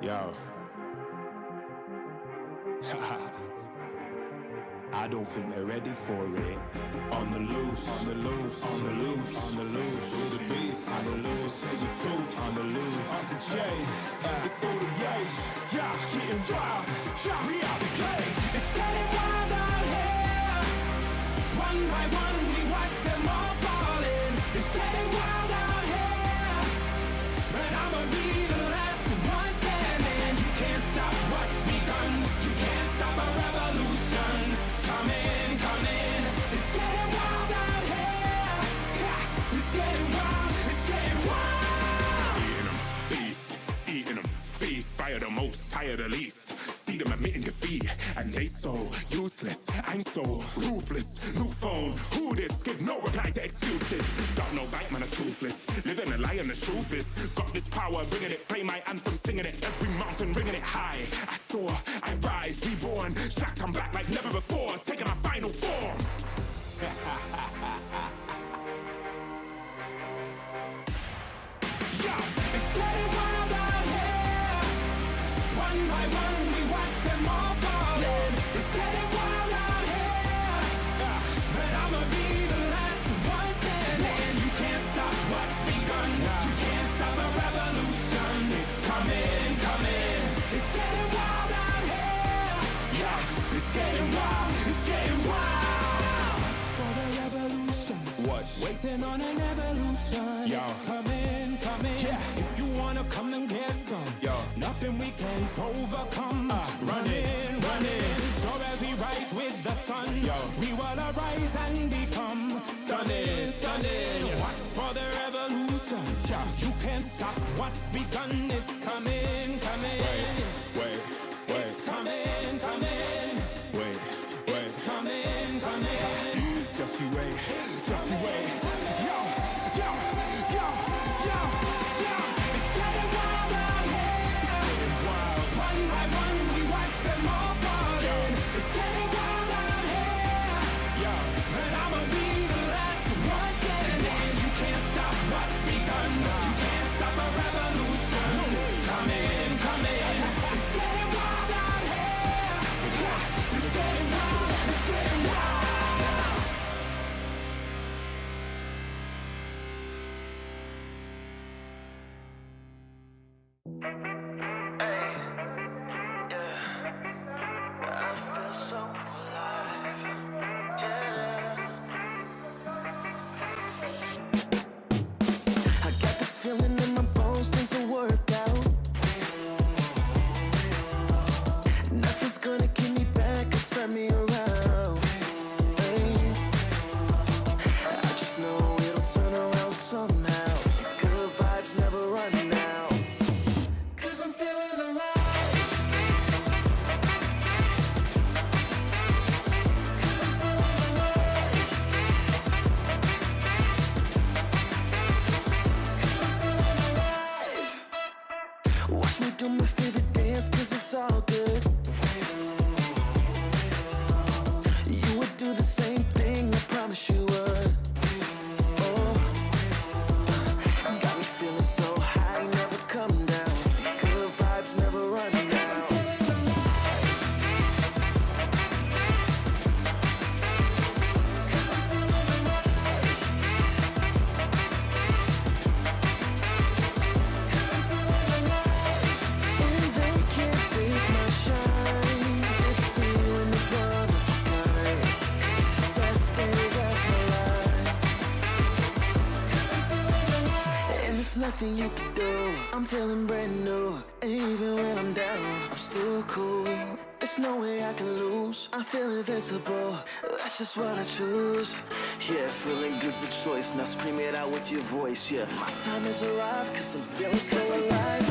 Yo. I don't think they're ready for it. On the loose, on the loose, on the loose, on the loose. With the beast, on the loose, say the truth, on the loose. Off the chain, it's all the gauge. Yeah, getting wild, yeah, we out the cage. It's getting wild out here. One by one, we watch them all falling. It's getting wild out here. But I'ma be the last one standing. You can't stop what's begun. You can't stop a revolution. Come in, come in. It's getting wild out here. Yeah, it's getting wild, it's getting wild. Eating them, beast, eating them, feast. Fire the most, tire the least. See them admitting defeat, and they so useless. I'm so ruthless. New phone, who this? Give no reply to excuses. Got no bite, man, I'm toothless. Living a lie and the truth is, got this power, bringing it. Play my anthem, singing it. Every mountain, ringing it high. I soar, I rise, reborn. Shacked, I'm back like never before. Taking my final form. It's getting wild out here. One by one, we watch them all falling. It's getting wild out here. But I'ma be the last one standing. You can't stop what's begun. You can't stop a revolution. It's coming, coming. It's getting wild out here. Yeah, it's getting wild. It's getting wild. For the revolution. Watch. Waiting on an evolution. Yo. It's coming, coming. Yeah. If you wanna come and get some, Yo. nothing we can't overcome. Running, running. Sure as we rise with the sun, Yo. we will arise and become stunning, stunning. Watch for the revolution. You can't stop what's begun. It's coming, coming. Wait, It's coming, coming. wait. It's coming, coming. Just you wait, just you wait. Yo, yo, yo, yo, yo. It's getting wild out here. One by one, we watch them all falling. It's getting wild out here. But I'ma be the last one standing. You can't stop what's begun. You can't stop a revolution. Come in, come in. It's getting wild out here. Yeah, it's getting wild, it's getting wild. I got this feeling in my bones, things will work out. Nothing's gonna keep me back or turn me around. Hey. I just know it'll turn around somehow. These good vibes never run out. 'Cause I'm feeling alive. 'Cause I'm feeling alive. 'Cause I'm feeling alive. Watch me do my favorite dance, 'cause it's all good. You would do the same thing, I promise you would. Oh, got me feeling so high, never come down. These good vibes never run out. 'Cause I'm feeling alive. 'Cause I'm feeling alive. 'Cause I'm feeling alive. And they can't take my shine. This feeling is one of a kind. It's the best day of my life. 'Cause I'm feeling alive. And there's nothing you can do. I'm feeling brand new. And even when I'm down, I'm still cool. There's no way I can lose. I feel invincible. That's just what I choose. Yeah, feeling good's the choice. Now scream it out with your voice. Yeah, my time has arrived, 'cause I'm feeling so alive.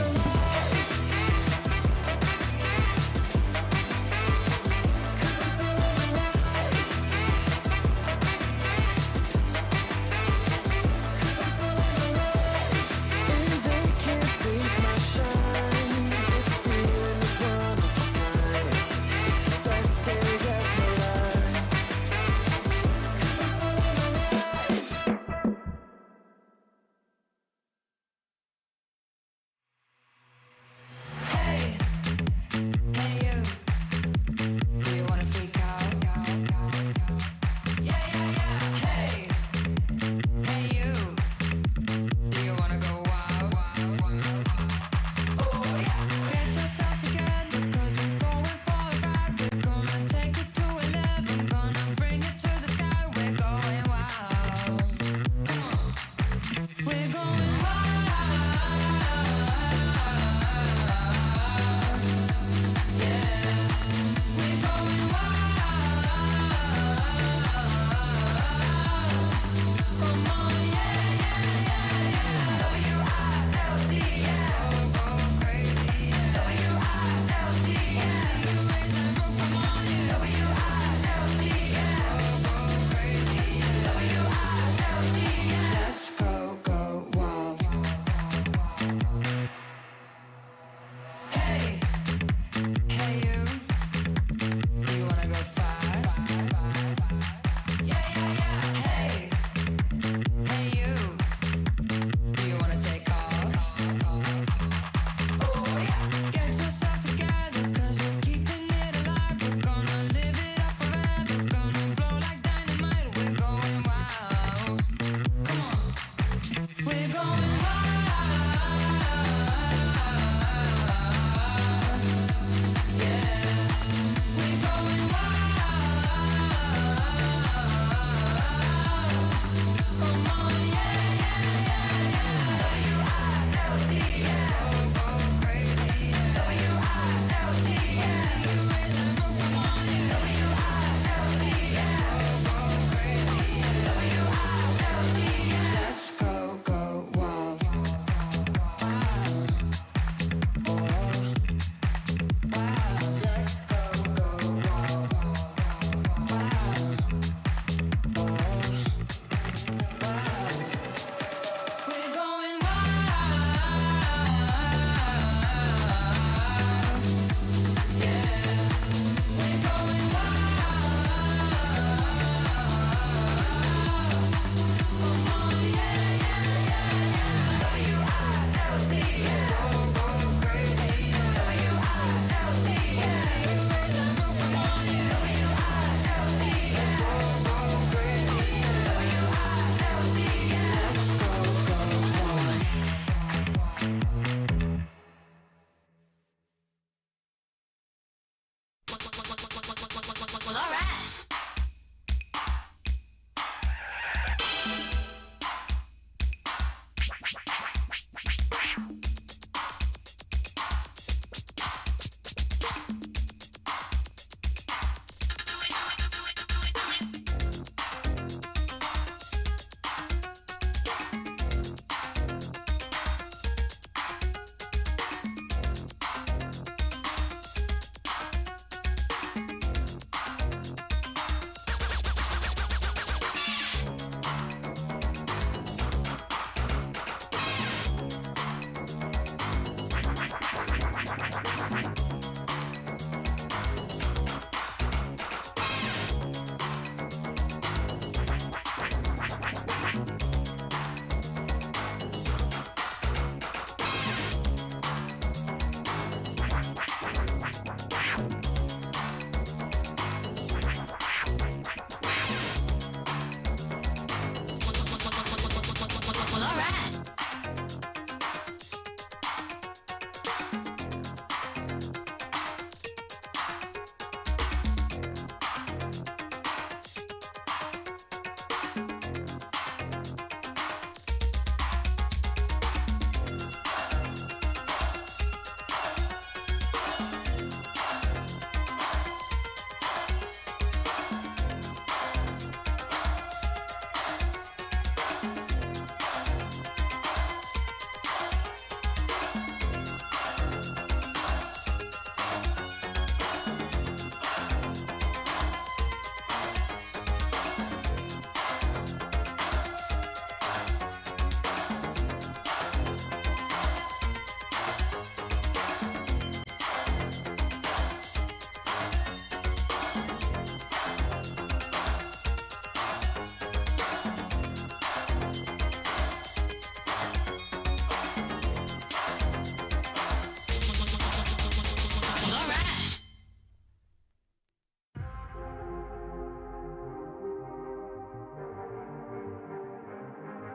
And they can't take my shine. This feeling is one of a kind. It's the best day of my life. 'Cause I'm feeling alive.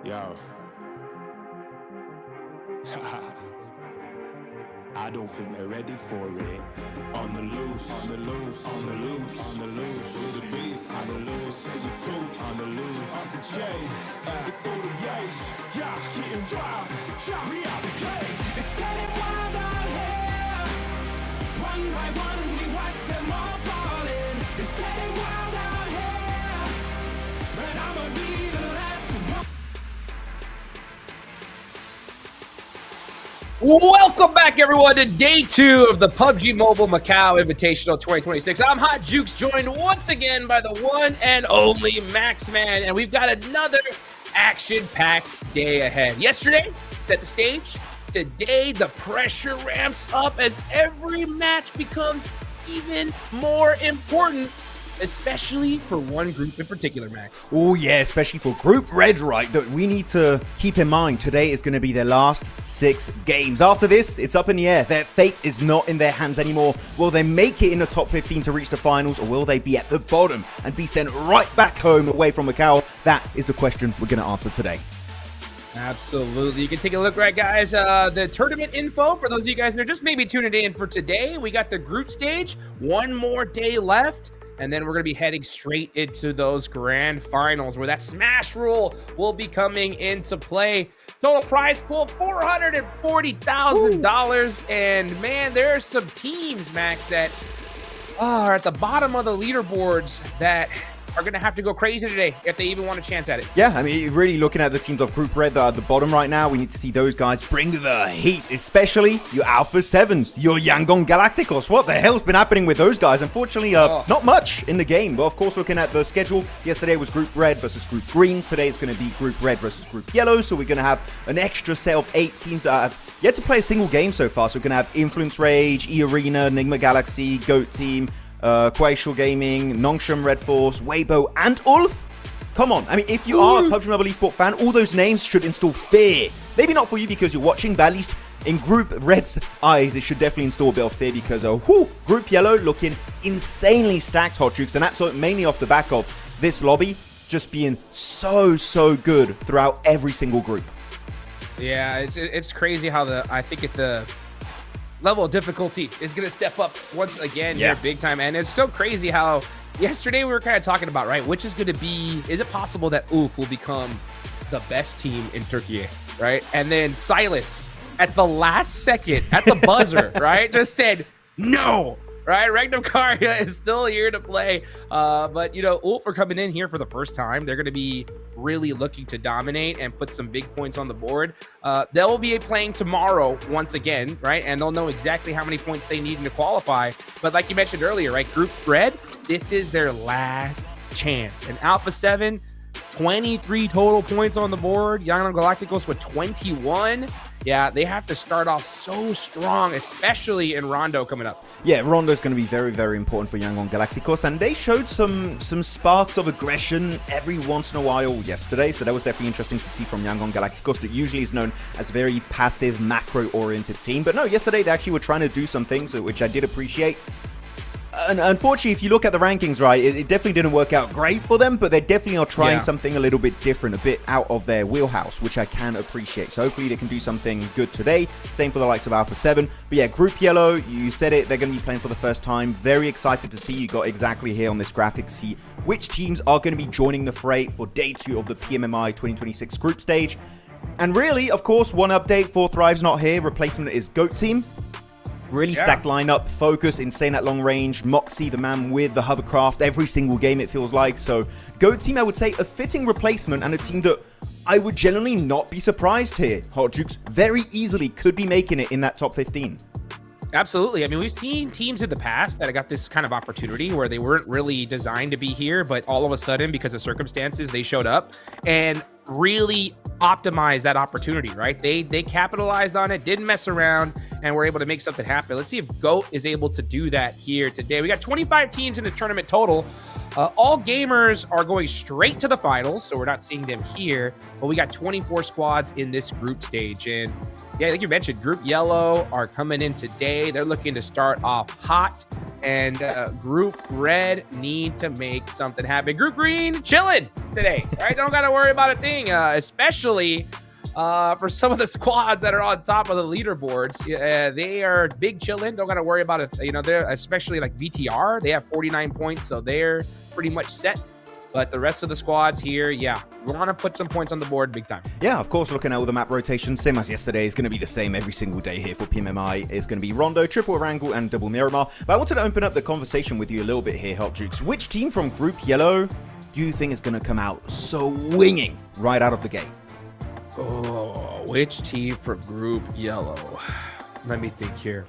Yo. I don't think they're ready for it. On the loose, on the loose, on the loose, on the loose. With the beast, on the loose, say the truth, on the loose. Off the chain, it's all the gauge. Yeah, getting wild, shot me out the cage. It's getting wild out here. One by one, we watch them all falling. It's getting wild out here. But I'ma be the last one. Welcome back, everyone, to day 2 of the PUBG Mobile Macau Invitational 2026. I'm Hot Jukes, joined once again by the one and only Max Man, and we've got another action-packed day ahead. Yesterday set the stage. Today, the pressure ramps up as every match becomes even more important, especially for one group in particular, Max. Oh yeah, especially for Group Red, right? That we need to keep in mind today is going to be their last 6 games. After this, it's up in the air. Their fate is not in their hands anymore. Will they make it in the top 15 to reach the finals, or will they be at the bottom and be sent right back home away from Macau? That is the question we're going to answer today. Absolutely. You can take a look, right, guys. The tournament info for those of you guys that are just maybe tuning in for today. We got the group stage, one more day left. And then we're going to be heading straight into those grand finals where that smash rule will be coming into play. Total prize pool, $440,000. And man, there are some teams, Max, that are at the bottom of the leaderboards that are going to have to go crazy today if they even want a chance at it. Yeah, I mean, really looking at the teams of Group Red that are at the bottom right now, we need to see those guys bring the heat, especially your Alpha 7s, your Yangon Galacticos. What the hell's been happening with those guys? Unfortunately, not much in the game. But of course, looking at the schedule, yesterday was Group Red versus Group Green. Today is going to be Group Red versus Group Yellow. So we're going to have an extra set of 8 teams that have yet to play a single game so far. So we're going to have Influence Rage, E-Arena, Nigma Galaxy, Goat Team, Quaishal Gaming, Nongsham Red Force, Weibo, and Ulf. Come on. I mean, if you are a PUBG Mobile Esport fan, all those names should instill fear. Maybe not for you because you're watching, but at least in Group Red's eyes, it should definitely instill a bit of fear because, Group Yellow looking insanely stacked, Hot Jukes, and that's mainly off the back of this lobby just being so good throughout every single group. Yeah, it's crazy how I think the level of difficulty is going to step up once again here big time. And it's so crazy how yesterday we were kind of talking about, right, which is going to be, is it possible that UF will become the best team in Turkey, right? And then Silas at the last second, at the buzzer, right, just said no, right? Regnum Karya is still here to play. But, UF are coming in here for the first time. They're going to be really looking to dominate and put some big points on the board. They'll be playing tomorrow once again, right? And they'll know exactly how many points they need to qualify. But like you mentioned earlier, right? Group Red, this is their last chance. And Alpha 7, 23 total points on the board. Yangon Galacticos with 21. Yeah, they have to start off so strong, especially in Rondo coming up. Yeah, Rondo's going to be very important for Yangon Galacticos, and they showed some sparks of aggression every once in a while yesterday, so that was definitely interesting to see from Yangon Galacticos, that usually is known as a very passive, macro-oriented team. But no, yesterday they actually were trying to do some things, which I did appreciate. And unfortunately, if you look at the rankings, right, it definitely didn't work out great for them, but they definitely are trying something a little bit different, a bit out of their wheelhouse, which I can appreciate. So hopefully they can do something good today. Same for the likes of Alpha 7. But yeah, Group Yellow, you said it, they're going to be playing for the first time. Very excited to see. You got exactly here on this graphic, see which teams are going to be joining the fray for day 2 of the PMMI 2026 group stage. And really, of course, one update for Thrive's not here. Replacement is Goat Team. Really stacked lineup, Focus, insane at long range, Moxie, the man with the hovercraft, every single game it feels like. So, Goat Team, I would say, a fitting replacement and a team that I would generally not be surprised here. Hot Jukes very easily could be making it in that top 15. Absolutely. I mean, we've seen teams in the past that have got this kind of opportunity where they weren't really designed to be here, but all of a sudden, because of circumstances, they showed up and really optimized that opportunity, right? They capitalized on it, didn't mess around, and were able to make something happen. Let's see if GOAT is able to do that here today. We got 25 teams in this tournament total. All gamers are going straight to the finals, so we're not seeing them here, but we got 24 squads in this group stage. And yeah, like you mentioned, Group Yellow are coming in today. They're looking to start off hot, and Group Red need to make something happen. Group Green, chilling. today, right? Don't got to worry about a thing, especially for some of the squads that are on top of the leaderboards. They are big chillin'. Don't got to worry about it. You know, they're especially like VTR. They have 49 points, so they're pretty much set. But the rest of the squads here, yeah, we want to put some points on the board big time. Yeah, of course, looking at all the map rotations, same as yesterday, is going to be the same every single day here for PMMI. It's going to be Rondo, triple Erangel, and double Miramar. But I wanted to open up the conversation with you a little bit here, Hot Jukes. Which team from Group Yellow do you think is going to come out swinging right out of the gate? Oh, which team from Group Yellow? Let me think here.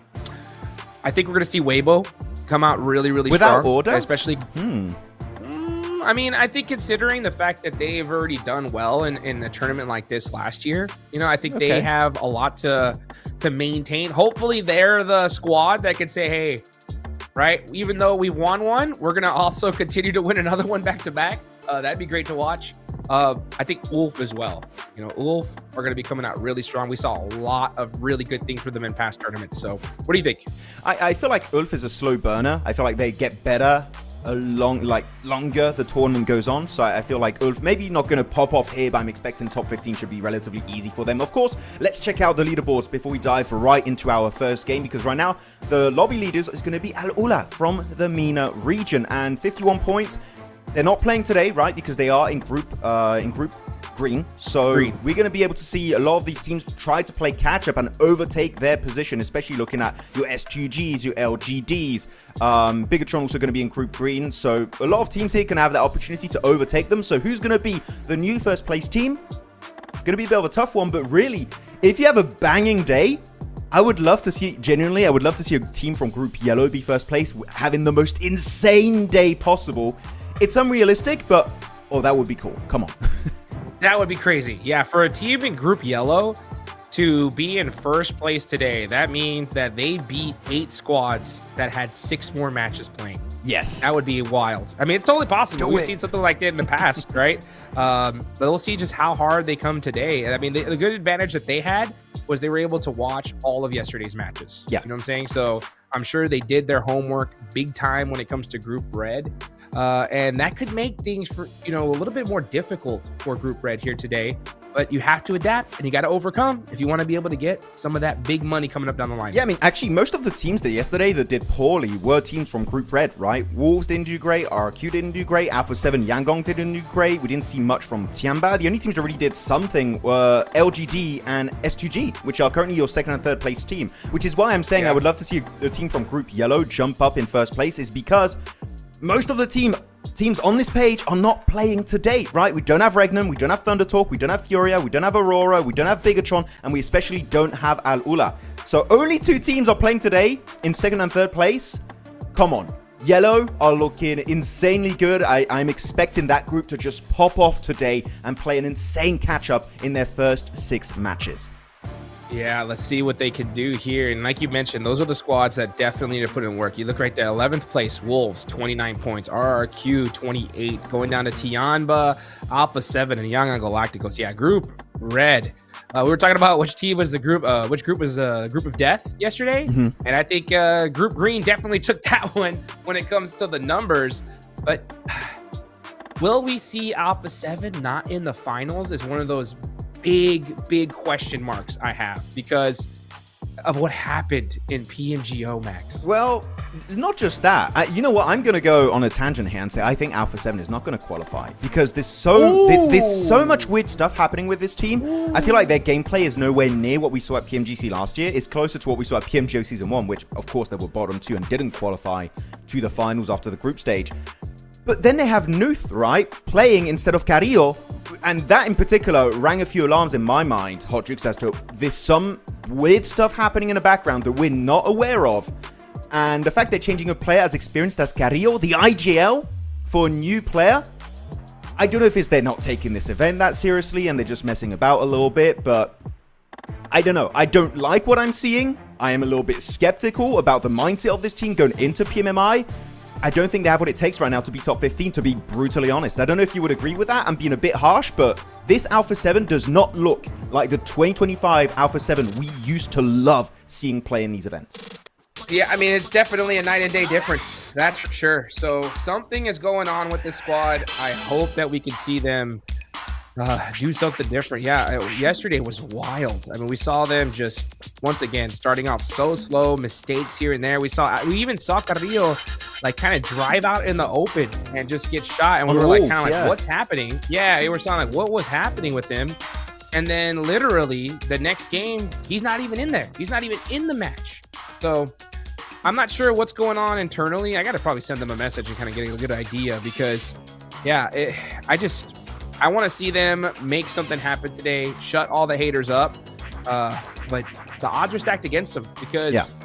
I think we're going to see Weibo come out really, really without strong. order? Especially... I mean, I think considering the fact that they've already done well in a tournament like this last year, you know, I think they have a lot to maintain. Hopefully, they're the squad that can say, hey, right, even though we've won one, we're going to also continue to win another one back to back. That'd be great to watch. I think Ulf as well. You know, Ulf are going to be coming out really strong. We saw a lot of really good things for them in past tournaments. So what do you think? I feel like Ulf is a slow burner. I feel like they get better longer the tournament goes on. So I feel like Ulf maybe not going to pop off here, but I'm expecting top 15 should be relatively easy for them. Of course, let's check out the leaderboards before we dive right into our first game, because right now the lobby leaders is going to be AURORA from the MENA region, and 51 points. They're not playing today, right, because they are in group green. So we're going to be able to see a lot of these teams try to play catch up and overtake their position, especially looking at your S2Gs, your LGDs. Bigatron also going to be in group green. So a lot of teams here can have that opportunity to overtake them. So who's going to be the new first place team? Going to be a bit of a tough one, but really, if you have a banging day, I would love to see, genuinely, I would love to see a team from Group Yellow be first place, having the most insane day possible. It's unrealistic, but, oh, that would be cool. Come on. That would be crazy. Yeah, for a team in Group Yellow to be in first place today, that means that they beat 8 squads that had 6 more matches playing. Yes. That would be wild. I mean, it's totally possible. We've seen something like that in the past, right? But we'll see just how hard they come today. And I mean, the good advantage that they had was they were able to watch all of yesterday's matches. Yeah. You know what I'm saying? So I'm sure they did their homework big time when it comes to Group Red. And that could make things for, you know, a little bit more difficult for Group Red here today. But you have to adapt and you got to overcome if you want to be able to get some of that big money coming up down the line. Yeah, I mean, actually, most of the teams that yesterday that did poorly were teams from Group Red, right? Wolves didn't do great, RQ didn't do great, Alpha 7 Yangon didn't do great. We didn't see much from TIANBA. The only teams that really did something were LGD and S2G, which are currently your second and third place team, which is why I'm saying I would love to see a team from Group Yellow jump up in first place, is because most of the teams on this page are not playing today, right? We don't have Regnum, we don't have Thunder Talk, we don't have FURIA, we don't have AURORA, we don't have Bigatron, and we especially don't have AURORA. So only 2 teams are playing today in second and third place. Come on. Yellow are looking insanely good. I'm expecting that group to just pop off today and play an insane catch-up in their first 6 matches. Yeah, let's see what they can do here. And like you mentioned, those are the squads that definitely need to put in work. You look right there, 11th place, Wolves, 29 points, RRQ, 28, going down to TIANBA, Alpha 7, and Young Galacticos. Yeah, Group Red. We were talking about which team was the group, which group was Group of Death yesterday. And I think Group Green definitely took that one when it comes to the numbers. But will we see Alpha 7 not in the finals is one of those big question marks I have because of what happened in PMGO, Max. Well, it's not just that. You know what? I'm going to go on a tangent here and say I think Alpha 7 is not going to qualify because there's so much weird stuff happening with this team. I feel like their gameplay is nowhere near what we saw at PMGC last year. It's closer to what we saw at PMGO Season 1, which, of course, they were bottom 2 and didn't qualify to the finals after the group stage. But then they have Nuth, right, playing instead of Carrillo. And that in particular rang a few alarms in my mind, Hot Jukes, as to there's some weird stuff happening in the background that we're not aware of. And the fact they're changing a player as experienced as Carrillo, the IGL, for a new player, I don't know if it's they're not taking this event that seriously and they're just messing about a little bit, but I don't know. I don't like what I'm seeing. I am a little bit skeptical about the mindset of this team going into PMMI. I don't think they have what it takes right now to be top 15, to be brutally honest. I don't know if you would agree with that. I'm being a bit harsh, but this Alpha 7 does not look like the 2025 Alpha 7 we used to love seeing play in these events. Yeah, I mean, it's definitely a night and day difference. That's for sure. So something is going on with this squad. I hope that we can see them do something different. Yeah, yesterday was wild. I mean, we saw them just once again starting out so slow, mistakes here and there. We even saw Carrillo like kind of drive out in the open and just get shot, and we were like kind of like, what's happening? Yeah, we were sounding like what was happening with him. And then literally the next game, he's not even in there. He's not even in the match. So I'm not sure what's going on internally. I got to probably send them a message and kind of get a good idea because, yeah, I want to see them make something happen today, shut all the haters up. But the odds are stacked against them because,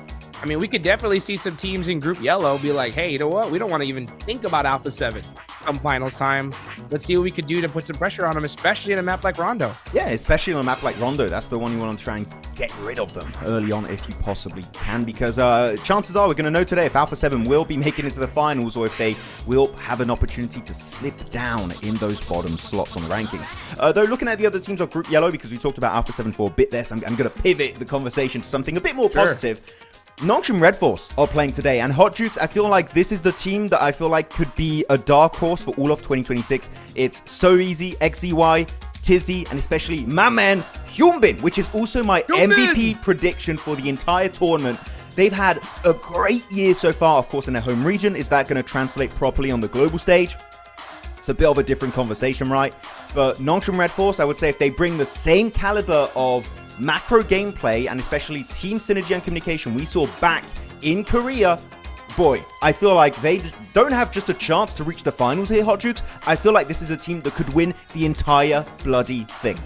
I mean, we could definitely see some teams in Group Yellow be like, hey, you know what? We don't want to even think about Alpha 7 come finals time. Let's see what we could do to put some pressure on them, especially in a map like Rondo. Yeah, especially on a map like Rondo. That's the one you want to try and get rid of them early on if you possibly can, because chances are we're going to know today if Alpha 7 will be making it to the finals or if they will have an opportunity to slip down in those bottom slots on the rankings. Though looking at the other teams of Group Yellow, because we talked about Alpha 7 for a bit there, so I'm going to pivot the conversation to something a bit more positive. Nongshim Red Force are playing today, and Hot Jukes, I feel like this is the team that I feel like could be a dark horse for all of 2026. It's So Easy, XEY, Tizzy, and especially my man, Hyunbin, which is also my MVP prediction for the entire tournament. They've had a great year so far, of course, in their home region. Is that going to translate properly on the global stage? It's a bit of a different conversation, right? But Nongshim Red Force, I would say if they bring the same caliber of macro gameplay and especially team synergy and communication we saw back in Korea, boy, I feel like they don't have just a chance to reach the finals here, Hot Jukes. I feel like this is a team that could win the entire bloody thing.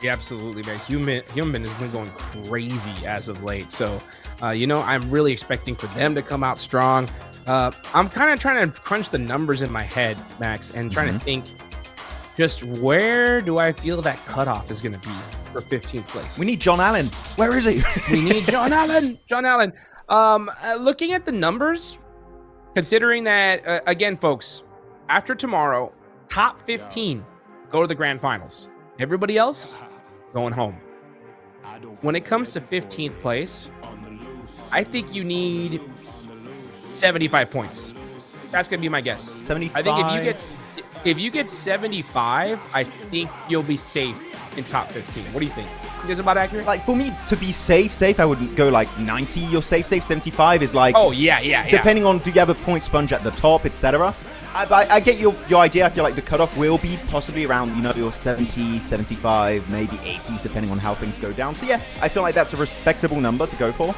Yeah, absolutely, man. Hyunbin has been going crazy as of late. So, I'm really expecting for them to come out strong. I'm kind of trying to crunch the numbers in my head, Max, and trying to think just where do I feel that cutoff is going to be for 15th place. We need John Allen. Where is he? We need John Allen. John Allen. Looking at the numbers, considering that, again, folks, after tomorrow, top 15 go to the grand finals. Everybody else going home. When it comes to 15th place, I think you need 75 points. That's going to be my guess. 75. I think if you get 75, I think you'll be safe in top 15. What do you think? Think it's about accurate? Like, for me to be safe, I wouldn't go like 90. You're safe. 75 is like, oh yeah. Depending on, do you have a point sponge at the top, etc. I get your idea. I feel like the cutoff will be possibly around, your 70, 75, maybe 80s, depending on how things go down. So yeah, I feel like that's a respectable number to go for.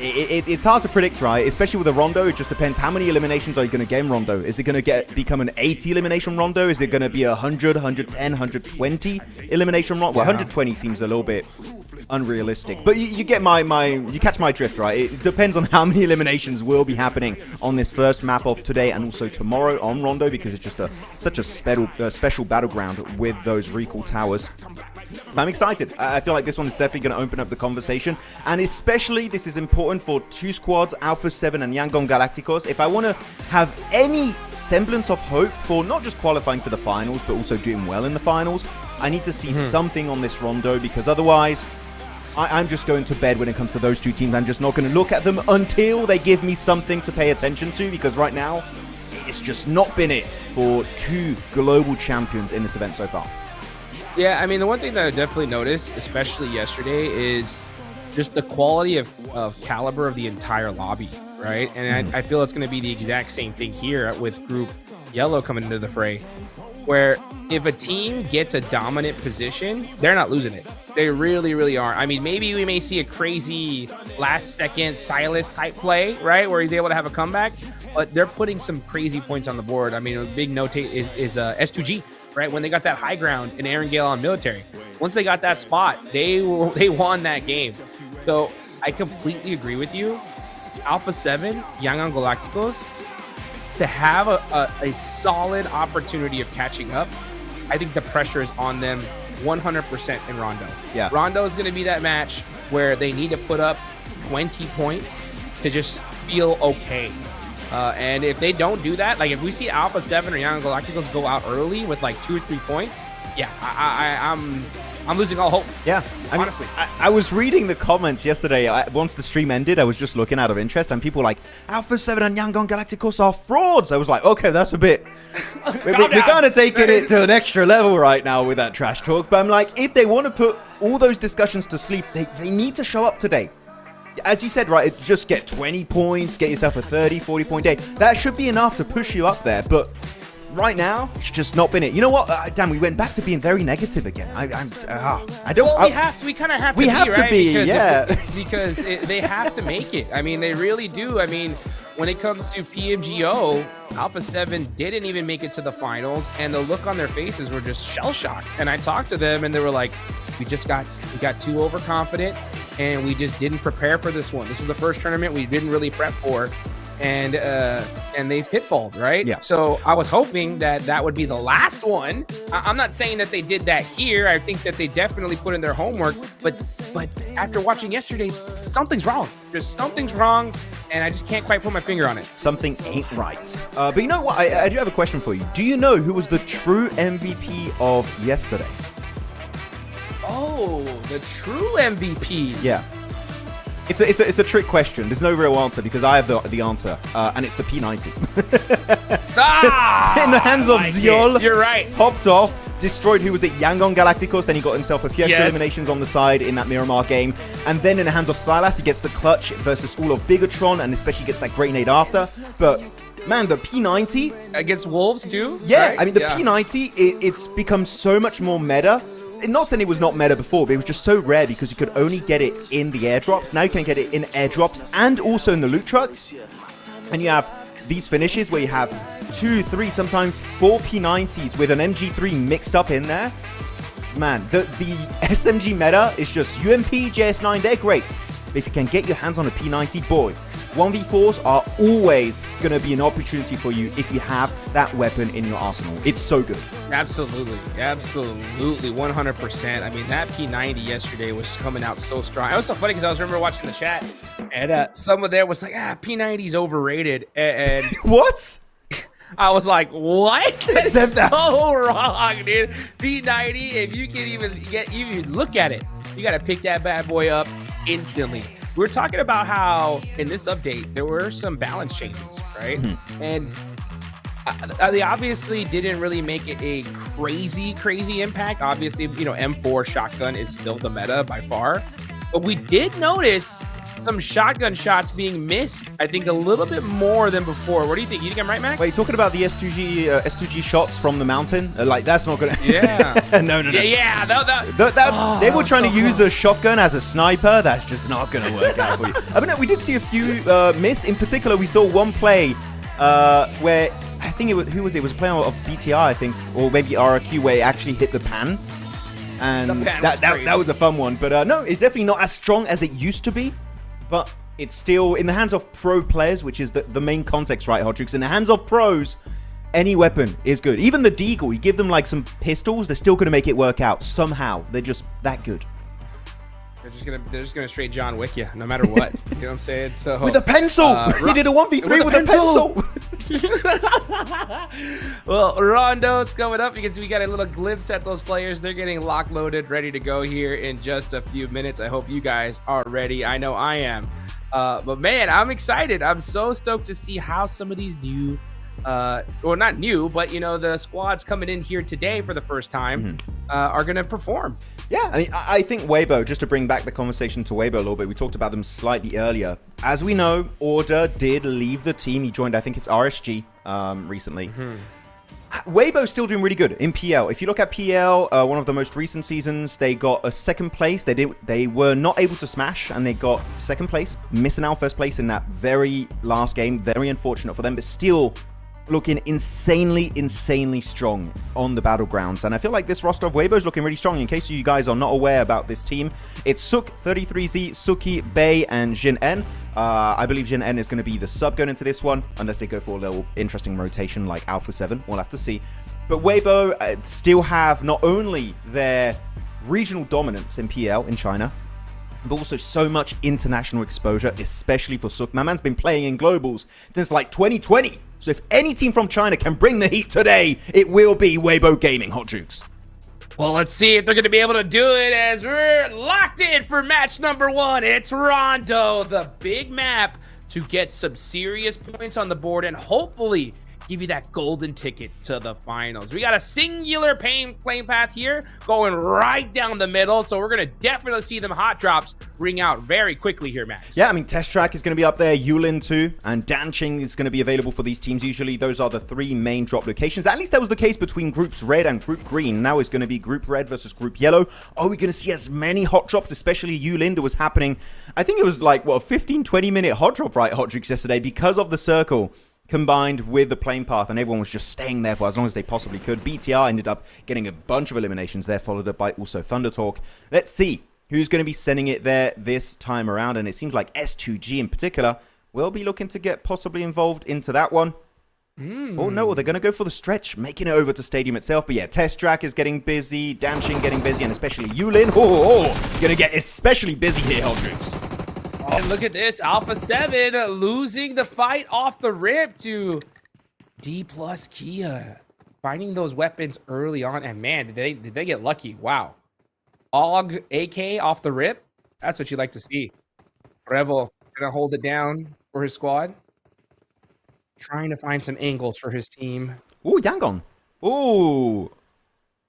It's hard to predict, right? Especially with a Rondo, it just depends how many eliminations are you going to get in Rondo. Is it going to become an 80 elimination Rondo? Is it going to be 100, 110, 120 elimination Rondo? Well, 120 seems a little bit unrealistic, but you get you catch my drift, right? It depends on how many eliminations will be happening on this first map of today and also tomorrow on Rondo, because it's just such a special battleground with those recall towers. I'm excited. I feel like this one is definitely going to open up the conversation, and especially this is important for two squads, Alpha 7 and Yangon Galacticos. If I want to have any semblance of hope for not just qualifying to the finals, but also doing well in the finals, I need to see something on this Rondo, because otherwise I'm just going to bed when it comes to those two teams. I'm just not going to look at them until they give me something to pay attention to, because right now it's just not been it for two global champions in this event so far. Yeah, I mean, the one thing that I definitely noticed, especially yesterday, is just the quality of caliber of the entire lobby, right? And I feel it's going to be the exact same thing here with Group Yellow coming into the fray, where if a team gets a dominant position, they're not losing it. They really, really are. I mean, maybe we may see a crazy last-second Silas type play, right, where he's able to have a comeback, but they're putting some crazy points on the board. I mean, a big note is S2G. Right, when they got that high ground in Erangel on military, once they got that spot, they won that game. So I completely agree with you. Alpha 7, Yangon Galacticos, to have a solid opportunity of catching up, I think the pressure is on them 100% in Rondo. Yeah, Rondo is going to be that match where they need to put up 20 points to just feel okay. And if they don't do that, like if we see Alpha 7 or Young Galacticos go out early with like 2 or 3 points, yeah, I'm losing all hope. Yeah, Honestly. I was reading the comments yesterday. Once the stream ended, I was just looking out of interest, and people were like, Alpha 7 and Yangon Galacticos are frauds. I was like, okay, that's a bit... we're kind of taking it to an extra level right now with that trash talk. But I'm like, if they want to put all those discussions to sleep, they need to show up today. As you said, right, just get 20 points, get yourself a 30, 40-point day. That should be enough to push you up there, but... right now, it's just not been it. You know what? Damn, we went back to being very negative again. I don't. Well, we kind of have to. We have to be, because yeah. Because they have to make it. I mean, they really do. I mean, when it comes to PMGO, Alpha 7 didn't even make it to the finals, and the look on their faces were just shell shocked. And I talked to them, and they were like, we got too overconfident, and we just didn't prepare for this one. This was the first tournament we didn't really prep for. And they pitfalled, right? Yeah. So I was hoping that would be the last one. I'm not saying that they did that here. I think that they definitely put in their homework. But after watching yesterday's, something's wrong. Just something's wrong, and I just can't quite put my finger on it. Something ain't right. But you know what? I do have a question for you. Do you know who was the true MVP of yesterday? Oh, the true MVP. Yeah. It's a trick question. There's no real answer because I have the answer, and it's the P90. In the hands of Ziol. You're right. Hopped off, destroyed who was it, Yangon Galacticos, then he got himself a few extra eliminations on the side in that Miramar game, and then in the hands of Silas, he gets the clutch versus all of Bigatron, and especially gets that great nade after. But man, the P90 against Wolves too. Yeah, right? I mean the P90, it's become so much more meta. Not saying it was not meta before, but it was just so rare because you could only get it in the airdrops. Now you can get it in airdrops and also in the loot trucks. And you have these finishes where you have 2, 3, sometimes 4 P90s with an MG3 mixed up in there. Man, the SMG meta is just UMP, JS9, they're great. But if you can get your hands on a P90, boy, 1v4s are always going to be an opportunity for you if you have that weapon in your arsenal. It's so good. Absolutely. Absolutely. 100%. I mean, that P90 yesterday was coming out so strong. It was so funny because I remember watching the chat, and someone there was like, P90's overrated. And what? I was like, what? That's said that. So wrong, dude. P90, if you can even look at it, you got to pick that bad boy up instantly. We're talking about how in this update there were some balance changes, right? And they obviously didn't really make it a crazy impact. Obviously, you know, M4 shotgun is still the meta by far, but we did notice some shotgun shots being missed, I think, a little bit more than before. What do you think? You think I'm right, Max? Wait, you're talking about the S2G shots from the mountain? Like, that's not gonna... Yeah. No. Yeah. They were trying to use a shotgun as a sniper. That's just not gonna work out for you. I mean, we did see a few miss. In particular, we saw one play where, I think it was, who was it? It was a player of BTI, I think, or maybe RRQ, where it actually hit the pan. And that was a fun one. But no, it's definitely not as strong as it used to be. But it's still in the hands of pro players, which is the main context, right, Hodrix? In the hands of pros, any weapon is good. Even the Deagle, you give them like some pistols, they're still going to make it work out somehow. They're just that good. They're just gonna straight John Wick you, no matter what. You know what I'm saying? So with a pencil, he did a 1v3 with a pencil. Well, Rondo, it's coming up because we got a little glimpse at those players. They're getting lock loaded, ready to go here in just a few minutes. I hope you guys are ready. I know I am. But man, I'm excited. I'm so stoked to see how some of these new, or not new, but you know, the squads coming in here today for the first time are gonna perform. Yeah, I mean, I think Weibo, just to bring back the conversation to Weibo a little bit, we talked about them slightly earlier. As we know, Order did leave the team. He joined, I think it's RSG recently. Weibo's still doing really good in PL. If you look at PL, one of the most recent seasons, they got a second place. They were not able to smash, and they got second place, missing out first place in that very last game. Very unfortunate for them, but still looking insanely strong on the battlegrounds. And I feel like this roster of Weibo is looking really strong. In case you guys are not aware about this team, it's Suk, 33Z, Suki, Bei, and Jin En. I believe Jin En is going to be the sub going into this one, unless they go for a little interesting rotation like Alpha 7. We'll have to see. But Weibo still have not only their regional dominance in PL in China, but also so much international exposure, especially for Suk. My man's been playing in globals since like 2020. So, So if any team from China can bring the heat today, it will be Weibo Gaming, Hot Jukes. Well, let's see if they're going to be able to do it as we're locked in for match number 1. It's Rondo, the big map to get some serious points on the board and hopefully give you that golden ticket to the finals. We got a singular playing path here going right down the middle, so we're going to definitely see them hot drops ring out very quickly here, Max. Yeah, I mean, Test Track is going to be up there, Yulin too, and Danching is going to be available for these teams. Usually those are the 3 main drop locations. At least that was the case between Groups Red and Group Green. Now it's going to be Group Red versus Group Yellow. Are we going to see as many hot drops, especially Yulin, that was happening? I think it was like, what, a 15-20 minute hot drop, right, Hotrix, yesterday because of the circle combined with the plane path, and everyone was just staying there for as long as they possibly could. BTR ended up getting a bunch of eliminations there, followed up by also Thunder Talk. Let's see who's going to be sending it there this time around, and it seems like S2G in particular will be looking to get possibly involved into that one. Oh no, they're going to go for the stretch, making it over to Stadium itself. But yeah, Test Track is getting busy, Dancing getting busy, and especially Yulin. Going to get especially busy here, Hotrix. And look at this, Alpha 7 losing the fight off the rip to D plus Kia. Finding those weapons early on, and man, did they get lucky. Wow. AUG AK off the rip. That's what you like to see. Revel gonna hold it down for his squad. Trying to find some angles for his team. Ooh, Yangon. Ooh.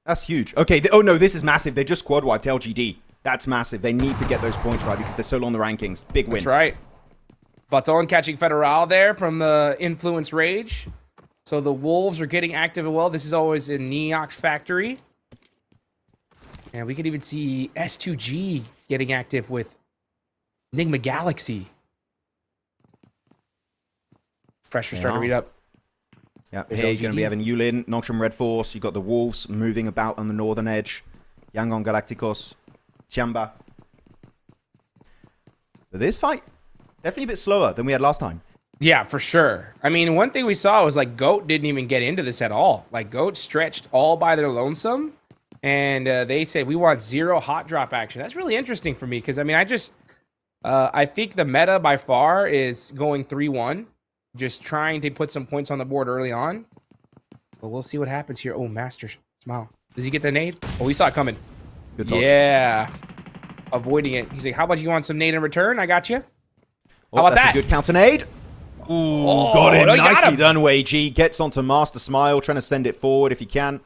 That's huge. Okay, oh no, this is massive. They just squad wiped LGD. That's massive. They need to get those points right because they're so low on the rankings. Big win. That's right. Baton catching Federal there from the Influence Rage. So the Wolves are getting active as well. This is always in Neox Factory. And we could even see S2G getting active with Enigma Galaxy. Pressure's starting to read up. Yeah, here you're going to be having Yulin, Nocturne Red Force. You've got the Wolves moving about on the northern edge. Yangon Galacticos. TIANBA. But this fight, definitely a bit slower than we had last time. Yeah, for sure. I mean, one thing we saw was like GOAT didn't even get into this at all. Like GOAT stretched all by their lonesome, and they said we want 0 hot drop action. That's really interesting for me because I mean, I think the meta by far is going 3-1, just trying to put some points on the board early on. But we'll see what happens here. Oh, Master Smile. Does he get the nade? Oh, we saw it coming. Yeah, avoiding it. He's like, how about you want some nade in return? I got you. How about that's a good counter nade. Ooh, got it. Nicely done, Wei G. Gets onto Master Smile, trying to send it forward if he can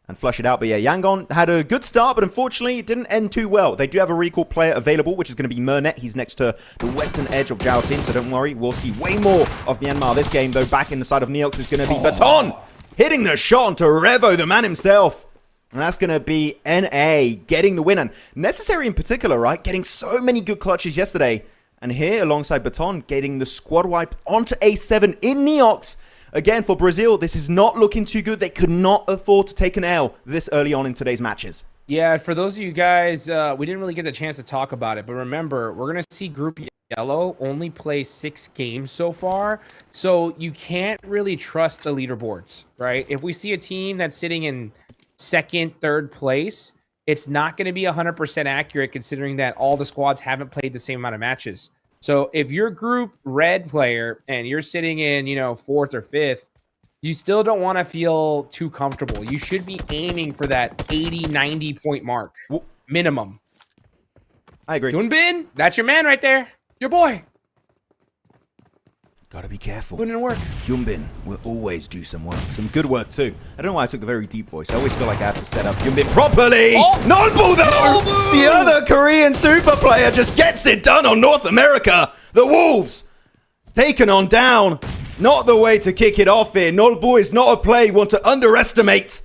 and flush it out. But yeah, Yangon had a good start, but unfortunately it didn't end too well. They do have a recall player available, which is going to be Mernet. He's next to the western edge of Jiaotin, so don't worry. We'll see way more of Myanmar this game, though. Back in the side of Neox is going to be Baton hitting the shot onto Revo, the man himself. And that's going to be NA getting the win. And Necessary in particular, right? Getting so many good clutches yesterday. And here, alongside Baton, getting the squad wipe onto A7 in Neox. Again, for Brazil, this is not looking too good. They could not afford to take an L this early on in today's matches. Yeah, for those of you guys, we didn't really get the chance to talk about it. But remember, we're going to see Group Yellow only play 6 games so far. So you can't really trust the leaderboards, right? If we see a team that's sitting in second, third place, it's not going to be 100% accurate considering that all the squads haven't played the same amount of matches. So if you're Group Red player and you're sitting in, 4th or 5th, you still don't want to feel too comfortable. You should be aiming for that 80, 90 point mark minimum. I agree. Dunbin, that's your man right there. Your boy. Gotta be careful. Putting in work. Hyunbin will always do some work. Some good work, too. I don't know why I took the very deep voice. I always feel like I have to set up Hyunbin properly. Nolbu, though! Nolbu! The other Korean super player just gets it done on North America. The Wolves taken on down. Not the way to kick it off here. Nolbu is not a play you want to underestimate.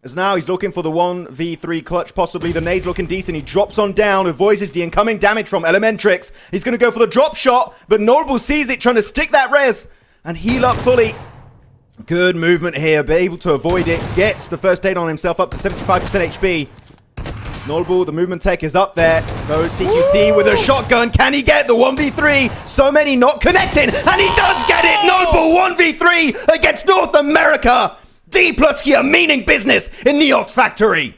As now he's looking for the 1v3 clutch, possibly. The nade's looking decent. He drops on down, avoids the incoming damage from Elementrix. He's going to go for the drop shot, but Nolbu sees it, trying to stick that res and heal up fully. Good movement here, but able to avoid it. Gets the first aid on himself up to 75% HP. Nolbu, the movement tech is up there. Goes CQC with a shotgun. Can he get the 1v3? So many not connecting, and he does get it! Nolbu 1v3 against North America! D plus Kia meaning business in Neox Factory.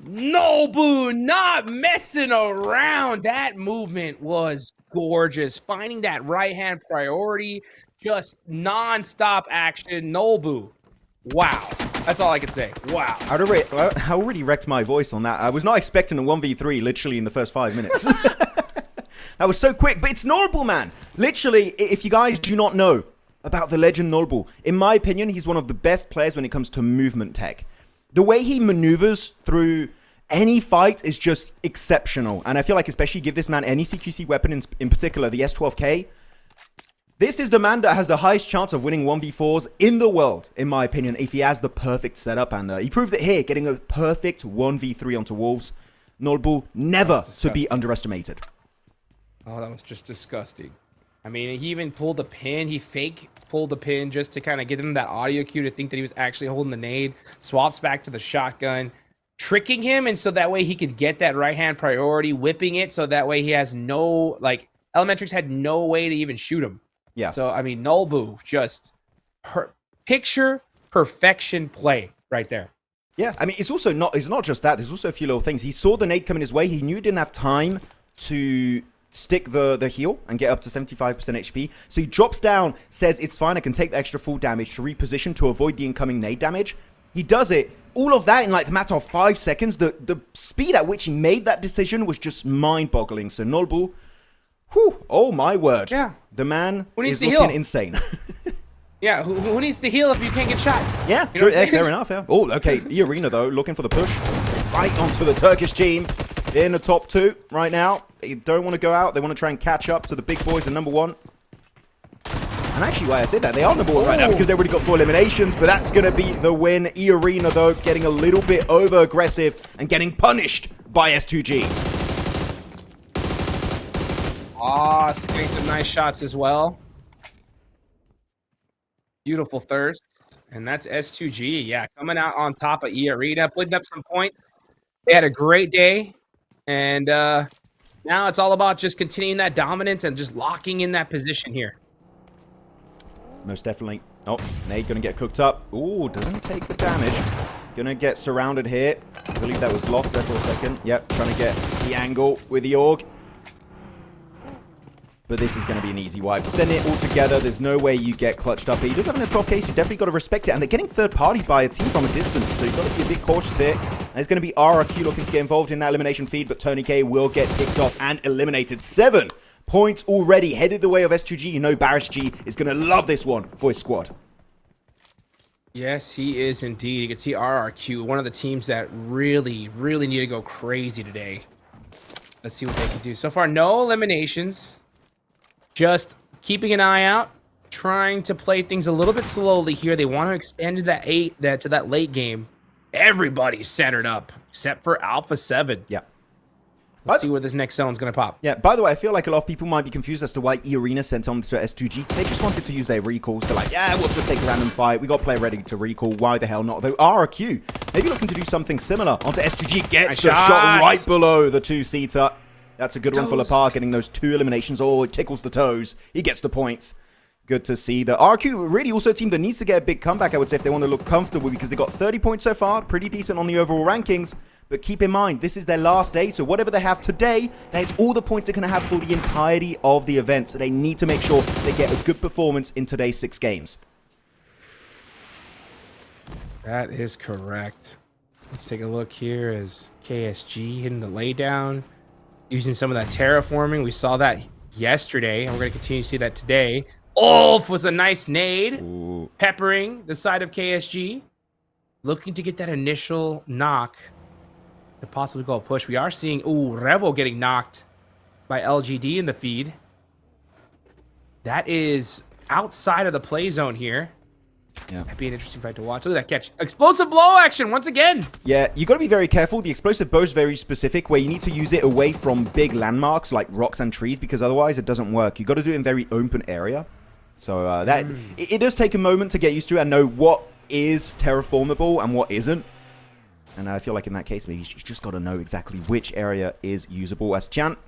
Nobu not messing around. That movement was gorgeous. Finding that right-hand priority, just non-stop action. Nobu. Wow. That's all I can say. Wow. I already wrecked my voice on that. I was not expecting a 1v3 literally in the first 5 minutes. That was so quick, but it's Norbull, man. Literally, if you guys do not know about the legend Norbull, in my opinion, he's one of the best players when it comes to movement tech. The way he maneuvers through any fight is just exceptional. And I feel like especially give this man any CQC weapon, in particular the S12K, this is the man that has the highest chance of winning 1v4s in the world, in my opinion, if he has the perfect setup. And he proved it here, getting a perfect 1v3 onto Wolves. Norbull, never to be underestimated. Oh, that was just disgusting. I mean, he even pulled the pin. He fake pulled the pin just to kind of get him that audio cue to think that he was actually holding the nade. Swaps back to the shotgun, tricking him, and so that way he could get that right-hand priority, whipping it so that way he has no, like, Elementrix had no way to even shoot him. Yeah. So, I mean, Norbull, just picture perfection play right there. Yeah, I mean, it's not just that. There's also a few little things. He saw the nade coming his way. He knew he didn't have time to stick the heal and get up to 75% HP. So he drops down, says, it's fine, I can take the extra full damage to reposition to avoid the incoming nade damage. He does it. All of that in like the matter of 5 seconds. The speed at which he made that decision was just mind-boggling. So Norbull, whew, oh my word. Yeah. The man is looking looking insane. Yeah, who needs to heal if you can't get shot? Yeah, you know true, fair enough, yeah. Oh, okay, the arena though, looking for the push. Right onto the Turkish team in the top 2 right now. They don't want to go out. They want to try and catch up to the big boys in number 1. And actually, why I said that, they are number 1 right now because they've already got 4 eliminations, but that's going to be the win. E-Arena, though, getting a little bit over-aggressive and getting punished by S2G. Ah, getting some nice shots as well. Beautiful thirst. And that's S2G, yeah, coming out on top of E-Arena, putting up some points. They had a great day. And now it's all about just continuing that dominance and just locking in that position here. Most definitely. Oh, nade gonna get cooked up. Ooh, doesn't take the damage. Gonna get surrounded here. I believe that was lost there for a second. Yep, trying to get the angle with the AUG. But this is going to be an easy wipe. Send it all together. There's no way you get clutched up. He does have an S12 case. You definitely got to respect it. And they're getting third-party by a team from a distance. So you've got to be a bit cautious here. And it's going to be RRQ looking to get involved in that elimination feed. But Tony K will get kicked off and eliminated. 7 points already headed the way of S2G. You know Barish G is going to love this one for his squad. Yes, he is indeed. You can see RRQ, one of the teams that really, really need to go crazy today. Let's see what they can do. So far, no eliminations. Just keeping an eye out, trying to play things a little bit slowly here. They want to extend to that late game. Everybody's centered up, except for Alpha 7. Yeah. Let's see where this next zone's going to pop. Yeah, by the way, I feel like a lot of people might be confused as to why E-Arena sent on to S2G. They just wanted to use their recalls. They're like, yeah, we'll just take a random fight. We got player ready to recall. Why the hell not? Though RRQ, maybe looking to do something similar onto S2G. Gets the shot right below the 2-seater. That's a good one for Lepar, getting those 2 eliminations. Oh, it tickles the toes. He gets the points. Good to see. The RQ really also a team that needs to get a big comeback, I would say, if they want to look comfortable, because they got 30 points so far. Pretty decent on the overall rankings. But keep in mind, this is their last day, so whatever they have today, that is all the points they're going to have for the entirety of the event. So they need to make sure they get a good performance in today's 6 games. That is correct. Let's take a look here as KSG hitting the laydown. Using some of that terraforming. We saw that yesterday, and we're going to continue to see that today. Ulf was a nice nade. Ooh. Peppering the side of KSG. Looking to get that initial knock to possibly go a push. We are seeing, Revo getting knocked by LGD in the feed. That is outside of the play zone here. Yeah. That'd be an interesting fight to watch. Look at that catch. Explosive blow action once again. Yeah, you got to be very careful. The explosive bow is very specific, where you need to use it away from big landmarks like rocks and trees, because otherwise it doesn't work. You got to do it in very open area. So it does take a moment to get used to and know what is terraformable and what isn't. And I feel like in that case, maybe you just got to know exactly which area is usable. As Tian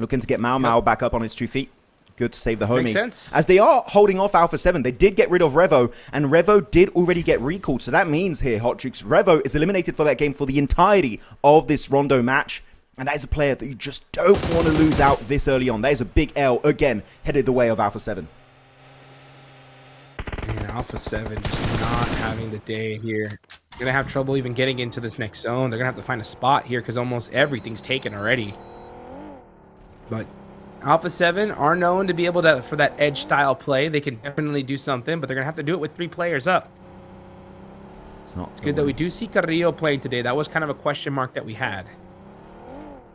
looking to get MACAO back up on his 2 feet. Good to save the homie. Makes sense. As they are holding off Alpha 7, they did get rid of Revo, and Revo did already get recalled. So that means here, Hot Jukes, Revo is eliminated for that game for the entirety of this Rondo match. And that is a player that you just don't want to lose out this early on. That is a big L, again, headed the way of Alpha 7. And Alpha 7 just not having the day here. Gonna have trouble even getting into this next zone. They're gonna have to find a spot here because almost everything's taken already. But Alpha 7 are known to be able to, for that edge style play, they can definitely do something, but they're gonna have to do it with 3 players up. It's good that we do see Carrillo playing today. That was kind of a question mark that we had.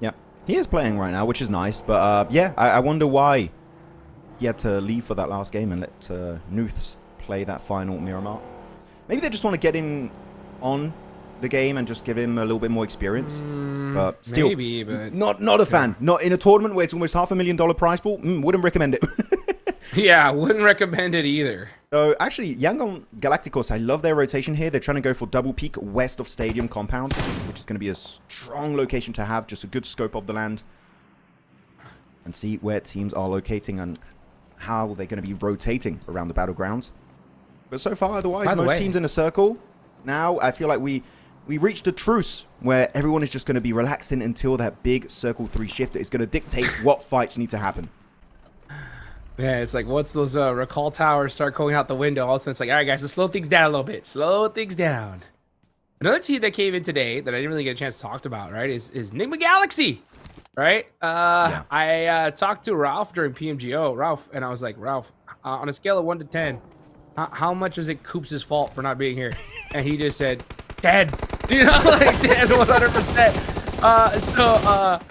Yeah, he is playing right now, which is nice. But yeah, I wonder why he had to leave for that last game and let Nuths play that final Miramar. Maybe they just want to get him on the game and just give him a little bit more experience. But still, maybe, but not a fan. Not in a tournament where it's almost $500,000 prize pool. Wouldn't recommend it. Yeah, wouldn't recommend it either. So actually, Yangon Galacticos, I love their rotation here. They're trying to go for double peak west of Stadium Compound, which is going to be a strong location to have, just a good scope of the land. And see where teams are locating and how they're going to be rotating around the battlegrounds. But so far, otherwise, most teams in a circle. Now, I feel like we reached a truce where everyone is just going to be relaxing until that big Circle 3 shifter is going to dictate what fights need to happen. Yeah, it's like once those recall towers start going out the window, all of a sudden it's like, all right, guys, let's slow things down a little bit. Slow things down. Another team that came in today that I didn't really get a chance to talk about, right, is Enigma Galaxy, right? Yeah. I talked to Ralph during PMGO, Ralph, and I was like, Ralph, on a scale of 1 to 10, how much is it Coops' fault for not being here? And he just said, dead. You know, like dead 100%.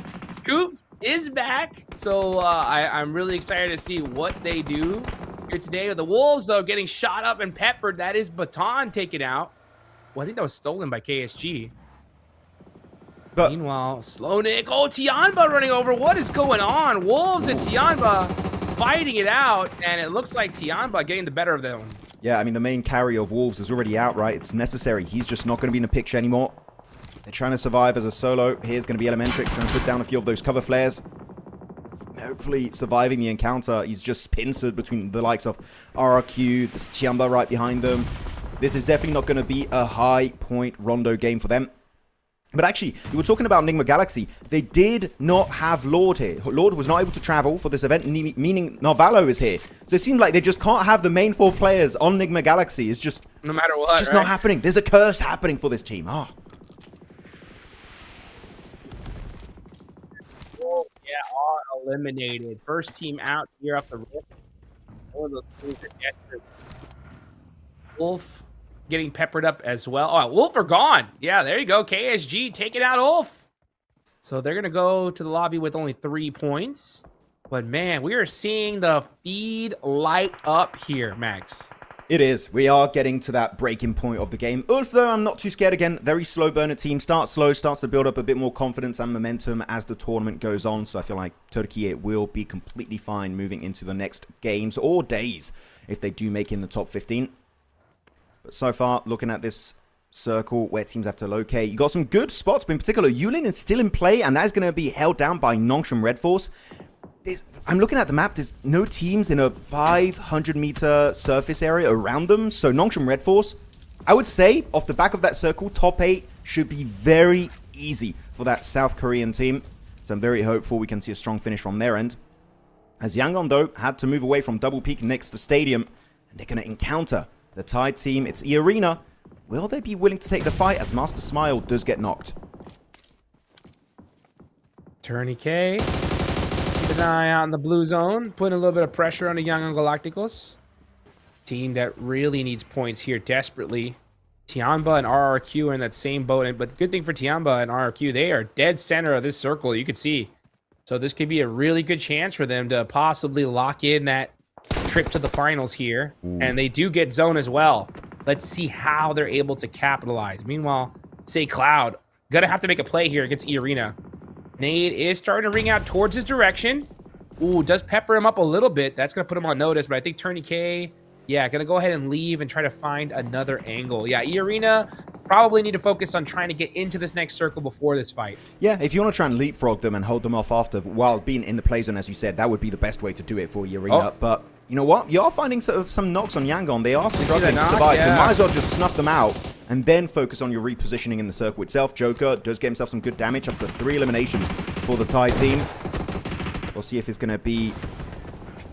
Coops is back. So I'm really excited to see what they do here today. The Wolves, though, getting shot up and peppered. That is Baton taken out. Well, I think that was stolen by KSG. But meanwhile, Slownick. Oh, TIANBA running over. What is going on? Wolves and TIANBA fighting it out, and it looks like TIANBA getting the better of them. Yeah, I mean, the main carry of Wolves is already out, right? It's necessary. He's just not going to be in the picture anymore. They're trying to survive as a solo. Here's going to be Elementric trying to put down a few of those cover flares. Hopefully surviving the encounter. He's just pincered between the likes of RRQ. There's TIANBA right behind them. This is definitely not going to be a high point Rondo game for them. But actually, you were talking about Enigma Galaxy. They did not have Lord here. Lord was not able to travel for this event, meaning Narvalo is here. So it seems like they just can't have the main 4 players on Enigma Galaxy. It's just, no matter what, it's just not happening. There's a curse happening for this team. Oh. Yeah, are eliminated. First team out here off the rip. One of those teams are desperate. Wolf getting peppered up as well. Oh, Wolf are gone. Yeah, there you go. KSG taking out Wolf. So they're going to go to the lobby with only 3 points. But man, we are seeing the feed light up here, Max. It is. We are getting to that breaking point of the game. Ulf, though, I'm not too scared again. Very slow burner team. Starts slow, starts to build up a bit more confidence and momentum as the tournament goes on. So I feel like Turkey will be completely fine moving into the next games or days if they do make in the top 15. But so far, looking at this circle where teams have to locate, you got some good spots, but in particular, Yulin is still in play, and that is going to be held down by Nongshim Red Force. I'm looking at the map, there's no teams in a 500-meter surface area around them, so Nongshim Red Force, I would say, off the back of that circle, top 8 should be very easy for that South Korean team. So I'm very hopeful we can see a strong finish from their end. As Yangon, though, had to move away from Double Peak next to Stadium, and they're going to encounter the Tide team. It's E-Arena. Will they be willing to take the fight as Master Smile does get knocked? Tourney K. Keep an eye out in the blue zone. Putting a little bit of pressure on the Yangon Galacticos. Team that really needs points here desperately. TIANBA and RRQ are in that same boat. But the good thing for TIANBA and RRQ, they are dead center of this circle, you can see. So this could be a really good chance for them to possibly lock in that trip to the finals here. And they do get zone as well. Let's see how they're able to capitalize. Meanwhile, say Cloud, gonna have to make a play here against E-Arena. Nade is starting to ring out towards his direction. Ooh, does pepper him up a little bit. That's gonna put him on notice, but I think Tourney K, yeah, gonna go ahead and leave and try to find another angle. Yeah, E-Arena probably need to focus on trying to get into this next circle before this fight. Yeah, if you want to try and leapfrog them and hold them off after while being in the play zone, as you said, that would be the best way to do it for E-Arena. Oh. But you know what? You are finding sort of some knocks on Yangon. They are struggling to survive, so you might as well just snuff them out and then focus on your repositioning in the circle itself. Joker does get himself some good damage, up to 3 eliminations for the Tide team. We'll see if it's going to be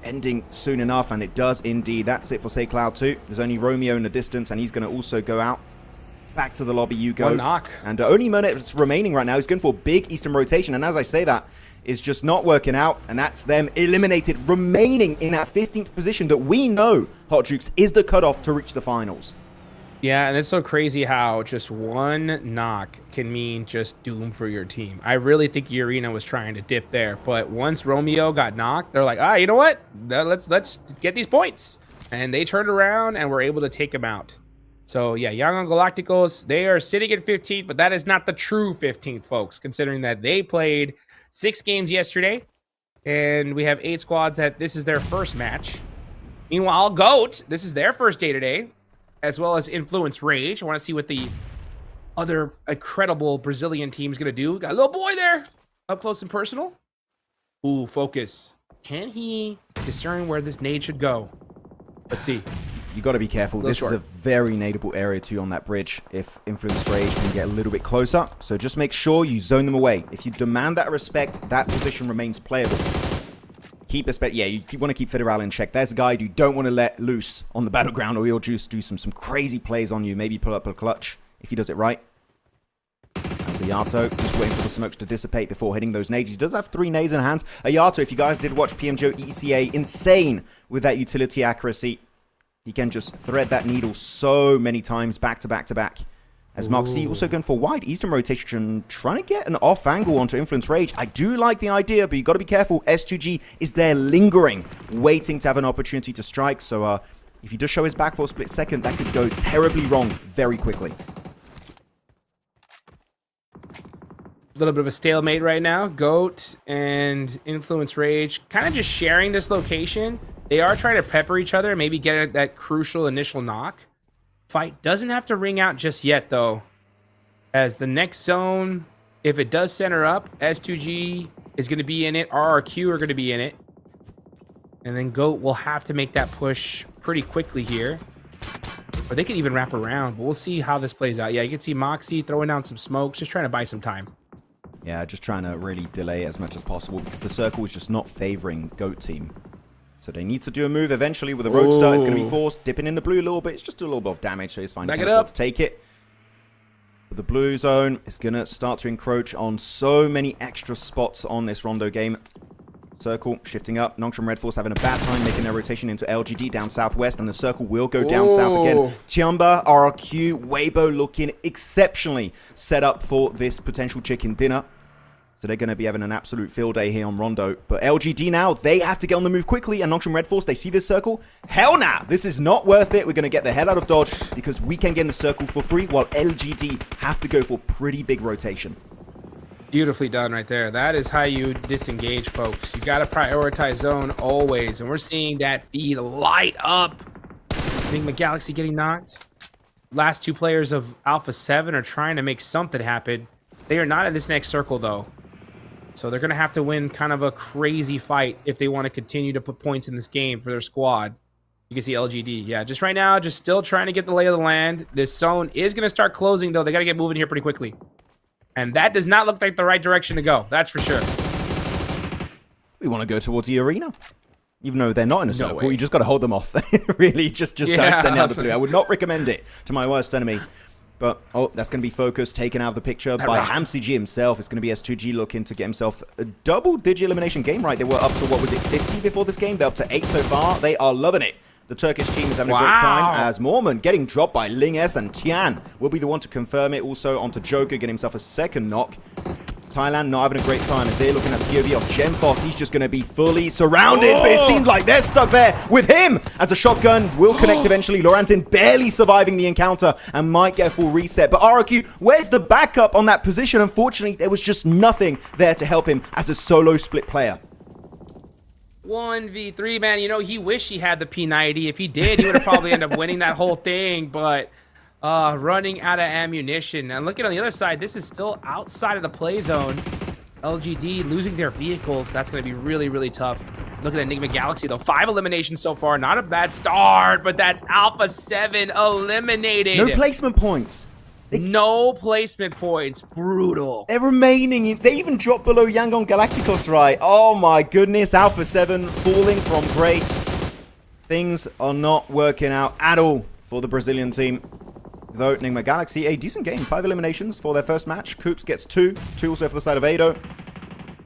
ending soon enough, and it does indeed. That's it for Say Cloud 2. There's only Romeo in the distance, and he's going to also go out. Back to the lobby you go. One knock. And only minutes remaining right now. He's going for a big Eastern rotation, and as I say that, it's just not working out, and that's them eliminated, remaining in that 15th position that we know, Hot Jukes, is the cutoff to reach the finals. Yeah, and it's so crazy how just one knock can mean just doom for your team. I really think Urena was trying to dip there, but once Romeo got knocked, they're like, you know what? Let's get these points. And they turned around and were able to take him out. So yeah, Yangon Galacticos, they are sitting at 15th, but that is not the true 15th, folks, considering that they played 6 games yesterday, and we have 8 squads that this is their first match. Meanwhile, GOAT, this is their first day today, as well as Influence Rage. I want to see what the other incredible Brazilian team is going to do. Got a little boy there, up close and personal. Ooh, focus. Can he discern where this nade should go? Let's see. You got to be careful. This short. is a very nadeable area too on that bridge if Influence Rage can get a little bit closer. So just make sure you zone them away. If you demand that respect, that position remains playable. Keep respect. Yeah, you want to keep Federal in check. There's a guy you don't want to let loose on the battleground, or he'll just do some crazy plays on you. Maybe pull up a clutch if he does it right. That's Ayato, just waiting for the smokes to dissipate before hitting those nades. He does have 3 nades in hand. Ayato, if you guys did watch PMGO EECA, insane with that utility accuracy. He can just thread that needle so many times back to back to back. As Mark C also going for wide Eastern rotation, trying to get an off angle onto Influence Rage. I do like the idea, but you got to be careful. S2G is there lingering, waiting to have an opportunity to strike. So if he does show his back for a split second, that could go terribly wrong very quickly. A little bit of a stalemate right now. GOAT and Influence Rage kind of just sharing this location. They are trying to pepper each other and maybe get that crucial initial knock. Fight doesn't have to ring out just yet, though. As the next zone, if it does center up, S2G is going to be in it. RRQ are going to be in it. And then GOAT will have to make that push pretty quickly here. Or they could even wrap around, but we'll see how this plays out. Yeah, you can see Moxie throwing down some smokes, just trying to buy some time. Yeah, just trying to really delay as much as possible because the circle is just not favoring GOAT team. So they need to do a move eventually with the Roadster. It's going to be forced, dipping in the blue a little bit. It's just a little bit of damage, so he's fine. Back it up. To take it. But the blue zone is going to start to encroach on so many extra spots on this Rondo game. Circle shifting up. Nongshim Red Force having a bad time making their rotation into LGD down southwest, and the circle will go down south again. TIANBA, RRQ, Weibo looking exceptionally set up for this potential chicken dinner. So they're going to be having an absolute field day here on Rondo. But LGD now, they have to get on the move quickly. And Nongshim Red Force, they see this circle. Hell nah, this is not worth it. We're going to get the hell out of Dodge because we can get in the circle for free while LGD have to go for pretty big rotation. Beautifully done right there. That is how you disengage, folks. You got to prioritize zone always. And we're seeing that feed light up. Enigma Galaxy getting knocked. Last 2 players of Alpha 7 are trying to make something happen. They are not in this next circle, though. So they're going to have to win kind of a crazy fight if they want to continue to put points in this game for their squad. You can see LGD. Yeah, just right now, just still trying to get the lay of the land. This zone is going to start closing, though. They got to get moving here pretty quickly. And that does not look like the right direction to go. That's for sure. We want to go towards the arena. Even though they're not in a circle, way. you just got to hold them off. Really, just don't send out the blue. I would not recommend it to my worst enemy. But, that's going to be focused, taken out of the picture by HamCG himself. It's going to be S2G looking to get himself a double-digit elimination game, right? They were up to, 50 before this game? They're up to 8 so far. They are loving it. The Turkish team is having a great time as Mormon getting dropped by Ling S, and Tian will be the one to confirm it. Also onto Joker, getting himself a second knock. Thailand not having a great time as they're looking at the POV of Gemfoss. He's just going to be fully surrounded, but it seems like they're stuck there with him as a shotgun will connect eventually. Loranzin barely surviving the encounter and might get a full reset. But RRQ, where's the backup on that position? Unfortunately, there was just nothing there to help him as a solo split player. 1v3, man. You know, he wished he had the P90. If he did, he would have probably ended up winning that whole thing. But running out of ammunition. And looking on the other side, this is still outside of the play zone. LGD losing their vehicles. That's going to be really, really tough. Look at Enigma Galaxy, though. 5 eliminations so far. Not a bad start, but that's Alpha 7 eliminated. No placement points. No placement points. Brutal. They're remaining. They even dropped below Yangon Galacticos, right? Oh my goodness. Alpha 7 falling from grace. Things are not working out at all for the Brazilian team. Though Enigma Galaxy, a decent game. 5 eliminations for their first match. Coops gets 2. 2 also for the side of Ado.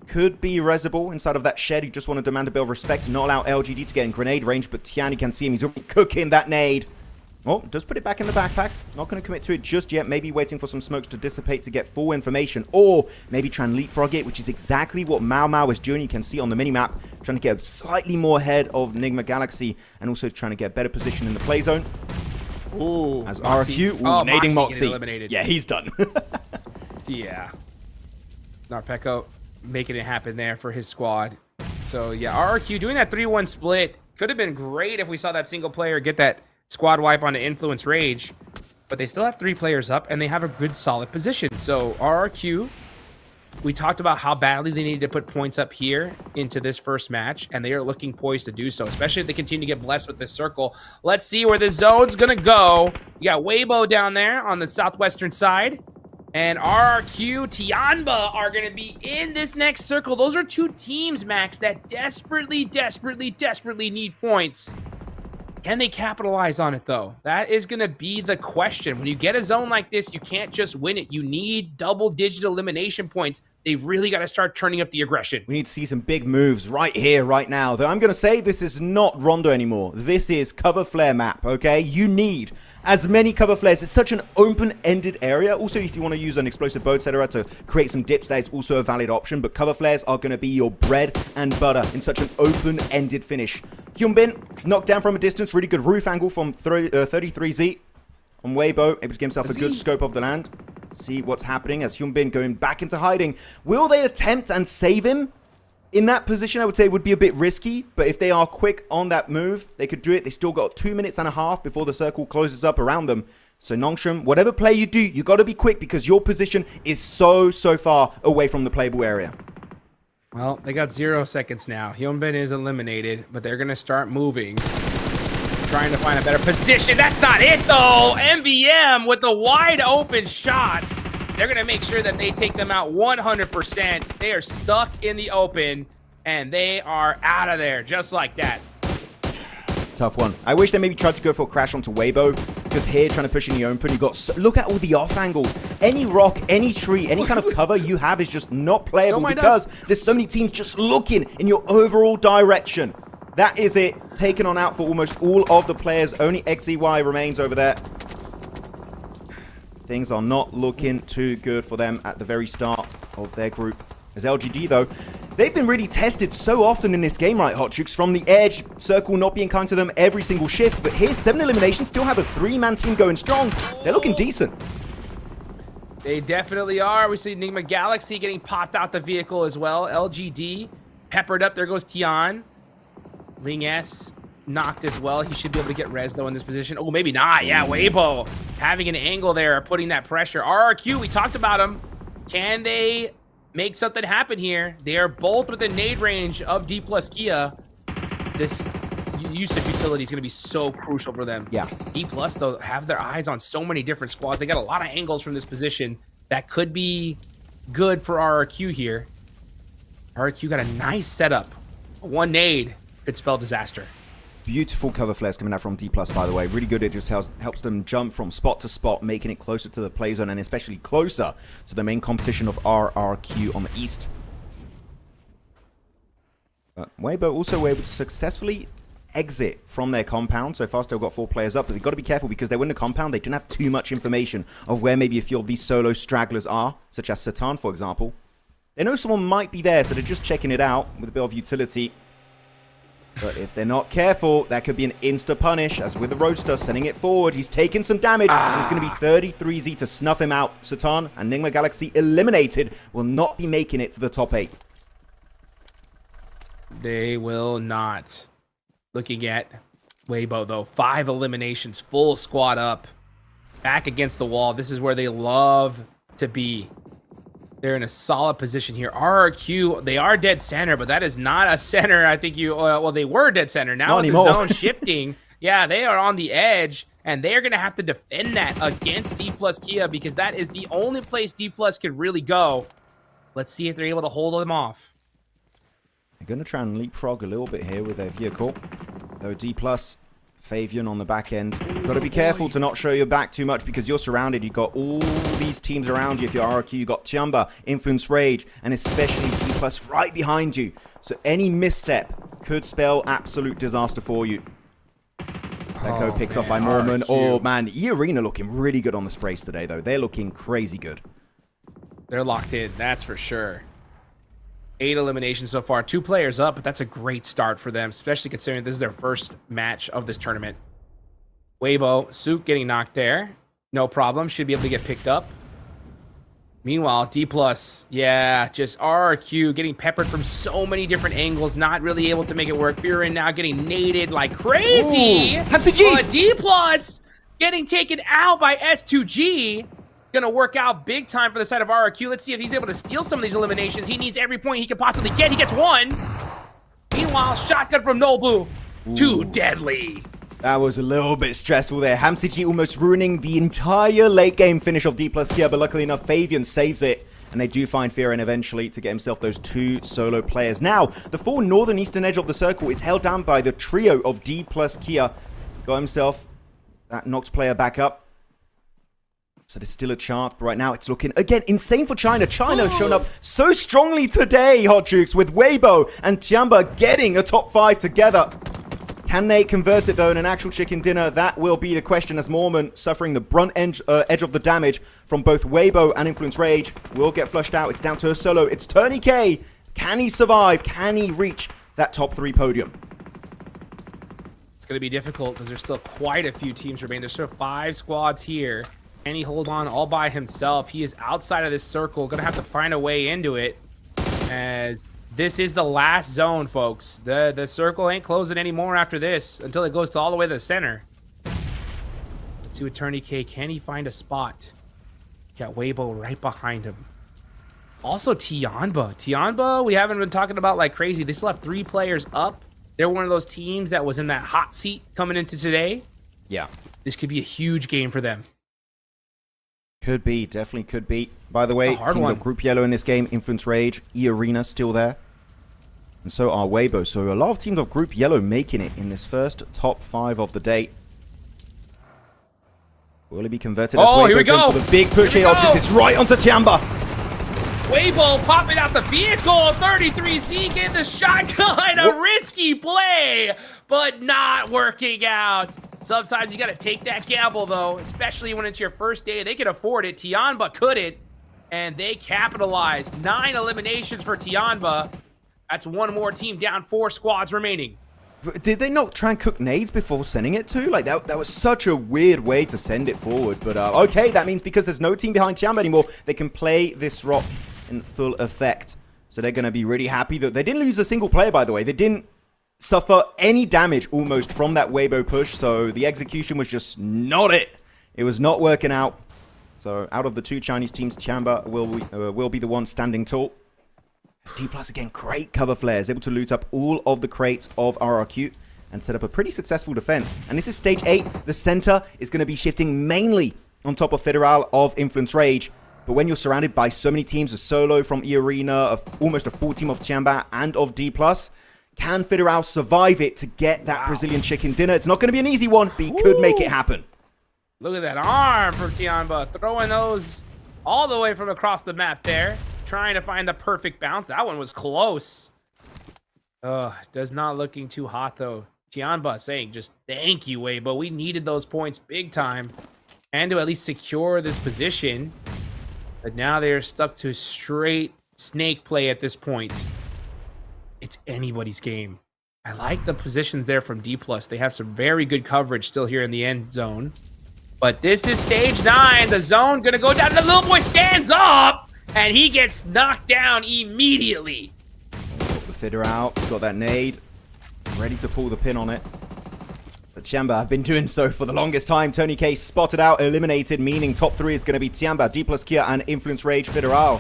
Could be Rezable inside of that shed. You just want to demand a bit of respect and not allow LGD to get in grenade range. But Tiani can see him. He's already cooking that nade. Oh, does put it back in the backpack. Not going to commit to it just yet. Maybe waiting for some smokes to dissipate to get full information. Or maybe try and leapfrog it, which is exactly what MACAO is doing. You can see on the minimap, trying to get slightly more ahead of Enigma Galaxy and also trying to get a better position in the play zone. Ooh, as Moxie. RQ, nading Moxie. Eliminated. Yeah, he's done. Yeah. Narpeko making it happen there for his squad. So, yeah, RQ doing that 3-1 split. Could have been great if we saw that single player get that squad wipe on the Influence Rage, but they still have 3 players up and they have a good solid position. So RRQ, we talked about how badly they needed to put points up here into this first match, and they are looking poised to do so, especially if they continue to get blessed with this circle. Let's see where this zone's gonna go. You got Weibo down there on the southwestern side, and RRQ, TIANBA are gonna be in this next circle. Those are 2 teams, Max, that desperately need points. Can they capitalize on it, though? That is going to be the question. When you get a zone like this, you can't just win it. You need double-digit elimination points. They've really got to start turning up the aggression. We need to see some big moves right here, right now. Though I'm going to say this is not Rondo anymore. This is cover flare map, okay? You need as many cover flares. It's such an open-ended area. Also, if you want to use an explosive bow, etc., to create some dips, that is also a valid option. But cover flares are going to be your bread and butter in such an open-ended finish. Hyunbin knocked down from a distance. Really good roof angle from 33Z on Weibo. Able to give himself a good scope of the land. See what's happening as Hyunbin going back into hiding. Will they attempt and save him? In that position, I would say it would be a bit risky, but if they are quick on that move, they could do it. They still got 2 minutes and a half before the circle closes up around them. So Nongshim, whatever play you do, you got to be quick because your position is so far away from the playable area. Well, they got 0 seconds now. Hyunbin is eliminated, but they're going to start moving. Trying to find a better position. That's not it, though. MVM with the wide open shots. They're going to make sure that they take them out 100%. They are stuck in the open, and they are out of there just like that. Tough one. I wish they maybe tried to go for a crash onto Weibo, because here, trying to push in the open, you got... look at all the off angles. Any rock, any tree, any kind of cover you have is just not playable because there's so many teams just looking in your overall direction. That is it. Taken on out for almost all of the players. Only XEY remains over there. Things are not looking too good for them at the very start of their group. As LGD, though, they've been really tested so often in this game, right, Hotchooks? From the edge, circle not being kind to them every single shift. But here's 7 eliminations, still have a 3-man team going strong. They're looking decent. They definitely are. We see Enigma Galaxy getting popped out the vehicle as well. LGD peppered up. There goes Tian. Ling S knocked as well. He should be able to get res, though, in this position. Oh, maybe not. Yeah, Weibo having an angle there, putting that pressure. RRQ, we talked about him. Can they make something happen here? They are both within nade range of D plus Kia. This use of utility is going to be so crucial for them. Yeah. D plus, though, have their eyes on so many different squads. They got a lot of angles from this position that could be good for RRQ here. RRQ got a nice setup. 1 nade could spell disaster. Beautiful cover flares coming out from D+, by the way. Really good. It just helps them jump from spot to spot, making it closer to the play zone and especially closer to the main competition of RRQ on the east. But Weibo also were able to successfully exit from their compound. So far, still got 4 players up, but they've got to be careful because they were in the compound. They didn't have too much information of where maybe a few of these solo stragglers are, such as Satan, for example. They know someone might be there, so they're just checking it out with a bit of utility. But if they're not careful, that could be an insta-punish, as with the Roadster sending it forward. He's taking some damage, and it's going to be 33Z to snuff him out. Satan and Enigma Galaxy eliminated, will not be making it to the top 8. They will not. Looking at Weibo, though. 5 eliminations, full squad up. Back against the wall. This is where they love to be. They're in a solid position here. RRQ, they are dead center, but that is not a center. I think you, well, they were dead center. Now with the zone shifting, yeah, they are on the edge. And they're going to have to defend that against D plus Kia because that is the only place D plus could really go. Let's see if they're able to hold them off. They're going to try and leapfrog a little bit here with their vehicle. Though D plus, Favian on the back end. Got to be careful to not show your back too much because you're surrounded. You've got all these teams around you. If you're RRQ, you've got TIANBA, Influence Rage, and especially D plus right behind you. So any misstep could spell absolute disaster for you. Echo picked up by Norman. RRQ. Oh, man. E-Arena looking really good on the sprays today, though. They're looking crazy good. They're locked in, that's for sure. 8 eliminations so far. 2 players up, but that's a great start for them, especially considering this is their first match of this tournament. Weibo, Sook getting knocked there. No problem. Should be able to get picked up. Meanwhile, D+, yeah, just RRQ getting peppered from so many different angles, not really able to make it work. Furin now getting naded like crazy. Hansi-G! But D+ getting taken out by S2G. Gonna work out big time for the side of RRQ. Let's see if he's able to steal some of these eliminations. He needs every point he can possibly get. He gets 1. Meanwhile, shotgun from Nobu. Too deadly. That was a little bit stressful there. Hansi-G almost ruining the entire late game finish of D plus Kia, but luckily enough, Favian saves it. And they do find Fearin eventually to get himself those 2 solo players. Now, the full northern eastern edge of the circle is held down by the trio of D plus Kia. Got himself that knocked player back up. So there's still a chance, but right now it's looking, again, insane for China. China has shown up so strongly today, Hot Jukes, with Weibo and TIANBA getting a top 5 together. Can they convert it, though, in an actual chicken dinner? That will be the question, as Mormon, suffering the brunt edge of the damage from both Weibo and Influence Rage, will get flushed out. It's down to a solo. It's Turney K. Can he survive? Can he reach that top 3 podium? It's going to be difficult because there's still quite a few teams remaining. There's still 5 squads here. Can he hold on all by himself? He is outside of this circle. Going to have to find a way into it, as this is the last zone, folks. The circle ain't closing anymore after this until it goes to all the way to the center. Let's see what Turney K. Can he find a spot? Got Weibo right behind him. Also, TIANBA. TIANBA, we haven't been talking about like crazy. They still have 3 players up. They're one of those teams that was in that hot seat coming into today. Yeah. This could be a huge game for them. Could be, definitely could be. By the way, teams of Group Yellow in this game, Influence Rage, E-Arena still there. And so are Weibo. So a lot of teams of Group Yellow making it in this first top 5 of the day. Will it be converted as Weibo here we go. for the big push here? It's right onto TIANBA. Weibo popping out the vehicle. 33Z getting the shotgun. A risky play, but not working out. Sometimes you got to take that gamble, though, especially when it's your first day. They can afford it. TIANBA couldn't, and they capitalized. 9 eliminations for TIANBA. That's 1 more team down, 4 squads remaining. Did they not try and cook nades before sending it to? Like, that was such a weird way to send it forward. But, okay, that means because there's no team behind TIANBA anymore, they can play this rock in full effect. So they're going to be really happy that they didn't lose a single player, by the way. They didn't suffer any damage almost from that Weibo push, so the execution was just not it. It was not working out. So out of the 2 Chinese teams, TIANBA will be the one standing tall. D Plus again, great cover flares, able to loot up all of the crates of RRQ and set up a pretty successful defense. And this is stage 8. The center is going to be shifting mainly on top of Federal of Influence Rage. But when you're surrounded by so many teams, a solo from E-Arena, of almost a full team of TIANBA and of D Plus, can Federal survive it to get that Brazilian chicken dinner? It's not going to be an easy one, but he could make it happen. Look at that arm from TIANBA, throwing those all the way from across the map there, trying to find the perfect bounce. That one was close. Does not looking too hot, though. TIANBA saying just thank you, Weibo. We needed those points big time, and to at least secure this position. But now they are stuck to straight snake play at this point. It's anybody's game. I like the positions there from D+. They have some very good coverage still here in the end zone. But this is stage 9. The zone gonna go down. The little boy stands up, and he gets knocked down immediately. The Fidder out. Got that nade. Ready to pull the pin on it. But TIANBA have been doing so for the longest time. Turney K spotted out, eliminated, meaning top 3 is going to be TIANBA, D+, Kia, and Influence Rage Federal.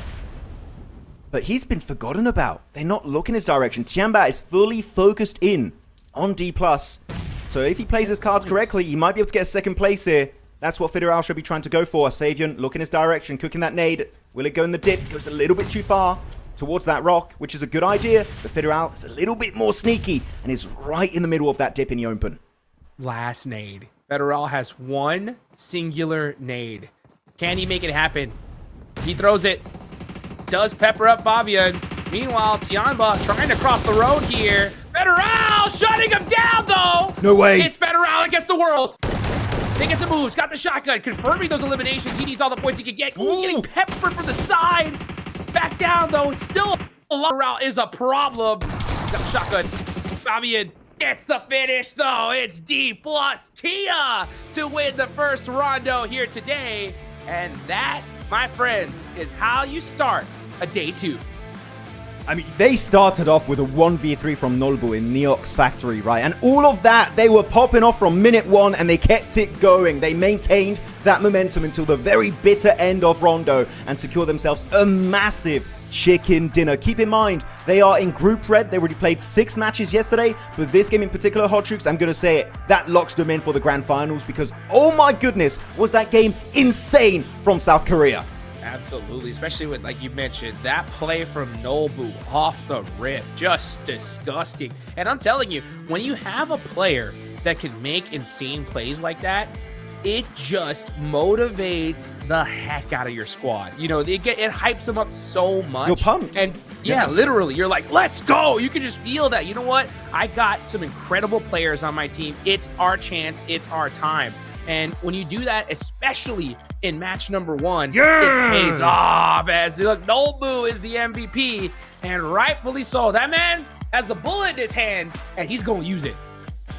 But he's been forgotten about. They're not looking his direction. TIANBA is fully focused in on D+. So if he plays his cards correctly, he might be able to get a second place here. That's what Federal should be trying to go for. As Fabian, look in his direction, cooking that nade. Will it go in the dip? Goes a little bit too far towards that rock, which is a good idea. But Federal is a little bit more sneaky and is right in the middle of that dip in the open. Last nade. Federal has one singular nade. Can he make it happen? He throws it. Does pepper up Fabian. Meanwhile, TIANBA trying to cross the road here. Federal shutting him down, though. No way. It's Federal against the world. They get some moves. Got the shotgun. Confirming those eliminations. He needs all the points he can get. Ooh, getting peppered from the side. Back down, though. It's still a lot. Federal is a problem. Got the shotgun. Fabian gets the finish, though. It's D plus Kia to win the first Rondo here today. And that, my friends, is how you start a day 2. I mean, they started off with a 1v3 from Nolbu in Neox Factory, right? And all of that, they were popping off from minute 1, and they kept it going. They maintained that momentum until the very bitter end of Rondo and secured themselves a massive chicken dinner. Keep in mind, they are in Group Red. They already played 6 matches yesterday, but this game in particular, Hot Troops, I'm going to say it, that locks them in for the Grand Finals because, oh my goodness, was that game insane from South Korea. Absolutely, especially with, like you mentioned, that play from Nolbu off the rip, just disgusting. And I'm telling you, when you have a player that can make insane plays like that, it just motivates the heck out of your squad. You know, it hypes them up so much. You're pumped. And yeah, literally, you're like, let's go. You can just feel that. You know what? I got some incredible players on my team. It's our chance. It's our time. And when you do that, especially in match number 1, it pays off. As look, Nolbu is the MVP, and rightfully so. That man has the bullet in his hand, and he's going to use it.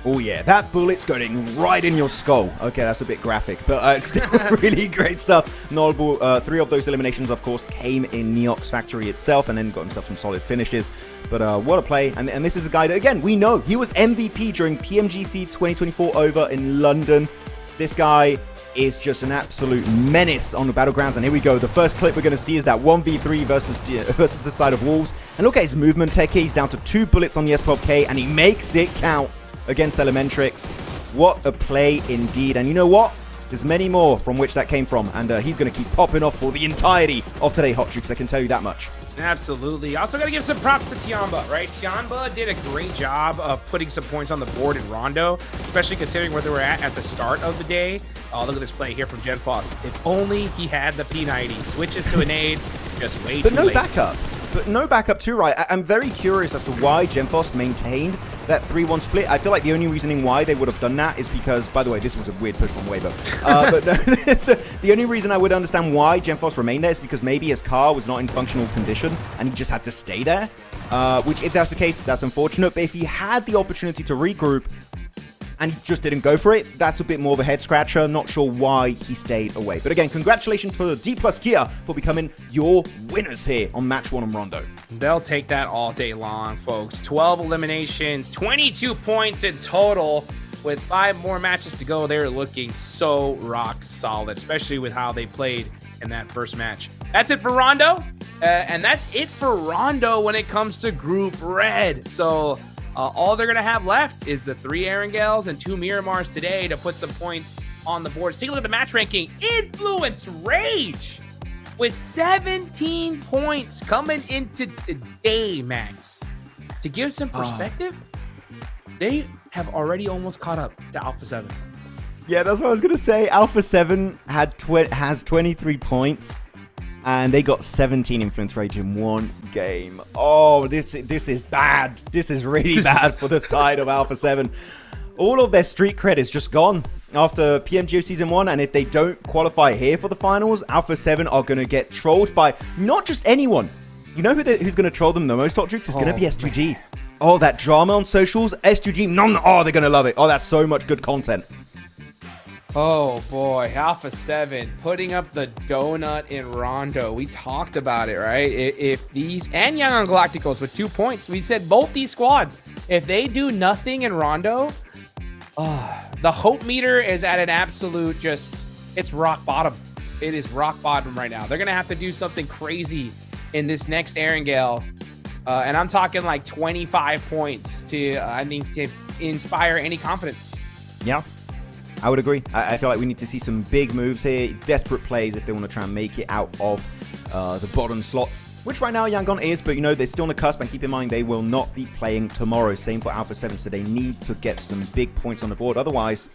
Oh yeah, that bullet's going right in your skull. Okay, that's a bit graphic, but it's still really great stuff. Nolbu, 3 of those eliminations, of course, came in Neox Factory itself, and then got himself some solid finishes. But what a play. And this is a guy that, again, we know. He was MVP during PMGC 2024 over in London. This guy is just an absolute menace on the battlegrounds. And here we go. The first clip we're going to see is that 1v3 versus the side of Wolves. And look at his movement tech here. He's down to 2 bullets on the S12K, and he makes it count against Elementrix. What a play indeed. And you know what? There's many more from which that came from. And he's going to keep popping off for the entirety of today, Hot Troops. I can tell you that much. Absolutely. Also got to give some props to TIANBA, right? TIANBA did a great job of putting some points on the board in Rondo, especially considering where they were at the start of the day. Oh, look at this play here from GenFoss. If only he had the P90. Switches to a nade, just way too late. But no backup. But no backup too, right? I'm very curious as to why GenFoss maintained that 3-1 split. I feel like the only reasoning why they would have done that is because, by the way, this was a weird push from Weibo. But no, the only reason I would understand why GenFoss remained there is because maybe his car was not in functional condition and he just had to stay there. Which, if that's the case, that's unfortunate. But if he had the opportunity to regroup and he just didn't go for it, that's a bit more of a head scratcher. Not sure why he stayed away. But again, congratulations to D plus Kia for becoming your winners here on match 1 on Rondo. They'll take that all day long, folks. 12 eliminations, 22 points in total. With 5 more matches to go, they're looking so rock solid, especially with how they played in that first match. That's it for Rondo. And that's it for Rondo when it comes to Group Red. So all they're going to have left is the 3 Erangels and 2 Miramars today to put some points on the board. Take a look at the match ranking. Influence Rage with 17 points coming into today, Max. To give some perspective, they have already almost caught up to Alpha 7. Yeah, that's what I was going to say. Alpha 7 has 23 points. And they got 17 influence rage in 1 game. Oh, this is bad. This is really bad for the side of Alpha 7. All of their street cred is just gone after PMGO Season 1. And if they don't qualify here for the finals, Alpha 7 are going to get trolled by not just anyone. You know who's going to troll them the most, Hot Tricks? It's going to be S2G. Man. Oh, that drama on socials. S2G. Oh, they're going to love it. Oh, that's so much good content. Oh boy, Alpha 7 putting up the donut in Rondo. We talked about it, right? If these, and Young on Galacticos with 2 points, we said both these squads, if they do nothing in Rondo, the hope meter is at an absolute it's rock bottom. It is rock bottom right now. They're going to have to do something crazy in this next Erangel. And I'm talking like 25 points to, I think, to inspire any confidence Yeah, I would agree. I feel like we need to see some big moves here, desperate plays if they want to try and make it out of the bottom slots, which right now Yangon is, but you know, they're still on the cusp, and keep in mind they will not be playing tomorrow. Same for Alpha 7, so they need to get some big points on the board, otherwise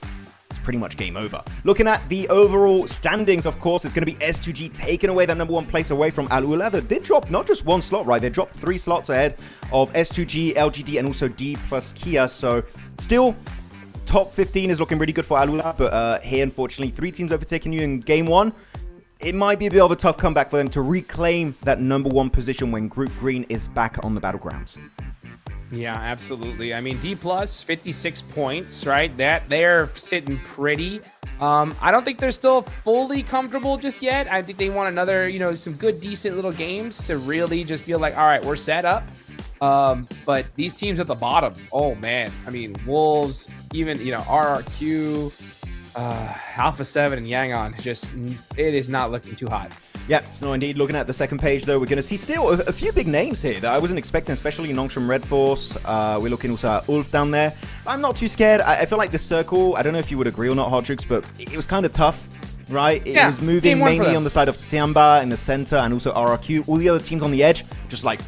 it's pretty much game over. Looking at the overall standings, of course, it's going to be S2G taking away that number 1 place away from AURORA. They did drop not just 1 slot, right? They dropped 3 slots ahead of S2G, LGD, and also D plus Kia. So still, top 15 is looking really good for AURORA, but here, unfortunately, 3 teams overtaking you in game 1. It might be a bit of a tough comeback for them to reclaim that number 1 position when Group Green is back on the battlegrounds. Yeah, absolutely. I mean, D plus 56 points, right? That they're sitting pretty. I don't think they're still fully comfortable just yet. I think they want another, you know, some good, decent little games to really just feel like, all right, we're set up. But these teams at the bottom, oh man, I mean, Wolves, even, you know, RRQ, Alpha 7 and Yangon, just, it is not looking too hot. Yeah, it's not indeed. Looking at the second page, though, we're going to see still a few big names here that I wasn't expecting, especially Nongshim Red Force. We're looking also at Ulf down there. I'm not too scared. I feel like this circle, I don't know if you would agree or not, Hardrix, but it was kind of tough, right? It was moving mainly on the side of TIANBA in the center and also RRQ. All the other teams on the edge, just like,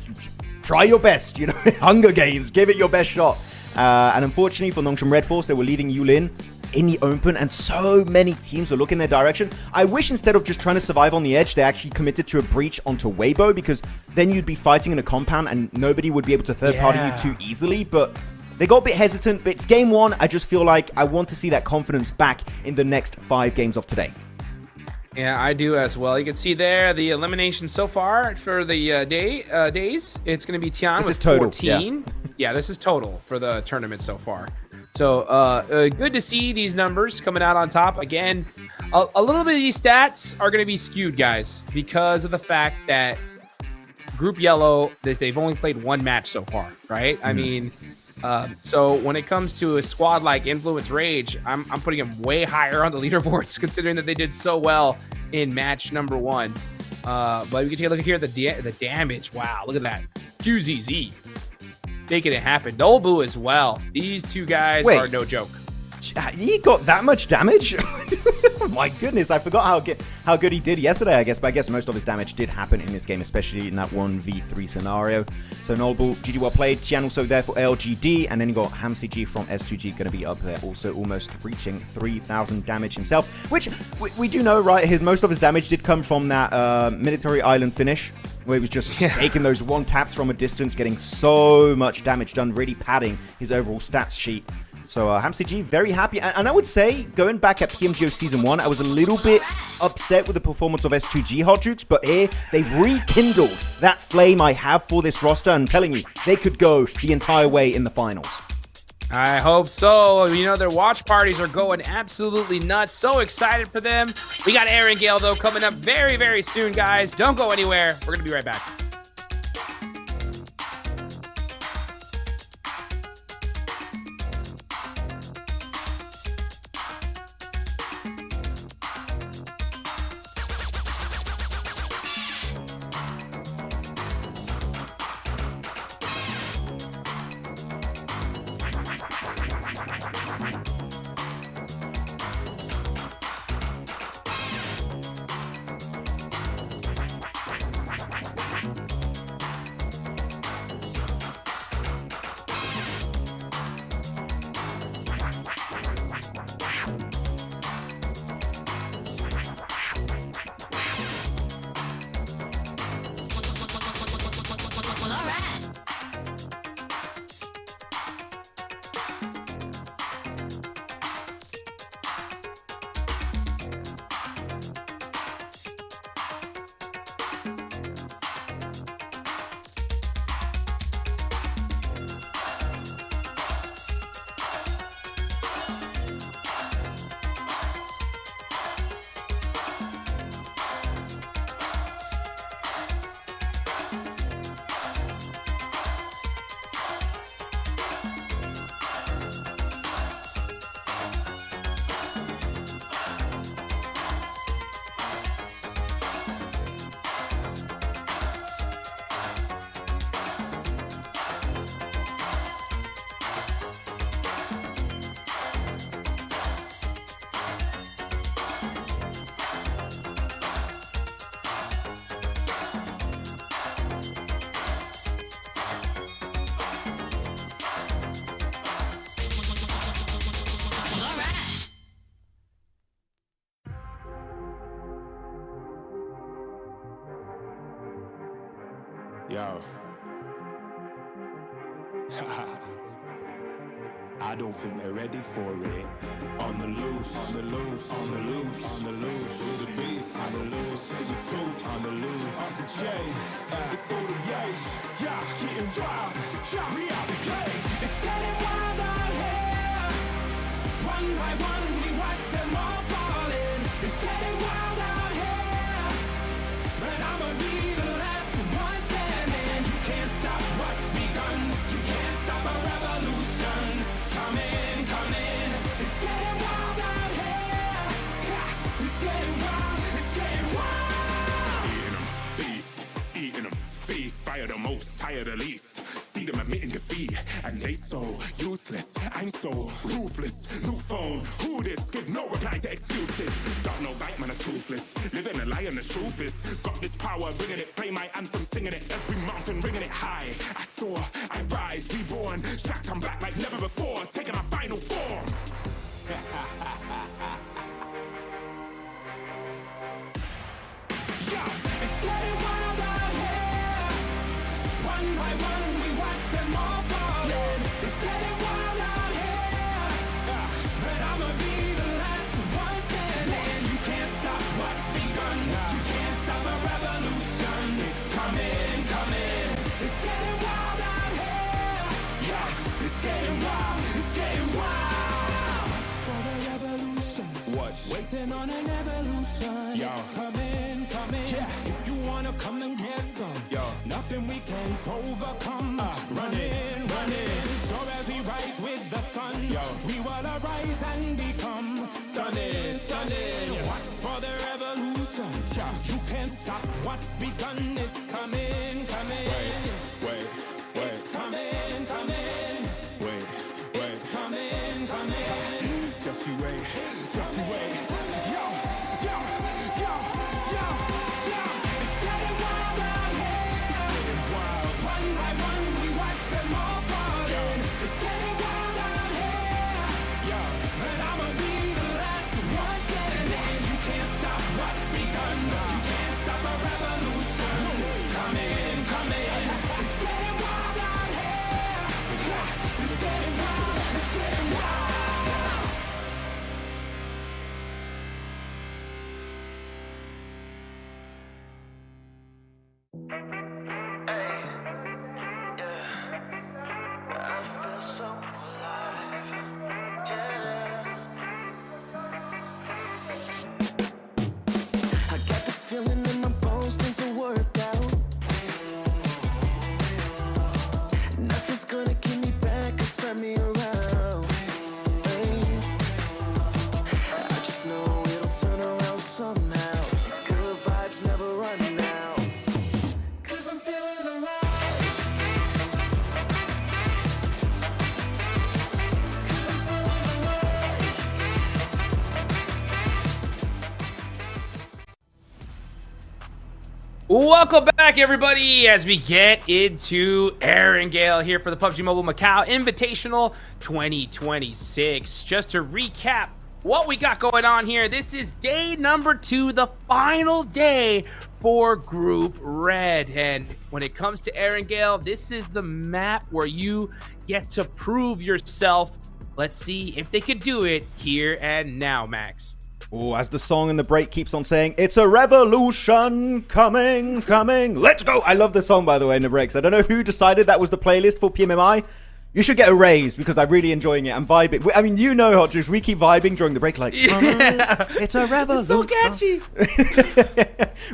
try your best, you know, Hunger Games, give it your best shot. And unfortunately for Nongshim Red Force, they were leaving Yulin in the open, and so many teams were looking their direction. I wish instead of just trying to survive on the edge, they actually committed to a breach onto Weibo, because then you'd be fighting in a compound and nobody would be able to third-party you too easily. But they got a bit hesitant, but it's game 1. I just feel like I want to see that confidence back in the next 5 games of today. Yeah, I do as well. You can see there the elimination so far for the days. It's going to be Tian with 14. Yeah, this is total for the tournament so far. So good to see these numbers coming out on top. Again, a little bit of these stats are going to be skewed, guys, because of the fact that Group Yellow, they've only played 1 match so far, right? I mean, so when it comes to a squad like Influence Rage, I'm putting them way higher on the leaderboards, considering that they did so well in match number 1. But we can take a look here at the damage. Wow, look at that. QZZ. Making it happen. Nobu as well. These 2 guys are no joke. He got that much damage? Oh my goodness, I forgot how good he did yesterday, I guess. But I guess most of his damage did happen in this game, especially in that 1v3 scenario. So Nobu, GG well played. Tian also there for LGD. And then you got HamCG from S2G going to be up there, also almost reaching 3,000 damage himself. Which we do know, right? Most of his damage did come from that military island finish, where he was just taking those 1 taps from a distance, getting so much damage done, really padding his overall stats sheet. So HamCG, very happy. And I would say, going back at PMGO Season 1, I was a little bit upset with the performance of S2G Hardrix, but here, they've rekindled that flame I have for this roster, and telling you, they could go the entire way in the finals. I hope so. You know, their watch parties are going absolutely nuts. So excited for them. We got Erangel, though, coming up very, very soon, guys. Don't go anywhere. We're going to be right back. Yo. I don't think they're ready for it. On the loose, on the loose, on the loose, on the loose. With the beast, on the loose, say the truth, on the loose. Off the chain, it's all the gauge. Yeah, getting wild, shot me out the cage. It's getting wild out here. One by one, we watch them all falling. It's getting wild out here. But I'ma be the last one standing. You can't stop what's begun. You can't stop a revolution. Come in, come in. It's getting wild out here. Yeah, it's getting wild. It's getting wild. Eating them, feast, fire the most, tire the least. See them admitting defeat, and they so useless. I'm so ruthless. New phone, who this? Give no reply to excuses. Got no bite, man, I'm toothless. Living a lie and the truth is. Got this power, bringing it. Play my anthem, singing it. Every mountain, ringing it high. I soar, I rise, reborn. Strapped, I'm back like never before. Taking my final form. Yo, it's getting wild out here. One by one, we watch them all falling. It's getting wild out here. But I'ma be the last one standing. You can't stop what's begun. You can't stop a revolution. It's coming, coming. It's getting wild out here. Yeah, it's getting wild. It's getting wild. For the revolution. Watch. Waiting on an evolution. Yo. It's coming, coming. Yeah. If you wanna come and get some, Yo. nothing we can't overcome. Running, running. Sure as we rise with the sun, Yo. we will arise and become stunning, stunning. Watch for the revolution. You can't stop what's begun. It's coming, coming. Wait, It's coming, coming. wait. It's coming, coming. Just you wait, just you wait. Yo, yo, yo, yo, yo. It's getting wild out here. Getting wild. One by one, we watch them all falling. It's getting wild out here. Yo. But I'ma be the last one standing. You can't stop what's begun. You can't stop a revolution. Come in, come in. It's getting wild out here. Yeah, it's getting wild. It's getting wild. I got this feeling in my bones, things will work out. Nothing's gonna keep me back or turn me around. Hey. I just know it'll turn around somehow. These good vibes never run out. 'Cause I'm feeling alive. 'Cause I'm feeling alive. Welcome back, everybody, as we get into Erangel here for the PUBG Mobile Macau Invitational 2026. Just to recap what we got going on here, this is day number 2, the final day for Group Red. And when it comes to Erangel, this is the map where you get to prove yourself. Let's see if they could do it here and now, Max. Oh, as the song in the break keeps on saying, it's a revolution coming, coming. Let's go. I love the song, by the way, in the breaks. I don't know who decided that was the playlist for PMMI. You should get a raise because I'm really enjoying it. I'm vibing. I mean, you know, Hot Juice, we keep vibing during the break like, it's a revolution. It's so catchy.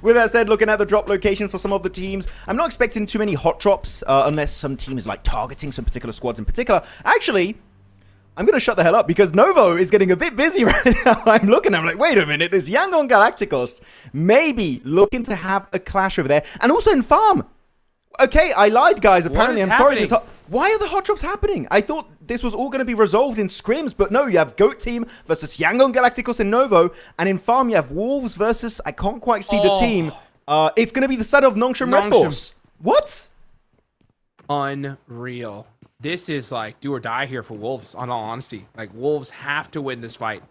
With that said, looking at the drop location for some of the teams, I'm not expecting too many hot drops unless some team is like targeting some particular squads in particular. Actually, I'm going to shut the hell up because Novo is getting a bit busy right now. I'm looking, I'm like, wait a minute, this Yangon Galacticos maybe looking to have a clash over there. And also in farm. Okay, I lied, guys. Apparently, I'm sorry. Why are the hot drops happening? I thought this was all going to be resolved in scrims, but no, you have Goat Team versus Yangon Galacticos and Novo. And in farm, you have Wolves versus, I can't quite see the team. It's going to be the side of Nongshim Red Force. What? Unreal. This is like do or die here for Wolves, on all honesty. Like, Wolves have to win this fight.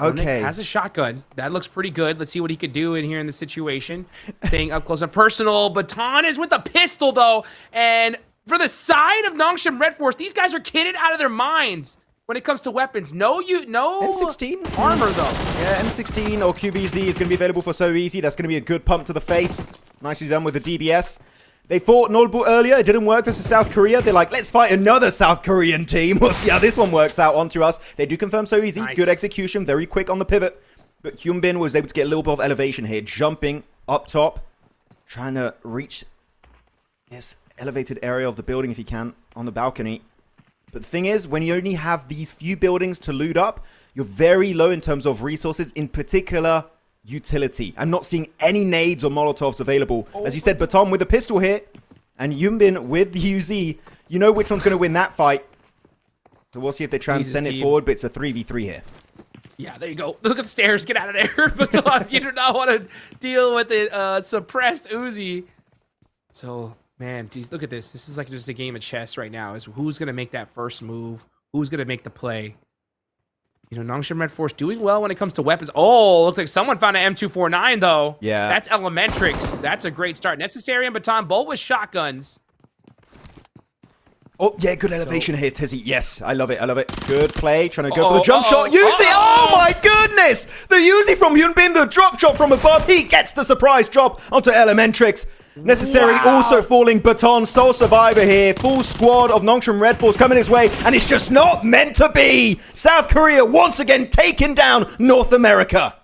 Okay. Has a shotgun. That looks pretty good. Let's see what he could do in here in this situation. Staying up close and personal. Baton is with a pistol, though. And for the side of Nongshim Red Force, these guys are kidded out of their minds when it comes to weapons. No M16 armor, though. Yeah, M16 or QBZ is going to be available for So Easy. That's going to be a good pump to the face. Nicely done with the DBS. They fought Nolbu earlier. It didn't work versus South Korea. They're like, let's fight another South Korean team. We'll see how this one works out onto us. They do confirm So Easy. Nice. Good execution. Very quick on the pivot. But Hyunbin was able to get a little bit of elevation here. Jumping up top. Trying to reach this elevated area of the building if he can on the balcony. But the thing is, when you only have these few buildings to loot up, you're very low in terms of resources, in particular utility. I'm not seeing any nades or Molotovs available. As you said, Baton with a pistol here, and Yumbin with the UZ. You know which one's going to win that fight. So we'll see if they try and send it forward, but it's a 3v3 here. Yeah, there you go. Look at the stairs. Get out of there. Baton, you do not want to deal with the suppressed Uzi. So, man, geez, look at this. This is like just a game of chess right now. Is who's going to make that first move? Who's going to make the play? You know, Nongshim Red Force doing well when it comes to weapons. Oh, looks like someone found an M249, though. Yeah. That's Elementrix. That's a great start. Necessary and Baton, both with shotguns. Oh, yeah, good elevation here, Tizzy. Yes, I love it. I love it. Good play. Trying to go for the jump shot. Uzi! Oh, my goodness! The Uzi from Hyunbin, the drop shot from above. He gets the surprise drop onto Elementrix. Necessary also falling. Baton, sole survivor here. Full squad of Nongshim Red Force coming his way, and it's just not meant to be. South Korea once again taking down North America.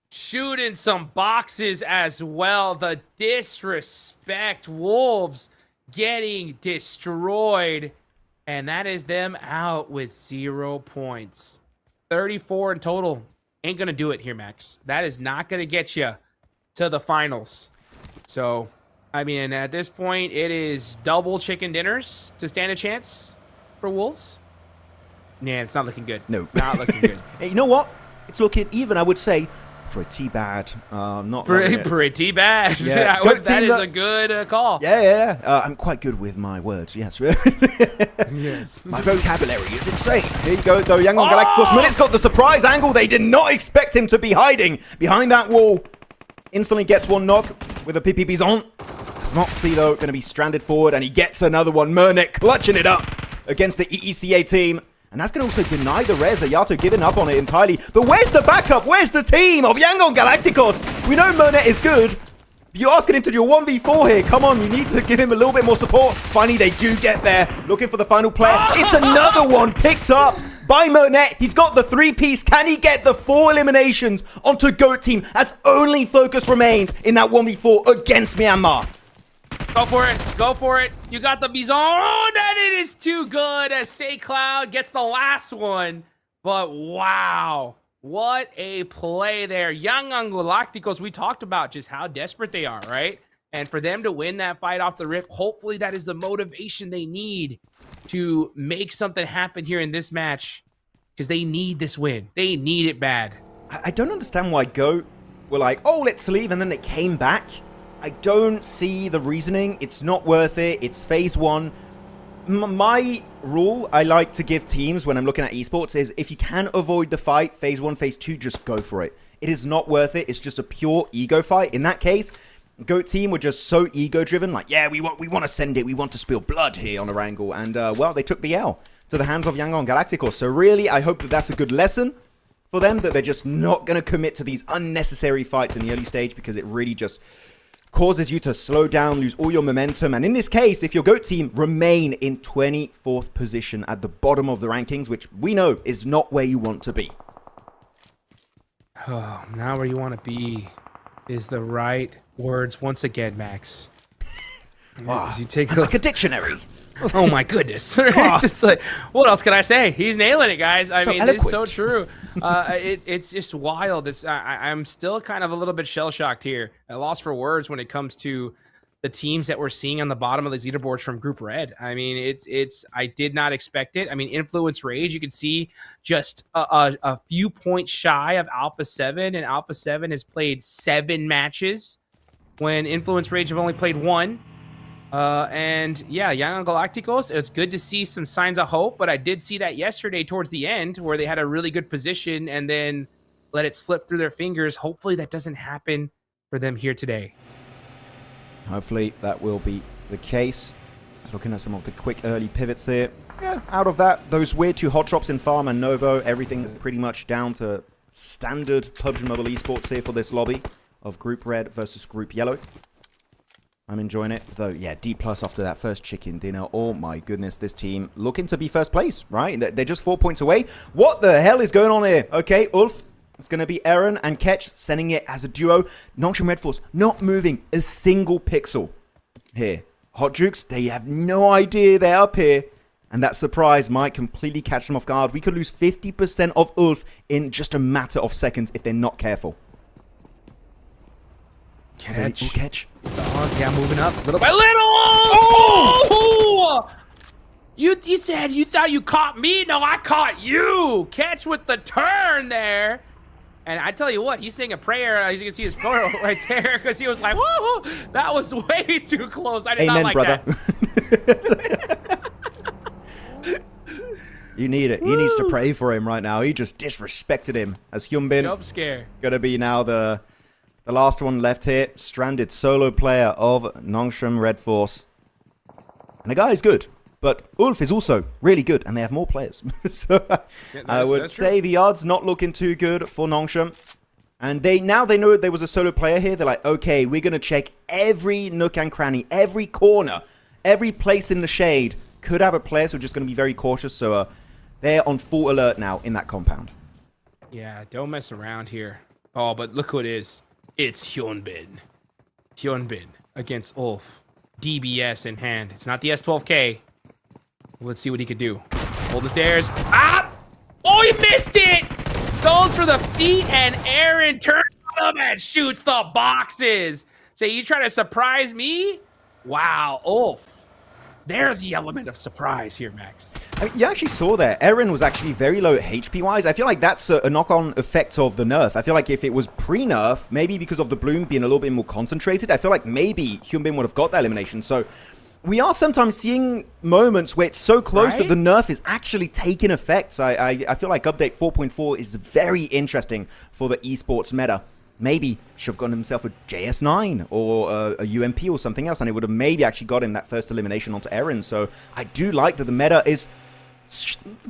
Shooting some boxes as well. The disrespect. Wolves getting destroyed. And that is them out with 0 points. 34 in total. Ain't going to do it here, Max. That is not going to get you to the finals. So, I mean, at this point, it is double chicken dinners to stand a chance for Wolves. Yeah, it's not looking good. No. Not looking good. Hey, you know what? It's looking even, I would say, pretty bad. Not pretty bad. Yeah. That is a good call. Yeah. I'm quite good with my words, yes. Yes. My vocabulary is insane. Here you go, though. Yangon Galacticos Minutes got the surprise angle. They did not expect him to be hiding behind that wall. Instantly gets one knock with a PP Bison. Does not see, though, going to be stranded forward, and he gets another one. Mernet clutching it up against the EECA team. And that's going to also deny the res. Ayato giving up on it entirely. But where's the backup? Where's the team of Yangon Galacticos? We know Mernet is good. You're asking him to do a 1v4 here. Come on, you need to give him a little bit more support. Finally, they do get there. Looking for the final player. It's another one picked up by Mernet. He's got the 3-piece. Can he get the 4 eliminations onto GOAT team as only focus remains in that 1v4 against Myanmar? Go for it. Go for it. You got the Bison. Oh, that it is too good as Say Cloud gets the last one. But wow. What a play there. Yangon Galacticos, we talked about just how desperate they are, right? And for them to win that fight off the rip, hopefully that is the motivation they need to make something happen here in this match, because they need this win. They need it bad. I don't understand why GOAT were like, oh, let's leave, and then they came back. I don't see the reasoning. It's not worth it. It's phase 1. My rule I like to give teams when I'm looking at esports is if you can avoid the fight, phase 1, phase 2, just go for it. It is not worth it. It's just a pure ego fight. In that case, GOAT team were just so ego-driven. Like, yeah, we want to send it. We want to spill blood here on Erangel. And, well, they took the L to the hands of Yangon Galacticos. So, really, I hope that that's a good lesson for them, that they're just not going to commit to these unnecessary fights in the early stage, because it really just causes you to slow down, lose all your momentum. And in this case, if your GOAT team remain in 24th position at the bottom of the rankings, which we know is not where you want to be. Oh, now where you want to be is the right words once again, Max. As you take like a dictionary. Oh my goodness. Just like, what else can I say? He's nailing it, guys. I mean, eloquent. It's so true. It's just wild. I'm still kind of a little bit shell-shocked here. At a loss for words when it comes to the teams that we're seeing on the bottom of the leaderboards from Group Red. I mean, I did not expect it. I mean, Influence Rage, you can see just a few points shy of Alpha 7, and Alpha 7 has played 7 matches when Influence Rage have only played 1. And yeah, Young Galacticos, it's good to see some signs of hope, but I did see that yesterday towards the end where they had a really good position and then let it slip through their fingers. Hopefully that doesn't happen for them here today. Hopefully that will be the case. Just looking at some of the quick early pivots there. Yeah, out of that, those weird 2 hot drops in Farm and Novo, everything is pretty much down to standard PUBG Mobile Esports here for this lobby of Group Red versus Group Yellow. I'm enjoying it, though. Yeah, D+ after that first chicken dinner. Oh my goodness, this team looking to be first place, right? They're just 4 points away. What the hell is going on here? Okay, Ulf, it's going to be Eren and Ketch sending it as a duo. Nongshim Red Force not moving a single pixel here. Hot Jukes, they have no idea they're up here. And that surprise might completely catch them off guard. We could lose 50% of Ulf in just a matter of seconds if they're not careful. Catch. Catch. Oh, yeah, moving up little by little. Oh! You said you thought you caught me. No, I caught you. Catch with the turn there. And I tell you what, he's saying a prayer. As you can see his photo right there, because he was like, whoa, that was way too close. I did Amen, not like brother. that. You need it. He needs to pray for him right now. He just disrespected him. As Hyunbin, Jump scare. gonna be now the last one left here. Stranded solo player of Nongshim Red Force. And the guy is good. But Ulf is also really good, and they have more players. So I would say the odds not looking too good for Nongshim. And now they know there was a solo player here. They're like, okay, we're going to check every nook and cranny, every corner, every place in the shade. Could have a player, so just going to be very cautious. So they're on full alert now in that compound. Yeah, don't mess around here. Oh, but look who it is. It's Hyunbin. Hyunbin against Ulf. DBS in hand. It's not the S12K. Let's see what he could do. Hold the stairs. Ah! Oh, he missed it! Goes for the feet, and Eren turns on him and shoots the boxes. Say, you trying to surprise me? Wow, Ulf. They're the element of surprise here, Max. I mean, you actually saw there, Eren was actually very low HP-wise. I feel like that's a knock-on effect of the nerf. I feel like if it was pre-nerf, maybe because of the bloom being a little bit more concentrated, I feel like maybe Hyunbin would have got that elimination. So we are sometimes seeing moments where it's so close that the nerf is actually taking effect. So I feel like update 4.4 is very interesting for the esports meta. Maybe should have gotten himself a JS9 or a UMP or something else, and it would have maybe actually got him that first elimination onto Eren. So I do like that the meta is,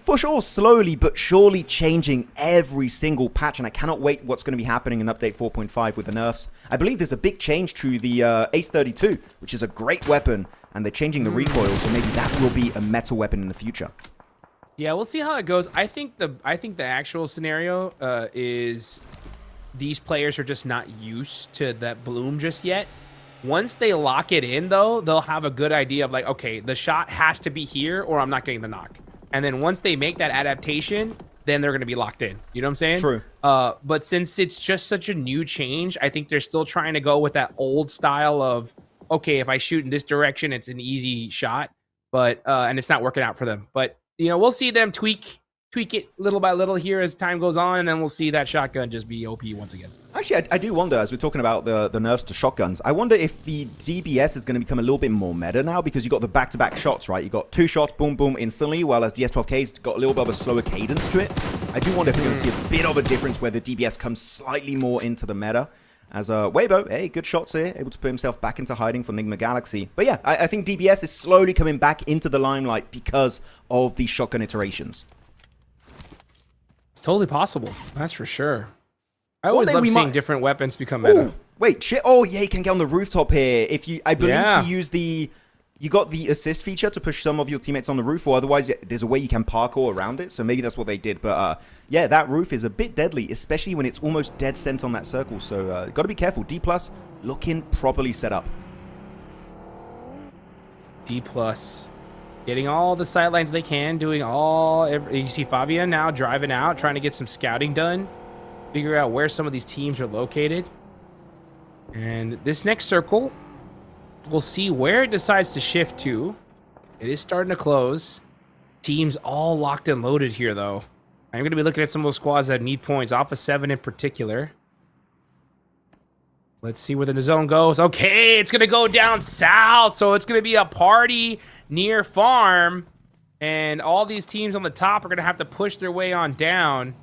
for sure, slowly but surely changing every single patch, and I cannot wait what's going to be happening in update 4.5 with the nerfs. I believe there's a big change to the Ace 32, which is a great weapon, and they're changing the recoil, so maybe that will be a meta weapon in the future. Yeah, we'll see how it goes. I think the actual scenario is these players are just not used to that bloom just yet. Once they lock it in, though, they'll have a good idea of like, okay, the shot has to be here or I'm not getting the knock. And then once they make that adaptation, then they're going to be locked in. You know what I'm saying? True. But since it's just such a new change, I think they're still trying to go with that old style of, okay, if I shoot in this direction, it's an easy shot. But and it's not working out for them. But, you know, we'll see them tweak it little by little here as time goes on, and then we'll see that shotgun just be OP once again. Actually, I do wonder, as we're talking about the nerfs to shotguns, I wonder if the DBS is going to become a little bit more meta now, because you got the back-to-back shots, right? You got 2 shots, boom, boom, instantly, while as the S12K's got a little bit of a slower cadence to it. I do wonder if we're going to see a bit of a difference where the DBS comes slightly more into the meta. As Weibo, hey, good shots here, able to put himself back into hiding for Nigma Galaxy. But yeah, I think DBS is slowly coming back into the limelight because of the shotgun iterations. It's totally possible. That's for sure. I always love seeing different weapons become meta. Ooh, wait, shit. Oh, yeah, you can get on the rooftop here. If you, I believe you use you got the assist feature to push some of your teammates on the roof, or otherwise there's a way you can parkour around it. So maybe that's what they did. But yeah, that roof is a bit deadly, especially when it's almost dead center on that circle. So got to be careful. D+ looking properly set up. D+. Getting all the sightlines they can, doing you see Fabian now driving out, trying to get some scouting done, figure out where some of these teams are located. And this next circle, we'll see where it decides to shift to. It is starting to close. Teams all locked and loaded here, though. I'm going to be looking at some of those squads that need points, Alpha 7 in particular. Let's see where the zone goes. Okay, it's going to go down south. So it's going to be a party near farm. And all these teams on the top are going to have to push their way on down.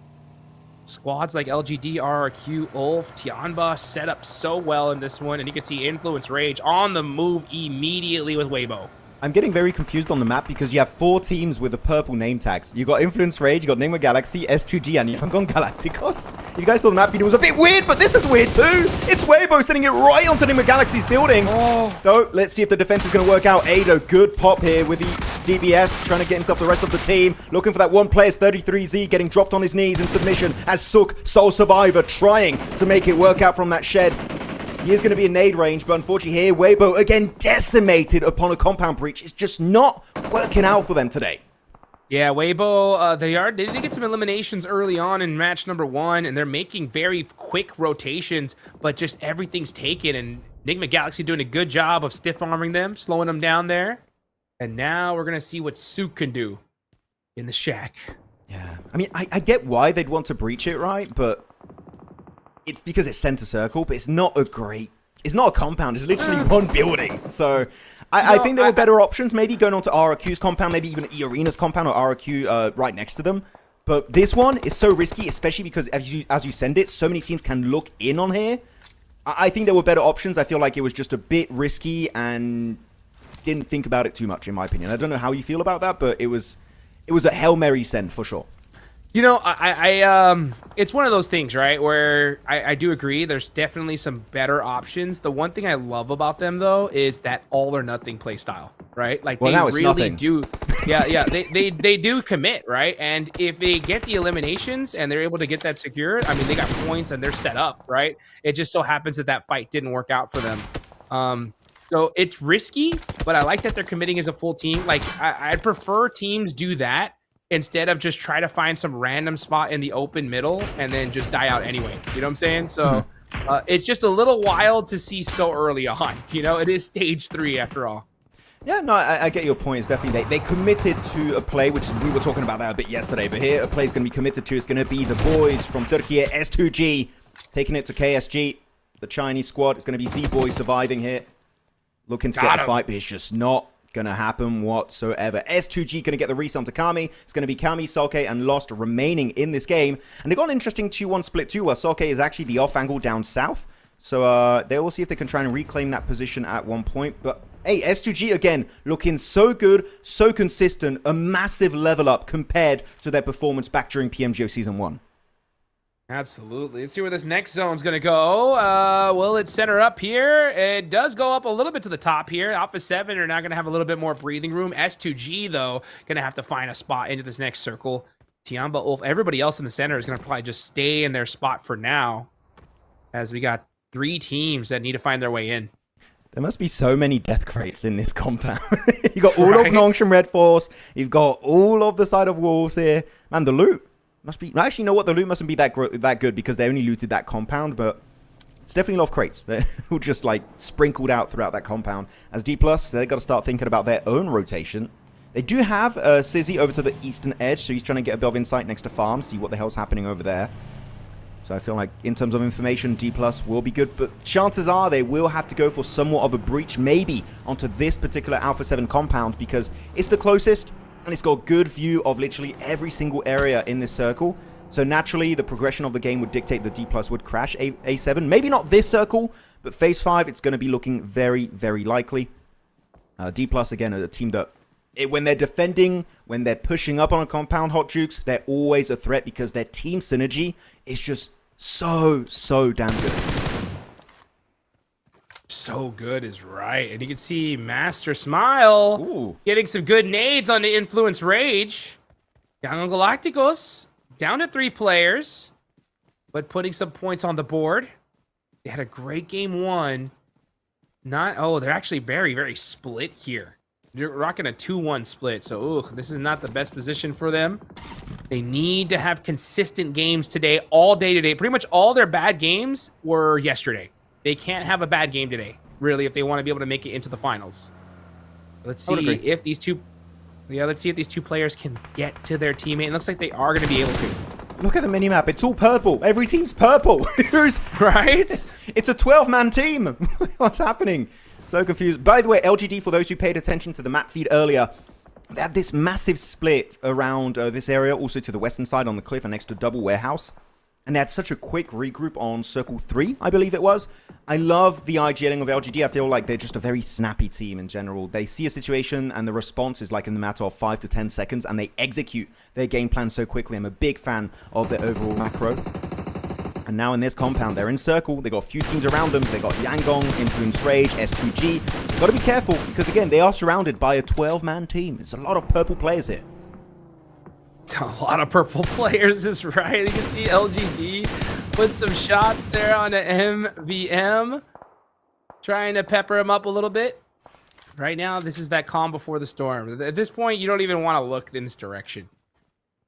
Squads like LGD, RRQ, Ulf, TIANBA set up so well in this one. And you can see Influence Rage on the move immediately with Weibo. I'm getting very confused on the map because you have 4 teams with the purple name tags. You got Influence Rage, you got Nigma Galaxy, S2G, and Yangon Galacticos. If you guys saw the map video, it was a bit weird, but this is weird too. It's Weibo sending it right onto Nigma Galaxy's building. Oh. Though, let's see if the defense is going to work out. Ado, good pop here with the DBS, trying to get himself the rest of the team. Looking for that one player's 33Z, getting dropped on his knees in submission as Sook, Soul Survivor, trying to make it work out from that shed. He is going to be in nade range, but unfortunately here, Weibo again decimated upon a compound breach. It's just not working out for them today. Yeah, Weibo, they did get some eliminations early on in match number 1, and they're making very quick rotations, but just everything's taken, and Nigma Galaxy doing a good job of stiff-arming them, slowing them down there. And now we're going to see what Sook can do in the shack. Yeah, I mean, I get why they'd want to breach it, right? But it's because it's center circle, but it's not a compound. It's literally one building. So I think there were better options. Maybe going on to RRQ's compound, maybe even E-Arena's compound or RRQ right next to them. But this one is so risky, especially because as you send it, so many teams can look in on here. I think there were better options. I feel like it was just a bit risky and didn't think about it too much, in my opinion. I don't know how you feel about that, but it was a Hail Mary send for sure. You know, it's one of those things, right, where I do agree. There's definitely some better options. The one thing I love about them, though, is that all or nothing play style, right? Like, well, they really do. Yeah, they do commit, right? And if they get the eliminations and they're able to get that secured, I mean, they got points and they're set up, right? It just so happens that fight didn't work out for them. So it's risky, but I like that they're committing as a full team. Like, I'd prefer teams do that instead of just try to find some random spot in the open middle and then just die out anyway. You know what I'm saying? So it's just a little wild to see so early on. You know, it is stage 3 after all. Yeah, no, I get your point. It's definitely they committed to a play, which is, we were talking about that a bit yesterday, but here a play is going to be committed to. It's going to be the boys from Turkey, S2G, taking it to KSG. The Chinese squad. It's going to be Z-Boy surviving here. Looking to get the fight, but it's just not going to happen whatsoever. S2G going to get the reset onto Kami. It's going to be Kami, Sulke, and Lost remaining in this game. And they got an interesting 2-1 split too, where Sulke is actually the off angle down south. So they will see if they can try and reclaim that position at one point. But hey, S2G again looking so good, so consistent, a massive level up compared to their performance back during PMGO Season 1. Absolutely. Let's see where this next zone's going to go. Will it center up here? It does go up a little bit to the top here. Alpha 7 are now going to have a little bit more breathing room. S2G, though, going to have to find a spot into this next circle. TIANBA, Ulf, everybody else in the center is going to probably just stay in their spot for now, as we got 3 teams that need to find their way in. There must be so many death crates in this compound. You got all of Nongshan Red Force. You've got all of the side of Wolves here. Man, the loot must be... Actually, you know what? The loot mustn't be that good because they only looted that compound, but it's definitely a lot of crates. They're all just, like, sprinkled out throughout that compound. As D+, they've got to start thinking about their own rotation. They do have Sizzy over to the eastern edge, so he's trying to get a bit of insight next to farm, see what the hell's happening over there. So I feel like, in terms of information, D+ will be good, but chances are they will have to go for somewhat of a breach, maybe, onto this particular Alpha 7 compound, because it's the closest, and it's got a good view of literally every single area in this circle. So naturally, the progression of the game would dictate that D+ would crash A7. Maybe not this circle, but Phase 5, it's going to be looking very, very likely. D+, again, a team that, when they're defending, when they're pushing up on a compound, Hot Jukes, they're always a threat because their team synergy is just so damn good. So good is right. And you can see Master Smile getting some good nades on the Influence Rage. Young Galacticos down to 3 players, but putting some points on the board. They had a great game 1. They're actually very, very split here. They're rocking a 2-1 split, so this is not the best position for them. They need to have consistent games today, all day today. Pretty much all their bad games were yesterday. They can't have a bad game today, really, if they want to be able to make it into the finals. Let's see if these two... Yeah, let's see if these 2 players can get to their teammate. It looks like they are going to be able to. Look at the minimap. It's all purple. Every team's purple. Right? It's a 12-man team. What's happening? So confused. By the way, LGD, for those who paid attention to the map feed earlier, they had this massive split around this area, also to the western side on the cliff and next to Double Warehouse. And they had such a quick regroup on Circle 3, I believe it was. I love the IGLing of LGD. I feel like they're just a very snappy team in general. They see a situation and the response is like in the matter of 5 to 10 seconds, and they execute their game plan so quickly. I'm a big fan of their overall macro. And now in this compound, they're in circle. They got a few teams around them. They got Yangon, Influence Rage, S2G. Got to be careful because, again, they are surrounded by a 12-man team. It's a lot of purple players here. A lot of purple players is right. You can see LGD put some shots there on the MVM, trying to pepper him up a little bit. Right now, this is that calm before the storm. At this point, you don't even want to look in this direction.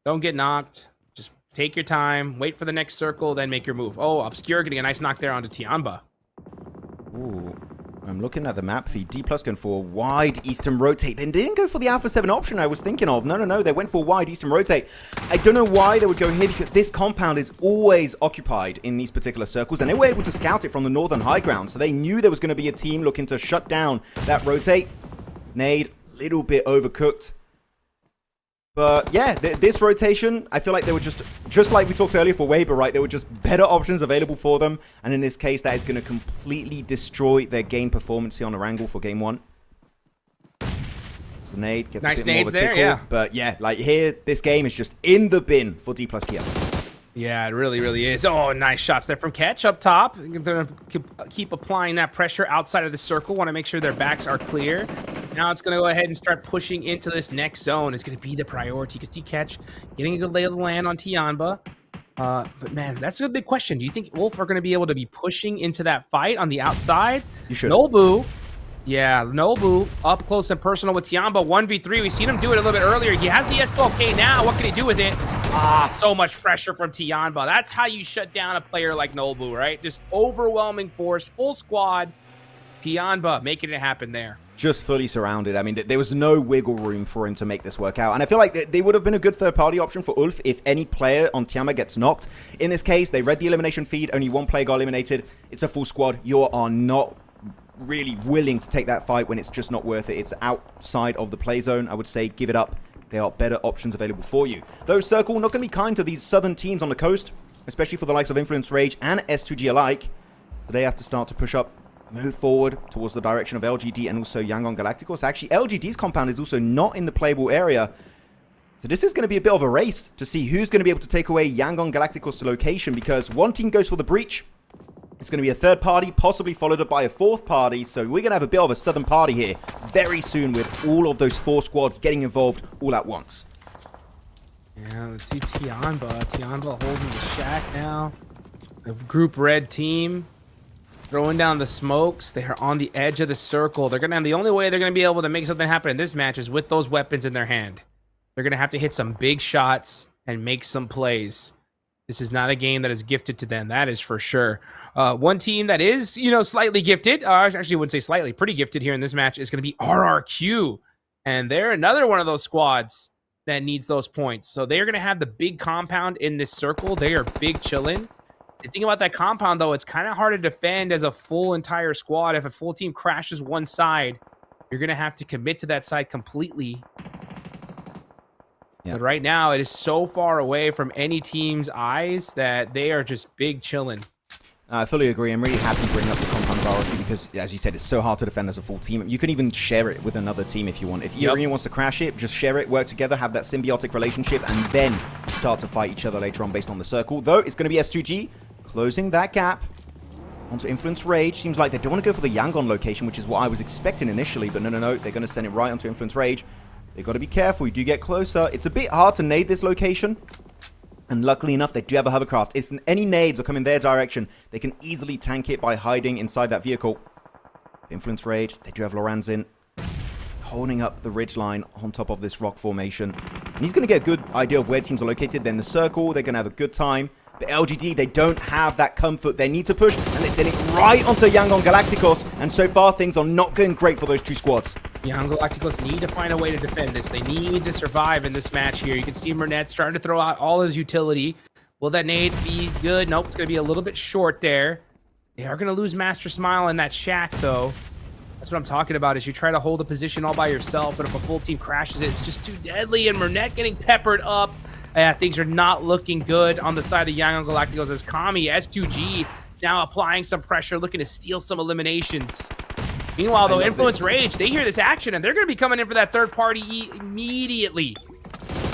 Don't get knocked. Just take your time, wait for the next circle, then make your move. Oh, Obscure getting a nice knock there onto TIANBA. Ooh, I'm looking at the map feed. D+ going for a wide eastern rotate. They didn't go for the Alpha 7 option I was thinking of. No. They went for a wide eastern rotate. I don't know why they would go here, because this compound is always occupied in these particular circles, and they were able to scout it from the northern high ground. So they knew there was going to be a team looking to shut down that rotate. Nade, little bit overcooked. But yeah, this rotation, I feel like they were just like we talked earlier for Weber, right? There were just better options available for them. And in this case, that is going to completely destroy their game performance here on Erangel for game 1. So nade gets nice a bit more of a tickle. There, yeah. But yeah, like here, this game is just in the bin for D+ Kia. Yeah, it really is. Oh, nice shots there from Catch up top. They're going to keep applying that pressure outside of the circle. Want to make sure their backs are clear. Now it's going to go ahead and start pushing into this next zone. It's going to be the priority. You can see Catch getting a good lay of the land on TIANBA. But man, that's a big question. Do you think Wolf are going to be able to be pushing into that fight on the outside? You should. Nobu. Yeah, Nobu up close and personal with TIANBA 1v3. We've seen him do it a little bit earlier. He has the S12K now. What can he do with it? So much pressure from TIANBA. That's how you shut down a player like Nobu, right? Just overwhelming force, full squad. TIANBA making it happen there. Just fully surrounded. I mean, there was no wiggle room for him to make this work out. And I feel like they would have been a good third-party option for Ulf if any player on TIANBA gets knocked. In this case, they read the elimination feed. Only one player got eliminated. It's a full squad. You are not really willing to take that fight when it's just not worth it. It's outside of the play zone. I would say give it up. There are better options available for you. Though Circle not going to be kind to these southern teams on the coast, especially for the likes of Influence Rage and S2G alike. So they have to start to push up, move forward towards the direction of LGD and also Yangon Galacticos. Actually, LGD's compound is also not in the playable area. So this is going to be a bit of a race to see who's going to be able to take away Yangon Galacticos' location, because one team goes for the breach. It's going to be a third party, possibly followed up by a fourth party. So we're going to have a bit of a southern party here very soon, with all of those 4 squads getting involved all at once. Yeah, let's see TIANBA. TIANBA holding the shack now. The group red team throwing down the smokes. They are on the edge of the circle. They're gonna. The only way they're gonna be able to make something happen in this match is with those weapons in their hand. They're gonna have to hit some big shots and make some plays. This is not a game that is gifted to them. That is for sure. One team that is, slightly gifted. Actually, I wouldn't say slightly. Pretty gifted here in this match is going to be RRQ. And they're another one of those squads that needs those points. So they're going to have the big compound in this circle. They are big chillin'. The thing about that compound, though, it's kind of hard to defend as a full entire squad. If a full team crashes one side, you're going to have to commit to that side completely. But right now, it is so far away from any team's eyes that they are just big chilling. I fully agree. I'm really happy to bring up the compound of RRQ because, as you said, it's so hard to defend as a full team. You can even share it with another team if you want. If Irene wants to crash it, just share it, work together, have that symbiotic relationship, and then start to fight each other later on based on the circle. Though, it's going to be S2G closing that gap onto Influence Rage. Seems like they don't want to go for the Yangon location, which is what I was expecting initially. But no. They're going to send it right onto Influence Rage. They've got to be careful. You do get closer. It's a bit hard to nade this location. And luckily enough, they do have a hovercraft. If any nades are coming their direction, they can easily tank it by hiding inside that vehicle. Influence Rage. They do have Loranzin holding up the ridge line on top of this rock formation. And he's going to get a good idea of where teams are located. Then the circle, they're going to have a good time. But LGD, they don't have that comfort. They need to push, and they're sending it right onto Yangon Galacticos. And so far, things are not going great for those two squads. Yangon Galacticos need to find a way to defend this. They need to survive in this match here. You can see Murnett starting to throw out all his utility. Will that nade be good? Nope, it's going to be a little bit short there. They are going to lose Master Smile in that shack, though. That's what I'm talking about, is you try to hold a position all by yourself, but if a full team crashes it, it's just too deadly, and Murnett getting peppered up. Things are not looking good on the side of Yangon Galacticos as Kami, S2G, now applying some pressure, looking to steal some eliminations. Meanwhile, though, Influence Rage, they hear this action, and they're going to be coming in for that third party immediately.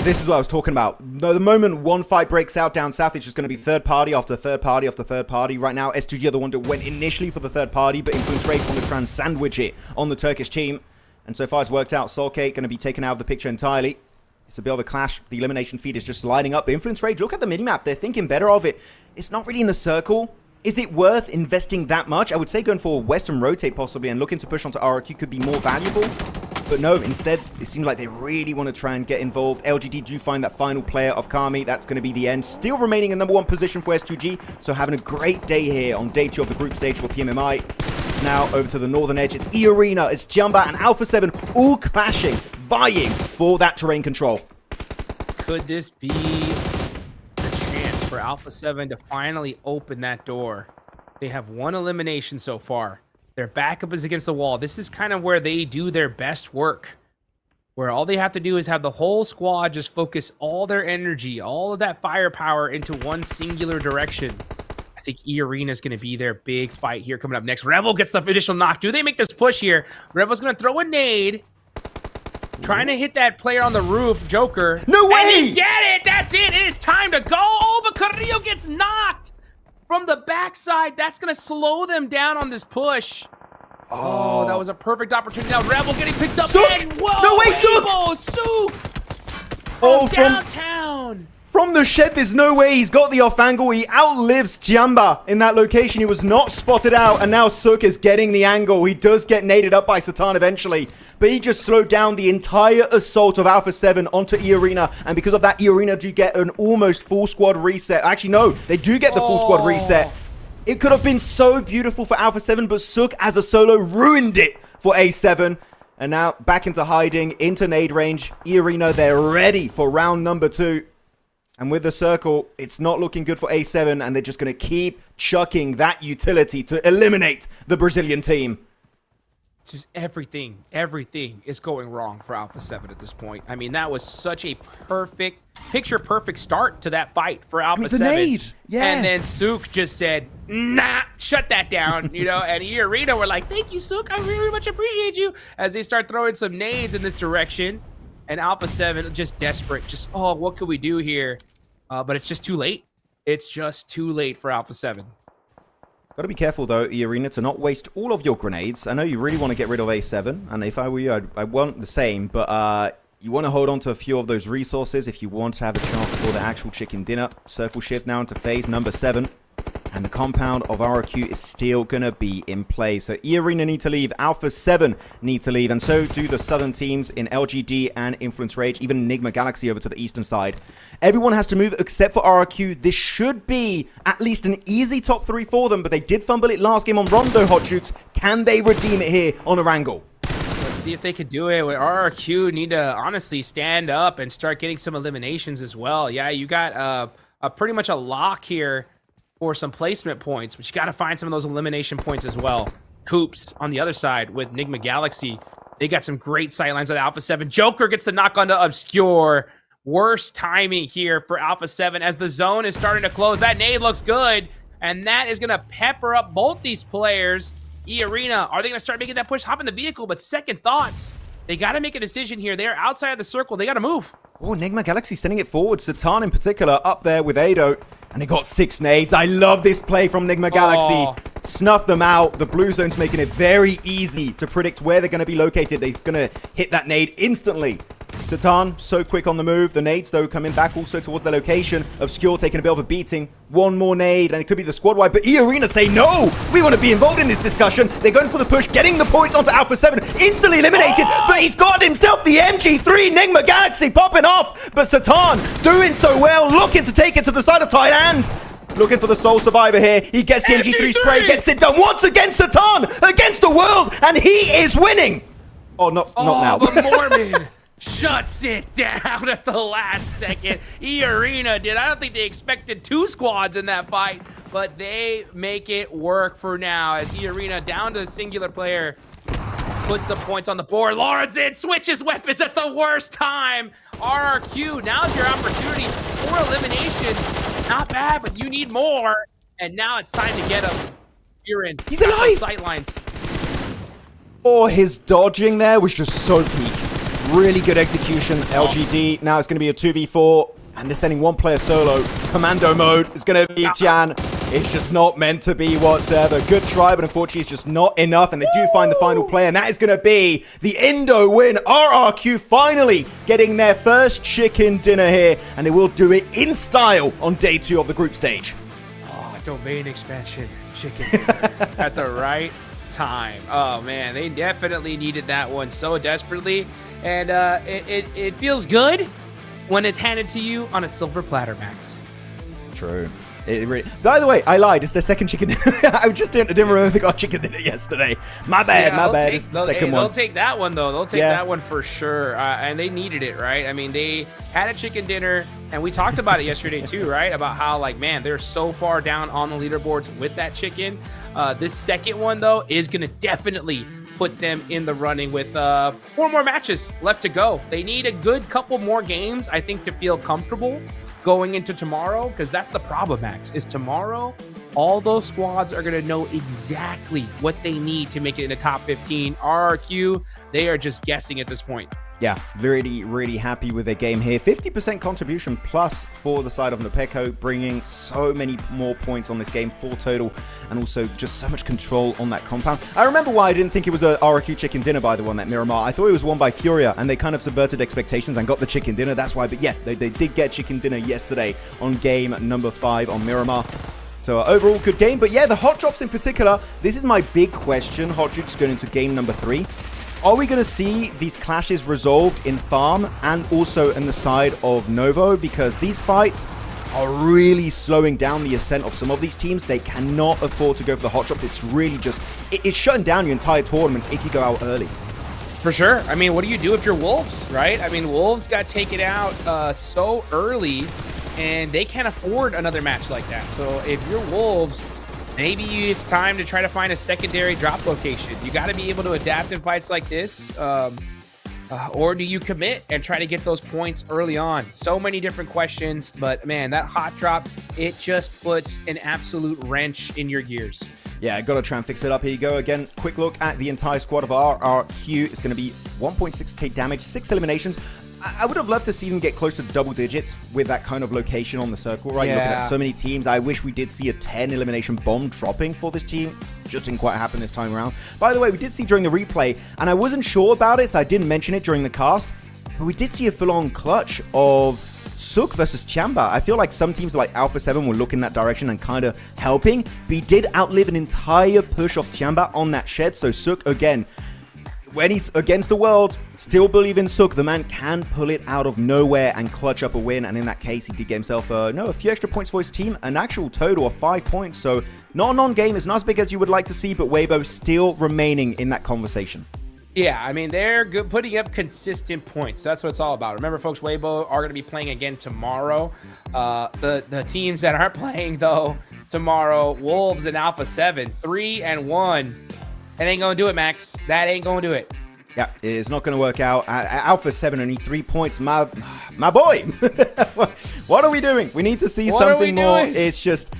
This is what I was talking about. The moment one fight breaks out down south, it's just going to be third party after third party after third party. Right now, S2G are the one that went initially for the third party, but Influence Rage want to try and sandwich it on the Turkish team. And so far, it's worked out. Solcate going to be taken out of the picture entirely. It's a bit of a clash. The elimination feed is just lining up. Influence Rage, look at the minimap. They're thinking better of it. It's not really in the circle. Is it worth investing that much? I would say going for a Western rotate possibly and looking to push onto RRQ could be more valuable. But no, instead, it seems like they really want to try and get involved. LGD do find that final player of Kami. That's going to be the end. Still remaining in #1 position for S2G. So having a great day here on day 2 of the group stage for PMMI. It's now over to the northern edge. It's EECA, it's TIANBA, and Alpha 7 all clashing, vying for that terrain control. Could this be a chance for Alpha 7 to finally open that door? They have 1 elimination so far. Their backup is against the wall. This is kind of where they do their best work, where all they have to do is have the whole squad just focus all their energy, all of that firepower into one singular direction. I think EECA is going to be their big fight here coming up next. Rebel gets the initial knock. Do they make this push here? Rebel's going to throw a nade, trying to hit that player on the roof, Joker. No way! And they get it! That's it! It is time to go! Oh, but Carrillo gets knocked! From the backside, that's going to slow them down on this push. Oh, that was a perfect opportunity. Now Rebel getting picked up. Sook! And whoa, No way, Sook! Oh, Downtown. From the shed, there's no way he's got the off angle. He outlives TIANBA in that location. He was not spotted out, and now Sook is getting the angle. He does get naded up by Satan eventually, but he just slowed down the entire assault of Alpha 7 onto EECA, and because of that, EECA do get an almost full squad reset. Actually, no, they do get the full squad reset. It could have been so beautiful for Alpha 7, but Sook as a solo ruined it for A7. And now back into hiding, into nade range. EECA, they're ready for round number 2. And with the circle, it's not looking good for A7, and they're just going to keep chucking that utility to eliminate the Brazilian team. Just everything is going wrong for Alpha 7 at this point. I mean, that was such a picture-perfect start to that fight for Alpha 7. Nade. Yeah. And then Sook just said, nah, shut that down, you know, and EECA were like, thank you, Sook, I very much appreciate you, as they start throwing some nades in this direction. And Alpha 7 just desperate, just, oh, what could we do here? But it's just too late. It's just too late for Alpha 7. Got to be careful, though, EECA, to not waste all of your grenades. I know you really want to get rid of A7, and if I were you, I want the same, but you want to hold on to a few of those resources if you want to have a chance for the actual chicken dinner. Circle shift now into phase number 7. And the compound of RRQ is still going to be in play. So EECA need to leave, Alpha 7 need to leave, and so do the southern teams in LGD and Influence Rage, even Enigma Galaxy over to the eastern side. Everyone has to move except for RRQ. This should be at least an easy top 3 for them, but they did fumble it last game on Rondo, Hot Jukes. Can they redeem it here on Erangel? Let's see if they could do it. RRQ need to honestly stand up and start getting some eliminations as well. Yeah, you got pretty much a lock here for some placement points, but you got to find some of those elimination points as well. Coops on the other side with Enigma Galaxy. They got some great sightlines at Alpha 7. Joker gets the knock onto Obscure. Worst timing here for Alpha 7 as the zone is starting to close. That nade looks good, and that is going to pepper up both these players. EECA, are they going to start making that push? Hop in the vehicle, but second thoughts. They got to make a decision here. They are outside of the circle. They got to move. Oh, Enigma Galaxy sending it forward. Satan in particular up there with Ado. And they got 6 nades. I love this play from Enigma Galaxy. Snuff them out. The blue zone's making it very easy to predict where they're going to be located. They're going to hit that nade instantly. Satan, so quick on the move. The nades, though, coming back also towards their location. Obscure taking a bit of a beating. One more nade, and it could be the squad wide. But EECA say, no, we want to be involved in this discussion. They're going for the push, getting the points onto Alpha 7. Instantly eliminated, but he's got himself the MG3. Enigma Galaxy popping off. But Satan doing so well, looking to take it to the side of Thailand. Looking for the sole survivor here. He gets the MG3 spray, gets it done once again. Satan against the world, and he is winning. Oh, not now. But Mormon shuts it down at the last second. EECA did. I don't think they expected 2 squads in that fight. but they make it work for now as E-Arena down to a singular player. Put some points on the board. Lawrence switches weapons at the worst time. RRQ, now's your opportunity for elimination. Not bad, but you need more. And now it's time to get him. You're in. He's alive! Sightlines. Oh, his dodging there was just so peak. Really good execution. LGD. Now it's going to be a 2v4. And they're sending one player solo. Commando mode. It's going to be Tian. It's just not meant to be whatsoever. Good try, but unfortunately it's just not enough. And they do find the final player. And that is going to be the Indo win. RRQ finally getting their first chicken dinner here. And they will do it in style on day 2 of the group stage. Oh, domain expansion. Chicken dinner at the right time. Oh, man. They definitely needed that one so desperately. And it feels good when it's handed to you on a silver platter, Max. True. By the way, I lied. It's their second chicken dinner. I just didn't remember they got chicken dinner yesterday. My bad, my bad. It's the second one. They'll take that one, though. They'll take that one for sure. And they needed it, right? I mean, they had a chicken dinner, and we talked about it yesterday, too, right? About how, like, man, they're so far down on the leaderboards with that chicken. This second one, though, is going to definitely put them in the running with 4 more matches left to go. They need a good couple more games, I think, to feel comfortable going into tomorrow, because that's the problem, Max, is tomorrow all those squads are going to know exactly what they need to make it in the top 15. RRQ, they are just guessing at this point. Yeah, really, really happy with their game here. 50% contribution plus for the side of MECAO, bringing so many more points on this game, 4 total, and also just so much control on that compound. I remember why I didn't think it was a RRQ chicken dinner by the one, that Miramar. I thought it was won by FURIA, and they kind of subverted expectations and got the chicken dinner. That's why, but yeah, they did get chicken dinner yesterday on game number 5 on Miramar. So overall, good game. But yeah, the hot drops in particular, this is my big question. Hot Jukes going into game number 3. Are we going to see these clashes resolved in farm and also in the side of Novo? Because these fights are really slowing down the ascent of some of these teams. They cannot afford to go for the hot drops. It's really just, it's shutting down your entire tournament if you go out early. For sure. I mean, what do you do if you're Wolves, right? I mean, Wolves got taken out so early, and they can't afford another match like that. So if you're Wolves, maybe it's time to try to find a secondary drop location. You got to be able to adapt in fights like this. Or do you commit and try to get those points early on? So many different questions, but man, that hot drop, it just puts an absolute wrench in your gears. Yeah, got to try and fix it up. Here you go again. Quick look at the entire squad of RRQ. It's going to be 1.6k damage, 6 eliminations. I would have loved to see them get close to double digits with that kind of location on the circle, right? Yeah. Looking at so many teams, I wish we did see a 10 elimination bomb dropping for this team. Just didn't quite happen this time around. By the way, we did see during the replay, and I wasn't sure about it, so I didn't mention it during the cast, but we did see a full-on clutch of Sook versus TIANBA. I feel like some teams like Alpha 7 will look in that direction and kind of helping, but he did outlive an entire push of TIANBA on that shed, so Sook, again, when he's against the world, still believe in Sook. The man can pull it out of nowhere and clutch up a win. And in that case, he did get himself a few extra points for his team. An actual total of 5 points. So not a non-game. It's not as big as you would like to see, but Weibo still remaining in that conversation. Yeah, I mean, they're good, putting up consistent points. That's what it's all about. Remember, folks, Weibo are going to be playing again tomorrow. The teams that aren't playing, though, tomorrow, Wolves and Alpha 7, 3-1. That ain't going to do it, Max. That ain't going to do it. Yeah, it's not going to work out. Alpha 7 only 3 points. My boy. What are we doing? We need to see something more. It's just...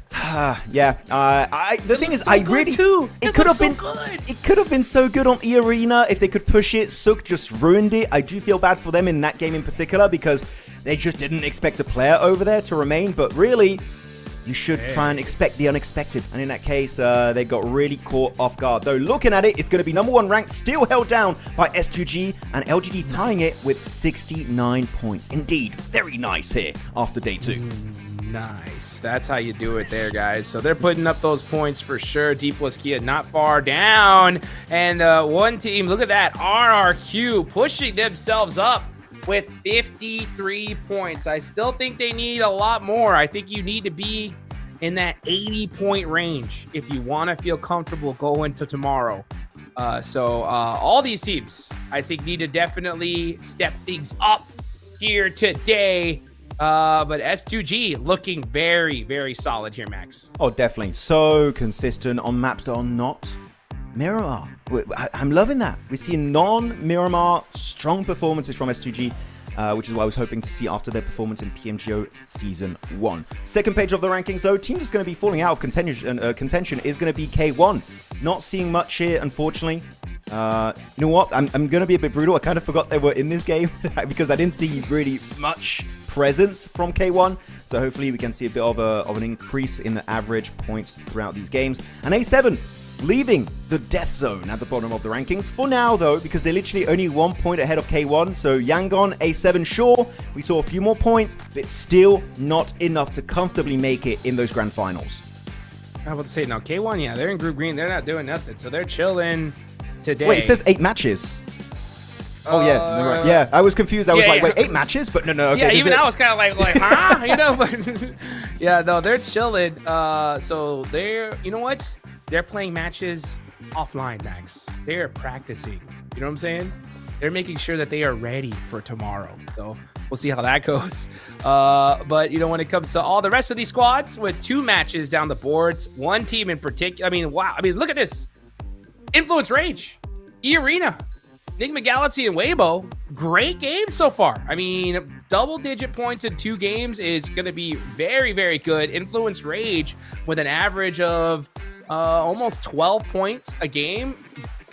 the thing is, I really too. It could have been good. It could have been so good on E-Arena if they could push it. Sook just ruined it. I do feel bad for them in that game in particular because they just didn't expect a player over there to remain. But really, you should try and expect the unexpected. And in that case, they got really caught off guard. Though looking at it, it's going to be number 1 ranked, still held down by S2G and LGD tying it with 69 points. Indeed, very nice here after day 2. Nice. That's how you do it there, guys. So they're putting up those points for sure. Deep Kia not far down. And one team, look at that, RRQ pushing themselves up with 53 points. I still think they need a lot more. I think you need to be in that 80-point range if you want to feel comfortable going to tomorrow. So all these teams, I think, need to definitely step things up here today. But S2G looking very, very solid here, Max. Oh, definitely. So consistent on maps that are not Miramar. I'm loving that. We're seeing non-Miramar strong performances from S2G, which is what I was hoping to see after their performance in PMGO Season 1. Second page of the rankings, though, team that's going to be falling out of contention is going to be K1. Not seeing much here, unfortunately. You know what? I'm going to be a bit brutal. I kind of forgot they were in this game because I didn't see really much presence from K1. So hopefully we can see a bit of an increase in the average points throughout these games. And A7 leaving the death zone at the bottom of the rankings. For now, though, because they're literally only 1 point ahead of K1. So Yangon, A7, sure, we saw a few more points, but still not enough to comfortably make it in those grand finals. I was about to say, now K1, yeah, they're in group green. They're not doing nothing. So they're chilling today. Wait, it says 8 matches. Oh, yeah. Right. Yeah, I was confused. I was like, wait, 8 matches? But no, okay. Yeah, even I was kind of like, huh? You know, but yeah, no, they're chilling. So they're, you know what? They're playing matches offline, Max. They're practicing. You know what I'm saying? They're making sure that they are ready for tomorrow. So we'll see how that goes. But, you know, when it comes to all the rest of these squads with 2 matches down the boards, one team in particular, I mean, wow. I mean, look at this. Influence Rage, E-Arena, Enigma Galaxy, and Weibo. Great game so far. I mean, double-digit points in 2 games is going to be very, very good. Influence Rage with an average of almost 12 points a game.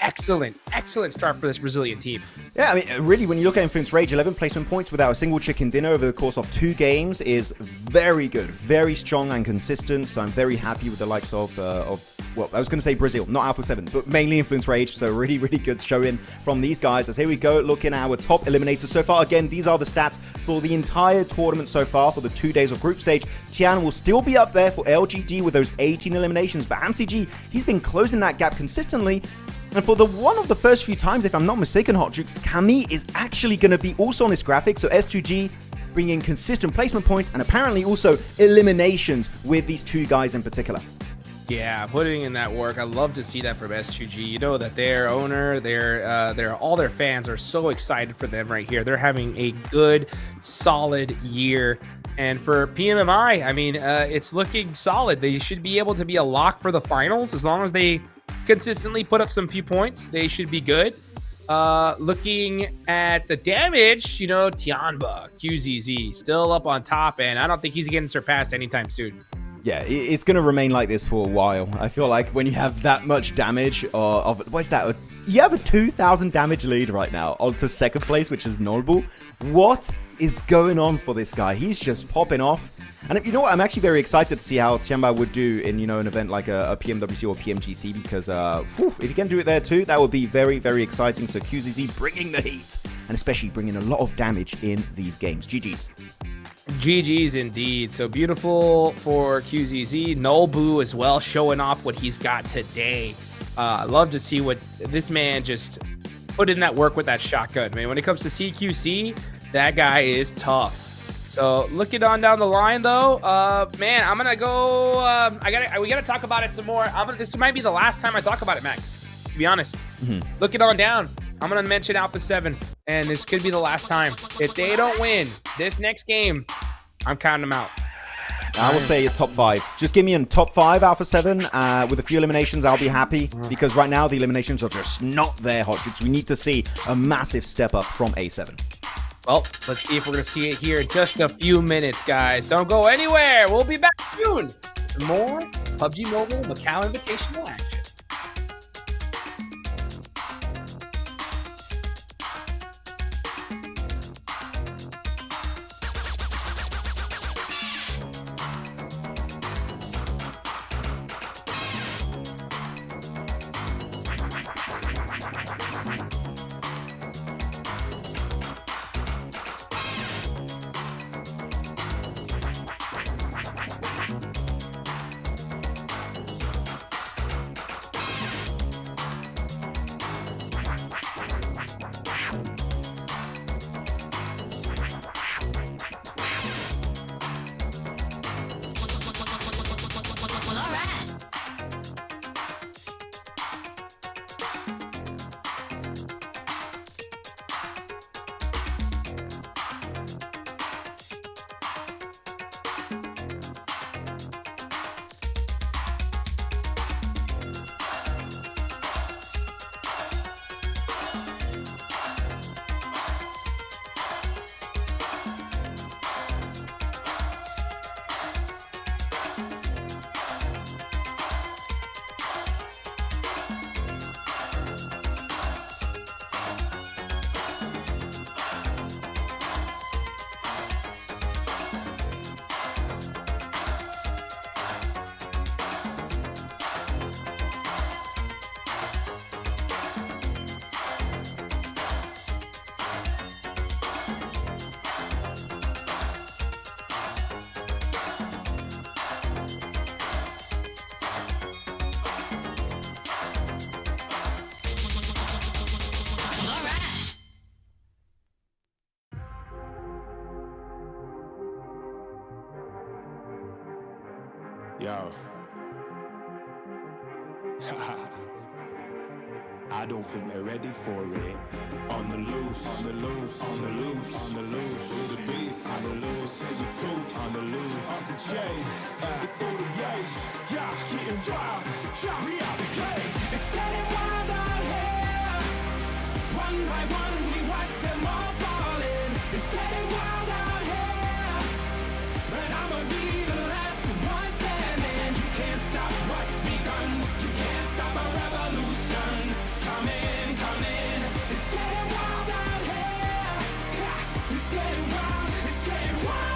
Excellent start for this Brazilian team. Yeah, I mean, really, when you look at Influence Rage, 11 placement points without a single chicken dinner over the course of 2 games is very good, very strong and consistent. So I'm very happy with the likes of well, I was going to say Brazil, not Alpha 7, but mainly Influence Rage. So really, really good showing from these guys. As here we go, looking at our top eliminators so far. Again, these are the stats for the entire tournament so far for the 2 days of group stage. Tian will still be up there for LGD with those 18 eliminations, but AMCG, he's been closing that gap consistently. And for one of the first few times, if I'm not mistaken, Hot Jukes, Camille is actually going to be also on this graphic. So S2G bringing consistent placement points and apparently also eliminations with these 2 guys in particular. Yeah, putting in that work. I love to see that from S2G. You know that their owner, all their fans are so excited for them right here. They're having a good, solid year. And for PMMI, I mean, it's looking solid. They should be able to be a lock for the finals as long as they consistently put up some few points. They should be good. Looking at the damage, you know, TIANBA, QZZ still up on top, and I don't think he's getting surpassed anytime soon. Yeah, it's going to remain like this for a while. I feel like when you have that much damage what is that? You have a 2,000 damage lead right now onto second place, which is notable. What is going on for this guy? He's just popping off. And you know what? I'm actually very excited to see how TIANBA would do in, you know, an event like a PMWC or PMGC, because if you can do it there too, that would be very, very exciting. So QZZ bringing the heat and especially bringing a lot of damage in these games. GG's. GG's indeed. So beautiful for QZZ. Nolbu as well, showing off what he's got today. I love to see what this man just put in that work with that shotgun. Man, when it comes to CQC, that guy is tough. So looking on down the line though, man, I'm gonna go. We gotta talk about it some more. This might be the last time I talk about it, Max. To be honest, looking on down, I'm gonna mention Alpha 7, and this could be the last time. If they don't win this next game, I'm counting them out. I will say a top 5. Just give me a top 5 Alpha 7 with a few eliminations. I'll be happy because right now the eliminations are just not there, Hot Jukes. We need to see a massive step up from A7. Well, let's see if we're going to see it here in just a few minutes, guys. Don't go anywhere. We'll be back soon for more PUBG Mobile MACAO Invitational action. Yo. I don't think they're ready for it. On the loose, on the loose, on the loose, on the loose. With the beast, on the loose, say the truth, on the loose. Off the chain, it's all the gauge. Yeah, getting wild, shot me out the cage. It's getting wild out here. One by one, we watch them all falling. It's getting wild out here. But I'ma be the last one standing. You can't stop what's begun. You can't stop a revolution. Come in, come in. It's getting wild out here. It's getting wild, it's getting wild.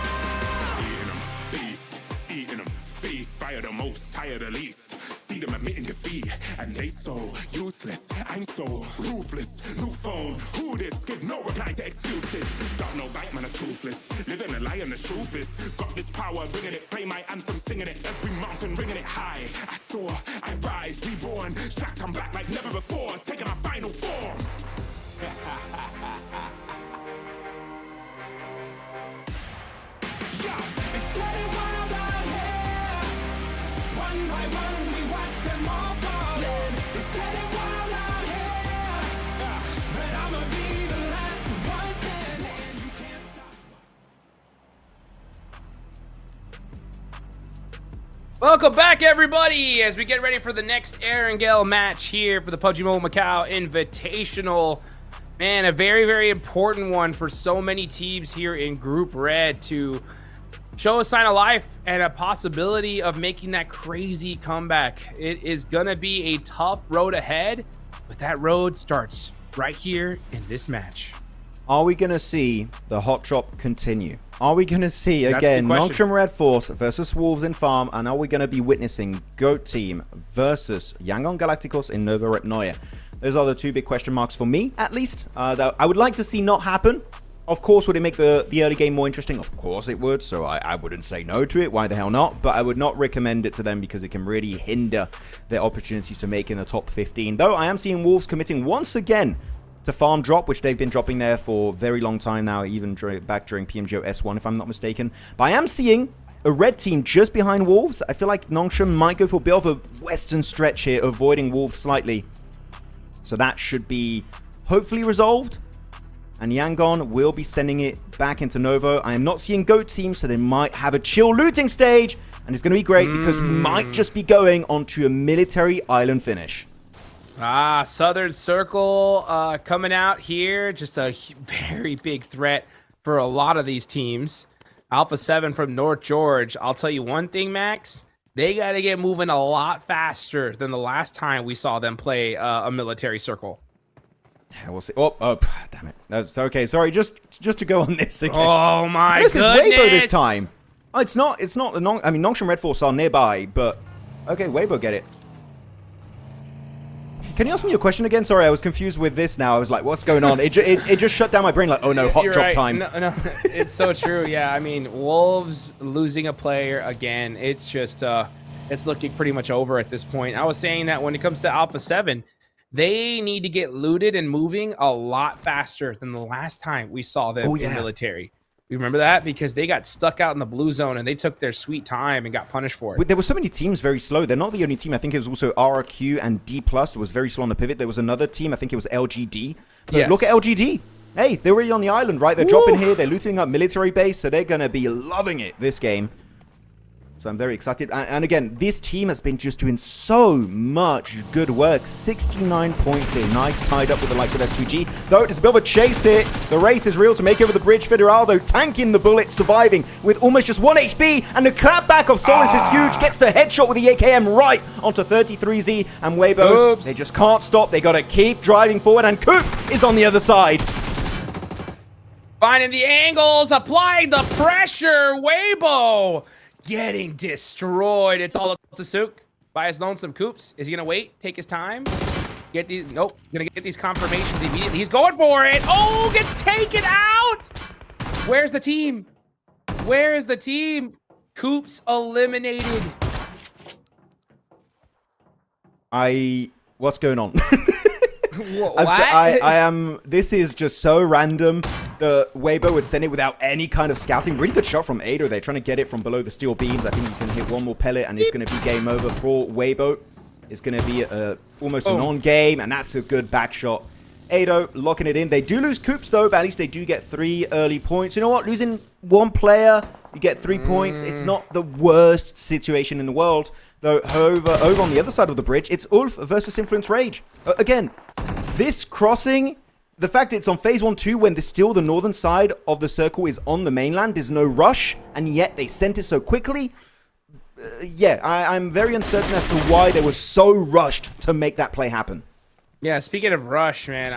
Eating them, feast, fire the most, tire the least. See them admitting defeat, and they so useless. I'm so ruthless. New phone, who this? Give no reply to excuses. Got no bite, man, a toothless. Living a lie and the truth is, got this power, bringing it. Play my anthem, singing it. Every mountain, ringing it high. I soar, I rise, reborn. Shots, I'm back like never before, taking my final form. It's getting wild out here. One by one, we watch them all falling. It's getting wild out here. But I'ma be the last one standing. You can't stop. Welcome back, everybody, as we get ready for the next Erangel match here for the PUBG Mobile Macau Invitational. Man, a very, very important one for so many teams here in Group Red to show a sign of life and a possibility of making that crazy comeback. It is gonna be a tough road ahead, but that road starts right here in this match. Are we going to see the hot drop continue? Are we going to see, That's a again, good question. Nongshim Red Force versus Wolves in Farm? And are we going to be witnessing GOAT Team versus Yangon Galacticos in Nova Retnoia? Those are the two big question marks for me, at least. That I would like to see not happen. Of course, would it make the early game more interesting? Of course it would, so I wouldn't say no to it. Why the hell not? But I would not recommend it to them because it can really hinder their opportunities to make in the top 15. Though I am seeing Wolves committing once again to farm drop, which they've been dropping there for a very long time now, even back during PMGO S1, if I'm not mistaken. But I am seeing a red team just behind Wolves. I feel like Nongshim might go for a bit of a western stretch here, avoiding Wolves slightly. So that should be hopefully resolved. And Yangon will be sending it back into Novo. I am not seeing GOAT team, so they might have a chill looting stage. And it's going to be great because we might just be going onto a military island finish. Southern Circle coming out here. Just a very big threat for a lot of these teams. Alpha 7 from North George. I'll tell you one thing, Max. They got to get moving a lot faster than the last time we saw them play a military circle. Yeah, we'll see. Oh, damn it. That's okay. Sorry, just to go on this again. Oh my goodness. This is Weibo this time. Oh, it's not the Nongshim Red Force are nearby, but okay, Weibo get it. Can you ask me your question again? Sorry, I was confused with this now. I was like, what's going on? It just shut down my brain like, oh no, hot You're drop right. time. No, it's so true. Yeah, I mean, Wolves losing a player again. It's just, it's looking pretty much over at this point. I was saying that when it comes to Alpha 7, they need to get looted and moving a lot faster than the last time we saw them in military. You remember that? Because they got stuck out in the blue zone and they took their sweet time and got punished for it. There were so many teams very slow. They're not the only team. I think it was also RRQ and D+ was very slow on the pivot. There was another team. I think it was LGD. Yes. Look at LGD. Hey, they're already on the island, right? They're dropping here. They're looting up military base, so they're going to be loving it this game. So I'm very excited. And again, this team has been just doing so much good work. 69 points here. Nice tied up with the likes of S2G. Though it's a bit of a chase here. The race is real to make over the bridge. Federal, though, tanking the bullet, surviving with almost just 1 HP. And the clapback of Solis is huge. Gets the headshot with the AKM right onto 33Z. And Weibo, they just can't stop. They got to keep driving forward. And Coops is on the other side. Finding the angles, applying the pressure. Weibo getting destroyed. It's all up to Sook by his lonesome Coops. Is he gonna wait, take his time, get these? Nope, gonna get these confirmations immediately. He's going for it. Oh, gets taken out. Where's the team? Where is the team? Coops eliminated. What's going on? What? I am. This is just so random. The Weibo would send it without any kind of scouting. Really good shot from Ada. They're trying to get it from below the steel beams. I think you can one more pellet, and it's going to be game over for Weibo. It's going to be almost a non-game, and that's a good back shot. Ado locking it in. They do lose Coops, though, but at least they do get 3 early points. You know what? Losing 1 player, you get 3 points. It's not the worst situation in the world. Though, over on the other side of the bridge, it's Ulf versus Influence Rage. Again, this crossing, the fact it's on phase 1-2 when still the northern side of the circle is on the mainland, there's no rush, and yet they sent it so quickly. Yeah, I'm very uncertain as to why they were so rushed to make that play happen. Yeah, speaking of rush, man,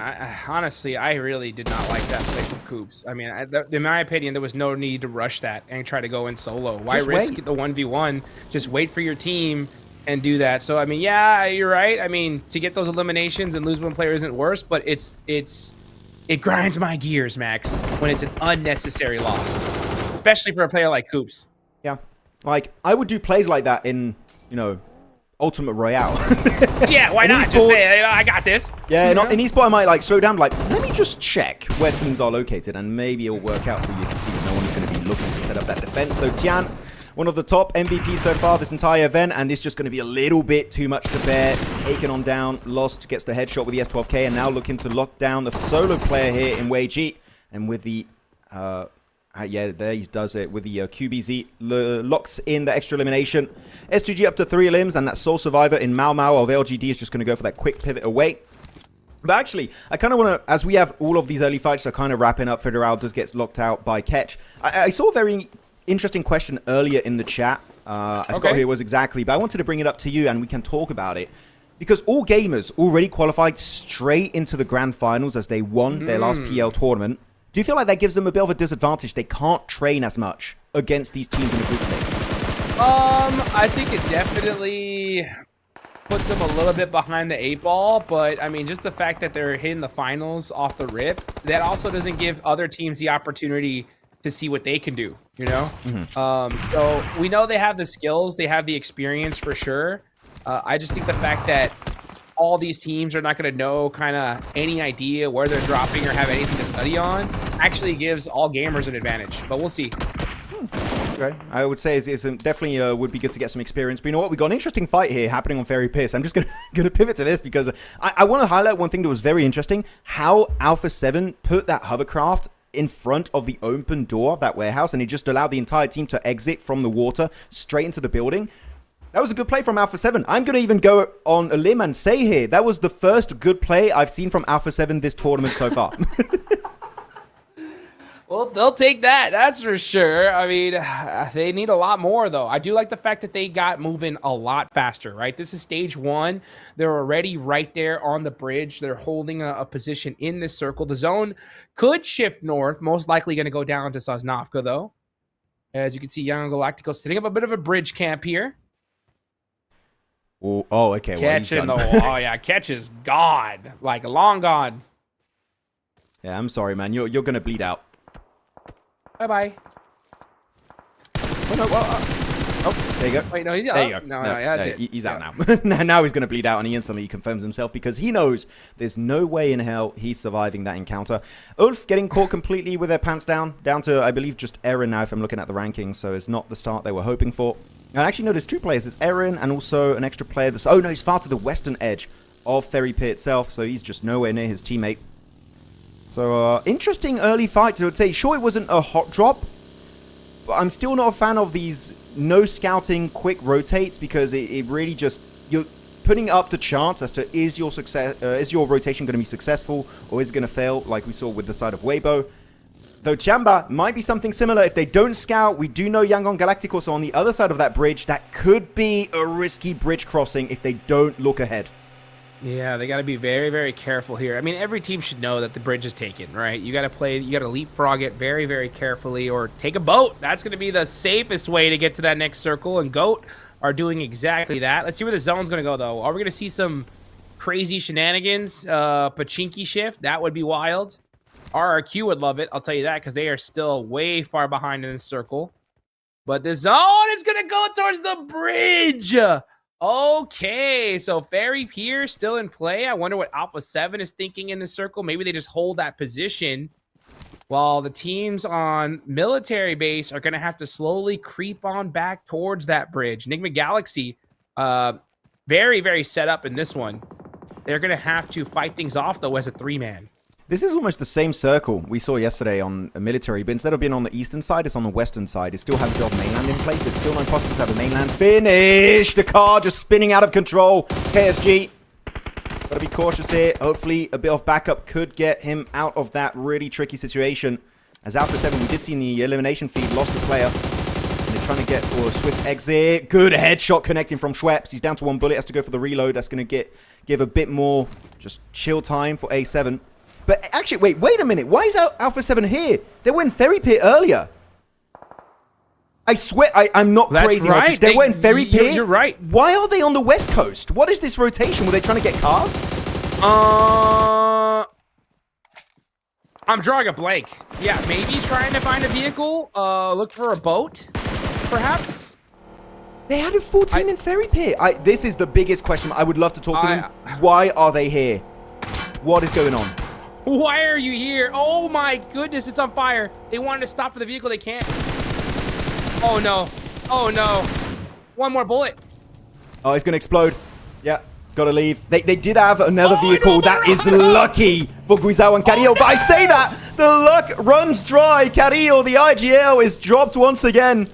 honestly, I really did not like that play from Coops. I mean, in my opinion, there was no need to rush that and try to go in solo. Why risk the 1v1? Just wait for your team and do that. So, I mean, yeah, you're right. I mean, to get those eliminations and lose 1 player isn't worse, but it grinds my gears, Max, when it's an unnecessary loss, especially for a player like Coops. Yeah, like, I would do plays like that in, you know, Ultimate Royale. Yeah, why not? Just say, you know, I got this. Yeah, in esports I might like slow down, like, let me just check where teams are located, and maybe it'll work out for you to see that no one's going to be looking to set up that defense. So Tian, one of the top MVPs so far this entire event, and it's just going to be a little bit too much to bear. Taken on down, lost, gets the headshot with the S12K, and now looking to lock down the solo player here in Wei Ji, and with the yeah, there he does it with the QBZ, locks in the extra elimination. S2G up to 3 elims, and that sole survivor in MACAO of LGD is just going to go for that quick pivot away. But actually, I kind of want to, as we have all of these early fights, so kind of wrapping up, Federal does get locked out by Ketch. I saw a very interesting question earlier in the chat. I forgot who it was exactly, but I wanted to bring it up to you, and we can talk about it. Because all gamers already qualified straight into the grand finals as they won their last PL tournament. Do you feel like that gives them a bit of a disadvantage? They can't train as much against these teams in the group stage. I think it definitely puts them a little bit behind the 8 ball, but I mean, just the fact that they're hitting the finals off the rip, that also doesn't give other teams the opportunity to see what they can do, you know? So we know they have the skills, they have the experience for sure. I just think the fact that all these teams are not going to know kind of any idea where they're dropping or have anything to study on actually gives all gamers an advantage, but we'll see. Okay. I would say it's definitely would be good to get some experience. But you know what? We got an interesting fight here happening on Ferry Pierce. I'm just gonna pivot to this because I want to highlight one thing that was very interesting. How Alpha 7 put that hovercraft in front of the open door of that warehouse, and he just allowed the entire team to exit from the water straight into the building. That was a good play from Alpha 7. I'm going to even go on a limb and say here, that was the first good play I've seen from Alpha 7 this tournament so far. Well, they'll take that. That's for sure. I mean, they need a lot more, though. I do like the fact that they got moving a lot faster, right? This is stage 1. They're already right there on the bridge. They're holding a position in this circle. The zone could shift north, most likely going to go down to Sosnovka, though. As you can see, Young Galacticos setting up a bit of a bridge camp here. Oh, okay. Catch in the wall. Oh, yeah. Catch is gone. Like, long gone. Yeah, I'm sorry, man. You're going to bleed out. Bye-bye. Oh, no. Oh, there you go. Wait, no, he's out. There you go. No, that's it. He's out now. Now he's going to bleed out, and he instantly confirms himself because he knows there's no way in hell he's surviving that encounter. Ulf getting caught completely with their pants down to, I believe, just Eren now if I'm looking at the rankings, so it's not the start they were hoping for. I actually know there's 2 players. It's Eren and also an extra player. Oh, no, he's far to the western edge of Ferry Pit itself, so he's just nowhere near his teammate. So, interesting early fight, I would say. Sure, it wasn't a hot drop, but I'm still not a fan of these no scouting quick rotates because it really just... You're putting up to chance as to is your rotation going to be successful or is it going to fail, like we saw with the side of Weibo. Though TIANBA might be something similar. If they don't scout, we do know Yangon Galacticos on the other side of that bridge. That could be a risky bridge crossing if they don't look ahead. Yeah, they got to be very, very careful here. I mean, every team should know that the bridge is taken, right? You got to leapfrog it very, very carefully or take a boat. That's going to be the safest way to get to that next circle, and GOAT are doing exactly that. Let's see where the zone's going to go, though. Are we going to see some crazy shenanigans? Pachinki shift? That would be wild. RRQ would love it, I'll tell you that, because they are still way far behind in this circle. But the zone is going to go towards the bridge. Okay, so Ferry Pier still in play. I wonder what Alpha 7 is thinking in the circle. Maybe they just hold that position while the teams on military base are going to have to slowly creep on back towards that bridge. Enigma Galaxy, very, very set up in this one. They're going to have to fight things off, though, as a 3-man. This is almost the same circle we saw yesterday on a military, but instead of being on the eastern side, it's on the western side. It still has a job mainland in place. It's still not possible to have a mainland finish. The car just spinning out of control. KSG, gotta be cautious here. Hopefully, a bit of backup could get him out of that really tricky situation. As Alpha 7, we did see in the elimination feed, lost a player. And they're trying to get for a swift exit. Good headshot connecting from Schweppes. He's down to 1 bullet, has to go for the reload. That's going to give a bit more just chill time for A7. But actually, wait a minute. Why is Alpha 7 here? They were in Ferry Pit earlier. I swear, I'm not crazy. Right. They were in Ferry Pit. You're right. Why are they on the west coast? What is this rotation? Were they trying to get cars? I'm drawing a blank. Yeah, maybe trying to find a vehicle. Look for a boat, perhaps. They had a full team in Ferry Pit. This is the biggest question. I would love to talk to them. Why are they here? What is going on? Why are you here? Oh my goodness, it's on fire. They wanted to stop for the vehicle. They can't. Oh no. Oh no. One more bullet. Oh, it's going to explode. Yeah, got to leave. They did have another vehicle. No, that is lucky for Guizao and Carrillo. But I say that, the luck runs dry. Carrillo, the IGL, is dropped once again.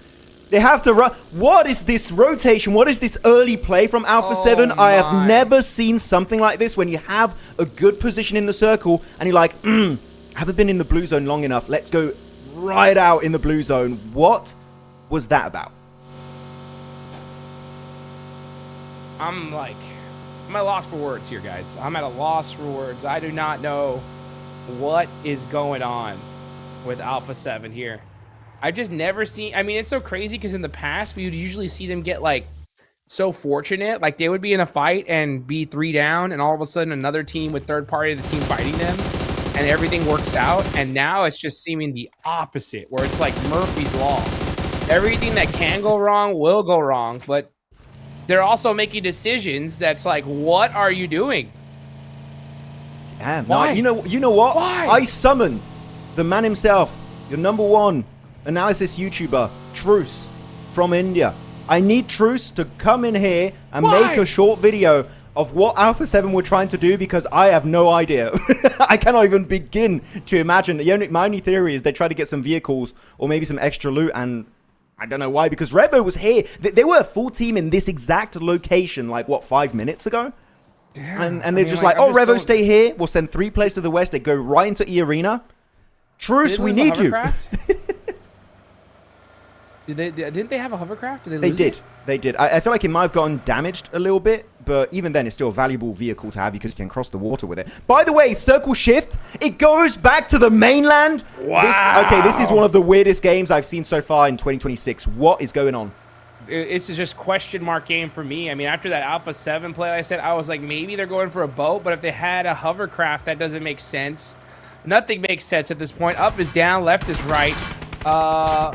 They have to run. What is this rotation? What is this early play from Alpha 7? I have never seen something like this when you have a good position in the circle and you're like, I haven't been in the blue zone long enough. Let's go right out in the blue zone. What was that about? I'm at a loss for words here, guys. I'm at a loss for words. I do not know what is going on with Alpha 7 here. I've just never seen... I mean, it's so crazy because in the past, we would usually see them get, so fortunate. Like, they would be in a fight and be 3 down, and all of a sudden another team with third party of the team fighting them, and everything works out. And now it's just seeming the opposite, where it's like Murphy's Law. Everything that can go wrong will go wrong, but they're also making decisions that's like, what are you doing? Yeah, why? No, you know what? Why? I summon the man himself, your #1 analysis YouTuber, Truce, from India. I need Truce to come in here and make a short video of what Alpha 7 were trying to do because I have no idea. I cannot even begin to imagine. My only theory is they tried to get some vehicles or maybe some extra loot, and I don't know why, because Revo was here. They were a full team in this exact location, 5 minutes ago? Damn. And they're just Revo, stay here. We'll send 3 players to the west. They go right into E Arena. Truce, we need you. Didn't they have a hovercraft? They did. They did. I feel like it might have gotten damaged a little bit, but even then, it's still a valuable vehicle to have because you can cross the water with it. By the way, circle shift, it goes back to the mainland. Wow. This is one of the weirdest games I've seen so far in 2026. What is going on? It's just question mark game for me. I mean, after that Alpha 7 play I said, I was like, maybe they're going for a boat, but if they had a hovercraft, that doesn't make sense. Nothing makes sense at this point. Up is down, left is right.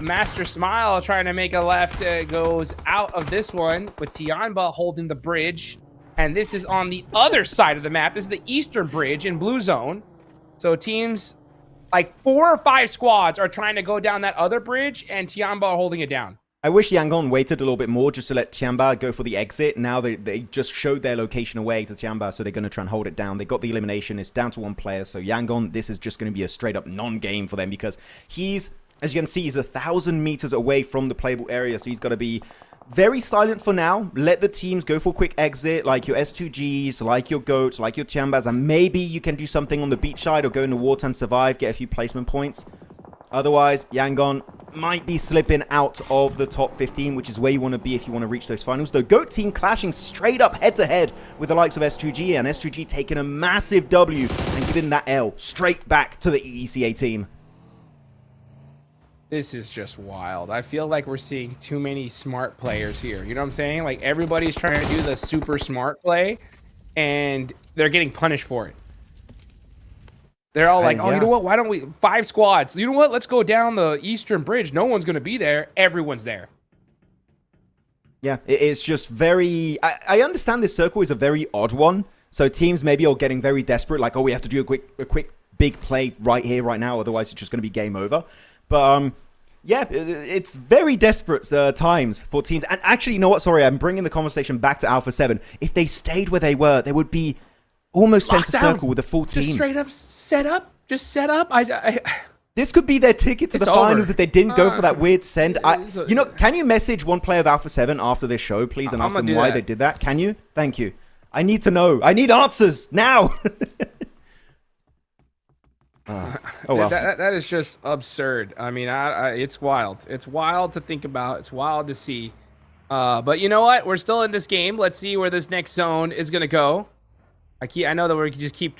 Master Smile trying to make a left, goes out of this one with TIANBA holding the bridge. And this is on the other side of the map. This is the eastern bridge in blue zone. So teams, 4 or 5 squads are trying to go down that other bridge, and TIANBA are holding it down. I wish Yangon waited a little bit more just to let TIANBA go for the exit. Now they just showed their location away to TIANBA, so they're going to try and hold it down. They got the elimination. It's down to 1 player. So Yangon, this is just going to be a straight-up non-game for them because he's, as you can see, he's 1,000 meters away from the playable area. So he's got to be very silent for now. Let the teams go for a quick exit, like your S2Gs, like your GOATs, like your TIANBAs, and maybe you can do something on the beach side or go in the water and survive, get a few placement points. Otherwise, Yangon might be slipping out of the top 15, which is where you want to be if you want to reach those finals. The GOAT team clashing straight up head-to-head with the likes of S2G, and S2G taking a massive W and giving that L straight back to the EECA team. This is just wild. I feel like we're seeing too many smart players here. You know what I'm saying? Like, everybody's trying to do the super smart play, and they're getting punished for it. They're all like, oh, you know what? Why don't we... 5 squads. You know what? Let's go down the eastern bridge. No one's going to be there. Everyone's there. Yeah, it's just very... I understand this circle is a very odd one. So teams maybe are getting very desperate. Like, oh, we have to do a quick big play right here, right now. Otherwise, it's just going to be game over. But yeah, it's very desperate times for teams. And actually, you know what? Sorry, I'm bringing the conversation back to Alpha 7. If they stayed where they were, they would be almost center circle with a full team. Just straight up set up. Just set up. This could be their ticket to the finals if they didn't go for that weird send. You know, can you message one player of Alpha 7 after this show, please, and ask them why they did that? Can you? Thank you. I need to know. I need answers now. Oh well. That is just absurd. I mean, it's wild. It's wild to think about. It's wild to see. But you know what? We're still in this game. Let's see where this next zone is gonna go. I know that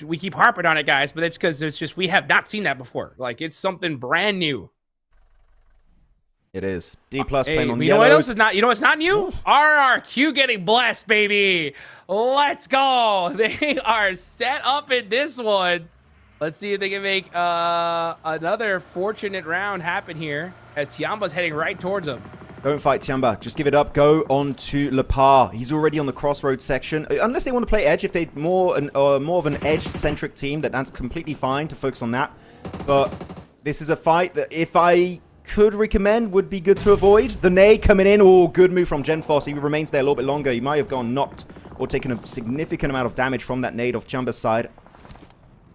we keep harping on it, guys, but it's because it's just we have not seen that before. Like, it's something brand new. It is. D plus playing on you yellows. know what else is not? You know what's not new? RRQ getting blessed, baby. Let's go. They are set up in this one. Let's see if they can make another fortunate round happen here as TIANBA's heading right towards them. Don't fight TIANBA. Just give it up. Go on to Lepar. He's already on the crossroads section. Unless they want to play edge, if they're more of an edge-centric team, that's completely fine to focus on that. But this is a fight that, if I could recommend, would be good to avoid. The nade coming in. Oh, good move from Genfoss. He remains there a little bit longer. He might have gone knocked or taken a significant amount of damage from that nade off TIANBA's side.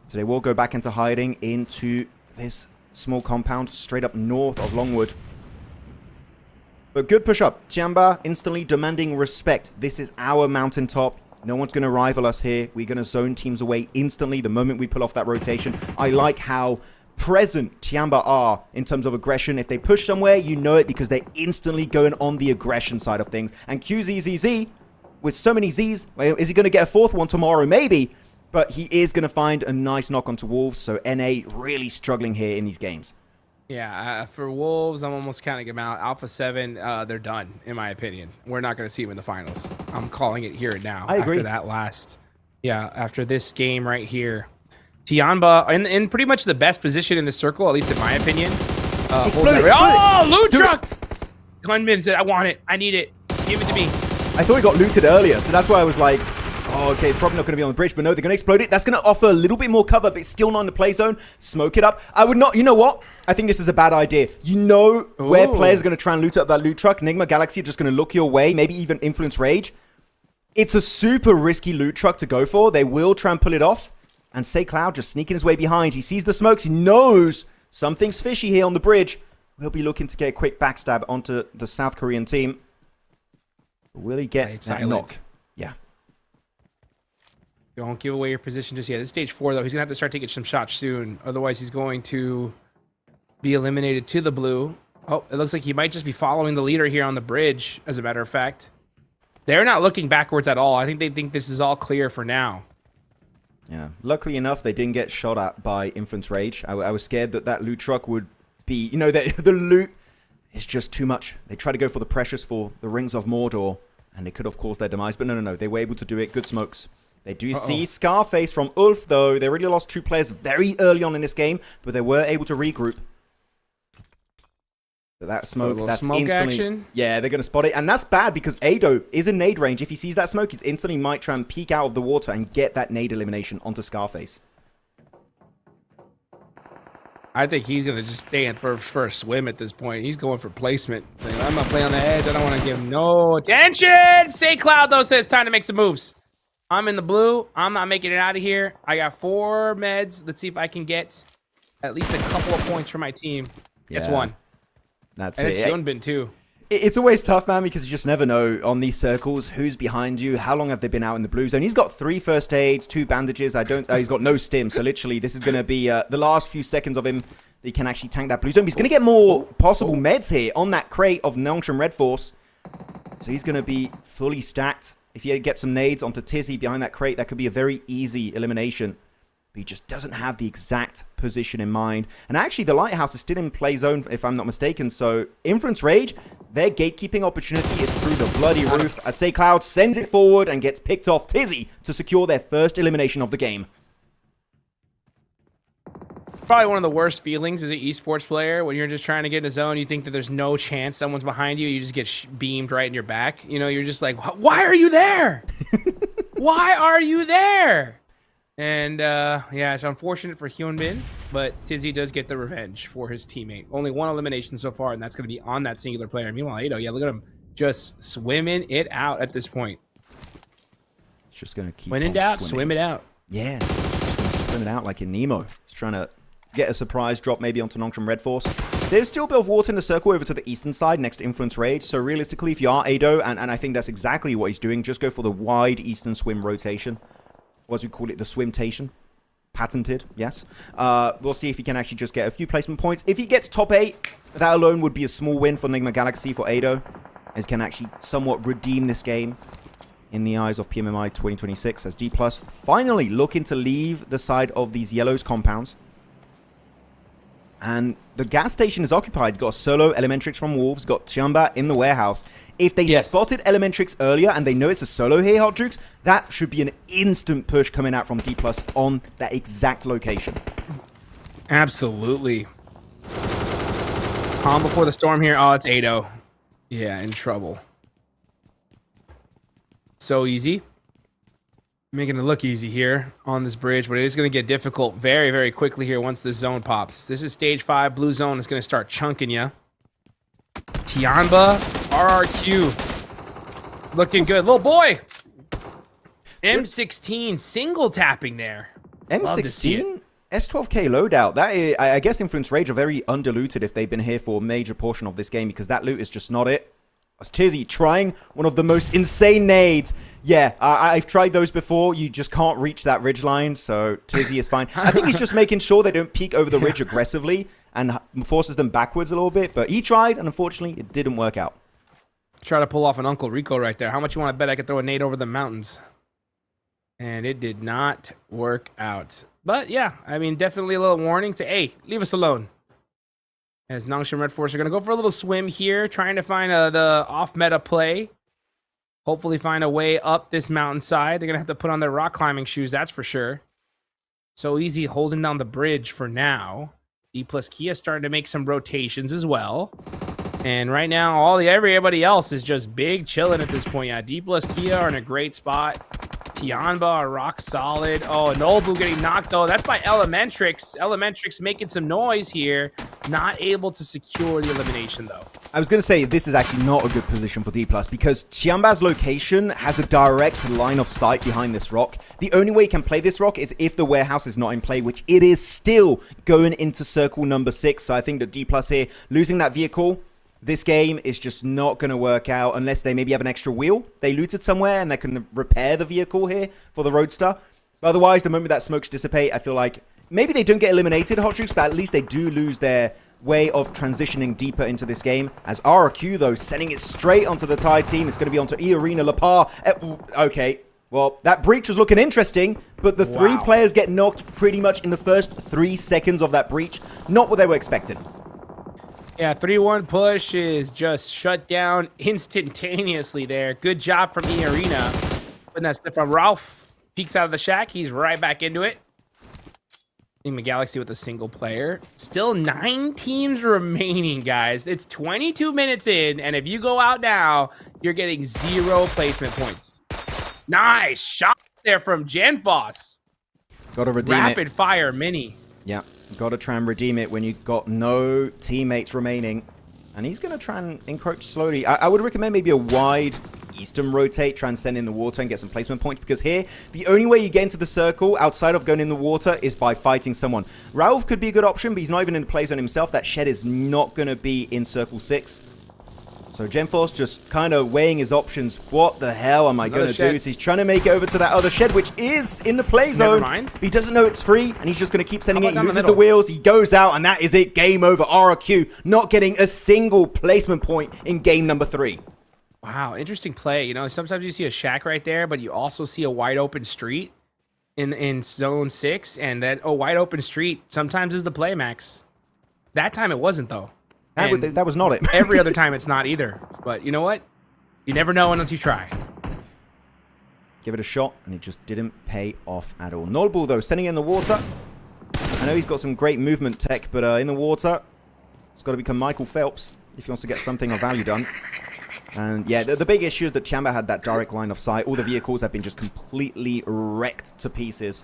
So they will go back into hiding into this small compound straight up north of Longwood. But good push up. TIANBA instantly demanding respect. This is our mountaintop. No one's going to rival us here. We're going to zone teams away instantly the moment we pull off that rotation. I like how present TIANBA are in terms of aggression. If they push somewhere, you know it because they're instantly going on the aggression side of things. And QZZZ, with so many Zs, well, is he going to get a fourth one tomorrow? Maybe. But he is going to find a nice knock onto Wolves. So NA really struggling here in these games. Yeah, for Wolves, I'm almost counting them out. Alpha 7, they're done, in my opinion. We're not going to see them in the finals. I'm calling it here and now. I agree. After this game right here. TIANBA, in pretty much the best position in the circle, at least in my opinion. Loot truck! Gunman said, I want it. I need it. Give it to me. I thought he got looted earlier, so that's why I was like, oh, okay, it's probably not going to be on the bridge, but no, they're going to explode it. That's going to offer a little bit more cover, but it's still not in the play zone. Smoke it up. I would not, you know what? I think this is a bad idea. You know where players are going to try and loot up that loot truck. Enigma Galaxy are just going to look your way, maybe even influence Rage. It's a super risky loot truck to go for. They will try and pull it off. And Say Cloud just sneaking his way behind. He sees the smokes. He knows something's fishy here on the bridge. He'll be looking to get a quick backstab onto the South Korean team. Will he get that knock? Yeah. Don't give away your position just yet. This is stage 4, though. He's going to have to start taking some shots soon. Otherwise, he's going to be eliminated to the blue. Oh, it looks like he might just be following the leader here on the bridge, as a matter of fact. They're not looking backwards at all. I think they think this is all clear for now. Yeah. Luckily enough, they didn't get shot at by Influence Rage. I was scared that that loot truck would be... You know, the loot is just too much. They try to go for the precious for the Rings of Mordor, and it could have caused their demise. But no. They were able to do it. Good smokes. They do see Scarface from Ulf, though. They really lost 2 players very early on in this game, but they were able to regroup. But that smoke, that's smoke instantly... action. Yeah, they're going to spot it. And that's bad because Ado is in nade range. If he sees that smoke, he instantly might try and peek out of the water and get that nade elimination onto Scarface. I think he's going to just stay in for a swim at this point. He's going for placement. Saying, I'm going to play on the edge. I don't want to give him no attention. Say Cloud, though, says time to make some moves. I'm in the blue. I'm not making it out of here. I got 4 meds. Let's see if I can get at least a couple of points for my team. That's 1. That's and it. It's Yunbin, too. It's always tough, man, because you just never know on these circles who's behind you, how long have they been out in the blue zone. He's got 3 first aids, 2 bandages. He's got no stim, so literally this is going to be the last few seconds of him that he can actually tank that blue zone. He's going to get more possible meds here on that crate of Nongshim Red Force. So he's going to be fully stacked. If he gets some nades onto Tizzy behind that crate, that could be a very easy elimination. But he just doesn't have the exact position in mind. And actually, the Lighthouse is still in play zone, if I'm not mistaken. So, Influence Rage, their gatekeeping opportunity is through the bloody roof. As Say Cloud sends it forward and gets picked off Tizzy to secure their first elimination of the game. Probably one of the worst feelings as an esports player when you're just trying to get in a zone. You think that there's no chance someone's behind you. You just get beamed right in your back. You know, you're just like, why are you there? Why are you there? And yeah, it's unfortunate for Hyunbin, but Tizzy does get the revenge for his teammate. Only one elimination so far, and that's going to be on that singular player. Meanwhile, Ado, yeah, look at him just swimming it out at this point. It's just going to keep When in doubt, swim it out. Yeah, swim it out like in Nemo. He's trying to get a surprise drop maybe onto Nongshim Red Force. There's still a bit of water in the circle over to the eastern side next to Influence Rage. So realistically, if you are Ado, and I think that's exactly what he's doing, just go for the wide eastern swim rotation. Or as we call it, the swimtation. Patented, yes. We'll see if he can actually just get a few placement points. If he gets top 8, that alone would be a small win for Enigma Galaxy for Ado. As he can actually somewhat redeem this game in the eyes of PMMI 2026 as D+ finally looking to leave the side of these yellows compounds. And the gas station is occupied. Got a solo Elementrix from Wolves. Got TIANBA in the warehouse. If they spotted Elementrix earlier and they know it's a solo here, Hot Jukes, that should be an instant push coming out from D+ on that exact location. Absolutely. Calm before the storm here. Oh, it's Ado. Yeah, in trouble. So easy. Making it look easy here on this bridge, but it is going to get difficult very, very quickly here once the zone pops. This is stage 5. Blue zone is going to start chunking you. TIANBA, RRQ. Looking good. Little boy! M16 single tapping there. M16? S12K loadout. That is, I guess Influence Rage are very undiluted if they've been here for a major portion of this game because that loot is just not it. As Tizzy trying one of the most insane nades. Yeah, I've tried those before. You just can't reach that ridge line, so Tizzy is fine. I think he's just making sure they don't peek over the ridge aggressively and forces them backwards a little bit. But he tried, and unfortunately, it didn't work out. Try to pull off an Uncle Rico right there. How much you want to bet I could throw a nade over the mountains? And it did not work out. But yeah, I mean, definitely a little warning to, hey, leave us alone. As Nongshim Red Force are going to go for a little swim here, trying to find the off-meta play. Hopefully find a way up this mountainside. They're going to have to put on their rock climbing shoes, that's for sure. So easy holding down the bridge for now. D+ Kia starting to make some rotations as well. And right now, everybody else is just big chilling at this point. Yeah, D+ Kia are in a great spot. TIANBA are rock solid. Oh, Nobu getting knocked though. That's by Elementrix. Elementrix making some noise here. Not able to secure the elimination though. I was going to say this is actually not a good position for D+ because TIANBA's location has a direct line of sight behind this rock. The only way you can play this rock is if the warehouse is not in play, which it is still going into circle number 6. So I think that D+ here losing that vehicle, this game is just not going to work out unless they maybe have an extra wheel. They looted somewhere and they can repair the vehicle here for the Roadster. But otherwise, the moment that smokes dissipate, I feel like maybe they don't get eliminated, Hot Jukes, but at least they do lose their way of transitioning deeper into this game. As RRQ, though, sending it straight onto the Thai team. It's going to be onto E-Arena, La Par. Okay, well, that breach was looking interesting, but the three players get knocked pretty much in the first 3 seconds of that breach. Not what they were expecting. Yeah, 3-1 push is just shut down instantaneously there. Good job from E-Arena. Putting that step on Ralph. Peeks out of the shack. He's right back into it. Enigma Galaxy with a single player. Still 9 teams remaining, guys. It's 22 minutes in, and if you go out now, you're getting 0 placement points. Nice shot there from Janfoss. Gotta redeem it. Rapid fire mini. Yeah, gotta try and redeem it when you've got no teammates remaining. And he's gonna try and encroach slowly. I would recommend maybe a wide eastern rotate, try and send in the water and get some placement points, because here, the only way you get into the circle outside of going in the water is by fighting someone. Rauf could be a good option, but he's not even in the play zone himself. That shed is not gonna be in circle 6. So Genforce just kind of weighing his options. What the hell am I going to do? So he's trying to make it over to that other shed, which is in the play zone. But he doesn't know it's free, and he's just going to keep sending it. He loses the wheels. He goes out, and that is it. Game over. RRQ not getting a single placement point in game number 3. Wow, interesting play. You know, sometimes you see a shack right there, but you also see a wide open street in zone 6, and that wide open street sometimes is the play, Max. That time it wasn't, though. That was not it. Every other time it's not either. But you know what? You never know unless you try. Give it a shot, and it just didn't pay off at all. Nullbull, though, sending it in the water. I know he's got some great movement tech, but in the water, it's got to become Michael Phelps if he wants to get something of value done. And yeah, the big issue is that TIANBA had that direct line of sight. All the vehicles have been just completely wrecked to pieces.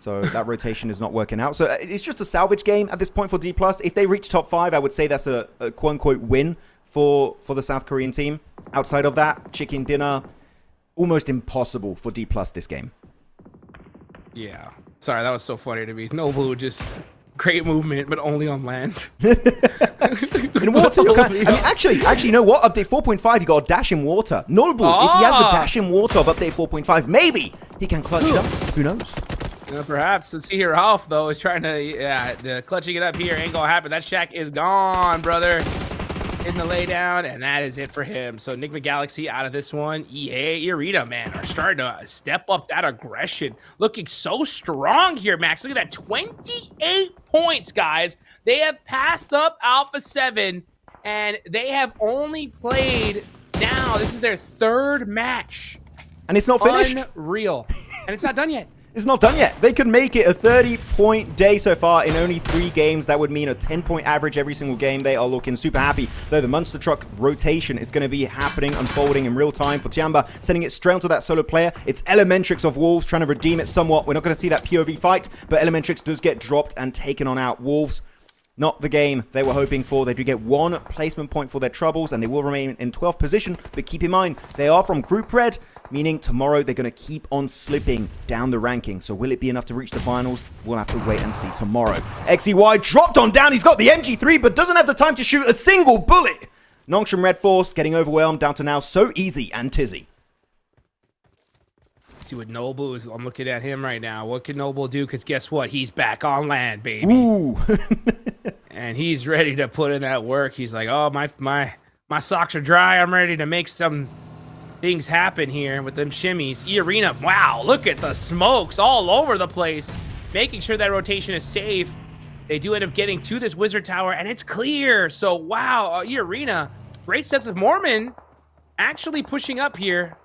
So that rotation is not working out. So it's just a salvage game at this point for D+. If they reach top 5, I would say that's a quote-unquote win for the South Korean team. Outside of that, chicken dinner, almost impossible for D+ this game. Yeah. Sorry, that was so funny to me. Nobu just great movement, but only on land. In water, actually, you know what? Update 4.5, you got a dash in water. Nobu, if he has the dash in water of update 4.5, maybe he can clutch it up. Who knows? Perhaps. Let's see here. Ralph, though, is trying to, the clutching it up here ain't gonna happen. That shack is gone, brother. In the laydown, and that is it for him. So Enigma Galaxy out of this one. EECA, man, are starting to step up that aggression. Looking so strong here, Max. Look at that, 28 points, guys. They have passed up Alpha 7, and they have only played now. This is their 3rd match. And it's not finished. Unreal. And it's not done yet. It's not done yet. They could make it a 30-point day so far in only 3 games. That would mean a 10-point average every single game. They are looking super happy. Though the Monster Truck rotation is going to be happening, unfolding in real time for TIANBA, sending it straight onto that solo player. It's Elementrix of Wolves trying to redeem it somewhat. We're not going to see that POV fight, but Elementrix does get dropped and taken on out. Wolves, not the game they were hoping for. They do get 1 placement point for their troubles, and they will remain in 12th position. But keep in mind, they are from Group Red, meaning tomorrow they're going to keep on slipping down the ranking. So will it be enough to reach the finals? We'll have to wait and see tomorrow. XEY dropped on down. He's got the MG3, but doesn't have the time to shoot a single bullet. Nongshim Red Force getting overwhelmed down to now So Easy and Tizzy. See what Noble is. I'm looking at him right now. What can Noble do? Because guess what? He's back on land, baby. Ooh. And he's ready to put in that work. He's like, oh, my socks are dry. I'm ready to make some things happen here with them shimmies. E-Arena, wow, look at the smokes all over the place. Making sure that rotation is safe. They do end up getting to this Wizard Tower, and it's clear. So, wow, E-Arena, great steps of Mormon actually pushing up here.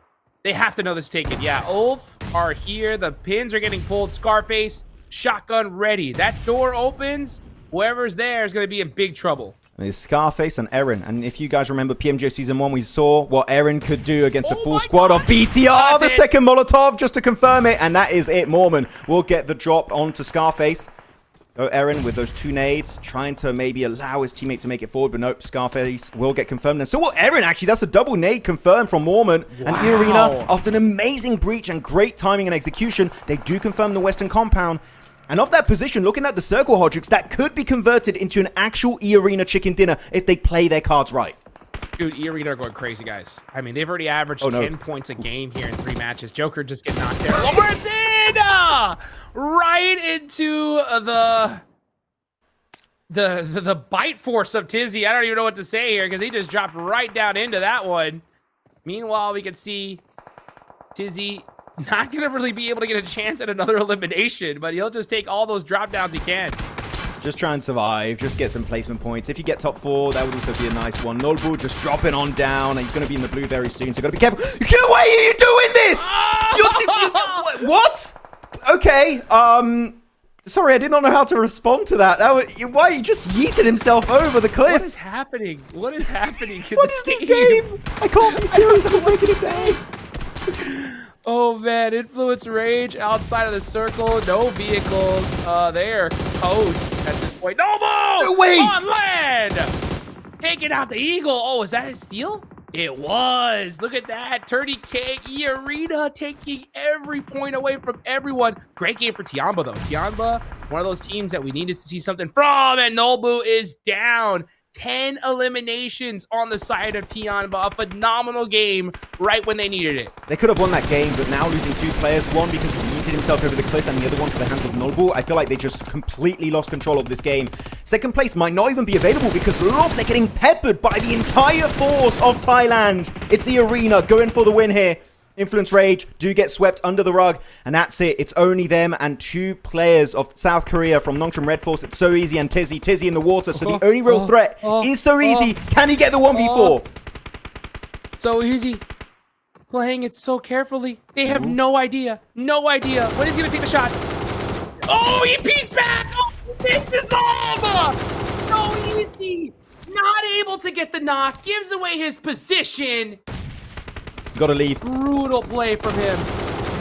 They have to know this is taken. Yeah, Ulf are here. The pins are getting pulled. Scarface, shotgun ready. That door opens. Whoever's there is going to be in big trouble. It's Scarface and Eren. And if you guys remember PMGO Season 1, we saw what Eren could do against a full squad of BTR. The second Molotov, just to confirm it. And that is it. Mormon will get the drop onto Scarface. Eren with those 2 nades, trying to maybe allow his teammate to make it forward, but nope, Scarface will get confirmed. And so will Eren, actually. That's a double nade confirmed from Mormon. Wow. And E-Arena, after an amazing breach and great timing and execution, they do confirm the Western compound. And off that position, looking at the circle Hodrix, that could be converted into an actual E-Arena chicken dinner if they play their cards right. Dude, E-Arena are going crazy, guys. I mean, they've already averaged 10 points a game here in 3 matches. Joker just get knocked there. Lawrence in! Right into the bite force of Tizzy. I don't even know what to say here because he just dropped right down into that one. Meanwhile, we can see Tizzy not going to really be able to get a chance at another elimination, but he'll just take all those drop downs he can. Just try and survive, just get some placement points. If you get top 4, that would also be a nice one. Nolbu just dropping on down, and he's going to be in the blue very soon, so got to be careful. Why are you doing this? What? Okay, sorry, I did not know how to respond to that. Why he just yeeted himself over the cliff? What is happening? What is happening? What is this game? I can't be seriously breaking it down. Oh man, Influence Rage outside of the circle, no vehicles. They are toast at this point. No way! On land! Taking out the Eagle. Oh, is that a steal? It was. Look at that. 30K E-Arena taking every point away from everyone. Great game for TIANBA, though. TIANBA, one of those teams that we needed to see something from, and Nolbu is down. 10 eliminations on the side of TIANBA. A phenomenal game right when they needed it. They could have won that game, but now losing 2 players, one because he yeeted himself over the cliff and the other one for the hands of Nolbu. I feel like they just completely lost control of this game. Second place might not even be available because look, they're getting peppered by the entire force of Thailand. It's E-Arena going for the win here. Influence Rage do get swept under the rug, and that's it. It's only them and 2 players of South Korea from Nongshim Red Force. It's So Easy and Tizzy. Tizzy in the water, so the only real threat is So Easy. Can he get the 1v4? So Easy. Playing it so carefully. They have no idea. No idea. When is he going to take the shot? Oh, he peeked back! Oh, this is all! So Easy. Not able to get the knock. Gives away his position. Gotta leave. Brutal play from him.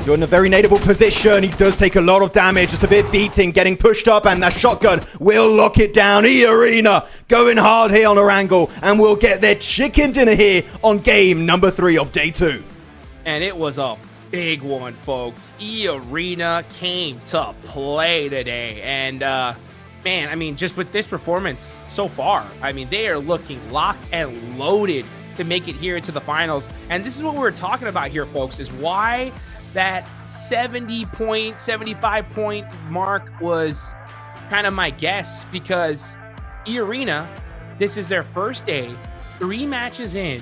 You're in a very nadeable position. He does take a lot of damage. Just a bit beating, getting pushed up, and that shotgun will lock it down. E-Arena going hard here on Erangel, and we'll get their chicken dinner here on game number 3 of day 2. And it was a big one, folks. E-Arena came to play today. And, man, I mean, just with this performance so far, I mean, they are looking locked and loaded to make it here into the finals. And this is what we were talking about here, folks, is why that 75 point mark was kind of my guess, because E-Arena, this is their first day, 3 matches in,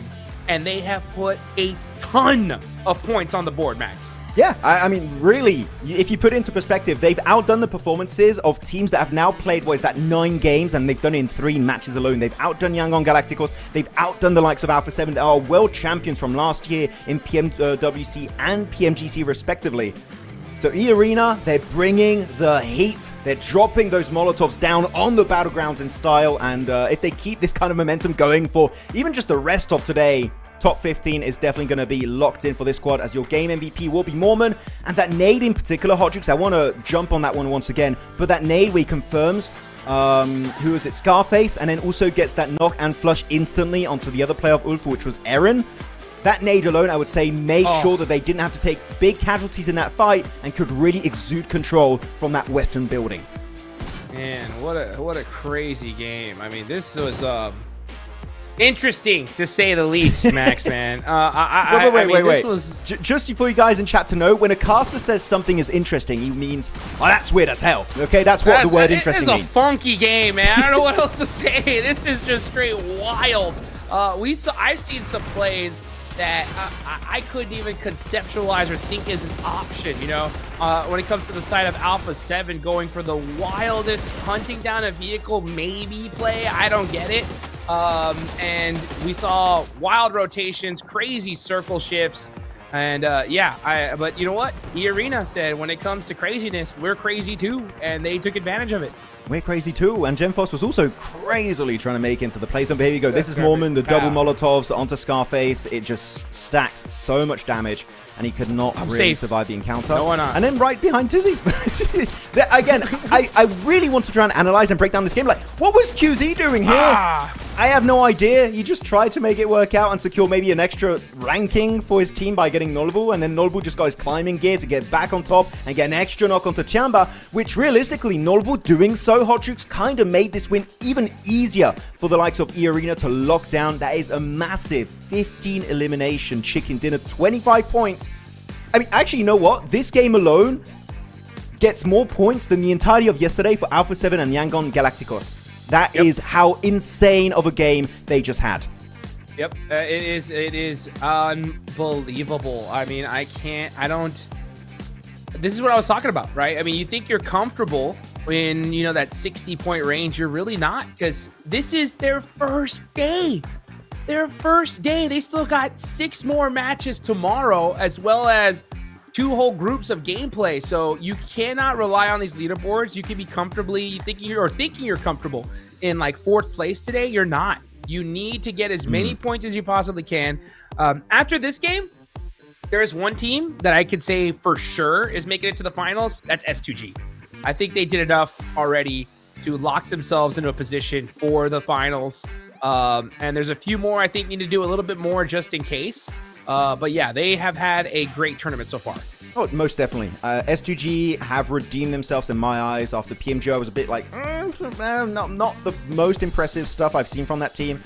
and they have put a ton of points on the board, Max. Yeah, I mean, really, if you put it into perspective, they've outdone the performances of teams that have now played, 9 games, and they've done it in 3 matches alone. They've outdone Yangon Galacticos. They've outdone the likes of Alpha 7. They are world champions from last year in PMWC and PMGC, respectively. So E-Arena, they're bringing the heat. They're dropping those Molotovs down on the battlegrounds in style, and if they keep this kind of momentum going for even just the rest of today, top 15 is definitely going to be locked in for this squad, as your game MVP will be Mormon. And that nade in particular, Hotjux, I want to jump on that one once again, but that nade where he confirms, who is it, Scarface, and then also gets that knock and flush instantly onto the other player of Ulfu, which was Eren. That nade alone, I would say, made sure that they didn't have to take big casualties in that fight and could really exude control from that western building. Man, what a crazy game. I mean, this was interesting, to say the least, Max, man. Wait. Just for you guys in chat to know, when a caster says something is interesting, he means, oh, that's weird as hell. Okay, that's what the word interesting means. It's a funky game, man. I don't know what else to say. This is just straight wild. I've seen some plays that I couldn't even conceptualize or think is an option, you know, when it comes to the side of Alpha 7 going for the wildest hunting down a vehicle maybe play. I don't get it. And we saw wild rotations, crazy circle shifts, and but you know what? E-Arena said when it comes to craziness, we're crazy too, and they took advantage of it. We're crazy too, and Gemfos was also crazily trying to make into the play zone. But here you go. This is Mormon, the double Molotovs onto Scarface. It just stacks so much damage, and he could not really survive the encounter. No, why not? And then right behind Tizzy. Again, I really want to try and analyze and break down this game. Like, what was QZ doing here? I have no idea. He just tried to make it work out and secure maybe an extra ranking for his team by getting Nolbu, and then Nolbu just got his climbing gear to get back on top and get an extra knock onto TIANBA, which realistically, Nolbu doing so, Hotjux, kind of made this win even easier for the likes of E-Arena to lock down. That is a massive 15 elimination chicken dinner, 25 points. I mean, actually, you know what? This game alone gets more points than the entirety of yesterday for Alpha 7 and Yangon Galacticos. That is how insane of a game they just had. Yep, it is unbelievable. I mean, this is what I was talking about, right? I mean, you think you're comfortable in, you know, that 60-point range. You're really not, because this is their first day. Their first day. They still got 6 more matches tomorrow, as well as 2 whole groups of gameplay. So you cannot rely on these leaderboards. You can be comfortably thinking you're comfortable in like 4th place today. You're not. You need to get as many points as you possibly can. After this game, there is one team that I could say for sure is making it to the finals. That's S2G. I think they did enough already to lock themselves into a position for the finals. And there's a few more I think need to do a little bit more just in case. But yeah, they have had a great tournament so far. Oh, most definitely. S2G have redeemed themselves in my eyes. After PMGO, I was a bit like, not the most impressive stuff I've seen from that team.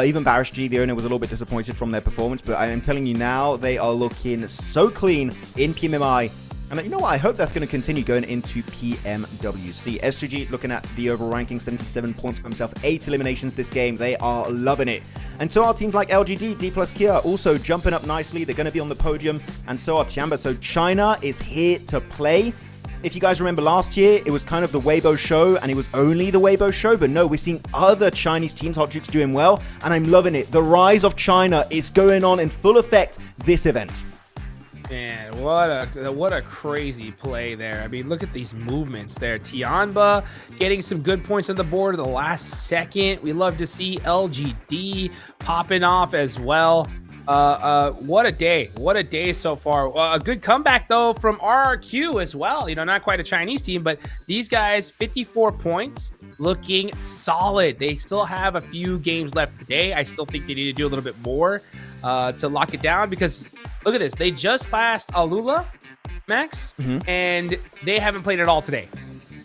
Even Barish G, the owner, was a little bit disappointed from their performance. But I am telling you now, they are looking so clean in PMMI. And you know what? I hope that's going to continue going into PMWC. S2G looking at the overall ranking, 77 points for himself, 8 eliminations this game. They are loving it. And so are teams like LGD, D plus Kia also jumping up nicely. They're going to be on the podium. And so are TIANBA. So China is here to play. If you guys remember last year, it was kind of the Weibo show, and it was only the Weibo show. But no, we're seeing other Chinese teams, Hotjux, doing well. And I'm loving it. The rise of China is going on in full effect this event. Man, what a crazy play there. I mean, look at these movements there. TIANBA getting some good points on the board at the last second. We love to see LGD popping off as well. What a day. What a day so far. A good comeback, though, from RRQ as well. You know, not quite a Chinese team, but these guys, 54 points, looking solid. They still have a few games left today. I still think they need to do a little bit more to lock it down because, look at this. They just passed Alula, Max, and they haven't played at all today.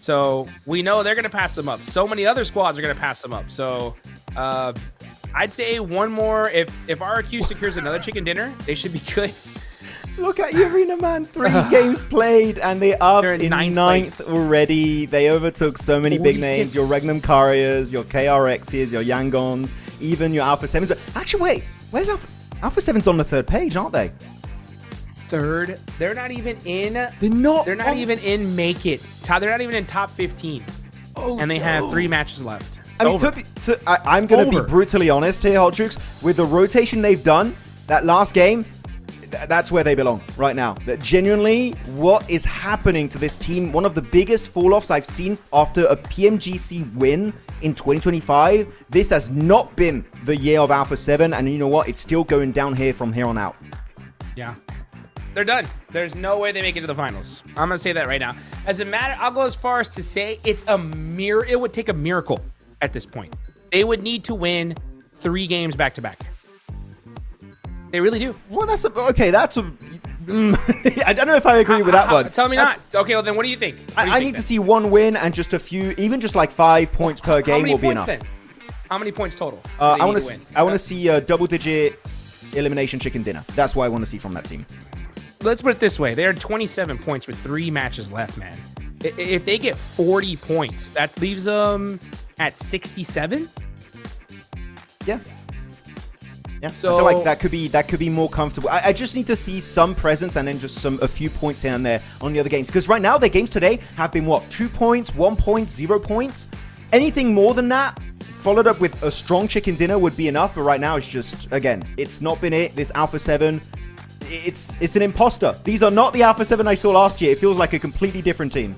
So we know they're going to pass them up. So many other squads are going to pass them up. So I'd say one more. If RRQ secures another chicken dinner, they should be good. Look at you, Arena Man. 3 games played, and they're up in ninth already. They overtook so many big names. Your Regnum Couriers, your KRXs, your Yangons, even your Alpha 7s. Actually, wait. Where's Alpha 7's on the 3rd page, aren't they? 3rd? They're not even in. They're not even in Make It. They're not even in top 15. Oh, and they have 3 matches left. I mean, I'm going to be brutally honest here, Hot Jukes. With the rotation they've done, that last game, that's where they belong right now. That genuinely, what is happening to this team? One of the biggest fall-offs I've seen after a PMGC win in 2025. This has not been the year of Alpha 7, and you know what? It's still going down here from here on out. Yeah. They're done. There's no way they make it to the finals. I'm going to say that right now. As a matter, I'll go as far as to say it's a mirror. It would take a miracle at this point. They would need to win 3 games back-to-back. They really do. Well, that's okay. That's a. I don't know if I agree with that one. Tell me not. Okay, well then, what do you think? I need to see 1 win and just a few, even just like 5 points per game will be enough. Then? How many points total? I want to see a double-digit elimination chicken dinner. That's what I want to see from that team. Let's put it this way: they're 27 points with 3 matches left, man. If they get 40 points, that leaves them at 67. Yeah. Yeah, so I feel like that could be more comfortable. I just need to see some presence and then just a few points here and there on the other games. Because right now, their games today have been, 2 points, 1 point, 0 points? Anything more than that, followed up with a strong chicken dinner would be enough. But right now, it's just, again, it's not been it. This Alpha 7, it's an imposter. These are not the Alpha 7 I saw last year. It feels like a completely different team.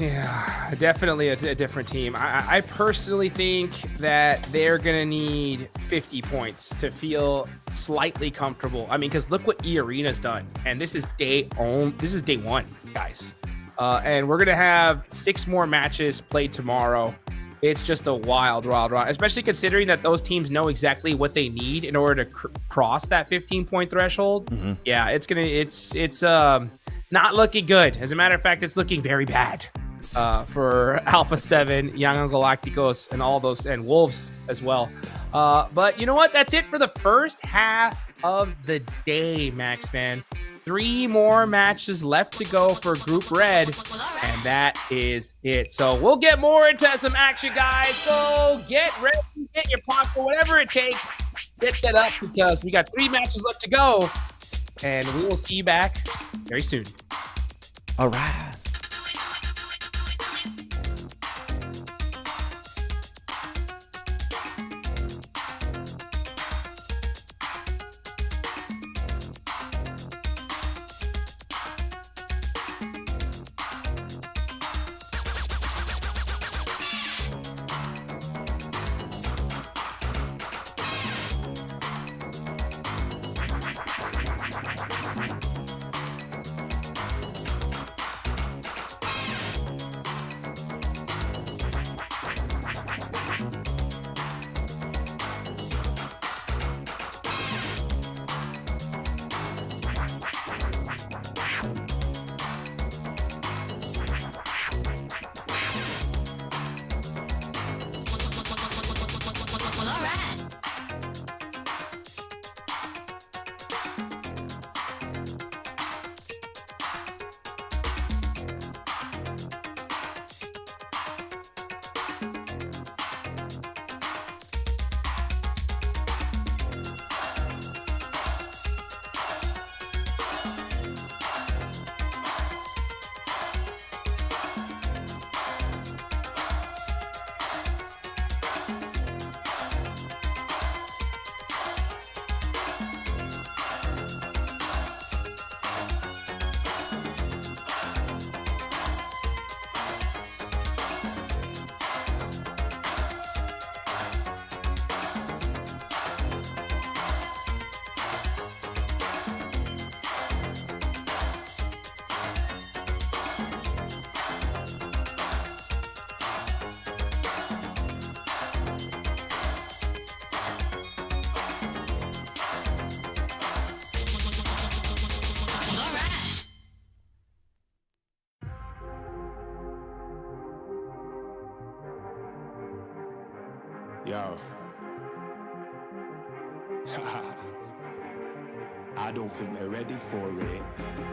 Yeah, definitely a different team. I personally think that they're going to need 50 points to feel slightly comfortable. I mean, because look what E-Arena's done. And this is day 1, guys. And we're going to have 6 more matches played tomorrow. It's just a wild ride, especially considering that those teams know exactly what they need in order to cross that 15-point threshold. Mm-hmm. Yeah, it's not looking good. As a matter of fact, it's looking very bad for Alpha 7, Young Galacticos, and all those, and Wolves as well. But you know what? That's it for the first half of the day, Max, man. 3 more matches left to go for Group Red, and that is it. So we'll get more into some action, guys. Go get ready, get your popcorn, whatever it takes. Get set up because we got 3 matches left to go, and we will see you back very soon. All right. Yo. I don't think they're ready for it.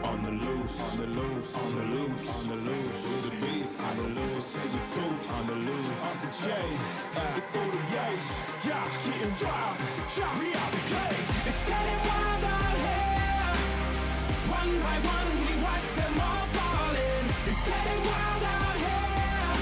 On the loose, on the loose, on the loose, on the loose. With the beast, on the loose, say the truth, on the loose. Off the chain, it's all the gauge. Yeah, getting wild, yeah, we out the cage. It's getting wild out here. One by one, we watch them all falling. It's getting wild out here.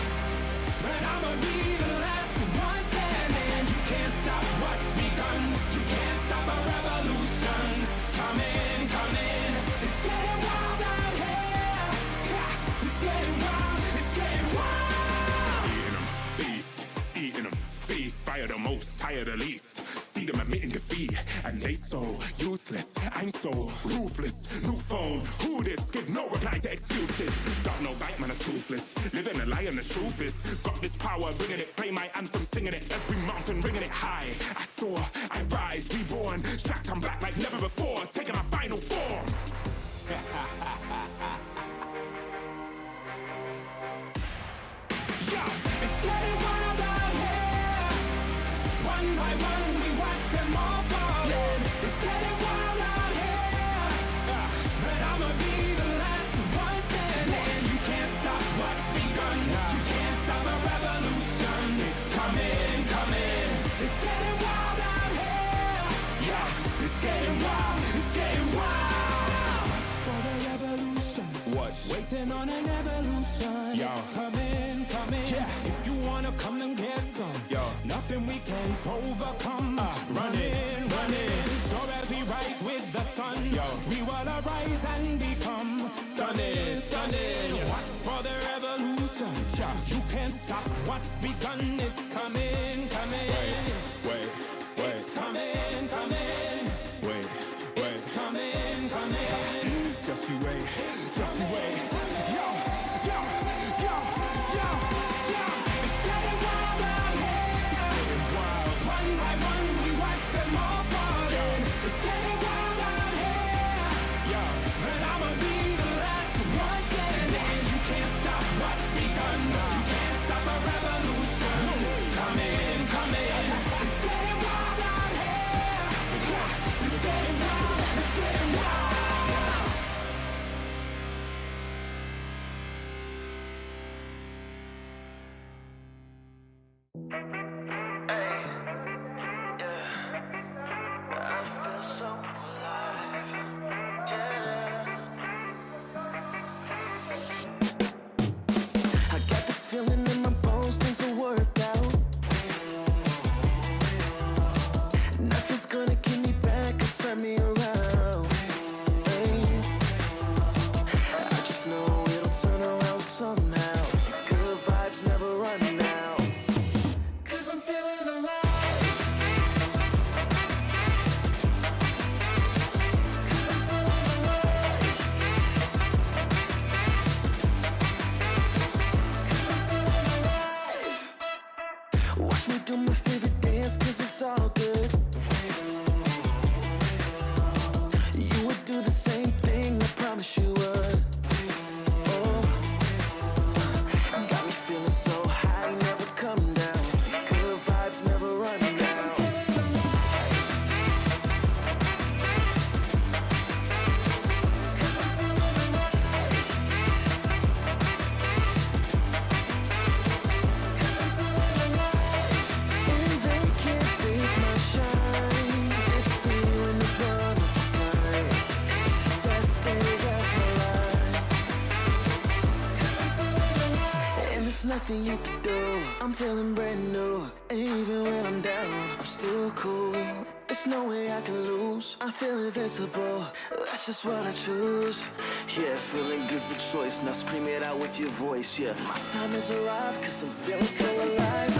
But I'ma be the last one standing. You can't stop what's begun. You can't stop a revolution. Come in, come in. It's getting wild out here. Yeah, it's getting wild. It's getting wild. Eating them, beast, eating them, feast, fire the most, tire the least. See them admitting defeat, and they so useless. I'm so ruthless. New phone, who this? Give no reply to excuses. Got no bite, man, I'm toothless. Living a lie, and the truth is, got this power, bringing it. Play my anthem, singing it. Every mountain, ringing it high. I soar, I rise, reborn. Strapped, I'm back like never before. Taking my final form. It's getting wild out here. One by one, we watch them all falling. It's getting wild out here. But I'ma be the last one standing. You can't stop what's begun. You can't stop a revolution. It's coming, coming. It's getting wild out here. Yeah, it's getting wild. It's getting wild. For the revolution. Watch. Waiting on an evolution. Yo. It's coming, coming. Yeah. If you wanna come and get some, Yo. nothing we can't overcome. Running, running. So as we rise with the sun, Yo. we will arise and become stunning, stunning. Watch for the revolution. You can't stop what's begun. It's coming, coming. Wait, It's coming, coming. wait. It's coming, coming. Just you wait, just you wait. Yo, yo, yo, yo, yo. It's getting wild out here. One by one, we watch them all falling. It's getting wild out here. But I'ma be the last one standing. You can't stop what's begun. You can't stop a revolution. Come in, come in. It's getting wild out here. It's getting wild. It's getting wild. I got this feeling in my bones, things will work out. Nothing's gonna keep me back or turn me around. Hey. I just know it'll turn around somehow. These good vibes never run out. 'Cause I'm feeling alive. 'Cause I'm feeling alive. 'Cause I'm feeling alive. Watch me do my favorite dance, 'cause it's all good. You would do the same thing, I promise you would. Oh, got me feeling so high, never come down. These good vibes never run out. 'Cause I'm feeling alive. 'Cause I'm feeling alive. 'Cause I'm feeling alive. And they can't take my shine. This feeling is one of a kind. It's the best day of my life. 'Cause I'm feeling alive. And there's nothing you can do. I'm feeling brand new. And even when I'm down, I'm still cool. There's no way I can lose. I feel invincible. That's just what I choose. Yeah, feeling good's the choice. Now scream it out with your voice. Yeah, my time has arrived, 'cause I'm feeling so alive.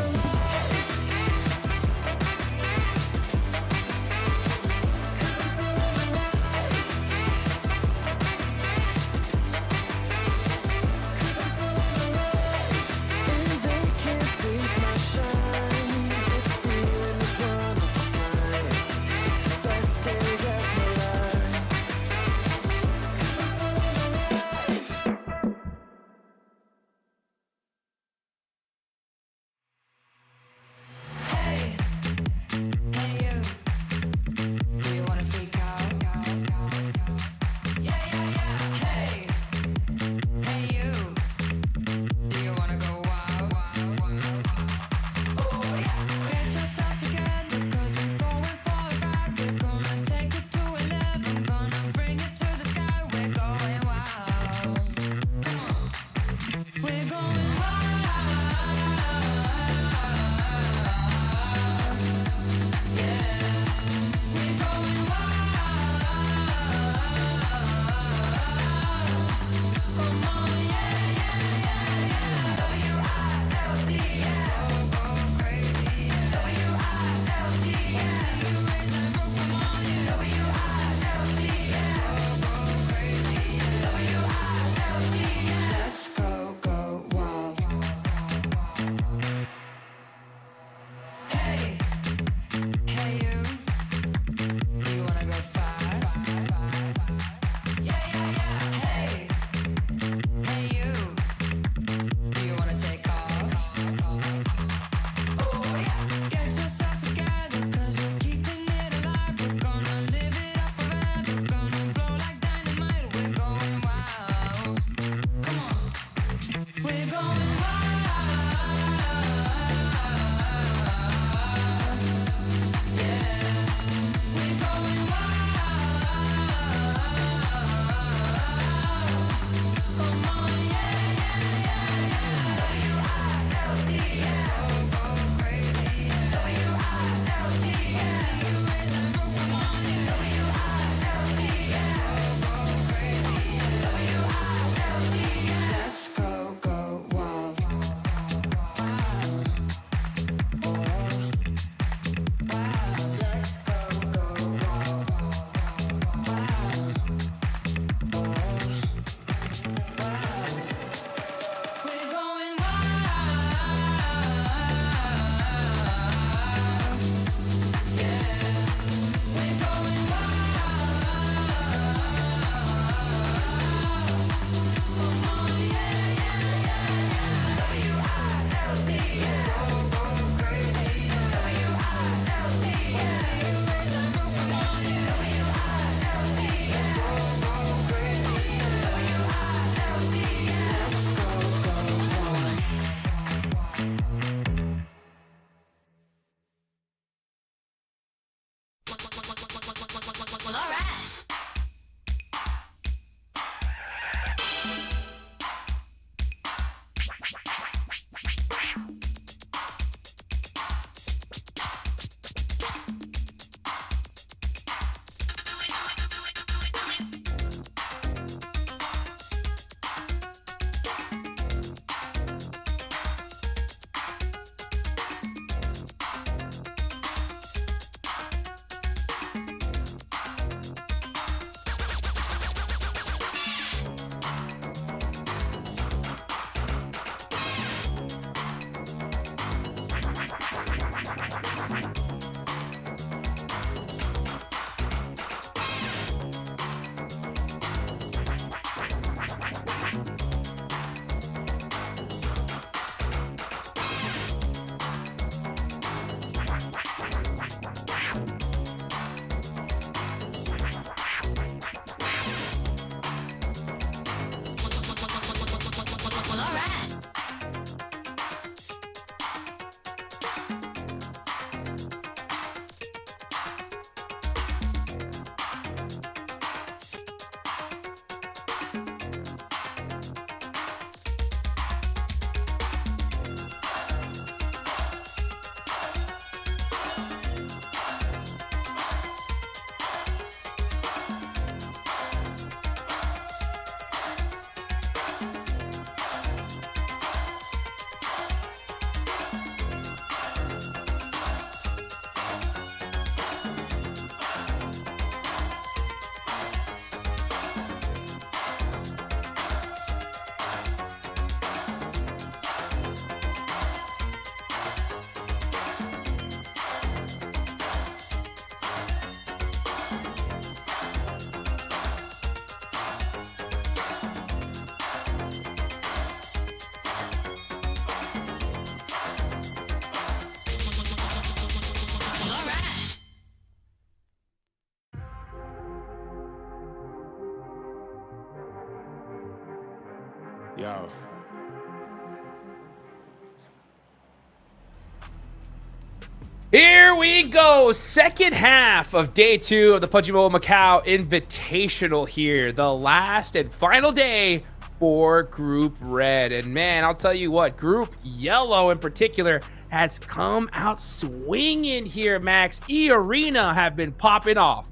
Yo. Here we go. Second half of day 2 of the PUBG Mobile Macau Invitational here. The last and final day for Group Red. And man, I'll tell you what, Group Yellow in particular has come out swinging here, Max. E-Arena have been popping off.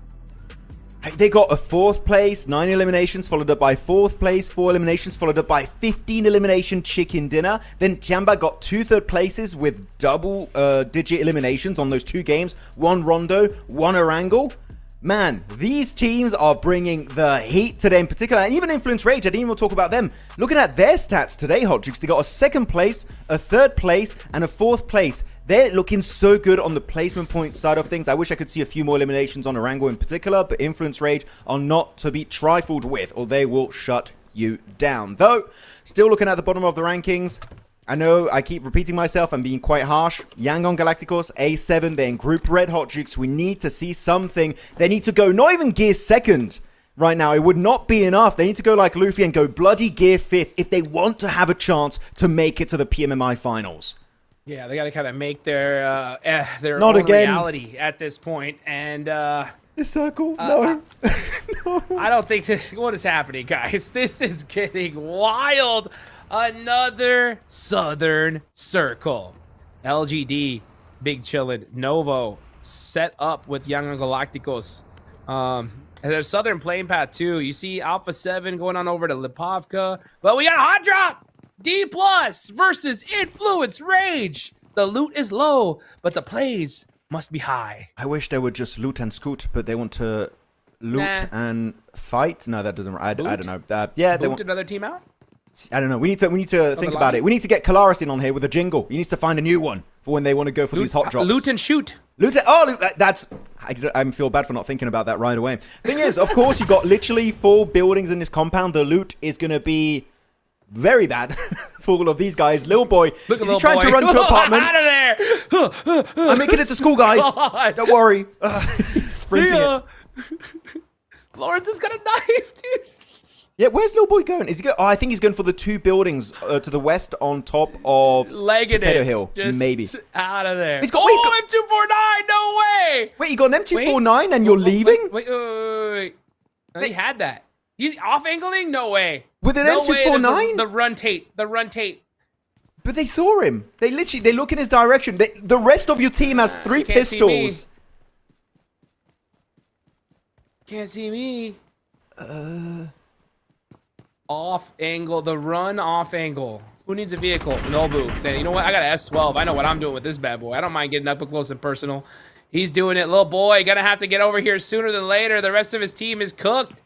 They got a 4th place, 9 eliminations, followed up by 4th place, 4 eliminations, followed up by 15 elimination chicken dinner. Then TIANBA got 2 third places with double-digit eliminations on those 2 games. 1 Rondo, 1 Erangel. Man, these teams are bringing the heat today in particular. And even Influence Rage, I didn't even talk about them. Looking at their stats today, Hot Jukes, they got a 2nd place, a 3rd place, and a 4th place. They're looking so good on the placement point side of things. I wish I could see a few more eliminations on Erangel in particular, but Influence Rage are not to be trifled with, or they will shut you down. Though, still looking at the bottom of the rankings, I know I keep repeating myself and being quite harsh. Yangon Galacticos, A7, they're in Group Red, Hot Jukes. We need to see something. They need to go not even Gear 2nd right now. It would not be enough. They need to go like Luffy and go bloody Gear 5th if they want to have a chance to make it to the PMMI finals. Yeah, they got to kind of make their Not own again. reality at this point. And The circle? No. No. I don't think this... What is happening, guys? This is getting wild. Another Southern Circle. LGD, Big Chillin', Novo, set up with Yangon Galacticos. And there's Southern playing path, too. You see Alpha 7 going on over to Lipovka. But we got a hot drop! D+ versus Influence Rage. The loot is low, but the plays must be high. I wish they would just loot and scoot, but they want to loot and fight. No, that doesn't. I don't know. Yeah, they want another team out. I don't know. We need to think about it. We need to get Kalaris in on here with a jingle. He needs to find a new one for when they want to go for these hot drops. Loot and shoot. Loot. Oh, that's. I feel bad for not thinking about that right away. Thing is, of course, you got literally 4 buildings in this compound. The loot is gonna be very bad for all of these guys. Lil Boy, is he trying to run to apartment? Out of there! I'm making it to school, guys. God. Don't worry. Sprinting it. Lawrence has got a knife, dude. Yeah, where's Lil Boy going? Is he going? Oh, I think he's going for the 2 buildings to the west on top of Potato Hill. Just maybe. Out of there. He's got M249. No way. Wait, you got an M249 and you're leaving? Wait. No, he had that. He's off angling? No way. With an M249? The run Tate. But they saw him. They look in his direction. The rest of your team has 3 pistols. Can't see me. Off angle. The run off angle. Who needs a vehicle? Nobu saying, you know what? I got an S12. I know what I'm doing with this bad boy. I don't mind getting up close and personal. He's doing it. Little boy, gonna have to get over here sooner than later. The rest of his team is cooked.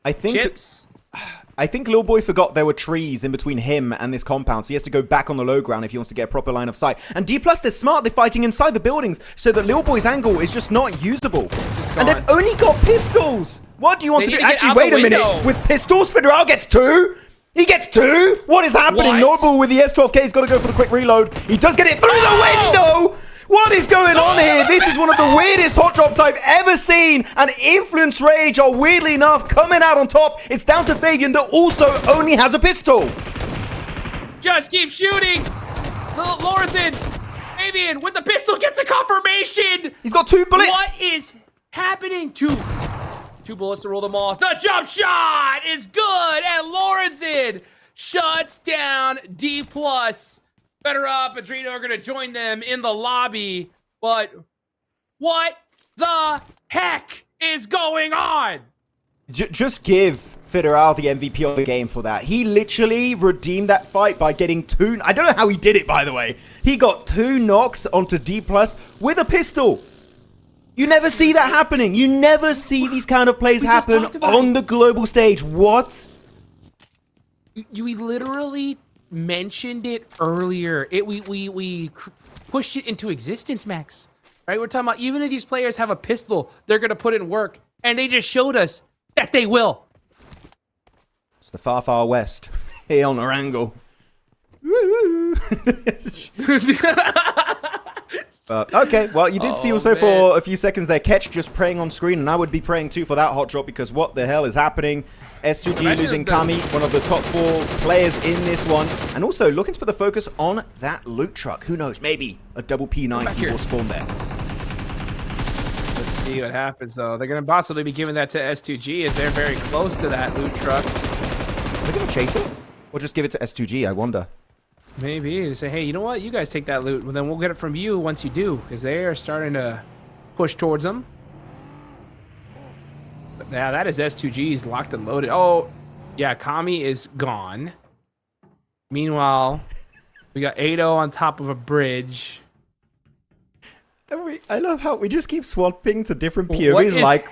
I think Lil Boy forgot there were trees in between him and this compound, so he has to go back on the low ground if he wants to get a proper line of sight. And D+, they're smart. They're fighting inside the buildings, so that Lil Boy's angle is just not usable. And they've only got pistols. What do you want to do? Actually, wait a minute. With pistols, Federal gets 2. He gets 2. What is happening? Noble with the S12K. He's got to go for the quick reload. He does get it through the window. What is going on here? This is one of the weirdest hot drops I've ever seen. And Influence Rage are weirdly enough coming out on top. It's down to Fabian that also only has a pistol. Just keep shooting. Lorthan, Fabian with the pistol gets a confirmation. He's got 2 bullets. What is happening? 2 bullets to roll them off. The jump shot is good. And Lawrenson shuts down D+. Federer, Pedrino are going to join them in the lobby. But what the heck is going on? Just give Federer the MVP of the game for that. He literally redeemed that fight by getting 2... I don't know how he did it, by the way. He got 2 knocks onto D+ with a pistol. You never see that happening. You never see these kind of plays happen on the global stage. What? You literally mentioned it earlier. We pushed it into existence, Max. Right? We're talking about even if these players have a pistol, they're going to put in work. And they just showed us that they will. It's the far, far west. Here on Erangel. Okay, well, you did see also for a few seconds there, Ketch just praying on screen, and I would be praying too for that hot drop, because what the hell is happening? S2G losing Kami, one of the top 4 players in this one. And also looking to put the focus on that loot truck. Who knows, maybe a double P90 will spawn there. Let's see what happens, though. They're going to possibly be giving that to S2G as they're very close to that loot truck. Are they going to chase it? Or just give it to S2G, I wonder. Maybe. They say, hey, you know what? You guys take that loot. Well, then we'll get it from you once you do. Because they are starting to push towards them. But yeah, that is S2G's locked and loaded. Oh, yeah, Kami is gone. Meanwhile, we got 8-0 on top of a bridge. And I love how we just keep swapping to different POVs.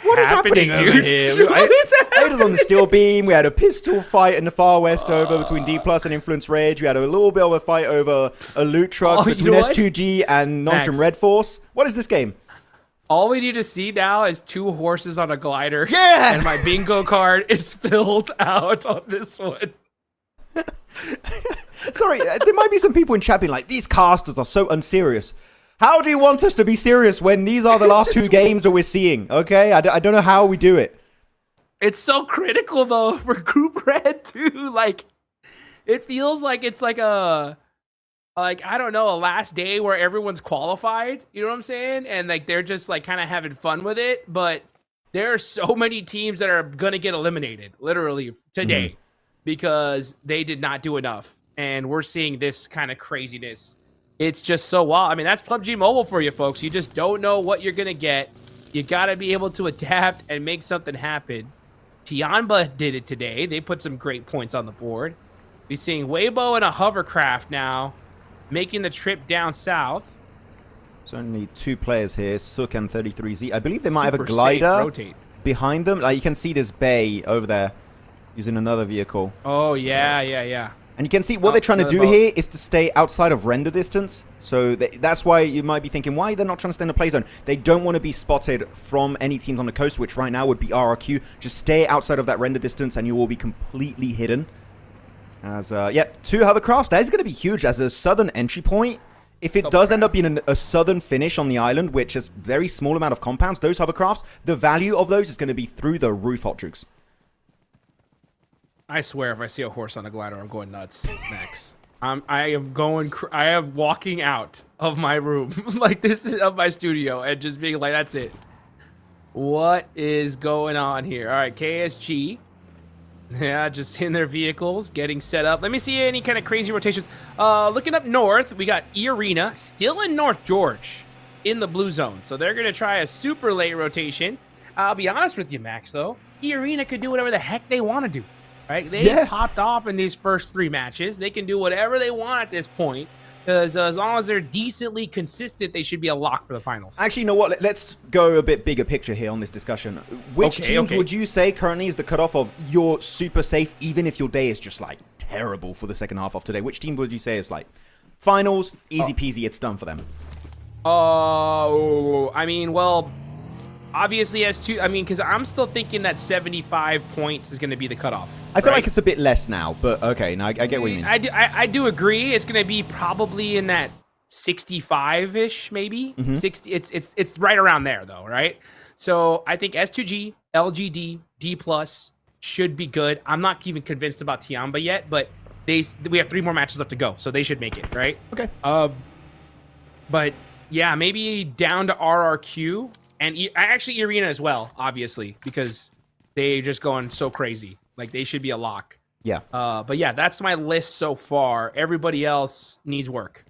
What is happening over here? What is on the steel beam. We had a pistol fight in the far west over between D Plus and Influence Rage. We had a little bit of a fight over a loot truck between S2G and Nonstrom Red Force. What is this game? All we need to see now is 2 horses on a glider. Yeah! And my bingo card is filled out on this one. Sorry, there might be some people in chat being like, these casters are so unserious. How do you want us to be serious when these are the last 2 games that we're seeing? Okay, I don't know how we do it. It's so critical, though, for Group Red, too. Like, it feels like it's like a... Like, I don't know, a last day where everyone's qualified, you know what I'm saying? And, like, they're just, like, kind of having fun with it. But there are so many teams that are going to get eliminated, literally, today. Because they did not do enough. And we're seeing this kind of craziness. It's just so wild. I mean, that's PUBG Mobile for you, folks. You just don't know what you're going to get. You got to be able to adapt and make something happen. TIANBA did it today. They put some great points on the board. We're seeing Weibo and a hovercraft now making the trip down south. There's only 2 players here, Sook and 33Z. I believe they might have a glider behind them. Like, you can see this bay over there using another vehicle. Oh, yeah. And you can see what they're trying to do here is to stay outside of render distance. So that's why you might be thinking, why they're not trying to stay in the play zone? They don't want to be spotted from any teams on the coast, which right now would be RRQ. Just stay outside of that render distance and you will be completely hidden. As, 2 hovercrafts. That is going to be huge as a southern entry point. If it does end up being a southern finish on the island, which is very small amount of compounds, those hovercrafts, the value of those is going to be through the roof, Hot Jukes. I swear, if I see a horse on a glider, I'm going nuts, Max. I am walking out of my room, like this is of my studio, and just being like, that's it. What is going on here? All right, KSG. Yeah, just in their vehicles, getting set up. Let me see any kind of crazy rotations. Looking up north, we got E-Arena, still in North George, in the blue zone. So they're going to try a super late rotation. I'll be honest with you, Max, though. E-Arena could do whatever the heck they want to do. Right? They popped off in these first 3 matches. They can do whatever they want at this point. Because as long as they're decently consistent, they should be a lock for the finals. Actually, you know what? Let's go a bit bigger picture here on this discussion. Which teams would you say currently is the cutoff of you're super safe, even if your day is just like terrible for the second half of today? Which team would you say is like finals, easy peasy, it's done for them? I mean, well, obviously S2, I mean, because I'm still thinking that 75 points is going to be the cutoff. I feel like it's a bit less now, but okay, now I get what you mean. I do agree. It's going to be probably in that 65-ish, maybe. 60. It's right around there, though, right? So I think S2G, LGD, D+ should be good. I'm not even convinced about TIANBA yet, but we have 3 more matches left to go, so they should make it, right? Okay. But yeah, maybe down to RRQ. And actually Arena as well, obviously, because they're just going so crazy. Like, they should be a lock. Yeah. But yeah, that's my list so far. Everybody else needs work.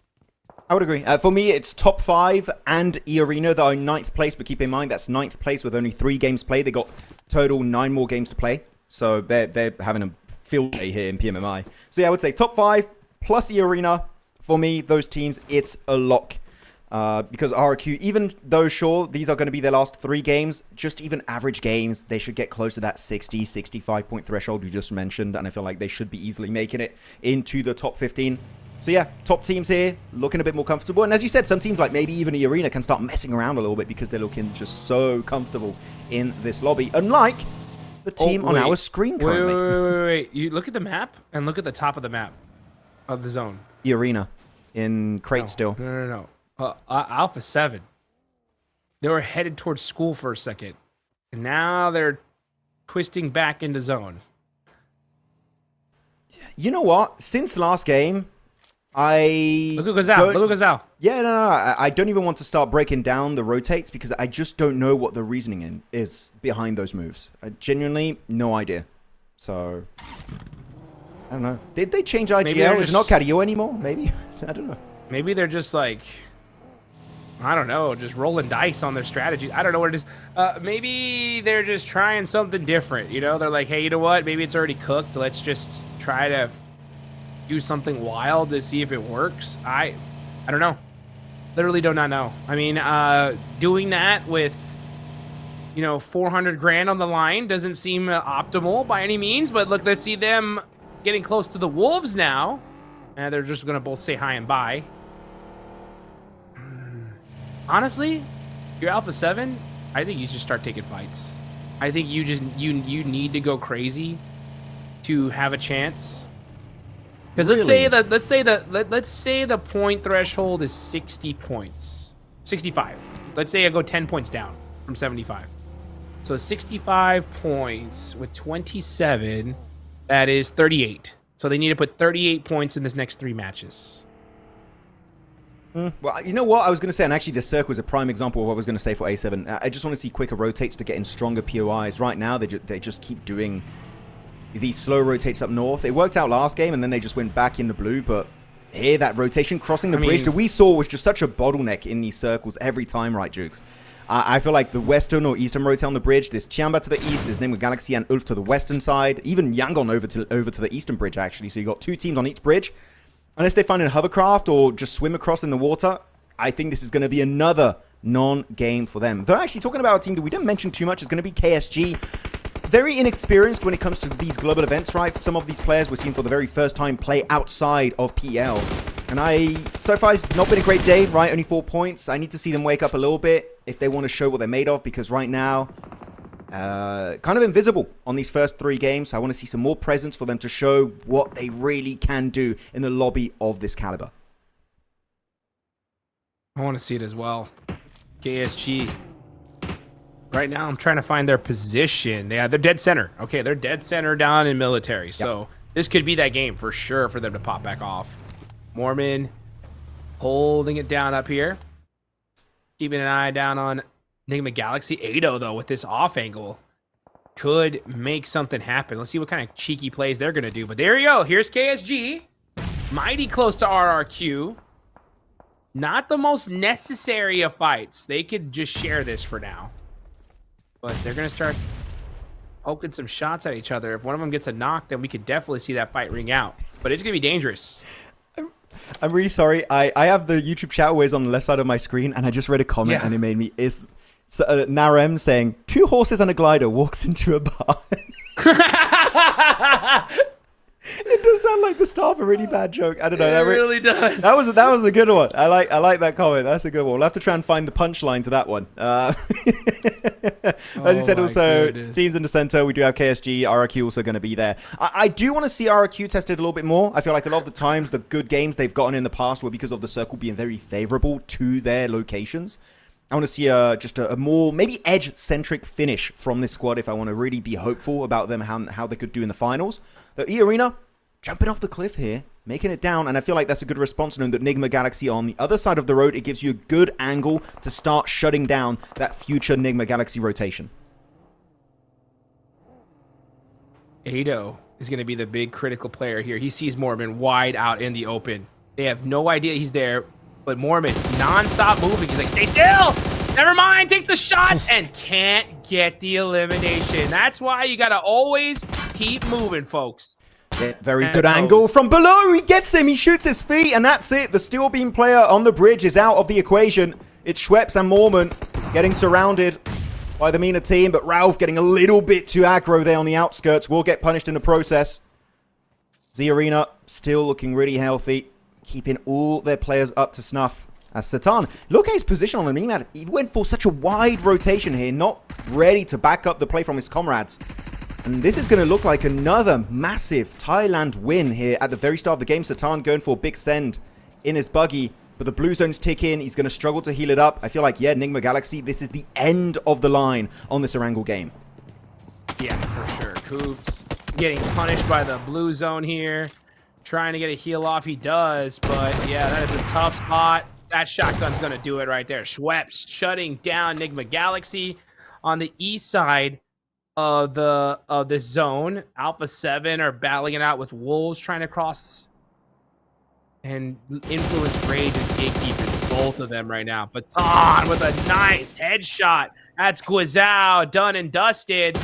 I would agree. For me, it's top 5 and E-Arena that are in 9th place. But keep in mind, that's 9th place with only 3 games played. They got total 9 more games to play. So they're having a field day here in PMMI. So yeah, I would say top 5 plus E-Arena. For me, those teams, it's a lock. Because RRQ, even though, sure, these are going to be their last 3 games, just even average games, they should get close to that 60, 65 point threshold you just mentioned, and I feel like they should be easily making it into the top 15. So yeah, top teams here, looking a bit more comfortable. And as you said, some teams like maybe even the Arena can start messing around a little bit because they're looking just so comfortable in this lobby. Unlike the team on our screen currently. Wait. You look at the map and look at the top of the map of the zone. The Arena in crate still. No. Alpha 7. They were headed towards school for a second. And now they're twisting back into zone. You know what? Since last game, I... Look at Gazal. Look at Gazal. Yeah, no, I don't even want to start breaking down the rotates because I just don't know what the reasoning is behind those moves. I genuinely, no idea. So, I don't know. Did they change IGL? It's not Cario anymore, maybe? I don't know. Maybe they're just like, I don't know, just rolling dice on their strategy. I don't know what it is. Maybe they're just trying something different. You know, they're like, hey, you know what? Maybe it's already cooked. Let's just try to do something wild to see if it works. I don't know. Literally do not know. I mean, doing that with, 400 grand on the line doesn't seem optimal by any means. But look, let's see them getting close to the Wolves now. And they're just going to both say hi and bye. Honestly, you're Alpha 7, I think you should start taking fights. I think you need to go crazy to have a chance. Because let's say the point threshold is 60 points. 65. Let's say I go 10 points down from 75. So 65 points with 27, that is 38. So they need to put 38 points in this next 3 matches. Well, you know what I was going to say, and actually the circle is a prime example of what I was going to say for A7. I just want to see quicker rotates to get in stronger POIs. Right now, they just keep doing these slow rotates up north. It worked out last game, and then they just went back in the blue, but here, that rotation crossing the bridge that we saw was just such a bottleneck in these circles every time, right, Jukes? I feel like the western or eastern rotate on the bridge, there's TIANBA to the east, there's Ningma Galaxy and Ulf to the western side, even Yangon over to the eastern bridge, actually. So you got 2 teams on each bridge. Unless they find a hovercraft or just swim across in the water, I think this is going to be another non-game for them. Though actually talking about a team that we didn't mention too much is going to be KSG. Very inexperienced when it comes to these global events, right? Some of these players we're seeing for the very first time play outside of PL. And so far it's not been a great day, right? Only 4 points. I need to see them wake up a little bit if they want to show what they're made of, because right now, kind of invisible on these first 3 games. I want to see some more presence for them to show what they really can do in the lobby of this caliber. I want to see it as well. KSG. Right now, I'm trying to find their position. They're dead center. Okay, they're dead center down in military. So this could be that game for sure for them to pop back off. Mormon holding it down up here. Keeping an eye down on Ningma Galaxy. Ado, though, with this off angle, could make something happen. Let's see what kind of cheeky plays they're going to do. But there you go. Here's KSG. Mighty close to RRQ. Not the most necessary of fights. They could just share this for now. But they're going to start poking some shots at each other. If one of them gets a knock, then we could definitely see that fight ring out. But it's going to be dangerous. I'm really sorry. I have the YouTube chat always on the left side of my screen, and I just read a comment and it made me... Narem saying, 2 horses and a glider walks into a bar. It does sound like the start of a really bad joke. I don't know. It really does. That was a good one. I like that comment. That's a good one. We'll have to try and find the punchline to that one. As you said, also, teams in the center, we do have KSG, RRQ also going to be there. I do want to see RRQ tested a little bit more. I feel like a lot of the times, the good games they've gotten in the past were because of the circle being very favorable to their locations. I want to see just a more, maybe edge-centric finish from this squad if I want to really be hopeful about them, how they could do in the finals. The E-Arena, jumping off the cliff here, making it down, and I feel like that's a good response knowing that Ningma Galaxy on the other side of the road, it gives you a good angle to start shutting down that future Ningma Galaxy rotation. Ado is going to be the big critical player here. He sees Mormon wide out in the open. They have no idea he's there, but Mormon non-stop moving. He's like, stay still! Never mind, takes the shots and can't get the elimination. That's why you got to always keep moving, folks. Yeah, very good angle from below. He gets him. He shoots his feet, and that's it. The steel beam player on the bridge is out of the equation. It's Schweppes and Mormon getting surrounded by the MENA team, but Ralph getting a little bit too aggro there on the outskirts. Will get punished in the process. Z-Arena still looking really healthy, keeping all their players up to snuff. As Satan, look at his position on the map. He went for such a wide rotation here, not ready to back up the play from his comrades. And this is going to look like another massive Thailand win here at the very start of the game. Satan going for a big send in his buggy, but the blue zones tick in. He's going to struggle to heal it up. I feel like, yeah, Ningma Galaxy, this is the end of the line on this Erangel game. Yeah, for sure. Coops getting punished by the blue zone here. Trying to get a heal off, he does, but yeah, that is a tough spot. That shotgun's gonna do it right there. Schweppes shutting down Enigma Galaxy on the east side of this zone. Alpha 7 are battling it out with Wolves trying to cross, and Influence Rage is gatekeeping both of them right now. Baton with a nice headshot. That's Guizao done and dusted.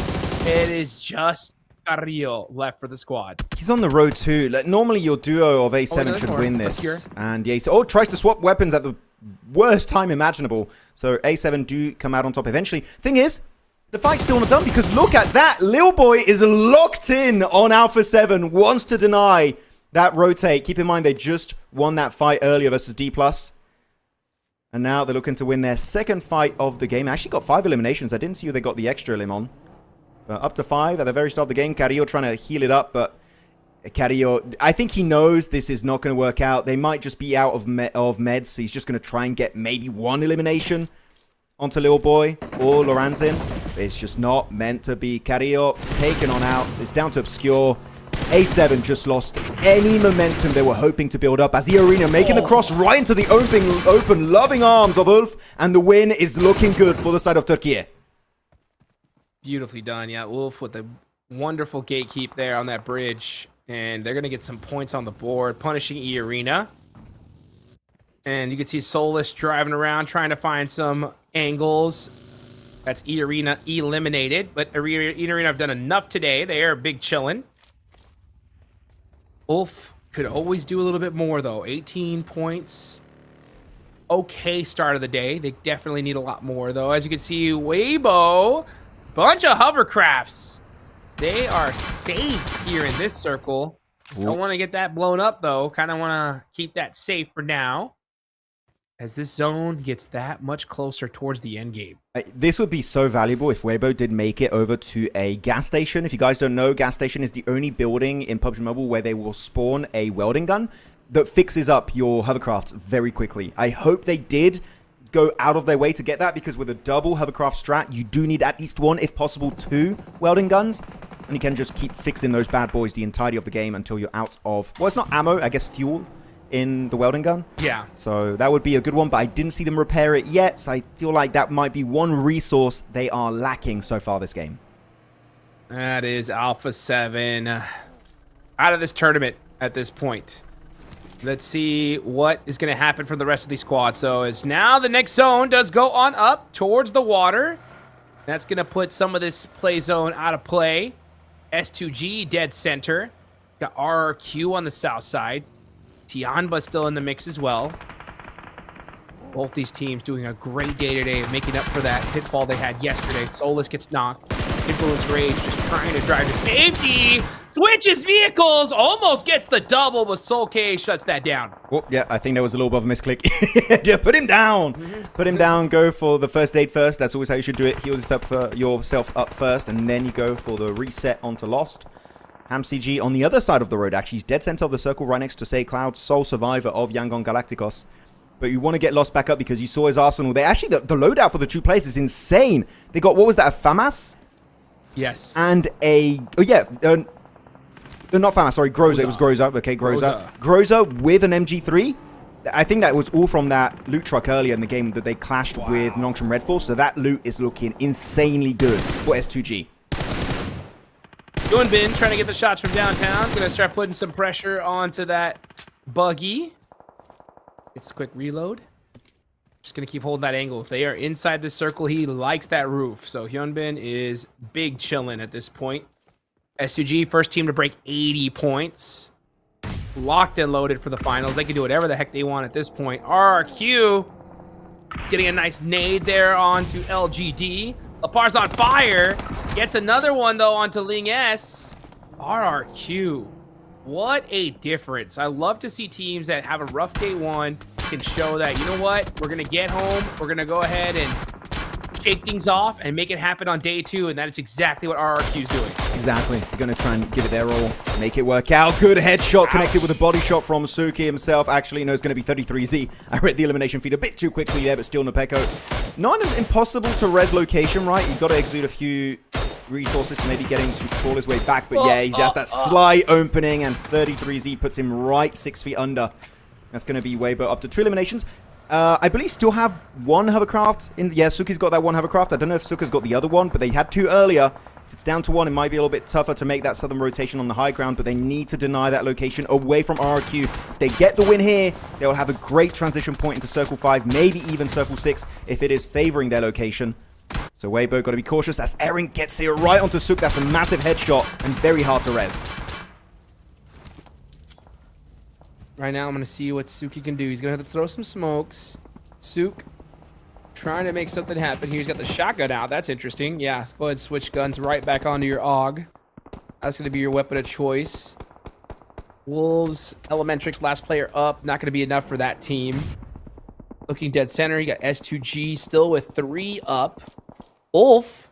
It is just Carrillo left for the squad. He's on the road too. Like, normally your duo of A7 should win this. And yeah, so tries to swap weapons at the worst time imaginable. So A7 do come out on top eventually. Thing is, the fight's still not done because look at that. Lil Boy is locked in on Alpha 7. Wants to deny that rotate. Keep in mind they just won that fight earlier versus D+. And now they're looking to win their second fight of the game. Actually got 5 eliminations. I didn't see who they got the extra elim on. Up to 5 at the very start of the game. Carrillo trying to heal it up, but Carrillo, I think he knows this is not going to work out. They might just be out of meds, so he's just going to try and get maybe 1 elimination onto Lil Boy or Loranzin. It's just not meant to be. Carrillo taken on out. It's down to Obscure. A7 just lost any momentum they were hoping to build up as INVITATIONAL making the cross right into the open loving arms of Ulf, and the win is looking good for the side of Turkey. Beautifully done. Yeah, Wolf with a wonderful gatekeep there on that bridge. And they're going to get some points on the board, punishing INVITATIONAL. And you can see Solus driving around, trying to find some angles. That's INVITATIONAL eliminated. But INVITATIONAL have done enough today. They are big chillin'. Wolf could always do a little bit more, though. 18 points. Okay start of the day. They definitely need a lot more, though. As you can see, Weibo... bunch of hovercrafts. They are safe here in this circle. Don't want to get that blown up, though. Kind of want to keep that safe for now, as this zone gets that much closer towards the end game. This would be so valuable if Weibo did make it over to a gas station. If you guys don't know, gas station is the only building in PUBG Mobile where they will spawn a welding gun that fixes up your hovercrafts very quickly. I hope they did go out of their way to get that, because with a double hovercraft strat, you do need at least 1, if possible 2 welding guns, and you can just keep fixing those bad boys the entirety of the game until you're out of, well, it's not ammo, I guess fuel in the welding gun. Yeah. So that would be a good one, but I didn't see them repair it yet, so I feel like that might be one resource they are lacking so far this game. That is Alpha 7 out of this tournament at this point. Let's see what is going to happen for the rest of these squads, though, as now the next zone does go on up towards the water. That's going to put some of this play zone out of play. S2G dead center. Got RRQ on the south side. TIANBA still in the mix as well. Both these teams doing a great day today of making up for that pitfall they had yesterday. Solus gets knocked. Influence Rage just trying to drive to safety. Switches vehicles, almost gets the double, but Soul K shuts that down. Oh, yeah, I think there was a little bit of a misclick. Yeah, put him down. Put him down. Go for the first aid first. That's always how you should do it. Heal yourself up first, and then you go for the reset onto Lost. HamCG on the other side of the road, actually. He's dead center of the circle right next to Say Cloud, sole survivor of Yangon Galacticos. But you want to get Lost back up because you saw his arsenal. They actually, the loadout for the 2 players is insane. They got, what was that, a FAMAS? Yes. And a, oh yeah, not FAMAS, sorry, Groza. It was Groza. Okay, Groza. Groza with an MG3. I think that was all from that loot truck earlier in the game that they clashed with Nongshim Red Force. So that loot is looking insanely good for S2G. Hyunbin trying to get the shots from downtown. Gonna start putting some pressure onto that buggy. It's a quick reload. Just gonna keep holding that angle. They are inside the circle. He likes that roof. So Hyunbin is big chillin' at this point. S2G, first team to break 80 points. Locked and loaded for the finals. They can do whatever the heck they want at this point. RRQ getting a nice nade there onto LGD. Lapar's on fire. Gets another one, though, onto Ling S. RRQ. What a difference. I love to see teams that have a rough day one can show that, you know what? We're going to get home. We're going to go ahead and shake things off and make it happen on day 2. And that is exactly what RRQ is doing. Exactly. You're going to try and give it their all. Make it work out. Good headshot connected with a body shot from Suki himself. Actually, no, it's going to be 33Z. I read the elimination feed a bit too quickly there, but still Nepeko. Not an impossible to res location, right? You've got to exude a few resources to maybe getting to crawl his way back. But yeah, he has that slight opening, and 33Z puts him right 6 feet under. That's going to be Weibo up to 2 eliminations. I believe still have one hovercraft. Yeah, Suki's got that one hovercraft. I don't know if Suka's got the other one, but they had 2 earlier. If it's down to 1, it might be a little bit tougher to make that southern rotation on the high ground, but they need to deny that location away from RRQ. If they get the win here, they'll have a great transition point into Circle 5, maybe even Circle 6 if it is favoring their location. So Weibo got to be cautious as Eren gets here right onto Suk. That's a massive headshot and very hard to res. Right now, I'm going to see what Suki can do. He's going to have to throw some smokes. Suk trying to make something happen here. He's got the shotgun out. That's interesting. Yeah, go ahead and switch guns right back onto your AUG. That's going to be your weapon of choice. Wolves, Elementrix, last player up. Not going to be enough for that team. Looking dead center. You got S2G still with 3 up. Ulf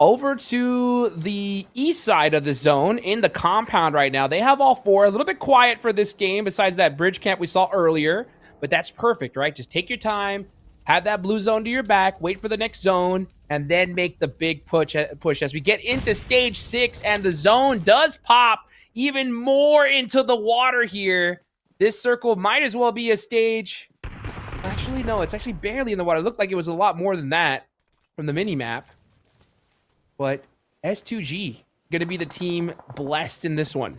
over to the east side of the zone in the compound right now. They have all 4. A little bit quiet for this game besides that bridge camp we saw earlier. But that's perfect, right? Just take your time. Have that blue zone to your back. Wait for the next zone. And then make the big push as we get into stage 6. And the zone does pop even more into the water here. This circle might as well be a stage. Actually, no. It's actually barely in the water. It looked like it was a lot more than that from the mini-map. But S2G going to be the team blessed in this one.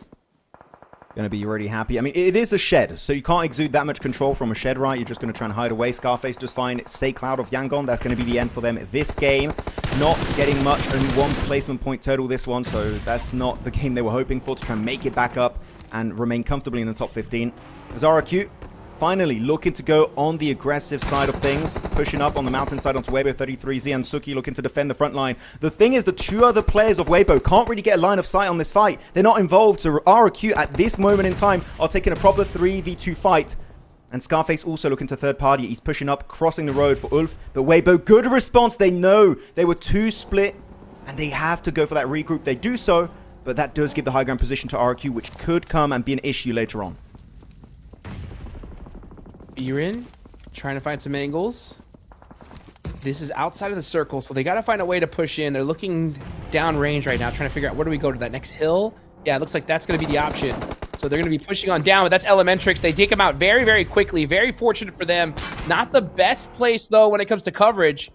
Going to be really happy. I mean, it is a shed, so you can't exude that much control from a shed, right? You're just going to try and hide away. Scarface just find Say Cloud of Yangon. That's going to be the end for them this game. Not getting much. Only 1 placement point total this one, so that's not the game they were hoping for, to try and make it back up and remain comfortably in the top 15. Zara-Q finally looking to go on the aggressive side of things, pushing up on the mountainside onto Weibo. 33Z and Suki looking to defend the front line. The thing is, the 2 other players of Weibo can't really get a line of sight on this fight. They're not involved, so RRQ at this moment in time are taking a proper 3v2 fight. And Scarface also looking to third party. He's pushing up, crossing the road for Ulf. But Weibo, good response. They know they were 2 split, and they have to go for that regroup. They do so, but that does give the high ground position to RRQ, which could come and be an issue later on. Irin trying to find some angles. This is outside of the circle, so they got to find a way to push in. They're looking down range right now, trying to figure out where do we go to that next hill. Yeah, it looks like that's going to be the option. So they're going to be pushing on down, but that's Elementrix. They take him out very, very quickly. Very fortunate for them. Not the best place, though, when it comes to coverage.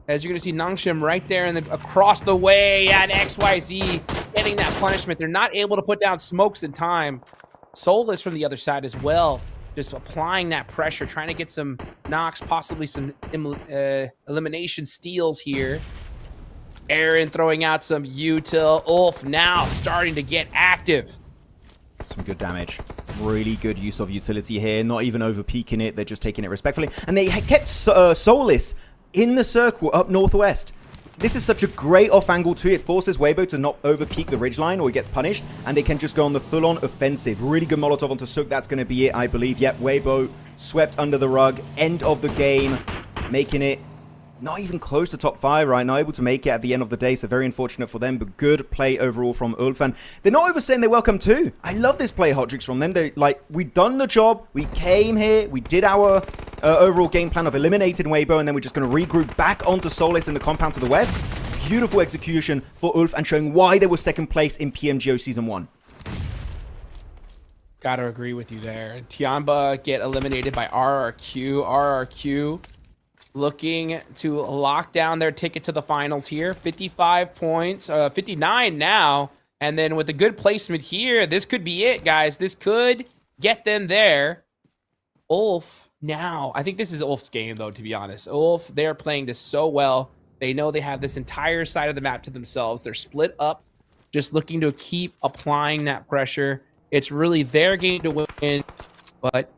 As you're going to see Nongshim right there and then across the way at XYZ getting that punishment. They're not able to put down smokes in time. Soulless from the other side as well. Just applying that pressure, trying to get some knocks, possibly some elimination steals here. Eren throwing out some util. Ulf now starting to get active. Some good damage. Really good use of utility here. Not even over peaking it. They're just taking it respectfully. And they kept Soulless in the circle up northwest. This is such a great off angle too. It forces Weibo to not over peak the ridgeline or he gets punished. And they can just go on the full-on offensive. Really good Molotov onto Suk. That's going to be it, I believe. Yep, Weibo swept under the rug. End of the game. Making it not even close to top 5 right now. Able to make it at the end of the day. So very unfortunate for them. But good play overall from Ulf. And they're not overstaying their welcome too. I love this play, Hot Tricks, from them. They're like, we've done the job. We came here. We did our overall game plan of eliminating Weibo. And then we're just going to regroup back onto Soulless in the compound to the west. Beautiful execution for Ulf and showing why they were second place in PMGO Season 1. Gotta agree with you there. TIANBA get eliminated by RRQ. RRQ looking to lock down their ticket to the finals here. 55 points, 59 now. And then with a good placement here, this could be it, guys. This could get them there. Ulf now. I think this is Ulf's game, though, to be honest. Ulf, they're playing this so well. They know they have this entire side of the map to themselves. They're split up, just looking to keep applying that pressure. It's really their game to win, but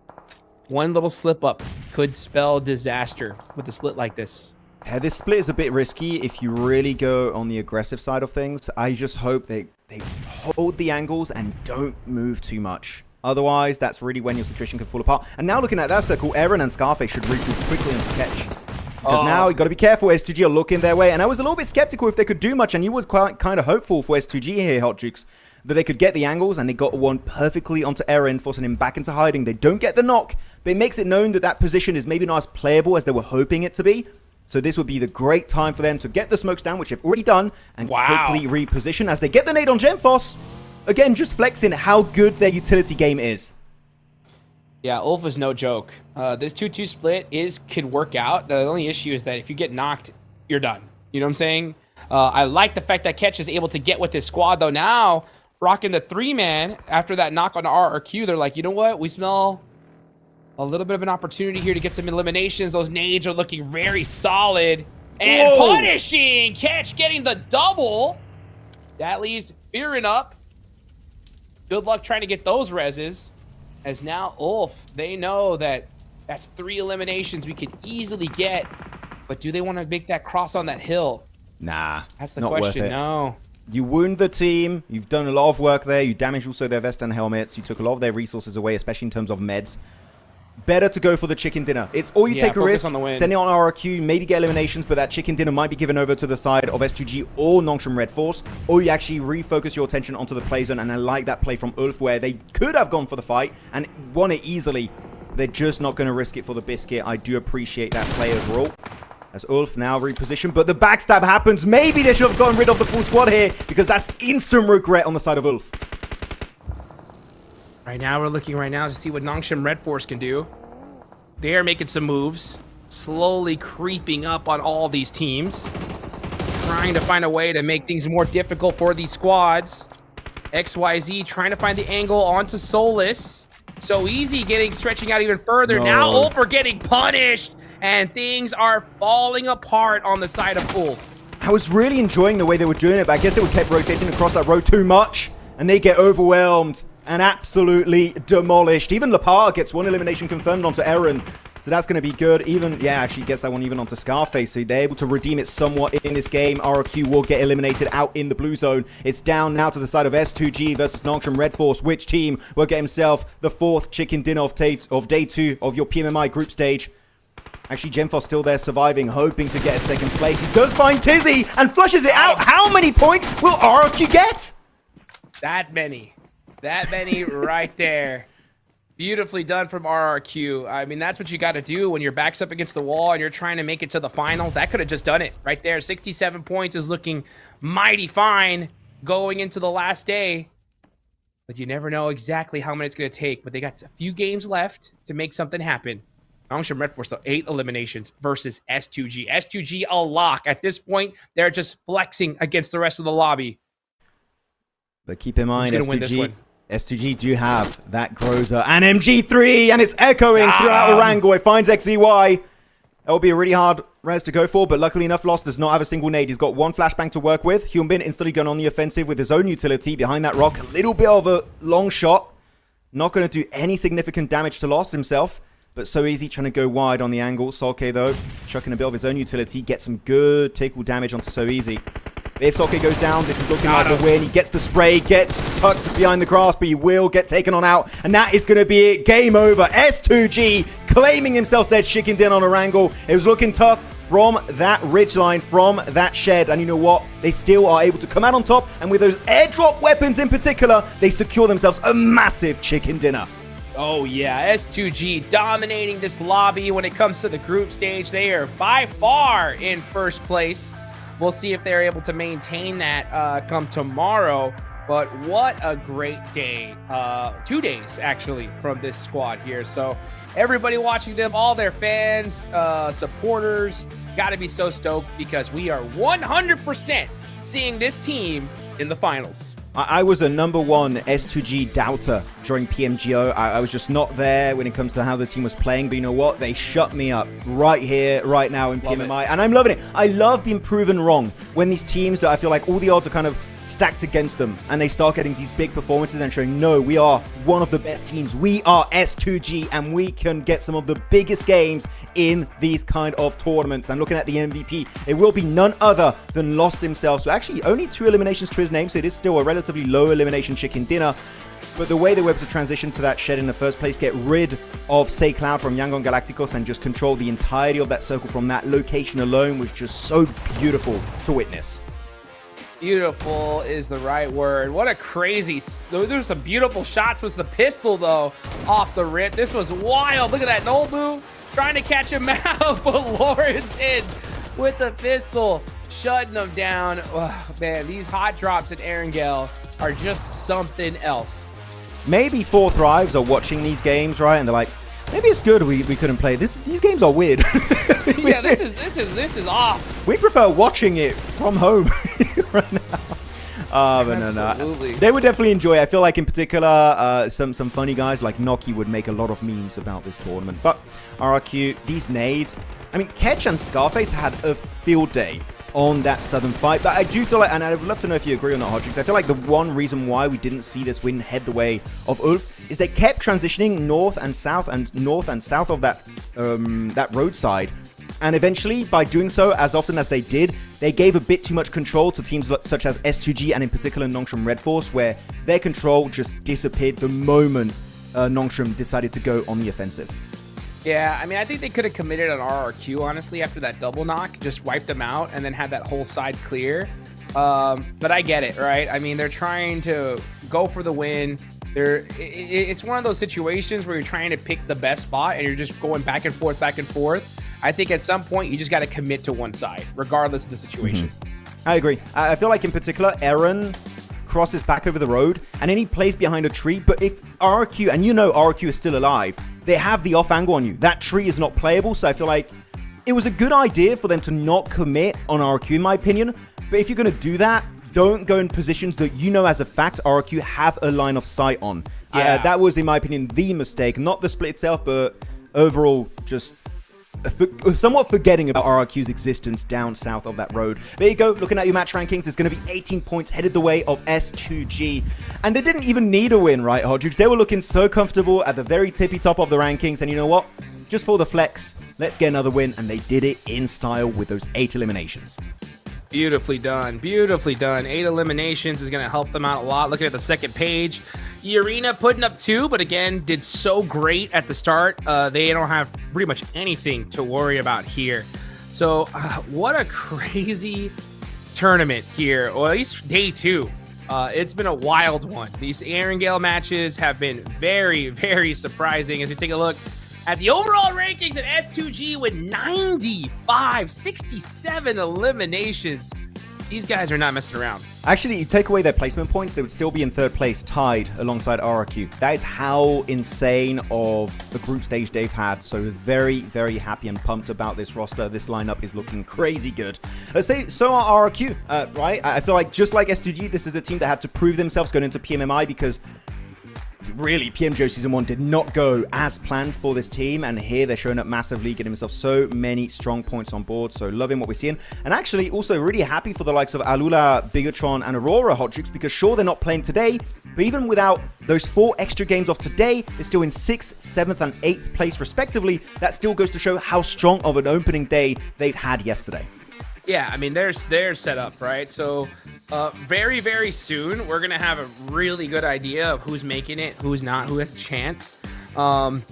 one little slip up could spell disaster with a split like this. Yeah, this split is a bit risky if you really go on the aggressive side of things. I just hope they hold the angles and don't move too much. Otherwise, that's really when your situation can fall apart. And now looking at that circle, Eren and Scarface should regroup quickly and catch. Because now you got to be careful. S2G are looking their way. And I was a little bit skeptical if they could do much. And you were quite kind of hopeful for S2G here, Hot Jukes, that they could get the angles. And they got one perfectly onto Eren, forcing him back into hiding. They don't get the knock. But it makes it known that that position is maybe not as playable as they were hoping it to be. So this would be the great time for them to get the smokes down, which they've already done, and quickly reposition as they get the nade on Gemfos. Again, just flexing how good their utility game is. Yeah, Ulf is no joke. This 2-2 split could work out. The only issue is that if you get knocked, you're done. You know what I'm saying? I like the fact that Ketch is able to get with his squad, though. Now, rocking the 3-man after that knock on RRQ, they're like, you know what? We smell a little bit of an opportunity here to get some eliminations. Those nades are looking very solid. And punishing! Ketch getting the double. That leaves Fearing up. Good luck trying to get those reses. As now Ulf, they know that that's 3 eliminations we could easily get. But do they want to make that cross on that hill? Nah, that's the not question. Worth it. No. You wound the team. You've done a lot of work there. You damaged also their vest and helmets. You took a lot of their resources away, especially in terms of meds. Better to go for the chicken dinner. It's all you take a risk. Send it on RRQ, maybe get eliminations, but that chicken dinner might be given over to the side of S2G or Nongshim Red Force, or you actually refocus your attention onto the play zone. And I like that play from Ulf where they could have gone for the fight and won it easily. They're just not going to risk it for the biscuit. I do appreciate that play overall. As Ulf now repositioned, but the backstab happens. Maybe they should have gotten rid of the full squad here, because that's instant regret on the side of Ulf. Right now, we're looking to see what Nongshim Red Force can do. They are making some moves, slowly creeping up on all these teams, trying to find a way to make things more difficult for these squads. XYZ trying to find the angle onto Solus. So easy, stretching out even further. No. Now Ulf are getting punished, and things are falling apart on the side of Ulf. I was really enjoying the way they were doing it, but I guess they were kept rotating across that road too much, and they get overwhelmed and absolutely demolished. Even Lepar gets 1 elimination confirmed onto Eren. So that's going to be good. Even, yeah, actually gets that one even onto Scarface. So they're able to redeem it somewhat in this game. RRQ will get eliminated out in the blue zone. It's down now to the side of S2G versus Nongshim Red Force. Which team will get himself the 4th chicken dinner of day 2 of your PMMI group stage? Actually, Gemfos still there surviving, hoping to get a 2nd place. He does find Tizzy and flushes it out. How many points will RRQ get? That many. That many right there. Beautifully done from RRQ. I mean, that's what you got to do when your back's up against the wall and you're trying to make it to the finals. That could have just done it right there. 67 points is looking mighty fine going into the last day. But you never know exactly how many it's going to take. But they got a few games left to make something happen. Nongshim Red Force, though, 8 eliminations versus S2G. S2G a lock. At this point, they're just flexing against the rest of the lobby. But keep in mind, S2G do have that Groza and MG3, and it's echoing throughout Erangel. It finds XEY. That will be a really hard res to go for, but luckily enough, Lost does not have a single nade. He's got 1 flashbang to work with. Hyunbin instantly going on the offensive with his own utility behind that rock. A little bit of a long shot. Not going to do any significant damage to Lost himself, but so easy trying to go wide on the angle. Solke, though, chucking a bit of his own utility. Gets some good tickle damage onto So Easy. If Solke goes down, this is looking like the win. He gets the spray, gets tucked behind the grass, but he will get taken on out. And that is going to be it. Game over. S2G claiming himself their chicken dinner on Erangel. It was looking tough from that ridgeline, from that shed. And you know what? They still are able to come out on top. And with those airdrop weapons in particular, they secure themselves a massive chicken dinner. Oh, yeah. S2G dominating this lobby when it comes to the group stage. They are by far in first place. We'll see if they're able to maintain that come tomorrow. But what a great day. 2 days, actually, from this squad here. So everybody watching them, all their fans, supporters, got to be so stoked because we are 100% seeing this team in the finals. I was a #1 S2G doubter during PMGO. I was just not there when it comes to how the team was playing. But you know what? They shut me up right here, right now in PMMI. And I'm loving it. I love being proven wrong when these teams that I feel like all the odds are kind of stacked against them and they start getting these big performances and showing, no, we are one of the best teams. We are S2G and we can get some of the biggest games in these kind of tournaments. And looking at the MVP, it will be none other than Lost himself. So actually only 2 eliminations to his name, so it is still a relatively low elimination chicken dinner. But the way they were able to transition to that shed in the first place, get rid of Say Cloud from Yangon Galacticos and just control the entirety of that circle from that location alone was just so beautiful to witness. Beautiful is the right word. What a crazy... Those were some beautiful shots with the pistol, though, off the rip. This was wild. Look at that. Nobu trying to catch him out, but Lawrence in. with the pistol, shutting them down. Oh, man, these hot drops at Erangel are just something else. Maybe 4 Thrives are watching these games, right? And they're like, maybe it's good we couldn't play this. These games are weird. Yeah, this is off. We prefer watching it from home right now. But Absolutely. no. They would definitely enjoy it. I feel like in particular, some funny guys like Noki would make a lot of memes about this tournament. But RRQ, these nades, I mean, Ketch and Scarface had a field day on that southern fight. But I do feel like, and I would love to know if you agree or not, Hodrix, I feel like the one reason why we didn't see this win head the way of Ulf is they kept transitioning north and south of that that roadside. And eventually, by doing so, as often as they did, they gave a bit too much control to teams such as S2G and in particular Nongshim Red Force, where their control just disappeared the moment Nongshim decided to go on the offensive. Yeah, I mean, I think they could have committed on RRQ, honestly, after that double knock, just wiped them out and then had that whole side clear. But I get it, right? I mean, they're trying to go for the win. It's one of those situations where you're trying to pick the best spot and you're just going back and forth, back and forth. I think at some point you just got to commit to one side, regardless of the situation. I agree. I feel like in particular, Aaron crosses back over the road and then he plays behind a tree. But if RRQ, and you know RRQ is still alive, they have the off angle on you. That tree is not playable. So I feel like it was a good idea for them to not commit on RRQ, in my opinion. But if you're going to do that, don't go in positions that you know as a fact RRQ have a line of sight on. Yeah. That was, in my opinion, the mistake. Not the split itself, but overall just somewhat forgetting about RRQ's existence down south of that road. There you go, looking at your match rankings, it's going to be 18 points headed the way of S2G. And they didn't even need a win, right, Hodrix? They were looking so comfortable at the very tippy top of the rankings, and you know what? Just for the flex, let's get another win, and they did it in style with those 8 eliminations. Beautifully done. Beautifully done. 8 eliminations is going to help them out a lot. Looking at the second page, Arena putting up 2, but again, did so great at the start. They don't have pretty much anything to worry about here. So what a crazy tournament here, or at least day 2. It's been a wild one. These Erangel matches have been very, very surprising. As you take a look at the overall rankings at S2G with 95, 67 eliminations. These guys are not messing around. Actually, you take away their placement points, they would still be in 3rd place, tied alongside RRQ. That is how insane of the group stage they've had. So very, very happy and pumped about this roster. This lineup is looking crazy good. So are RRQ, right? I feel like just like S2G, this is a team that had to prove themselves going into PMMI because really, PMGO Season 1 did not go as planned for this team, and here they're showing up massively, getting themselves so many strong points on board, so loving what we're seeing. And actually, also really happy for the likes of Alula, Bigatron, and Aurora Hodrix, because sure, they're not playing today, but even without those 4 extra games of today, they're still in 6th, 7th, and 8th place, respectively. That still goes to show how strong of an opening day they've had yesterday. Yeah, I mean, they're set up, right? So very, very soon, we're going to have a really good idea of who's making it, who's not, who has a chance. And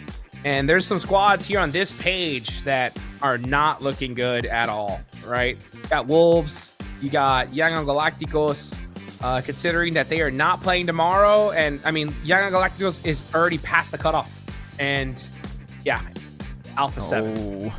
there's some squads here on this page that are not looking good at all, right? You got Wolves, you got Young Galacticos, considering that they are not playing tomorrow. And, I mean, Young Galacticos is already past the cutoff. And, yeah, Alpha 7.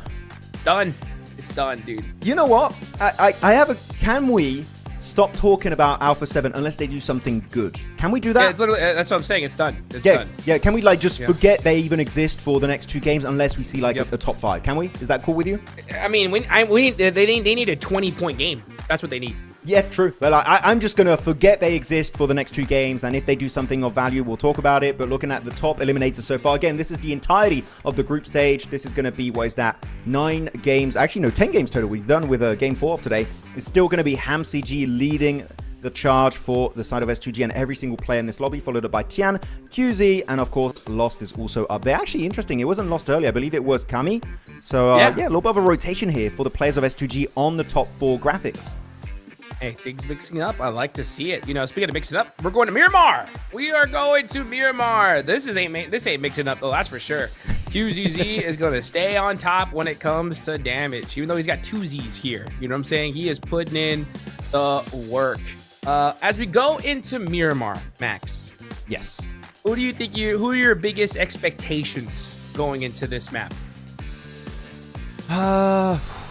Done. It's done, dude. You know what? I have a... Can we stop talking about Alpha 7 unless they do something good? Can we do that? Yeah, it's literally, that's what I'm saying. It's done. It's yeah, done. Yeah, can we like just forget they even exist for the next 2 games unless we see like a top 5? Can we? Is that cool with you? I mean, they need a 20-point game. That's what they need. Yeah, true. Well, I'm just going to forget they exist for the next 2 games, and if they do something of value, we'll talk about it. But looking at the top eliminators so far, again, this is the entirety of the group stage. This is going to be, what is that, 9 games. Actually, no, 10 games total. We've done with game 4 of today. It's still going to be HamCG leading the charge for the side of S2G and every single player in this lobby, followed up by Tian, QZ, and of course, Lost is also up there. Actually, interesting. It wasn't Lost earlier. I believe it was Kami. So, yeah, a little bit of a rotation here for the players of S2G on the top 4 graphics. Hey, things mixing up. I like to see it. You know, speaking of mixing up, we're going to Miramar. We are going to Miramar. This ain't mixing up though. That's for sure. QZZ is going to stay on top when it comes to damage, even though he's got 2 Z's here. You know what I'm saying? He is putting in the work. As we go into Miramar, Max. Yes. Who do you think who are your biggest expectations going into this map?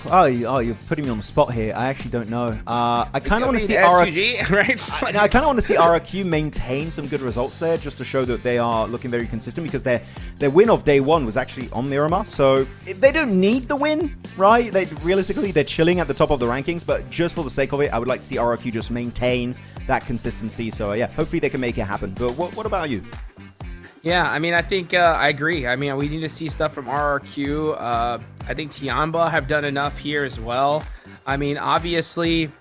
you're putting me on the spot here. I actually don't know. I kind of want to see SGG, right? I kind of want to see RRQ maintain some good results there, just to show that they are looking very consistent, because their win of day one was actually on Miramar, so they don't need the win, right? Realistically, they're chilling at the top of the rankings, but just for the sake of it, I would like to see RRQ just maintain that consistency. So yeah, hopefully they can make it happen. But what about you? Yeah, I mean, I think I agree. I mean, we need to see stuff from RRQ. I think TIANBA have done enough here as well. I mean, obviously,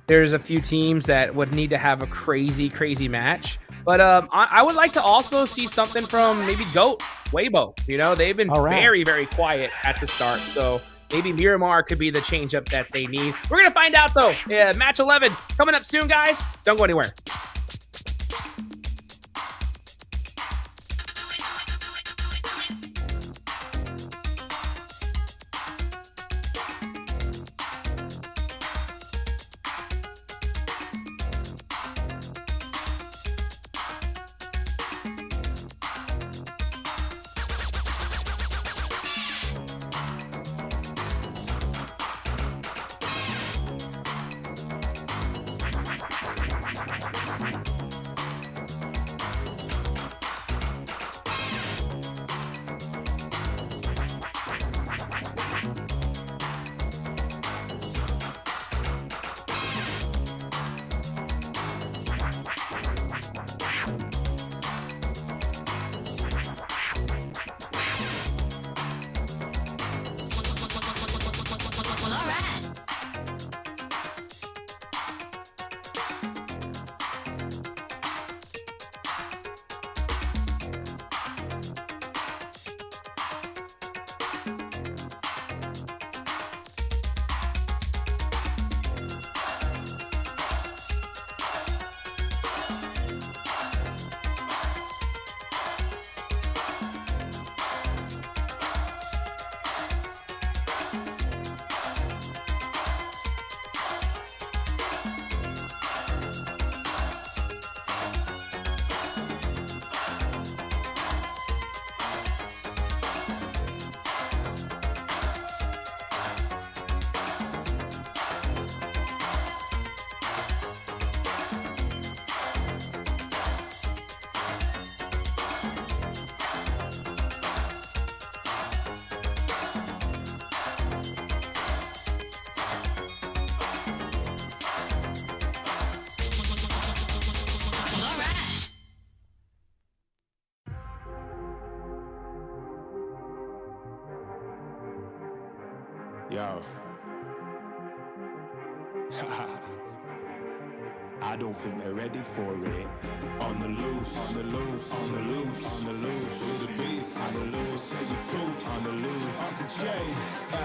there's a few teams that would need to have a crazy, crazy match. But I would like to also see something from maybe GOAT, Weibo. You know, they've been very, very quiet at the start. So maybe Miramar could be the change-up that they need. We're going to find out, though. Yeah, match 11 coming up soon, guys. Don't go anywhere. Yo. I don't think they're ready for it. On the loose, on the loose, on the loose, on the loose. With the beast, on the loose, say the truth, on the loose. Off the chain,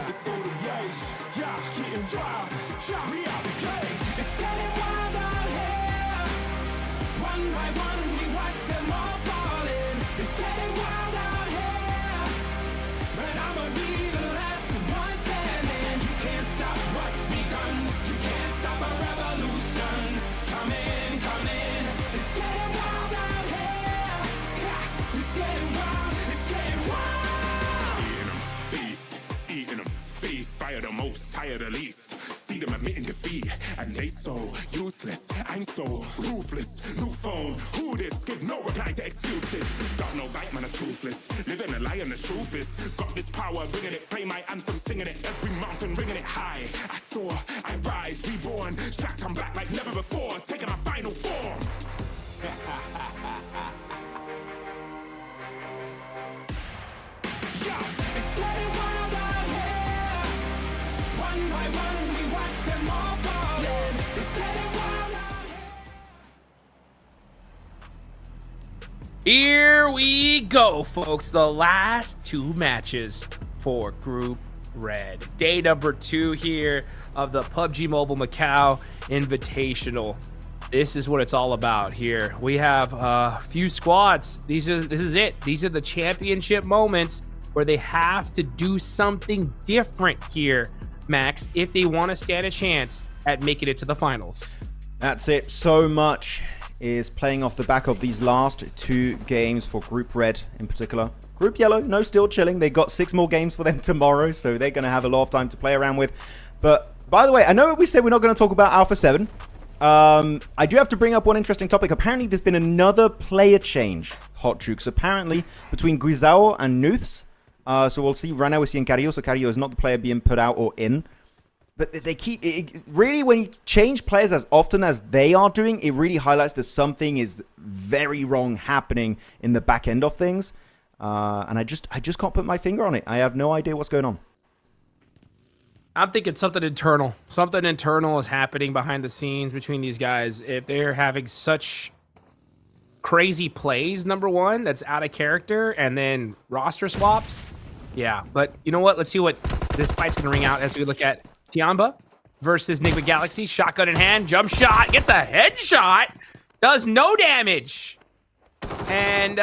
it's all the gauge. Yeah, getting wild, shot me out the cage. It's getting wild out here. One by one, we watch them all falling. It's getting wild out here. But I'ma be the last one standing. You can't stop what's begun. You can't stop a revolution. Come in, come in. It's getting wild out here. Yeah, it's getting wild, it's getting wild. Eating them, beast, eating them, feast, fire the most, tire the least. See them admitting defeat, and they so useless. I'm so ruthless. New phone, who this? Give no reply to excuses. Got no bite, man, I'm toothless. Living a lie and the truth is, got this power, bringing it. Play my anthem, singing it. Every mountain, ringing it high. I soar, I rise, reborn. Strapped, I'm back like never before. Taking my final form. Yo, it's getting wild out here. One by one, we watch them all falling. It's getting wild out here. Here we go, folks. The last two matches for Group Red. Day number 2 here of the PUBG Mobile Macau Invitational. This is what it's all about here. We have a few squads. This is it. These are the championship moments where they have to do something different here, Max, if they want to stand a chance at making it to the finals. That's it. So much is playing off the back of these last 2 games for Group Red in particular. Group Yellow, no, still chilling. They got 6 more games for them tomorrow, so they're going to have a lot of time to play around with. But, by the way, I know we said we're not going to talk about Alpha 7. I do have to bring up one interesting topic. Apparently, there's been another player change, Hot Jukes, apparently, between Guizao and Nuths. So we'll see. Right now, we're seeing Carrillo. So Carrillo is not the player being put out or in. But they keep... really, when you change players as often as they are doing, it really highlights that something is very wrong happening in the back end of things. And I just can't put my finger on it. I have no idea what's going on. I'm thinking something internal. Something internal is happening behind the scenes between these guys. If they're having such crazy plays, number one, that's out of character, and then roster swaps. Yeah, but you know what? Let's see what this fight's going to ring out as we look at TIANBA versus Enigma Galaxy. Shotgun in hand, jump shot, gets a headshot, does no damage. And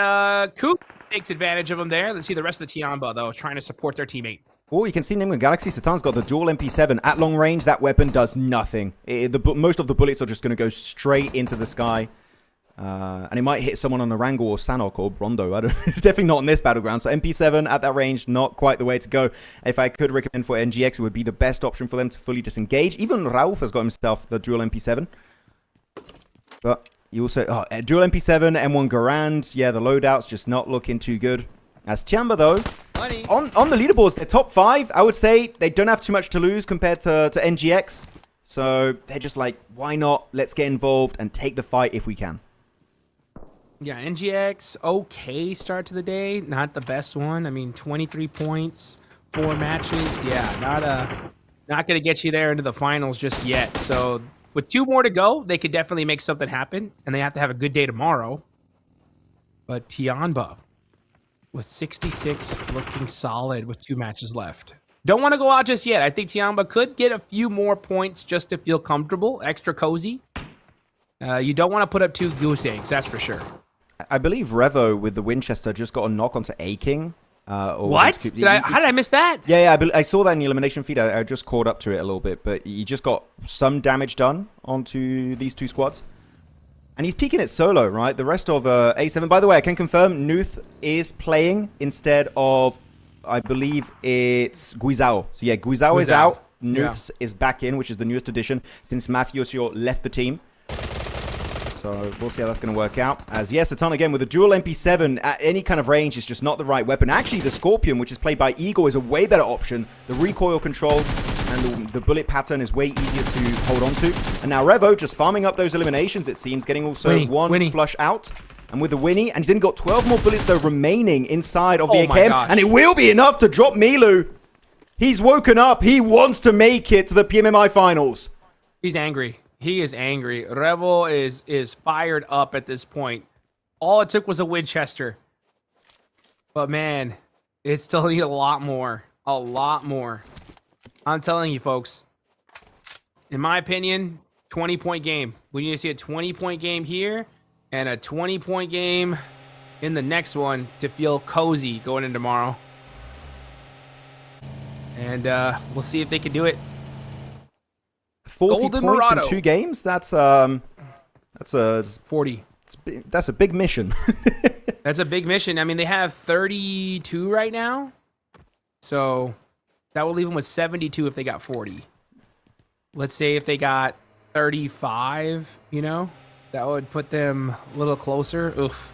Coop takes advantage of him there. Let's see the rest of the TIANBA, though, trying to support their teammate. Oh, you can see Enigma Galaxy. Satan's got the dual MP7. At long range, that weapon does nothing. Most of the bullets are just going to go straight into the sky. And it might hit someone on Erangel or Sanok or Rondo. Definitely not on this battleground. So MP7 at that range, not quite the way to go. If I could recommend for NGX, it would be the best option for them to fully disengage. Even Rauf has got himself the dual MP7. But you also... dual MP7, M1 Garand. Yeah, the loadout's just not looking too good. As TIANBA, though, on the leaderboards, they're top 5. I would say they don't have too much to lose compared to NGX. So they're just like, why not? Let's get involved and take the fight if we can. Yeah, NGX, okay start to the day. Not the best one. I mean, 23 points, 4 matches. Yeah, not going to get you there into the finals just yet. So with 2 more to go, they could definitely make something happen. And they have to have a good day tomorrow. But TIANBA with 66 looking solid with 2 matches left. Don't want to go out just yet. I think TIANBA could get a few more points just to feel comfortable, extra cozy. You don't want to put up 2 goose eggs, that's for sure. I believe Revo with the Winchester just got a knock onto A-King. What? How did I miss that? Yeah, I saw that in the elimination feed. I just caught up to it a little bit, but he just got some damage done onto these 2 squads. And he's peeking it solo, right? The rest of A7. By the way, I can confirm Nuth is playing instead of, I believe it's Guizao. So yeah, Guizao is out. Nuth is back in, which is the newest addition since Matthew Osio left the team. So we'll see how that's going to work out. As yes, Satan again with a dual MP7 at any kind of range is just not the right weapon. Actually, the Scorpion, which is played by Eagle, is a way better option. The recoil control and the bullet pattern is way easier to hold on to. And now Revo just farming up those eliminations, it seems, getting also one flush out. And with the Winnie, and he's only got 12 more bullets though remaining inside of the AKM. And it will be enough to drop Milu. He's woken up. He wants to make it to the PMMI finals. He's angry. He is angry. Revel is fired up at this point. All it took was a Winchester. But man, it still needs a lot more. A lot more. I'm telling you, folks. In my opinion, 20-point game. We need to see a 20-point game here and a 20-point game in the next one to feel cozy going into tomorrow. And we'll see if they can do it. 40 Golden points Murado. in 2 games. That's a 40. That's a big mission. That's a big mission. I mean, they have 32 right now, so that will leave them with 72 if they got 40. Let's say if they got 35, you know, that would put them a little closer. Oof,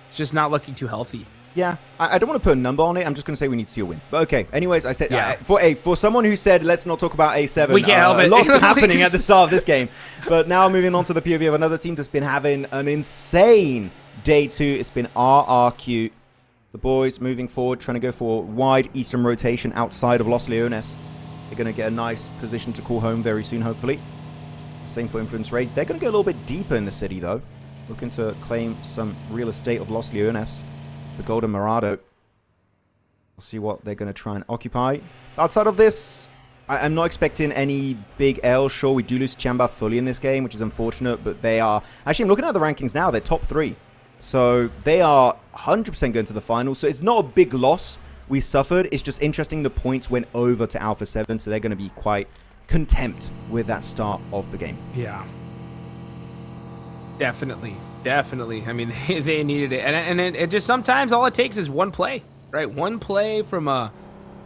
it's just not looking too healthy. Yeah, I don't want to put a number on it. I'm just going to say we need to see a win. But okay, anyways, I said, for someone who said, let's not talk about A7, we can't help it. A lot's been happening at the start of this game. But now moving on to the POV of another team that's been having an insane day 2. It's been RRQ. The boys moving forward, trying to go for wide eastern rotation outside of Los Leones. They're going to get a nice position to call home very soon, hopefully. Same for Influence Raid. They're going to go a little bit deeper in the city, though. Looking to claim some real estate of Los Leones. The Golden Murado. We'll see what they're going to try and occupy. Outside of this, I'm not expecting any big L. Sure, we do lose TIANBA fully in this game, which is unfortunate, but they are... Actually, I'm looking at the rankings now. They're top 3. So they are 100% going to the finals. So it's not a big loss we suffered. It's just interesting the points went over to Alpha 7, so they're going to be quite content with that start of the game. Yeah. Definitely. Definitely. I mean, they needed it. And it just sometimes all it takes is one play. right? One play from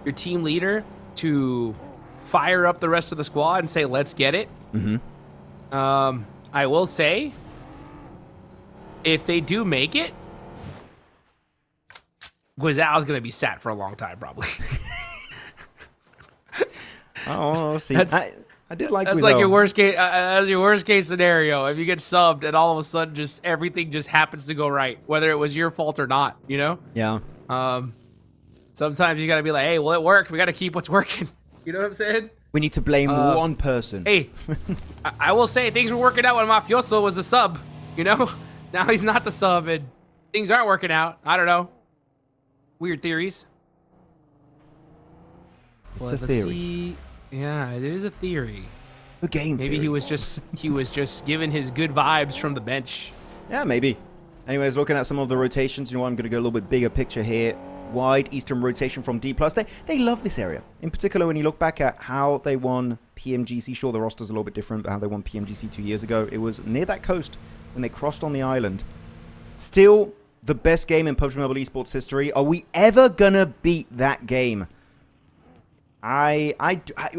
your team leader to fire up the rest of the squad and say, let's get it. I will say, if they do make it, Guizao's going to be sat for a long time, probably. Oh, see. I did like that's Guizao. like your worst case. That's your worst case scenario. If you get subbed and all of a sudden just everything just happens to go right, whether it was your fault or not, you know? Yeah. Sometimes you got to be like, hey, well, it worked. We got to keep what's working. You know what I'm saying? We need to blame one person. Hey, I will say things were working out when Mafioso was the sub, you know? Now he's not the sub and things aren't working out. I don't know. Weird theories. It's But a let's theory. see. Yeah, it is a theory. A game Maybe theory. he was just giving his good vibes from the bench. Yeah, maybe. Anyways, looking at some of the rotations, you know what, I'm going to go a little bit bigger picture here. Wide Eastern rotation from D+. They love this area. In particular, when you look back at how they won PMGC, sure, the roster's a little bit different, but how they won PMGC 2 years ago, it was near that coast when they crossed on the island. Still, the best game in PUBG Mobile Esports history. Are we ever going to beat that game? I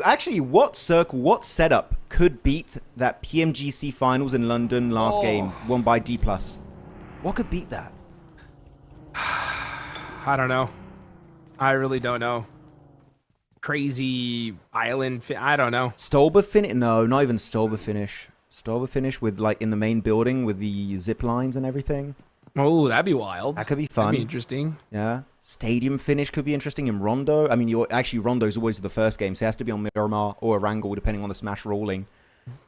actually, what circle, what setup could beat that PMGC finals in London last game won by D+? What could beat that? I don't know. I really don't know. Crazy island. I don't know. Stolba finish? No, not even Stolba finish. Stolba finish with like in the main building with the zip lines and everything. Oh, that'd be wild. That could be fun. That'd be interesting. Yeah. Stadium finish could be interesting in Rondo. I mean, Rondo's always the first game, so it has to be on Miramar or Erangel, depending on the smash rolling.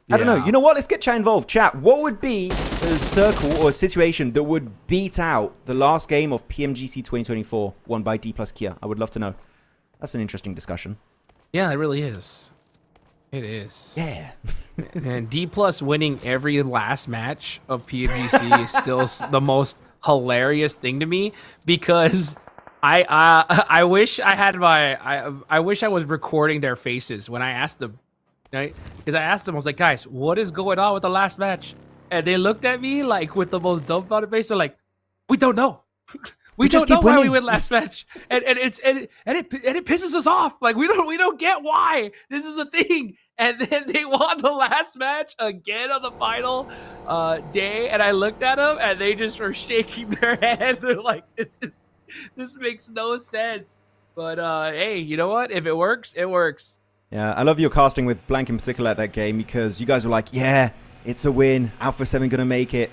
I don't know. You know what? Let's get chat involved. Chat, what would be a circle or a situation that would beat out the last game of PMGC 2024 won by D+ Kia? I would love to know. That's an interesting discussion. Yeah, it really is. It is. Yeah. And D+ winning every last match of PMGC is still the most hilarious thing to me, because I wish I had I wish I was recording their faces when I asked them. Right? Because I asked them, I was like, guys, what is going on with the last match? And they looked at me like with the most dumbfounded face. They're like, we don't know. we don't know why we win last match. And it pisses us off. Like we don't get why this is a thing. And then they won the last match again on the final day. And I looked at them and they just were shaking their heads. They're like, this makes no sense. But hey, you know what? If it works, it works. Yeah, I love your casting with Blank in particular at that game, because you guys were like, yeah, it's a win. Alpha 7 going to make it.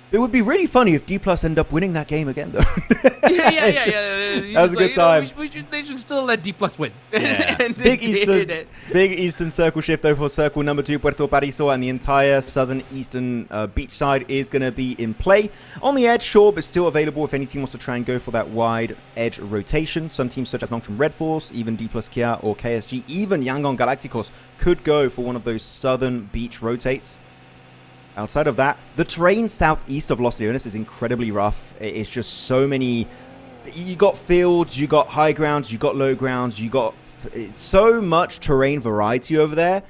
It would be really funny if D+ end up winning that game again, though. Yeah. That was a good time. They should still let D+ win. Yeah. Big Eastern circle shift over for circle number 2, Puerto Paraiso, and the entire southern eastern beach side is going to be in play. On the edge, sure, but still available if any team wants to try and go for that wide edge rotation. Some teams such as Nocturne Red Force, even D+ Kia or KSG, even Yangon Galacticos could go for one of those southern beach rotates. Outside of that, the terrain southeast of Los Leones is incredibly rough. It's just so many... You got fields, you got high grounds, you got low grounds, you got so much terrain variety over there.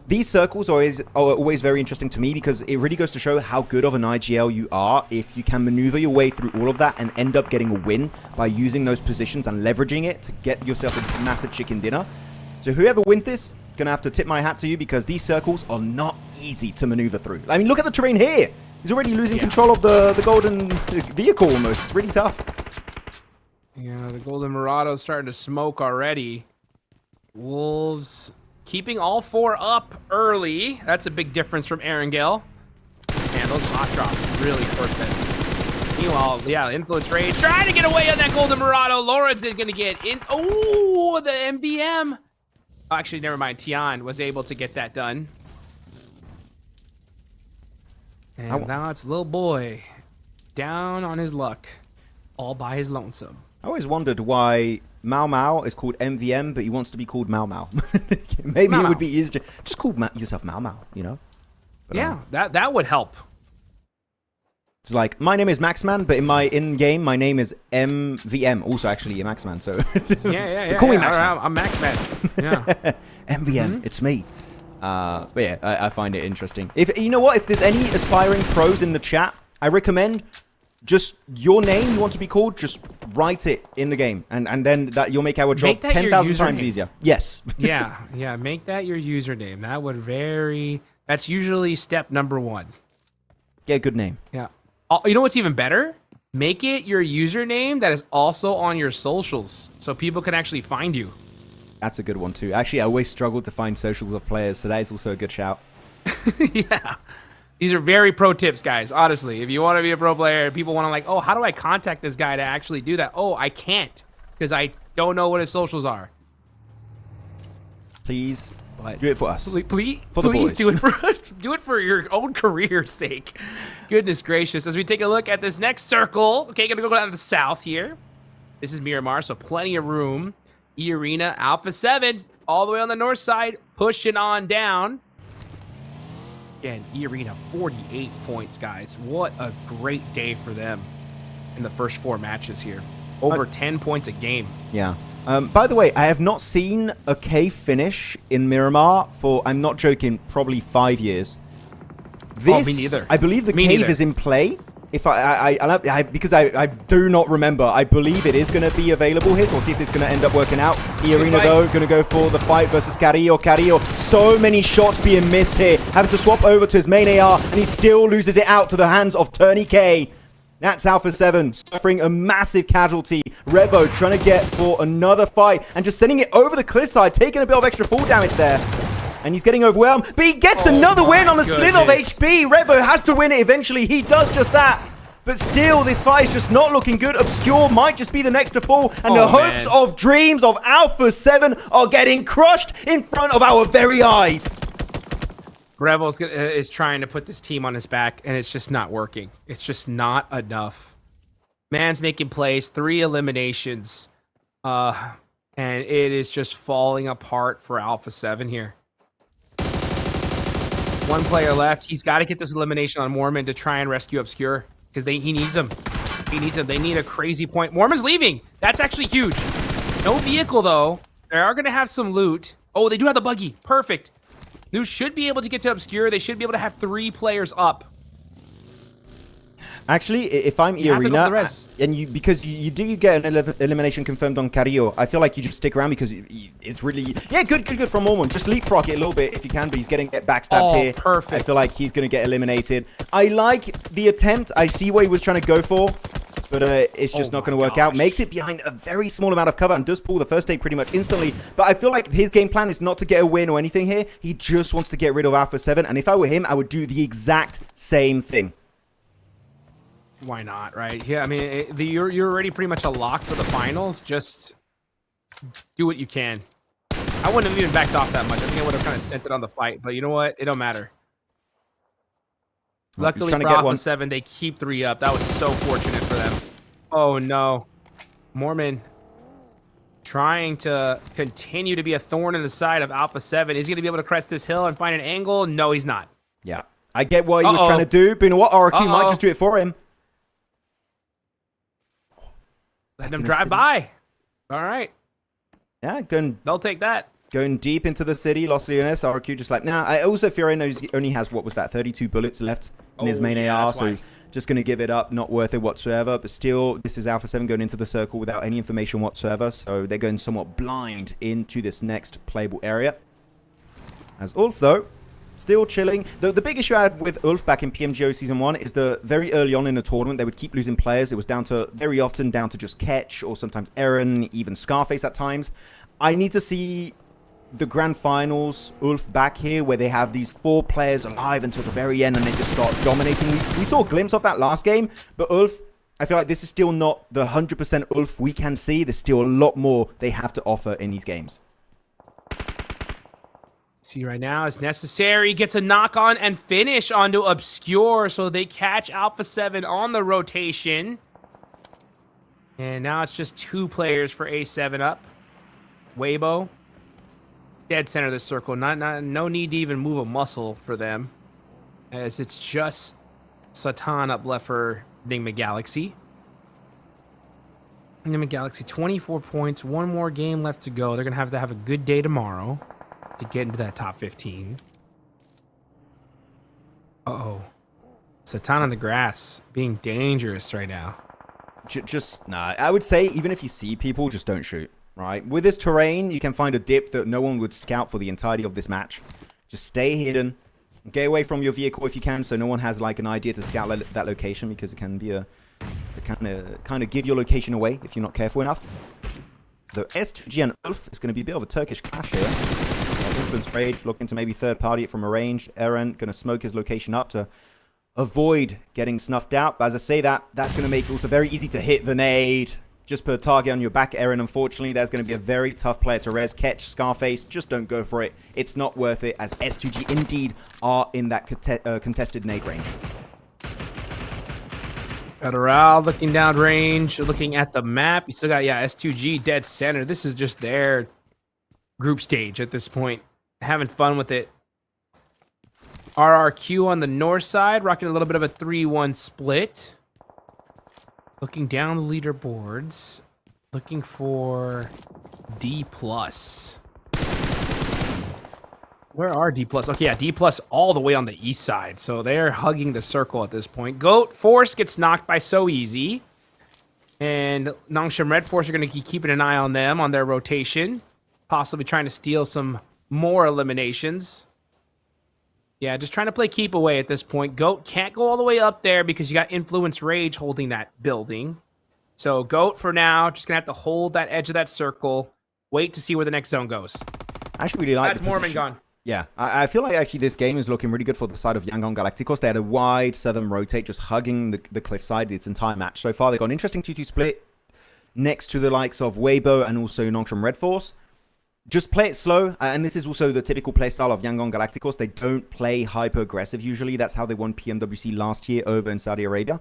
These circles are always very interesting to me, because it really goes to show how good of an IGL you are if you can maneuver your way through all of that and end up getting a win by using those positions and leveraging it to get yourself a massive chicken dinner. So whoever wins this, gonna have to tip my hat to you, because these circles are not easy to maneuver through. I mean, look at the terrain here. He's already losing control of the golden vehicle almost. It's really tough. Yeah, the Golden Murado's starting to smoke already. Wolves keeping all 4 up early. That's a big difference from Erangel. Man, those hot drops really hurt them. Meanwhile, yeah, Influence Rage trying to get away on that Golden Murado. Lawrence is gonna get in. Oh, the MVM. Oh, actually, never mind. Tian was able to get that done. And now it's little boy down on his luck, all by his lonesome. I always wondered why Mau Mau is called MVM, but he wants to be called Mau Mau. Maybe Mau it Mau. would be easier. Just call yourself Mau Mau, you know? But, yeah, that would help. It's like, my name is Maxman, but in my in-game, my name is MVM. Also, actually, a Maxman, so... Yeah. Call me Maxman. I'm Maxman. Yeah. MVM, it's me. But yeah, I find it interesting. If you know what, if there's any aspiring pros in the chat, I recommend just your name you want to be called, just write it in the game, and then that you'll make our job Make that your 10,000 times username. easier. Yes. Yeah, make that your username. That would that's usually step number 1. Get a good name. Yeah. You know what's even better? Make it your username that is also on your socials, so people can actually find you. That's a good one too. Actually, I always struggle to find socials of players, so that is also a good shout. Yeah. These are very pro tips, guys. Honestly, if you want to be a pro player, people want to like, oh, how do I contact this guy to actually do that? Oh, I can't because I don't know what his socials are. Please But do it for us. Please For the boys. do it for do it for your own career's sake. Goodness gracious. As we take a look at this next circle, okay, gonna go down to the south here. This is Miramar, so plenty of room. E-Arena, Alpha 7, all the way on the north side, pushing on down. Again, E-Arena, 48 points, guys. What a great day for them in the first 4 matches here. Over 10 points a game. Yeah. By the way, I have not seen a cave finish in Miramar for, I'm not joking, probably 5 years. This, me neither. I believe the Me cave neither. is in play. If because I do not remember. I believe it is going to be available here, so we'll see if it's going to end up working out. E-Arena, though, going to go for the fight versus Carrillo. Carrillo, so many shots being missed here. Having to swap over to his main AR, and he still loses it out to the hands of Turney K. That's Alpha 7 suffering a massive casualty. Revo trying to get for another fight and just sending it over the cliffside, taking a bit of extra fall damage there. And he's getting overwhelmed, but he gets another win on the slither of HP. Revo has to win it eventually. He does just that. But still, this fight is just not looking good. Obscure might just be the next to fall. And the hopes of dreams of Alpha 7 are getting crushed in front of our very eyes. Rebels is trying to put this team on his back, and it's just not working. It's just not enough. Man's making plays, 3 eliminations, and it is just falling apart for Alpha 7 here. 1 player left. He's got to get this elimination on Mormon to try and rescue Obscure, because he needs him. He needs him. They need a crazy point. Mormon's leaving. That's actually huge. No vehicle, though. They are going to have some loot. Oh, they do have the buggy. Perfect. New should be able to get to Obscure. They should be able to have 3 players up. Actually, if I'm E-Arena, and because you do get an elimination confirmed on Carrillo, I feel like you just stick around because it's really... Yeah, good from Mormon. Just leapfrog it a little bit if you can, but he's getting backstabbed here. Perfect. I feel like he's going to get eliminated. I like the attempt. I see what he was trying to go for, but it's just not going to work out. Makes it behind a very small amount of cover and does pull the first aid pretty much instantly. But I feel like his game plan is not to get a win or anything here. He just wants to get rid of Alpha 7, and if I were him, I would do the exact same thing. Why not, right? Yeah, I mean, you're already pretty much a lock for the finals. Just do what you can. I wouldn't have even backed off that much. I think I would have kind of sent it on the fight, but you know what? It don't matter. Luckily for Alpha 7, they keep 3 up. That was so fortunate for them. Oh, no. Mormon trying to continue to be a thorn in the side of Alpha 7. Is he going to be able to crest this hill and find an angle? No, he's not. Yeah, I get what he was trying to do, but you know what? RQ might just do it for him. Let him drive by. All right. Yeah, they'll take that. Going deep into the city, Los Leones, RQ just like, nah. I also, Furia knows he only has, what was that, 32 bullets left in his main AR, so just going to give it up, not worth it whatsoever. But still, this is Alpha 7 going into the circle without any information whatsoever, so they're going somewhat blind into this next playable area. As Ulf, though, still chilling. The big issue I had with Ulf back in PMGO Season 1 is the very early on in the tournament, they would keep losing players. It was very often down to just Ketch, or sometimes Eren, even Scarface at times. I need to see the grand finals, Ulf back here, where they have these 4 players alive until the very end and they just start dominating. We saw a glimpse of that last game, but Ulf, I feel like this is still not the 100% Ulf we can see. There's still a lot more they have to offer in these games. See right now, it's necessary. Gets a knock on and finish onto Obscure, so they catch Alpha 7 on the rotation. And now it's just 2 players for A7 up. Weibo, dead center of the circle. No need to even move a muscle for them, as it's just Satan up left for Enigma Galaxy. Enigma Galaxy, 24 points. 1 more game left to go. They're gonna have a good day tomorrow to get into that top 15. Uh-oh. Satan on the grass, being dangerous right now. Nah, I would say even if you see people, just don't shoot, right? With this terrain, you can find a dip that no one would scout for the entirety of this match. Just stay hidden. Get away from your vehicle if you can, so no one has like an idea to scout that location, because it can be a kind of give your location away if you're not careful enough. So S2G and Ulf is going to be a bit of a Turkish clash here. Influence Rage looking to maybe third party it from a range. Eren going to smoke his location up to avoid getting snuffed out. But as I say that's going to make it also very easy to hit the nade. Just put a target on your back, Eren. Unfortunately, there's going to be a very tough player to res. Catch Scarface. Just don't go for it. It's not worth it, as S2G indeed are in that contested nade range. Erangel looking down range, looking at the map. You still got, S2G dead center. This is just their group stage at this point. Having fun with it. RRQ on the north side, rocking a little bit of a 3-1 split. Looking down the leaderboards, looking for D+. Where are D+? Okay, yeah, D+ all the way on the east side. So they're hugging the circle at this point. Goat Force gets knocked by So Easy. And Nongshim Red Force are going to keep keeping an eye on them, on their rotation. Possibly trying to steal some more eliminations. Yeah, just trying to play keep away at this point. Goat can't go all the way up there because you got Influence Rage holding that building. So Goat, for now, just going to have to hold that edge of that circle. Wait to see where the next zone goes. I actually really like That's Mormon gone. Yeah, I feel like actually this game is looking really good for the side of Yangon Galacticos. They had a wide southern rotate, just hugging the cliffside its entire match so far. They've got an interesting 2-2 split next to the likes of Weibo and also Nongshim Red Force. Just play it slow, and this is also the typical playstyle of Yangon Galacticos. They don't play hyper-aggressive usually. That's how they won PMWC last year over in Saudi Arabia.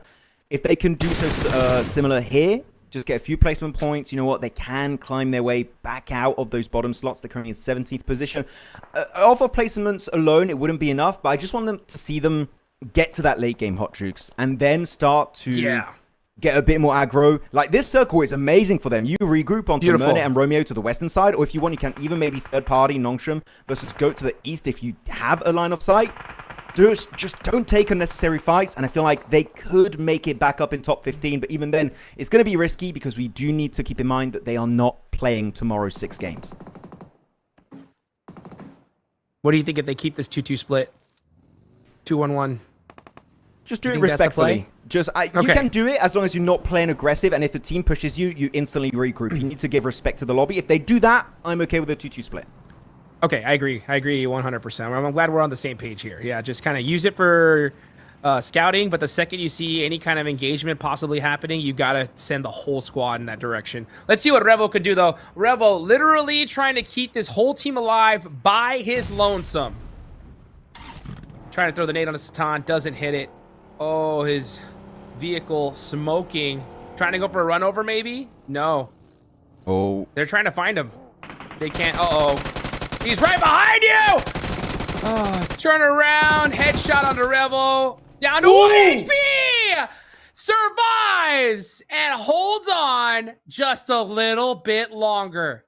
If they can do so similar here, just get a few placement points, you know what, they can climb their way back out of those bottom slots. They're currently in 17th position. Off of placements alone, it wouldn't be enough, but I just want them to see them get to that late game hot jukes and then start to get a bit more aggro. Like, this circle is amazing for them. You regroup onto MENA and Romeo to the western side, or if you want, you can even maybe third party Nongshim versus Goat to the east if you have a line of sight. Just don't take unnecessary fights, and I feel like they could make it back up in top 15, but even then, it's going to be risky because we do need to keep in mind that they are not playing tomorrow's 6 games. What do you think if they keep this 2-2 split? 2-1-1? Just do it respectfully. You can do it as long as you're not playing aggressive, and if the team pushes you, you instantly regroup. You need to give respect to the lobby. If they do that, I'm okay with a 2-2 split. Okay, I agree 100%. I'm glad we're on the same page here. Yeah, just kind of use it for scouting, but the second you see any kind of engagement possibly happening, you got to send the whole squad in that direction. Let's see what Revo could do, though. Revo literally trying to keep this whole team alive by his lonesome. Trying to throw the nade on a Satan, doesn't hit it. Oh, his vehicle smoking. Trying to go for a run over, maybe? No. Oh. They're trying to find him. They can't. Uh-oh. He's right behind you! Oh, turn around. Headshot onto Revo. Down to 1 HP! Survives and holds on just a little bit longer.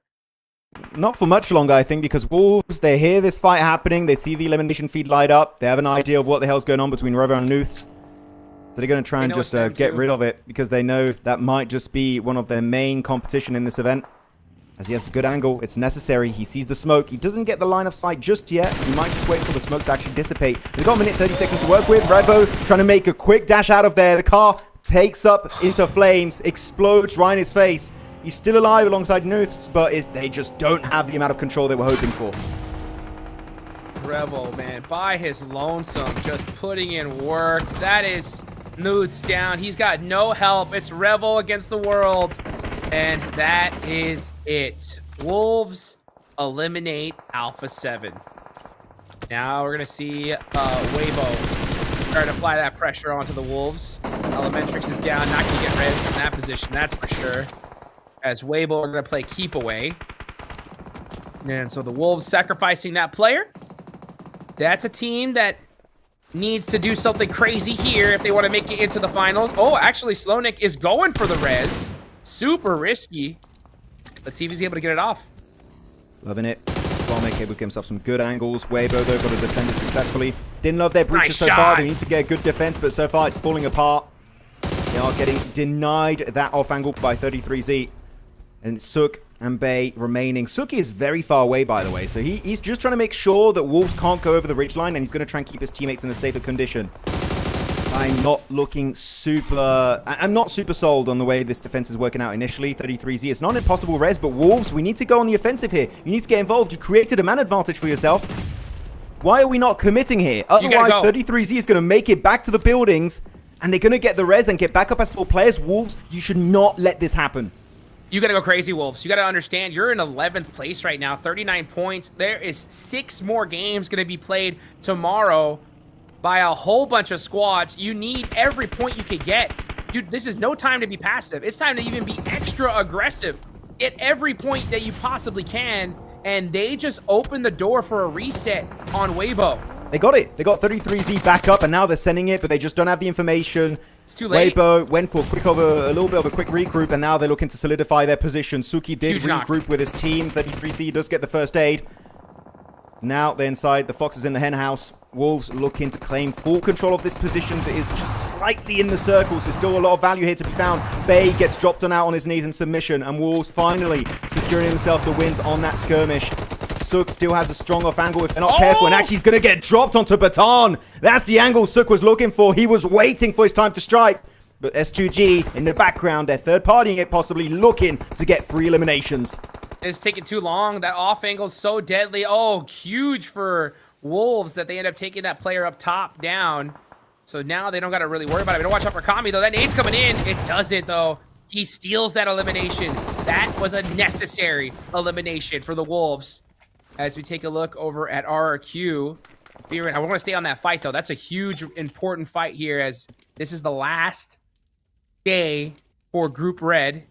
Not for much longer, I think, because Wolves, they hear this fight happening. They see the elimination feed light up. They have an idea of what the hell's going on between Revo and Nuths. So they're going to try and just get rid of it, because they know that might just be one of their main competition in this event. As he has a good angle, it's necessary. He sees the smoke. He doesn't get the line of sight just yet. He might just wait for the smoke to actually dissipate. They've got a minute 30 seconds to work with. Revo trying to make a quick dash out of there. The car takes up into flames, explodes right in his face. He's still alive alongside Nuths, but they just don't have the amount of control they were hoping for. Revo, man, by his lonesome, just putting in work. That is Nuths down. He's got no help. It's Revo against the world. And that is it. Wolves eliminate Alpha 7. Now we're going to see Weibo try to apply that pressure onto the Wolves. Elementrix is down, not going to get res in that position, that's for sure. As Weibo are going to play keep away. And so the Wolves sacrificing that player. That's a team that needs to do something crazy here if they want to make it into the finals. Oh, actually, Slownik is going for the res. Super risky. Let's see if he's able to get it off. Loving it. Slownik able to give himself some good angles. Weibo, though, got to defend it successfully. Didn't love their breaches so far. They need to get a good defense, but so far it's falling apart. They are getting denied that off angle by 33Z. And Suk and Bay remaining. Suki is very far away, by the way, so he's just trying to make sure that Wolves can't go over the ridgeline, and he's going to try and keep his teammates in a safer condition. I'm not super sold on the way this defense is working out initially. 33Z, it's not an impossible res, but Wolves, we need to go on the offensive here. You need to get involved. You created a man advantage for yourself. Why are we not committing here? Otherwise, 33Z is going to make it back to the buildings, and they're going to get the res and get back up as 4 players. Wolves, you should not let this happen. You got to go crazy, Wolves. You got to understand, you're in 11th place right now, 39 points. There is 6 more games going to be played tomorrow by a whole bunch of squads. You need every point you could get. Dude, this is no time to be passive. It's time to even be extra aggressive. Get every point that you possibly can, and they just opened the door for a reset on Weibo. They got it. They got 33Z back up, and now they're sending it, but they just don't have the information. It's too late. Weibo went for a little bit of a quick regroup, and now they're looking to solidify their position. Suki did regroup with his team. 33Z does get the first aid. Now they're inside. The Fox is in the hen house. Wolves looking to claim full control of this position that is just slightly in the circles. There's still a lot of value here to be found. Bay gets dropped on out on his knees in submission, and Wolves finally securing himself the wins on that skirmish. Suk still has a strong off angle if they're not careful, and actually he's going to get dropped onto Baton. That's the angle Suk was looking for. He was waiting for his time to strike. But S2G in the background, they're third partying it, possibly looking to get 3 eliminations. It's taking too long. That off angle is so deadly. Oh, huge for Wolves that they end up taking that player up top down. So now they don't got to really worry about it. We don't watch out for Kami, though. That nade's coming in. It doesn't, though. He steals that elimination. That was a necessary elimination for the Wolves. As we take a look over at RRQ. I want to stay on that fight, though. That's a huge, important fight here, as this is the last day for Group Red.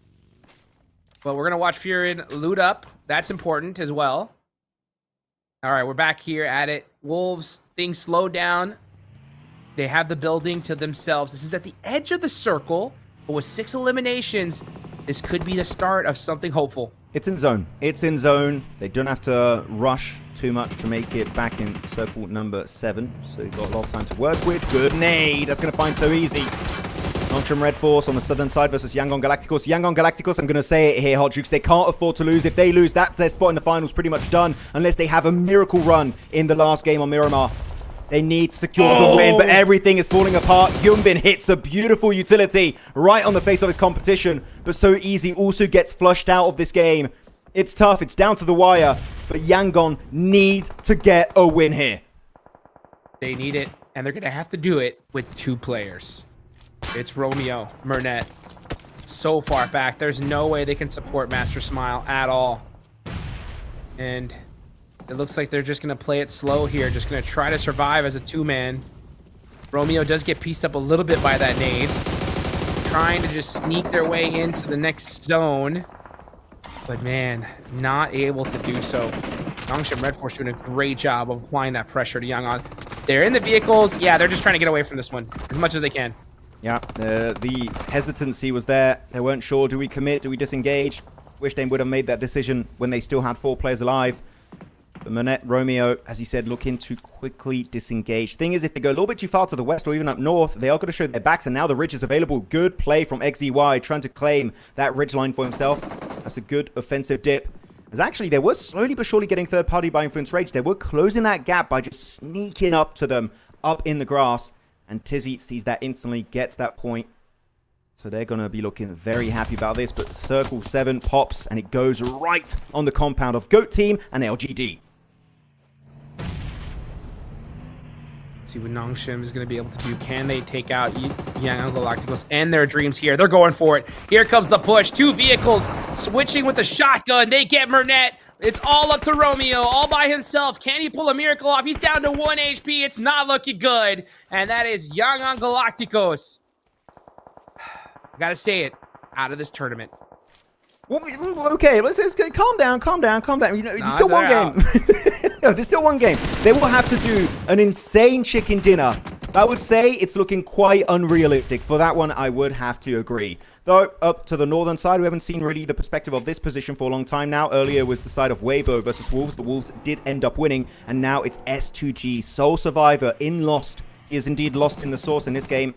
But we're going to watch Furin loot up. That's important as well. All right, we're back here at it. Wolves, things slow down. They have the building to themselves. This is at the edge of the circle, but with 6 eliminations, this could be the start of something hopeful. It's in zone. It's in zone. They don't have to rush too much to make it back in circle number 7. So you've got a lot of time to work with. Good nade. That's going to find so easy. Noncham Red Force on the southern side versus Yangon Galacticos. Yangon Galacticos, I'm going to say it here, Hot Jukes, they can't afford to lose. If they lose, that's their spot in the finals pretty much done, unless they have a miracle run in the last game on Miramar. They need to secure the win, but everything is falling apart. Hyunbin hits a beautiful utility right on the face of his competition, but so easy also gets flushed out of this game. It's tough, it's down to the wire, but Yangon need to get a win here. They need it, and they're going to have to do it with 2 players. It's Romeo, Murnet. So far back, there's no way they can support Master Smile at all. And it looks like they're just going to play it slow here, just going to try to survive as a 2-man. Romeo does get pieced up a little bit by that nade, trying to just sneak their way into the next zone. But man, not able to do so. Nongshim Red Force doing a great job of applying that pressure to Yangon. They're in the vehicles. Yeah, they're just trying to get away from this one as much as they can. Yeah, the hesitancy was there. They weren't sure, do we commit, do we disengage? Wish they would have made that decision when they still had 4 players alive. But Manette, Romeo, as you said, looking to quickly disengage. Thing is, if they go a little bit too far to the west or even up north, they are going to show their backs, and now the ridge is available. Good play from XEY, trying to claim that ridge line for himself. That's a good offensive dip. As actually, they were slowly but surely getting third party by Influence Rage. They were closing that gap by just sneaking up to them, up in the grass. And Tizzy sees that instantly, gets that point. So they're going to be looking very happy about this. But Circle 7 pops, and it goes right on the compound of Goat Team and LGD. See what Nongshim is going to be able to do. Can they take out Yangon Galacticos and their dreams here? They're going for it. Here comes the push. 2 vehicles switching with the shotgun. They get Murnet. It's all up to Romeo, all by himself. Can he pull a miracle off? He's down to 1 HP. It's not looking good. And that is Yangon Galacticos. I gotta say it, out of this tournament. Okay, let's calm down. You know, it's still one game. No, there's still one game. They will have to do an insane chicken dinner. I would say it's looking quite unrealistic. For that one, I would have to agree. Though, up to the northern side, we haven't seen really the perspective of this position for a long time now. Earlier was the side of Weibo versus Wolves. The Wolves did end up winning, and now it's S2G, sole survivor in Lost. He is indeed lost in the source in this game.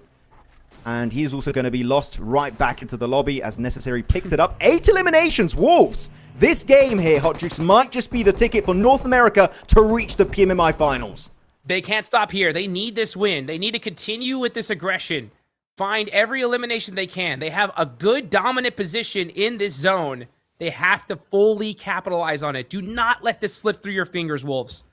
And he is also going to be lost right back into the lobby as Necessary picks it up. 8 eliminations, Wolves. This game here, Hot Jukes, might just be the ticket for North America to reach the PMMI finals. They can't stop here. They need this win. They need to continue with this aggression. Find every elimination they can. They have a good dominant position in this zone. They have to fully capitalize on it. Do not let this slip through your fingers, Wolves.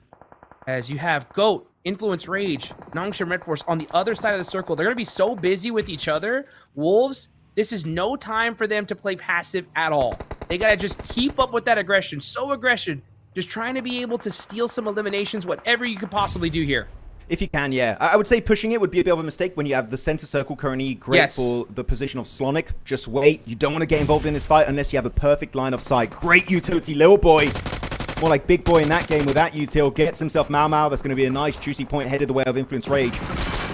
As you have GOAT, Influence Rage, Nongshim Red Force on the other side of the circle. They're going to be so busy with each other. Wolves, this is no time for them to play passive at all. They got to just keep up with that aggression. So aggression. Just trying to be able to steal some eliminations, whatever you could possibly do here. If you can, yeah. I would say pushing it would be a bit of a mistake when you have the center circle currently great for the position of Slonic. Just wait. You don't want to get involved in this fight unless you have a perfect line of sight. Great utility, little boy. More like big boy in that game with that util. Gets himself Mau. That's going to be a nice juicy point headed the way of Influence Rage.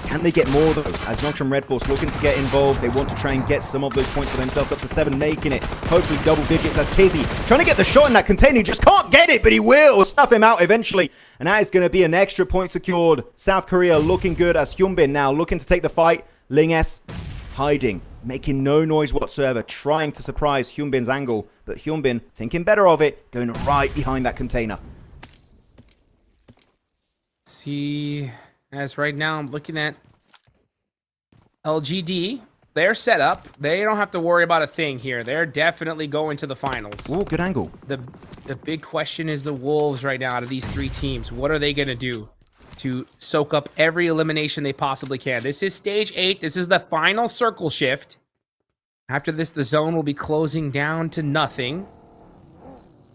Can they get more though? As Nongshim Red Force looking to get involved. They want to try and get some of those points for themselves up to 7, making it hopefully double digits as Tizzy trying to get the shot in that container. He just can't get it, but he will stuff him out eventually. And that is going to be an extra point secured. South Korea looking good as Hyunbin now looking to take the fight. Ling S hiding, making no noise whatsoever, trying to surprise Hyunbin's angle. But Hyunbin thinking better of it, going right behind that container. See, as right now I'm looking at LGD. They're set up. They don't have to worry about a thing here. They're definitely going to the finals. Ooh, good angle. The big question is the Wolves right now out of these 3 teams. What are they going to do to soak up every elimination they possibly can? This is stage 8. This is the final circle shift. After this, the zone will be closing down to nothing.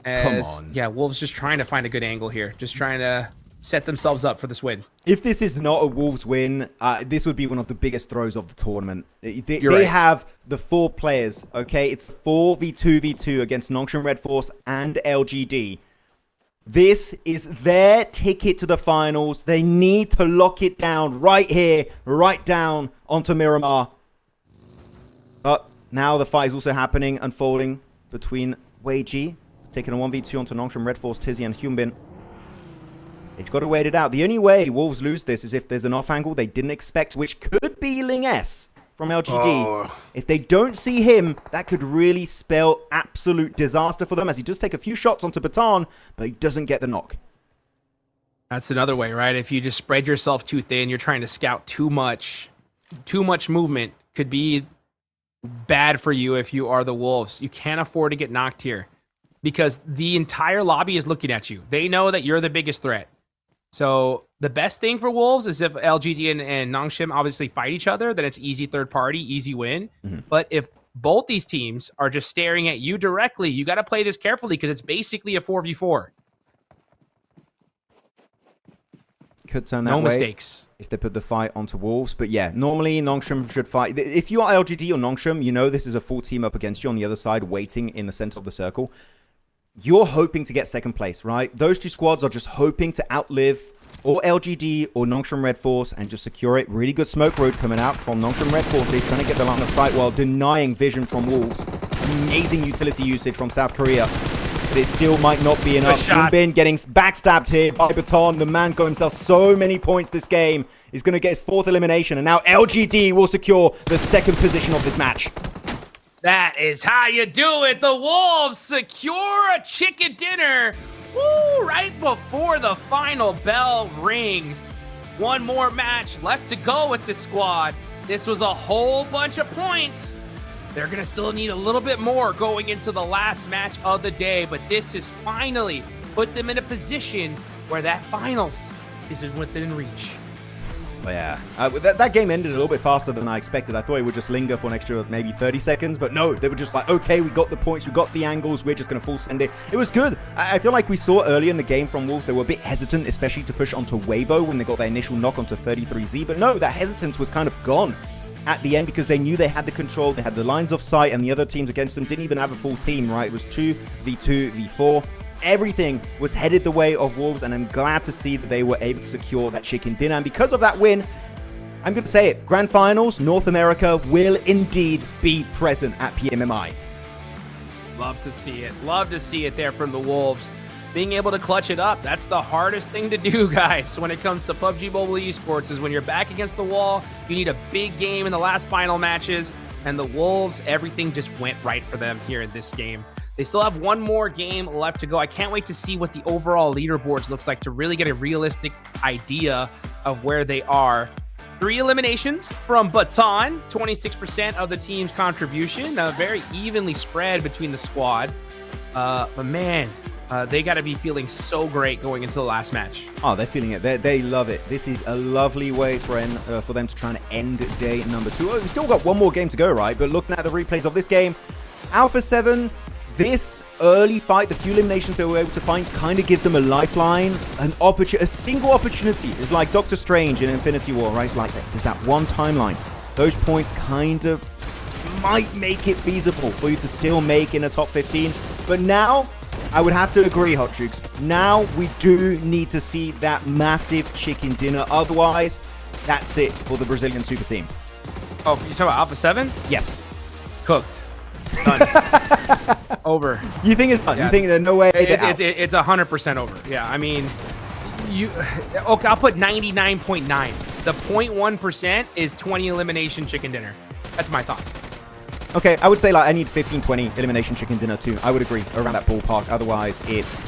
Come on. Yeah, Wolves just trying to find a good angle here. Just trying to set themselves up for this win. If this is not a Wolves win, this would be one of the biggest throws of the tournament. They right. have the 4 players, okay? It's 4v2v2 against Nongshim Red Force and LGD. This is their ticket to the finals. They need to lock it down right here, right down onto Miramar. But now the fight is also happening, unfolding between Wei Ji, taking a 1v2 onto Nongshim Red Force, Tizzy and Hyunbin. They've got to wait it out. The only way Wolves lose this is if there's an off angle they didn't expect, which could be Ling S from LGD. Oh. If they don't see him, that could really spell absolute disaster for them, as he does take a few shots onto Baton, but he doesn't get the knock. That's another way, right? If you just spread yourself too thin, you're trying to scout too much movement could be bad for you if you are the Wolves. You can't afford to get knocked here because the entire lobby is looking at you. They know that you're the biggest threat. So the best thing for Wolves is if LGD and Nongshim obviously fight each other, then it's easy third party, easy win. But if both these teams are just staring at you directly, you got to play this carefully because it's basically a 4v4. Could turn that way. No mistakes. If they put the fight onto Wolves. But yeah, normally Nongshim should fight. If you are LGD or Nongshim, you know this is a full team up against you on the other side, waiting in the center of the circle. You're hoping to get second place, right? Those 2 squads are just hoping to outlive or LGD or Nongshim Red Force and just secure it. Really good smoke road coming out from Nongshim Red Force. They're trying to get the line of sight while denying vision from Wolves. Amazing utility usage from South Korea. But it still might not be enough. Hyunbin getting backstabbed here by Baton. The man got himself so many points this game. He's going to get his 4th elimination. And now LGD will secure the 2nd position of this match. That is how you do it. The Wolves secure a chicken dinner. Woo, right before the final bell rings. One more match left to go with the squad. This was a whole bunch of points. They're going to still need a little bit more going into the last match of the day, but this has finally put them in a position where that finals is within reach. Yeah, that game ended a little bit faster than I expected. I thought it would just linger for an extra maybe 30 seconds, but no, they were just like, okay, we got the points, we got the angles, we're just going to full send it. It was good. I feel like we saw earlier in the game from Wolves, they were a bit hesitant, especially to push onto Weibo when they got their initial knock onto 33Z, but no, that hesitance was kind of gone at the end because they knew they had the control, they had the lines of sight, and the other teams against them didn't even have a full team, right? It was 2v2, v4. Everything was headed the way of Wolves, and I'm glad to see that they were able to secure that chicken dinner. And because of that win, I'm going to say it, Grand Finals, North America will indeed be present at PMMI. Love to see it. Love to see it there from the Wolves. being able to clutch it up. That's the hardest thing to do, guys, when it comes to PUBG Mobile Esports, is when you're back against the wall, you need a big game in the last final matches, and the Wolves, everything just went right for them here in this game. They still have one more game left to go. I can't wait to see what the overall leaderboards looks like to really get a realistic idea of where they are. 3 eliminations from Baton, 26% of the team's contribution, very evenly spread between the squad. But man, they got to be feeling so great going into the last match. Oh, they're feeling it. They love it. This is a lovely way for them to try and end day number 2. Oh, we've still got one more game to go, right? But looking at the replays of this game, Alpha 7, this early fight, the few eliminations they were able to find, kind of gives them a lifeline, a single opportunity. It's like Doctor Strange in Infinity War, right? It's like there's that one timeline. Those points kind of might make it feasible for you to still make in a top 15. But now, I would have to agree, Hot Jukes. Now we do need to see that massive chicken dinner. Otherwise, that's it for the Brazilian super team. Oh, you talking about Alpha 7? Yes. Cooked. Done. Over. You think it's done? Yeah. You think there's no way it's 100% over. Yeah, I mean, okay, I'll put 99.9. The 0.1% is 20 elimination chicken dinner. That's my thought. Okay, I would say like I need 15-20 elimination chicken dinner too. I would agree around that ballpark. Otherwise, it's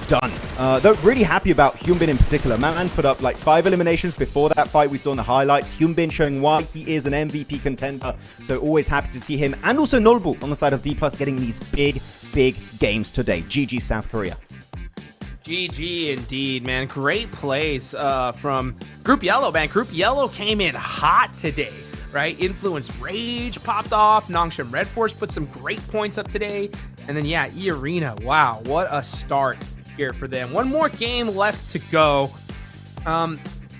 done. They're really happy about Hyunbin in particular. Man put up like 5 eliminations before that fight we saw in the highlights. Hyunbin showing why he is an MVP contender. So always happy to see him. And also Nolbu on the side of D+ getting these big games today. GG South Korea. GG indeed, man. Great plays from Group Yellow, man. Group Yellow came in hot today, right? Influence Rage popped off. Nongshim Red Force put some great points up today. And then, yeah, E-Arena. Wow, what a start here for them. One more game left to go.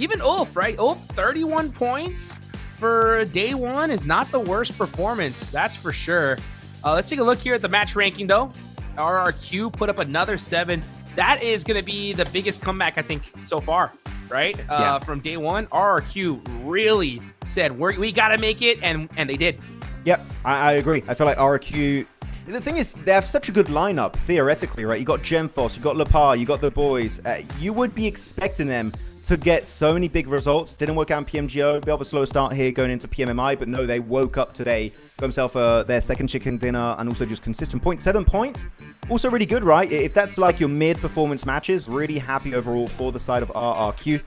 Even Ulf, right? Ulf, 31 points for day 1 is not the worst performance, that's for sure. Let's take a look here at the match ranking, though. RRQ put up another 7. That is going to be the biggest comeback, I think, so far, right? Yeah. From day 1, RRQ really said, we got to make it, and they did. Yep, I agree. I feel like RRQ... The thing is, they have such a good lineup, theoretically, right? You got Gemfos, you got Lepar, you got the boys. You would be expecting them to get so many big results. Didn't work out in PMGO. Bit of a slow start here going into PMMI, but no, they woke up today, got themselves their second chicken dinner, and also just consistent points. 7 points. Also really good, right? If that's like your mid-performance matches, really happy overall for the side of RRQ.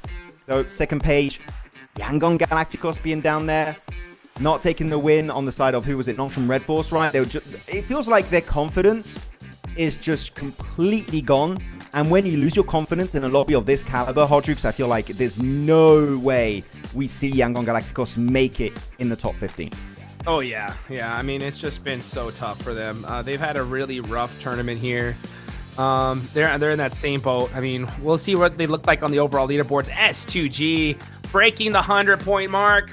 So, second page, Yangon Galacticos being down there. Not taking the win on the side of, who was it, Nongshim Red Force, right? It feels like their confidence is just completely gone. And when you lose your confidence in a lobby of this caliber, Hodrux, I feel like there's no way we see Yangon Galacticos make it in the top 15. Oh, yeah. Yeah, I mean, it's just been so tough for them. They've had a really rough tournament here. They're in that same boat. I mean, we'll see what they look like on the overall leaderboards. S2G breaking the 100-point mark.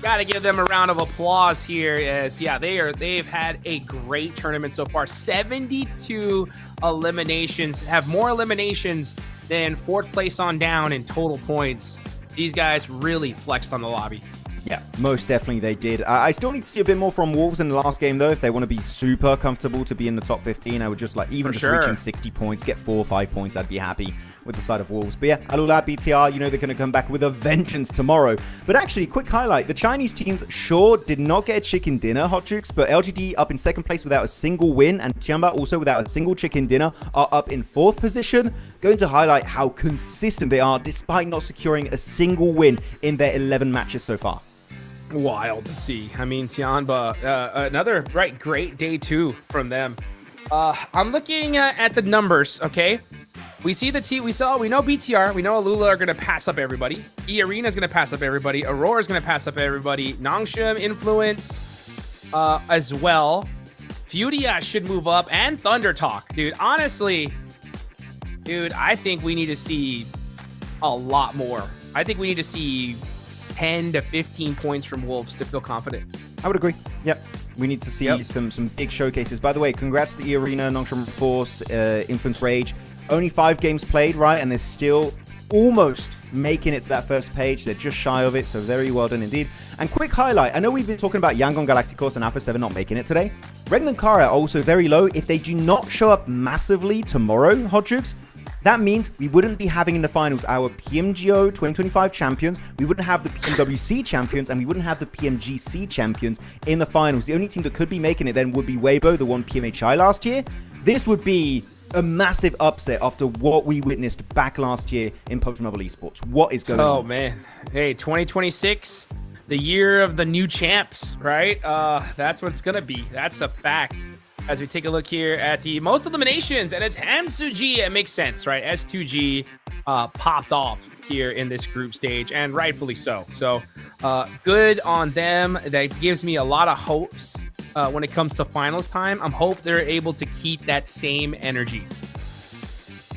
Got to give them a round of applause here. As yeah, they've had a great tournament so far. 72 eliminations, have more eliminations than 4th place on down in total points. These guys really flexed on the lobby. Yeah, most definitely they did. I still need to see a bit more from Wolves in the last game, though. If they want to be super comfortable to be in the top 15, I would just like, even just reaching 60 points, get 4 or 5 points, I'd be happy with the side of Wolves. But yeah, Alula, BTR, you know they're going to come back with a vengeance tomorrow. But actually, quick highlight, the Chinese teams sure did not get a chicken dinner, Hot Jukes, but LGD up in 2nd place without a single win, and TIANBA also without a single chicken dinner are up in 4th position. Going to highlight how consistent they are despite not securing a single win in their 11 matches so far. Wild to see. I mean, TIANBA, another great day 2 from them. I'm looking at the numbers, okay? We see the team. We know BTR. We know Alula are going to pass up everybody. E-Arena is going to pass up everybody. Aurora is going to pass up everybody. Nongshim, Influence as well. FURIA should move up, and Thunder Talk. Dude, honestly, I think we need to see a lot more. I think we need to see 10 to 15 points from Wolves to feel confident. I would agree. Yep. We need to see some big showcases. By the way, congrats to E-Arena, Nongshim Force, Influence Rage. Only 5 games played, right? And they're still almost making it to that first page. They're just shy of it, so very well done indeed. And quick highlight, I know we've been talking about Yangon Galacticos and Alpha 7 not making it today. Regn and Kara are also very low. If they do not show up massively tomorrow, Hot Jukes, that means we wouldn't be having in the finals our PMGO 2025 champions, we wouldn't have the PMWC champions, and we wouldn't have the PMGC champions in the finals. The only team that could be making it then would be Weibo, the one PMHI last year. This would be a massive upset after what we witnessed back last year in PUBG Mobile Esports. What is going on? Oh, man. Hey, 2026, the year of the new champs, right? That's what it's going to be. That's a fact. As we take a look here at the most eliminations, and it's Hamsuji. It makes sense, right? S2G popped off here in this group stage, and rightfully so. So good on them. That gives me a lot of hopes when it comes to finals time. I'm hope they're able to keep that same energy.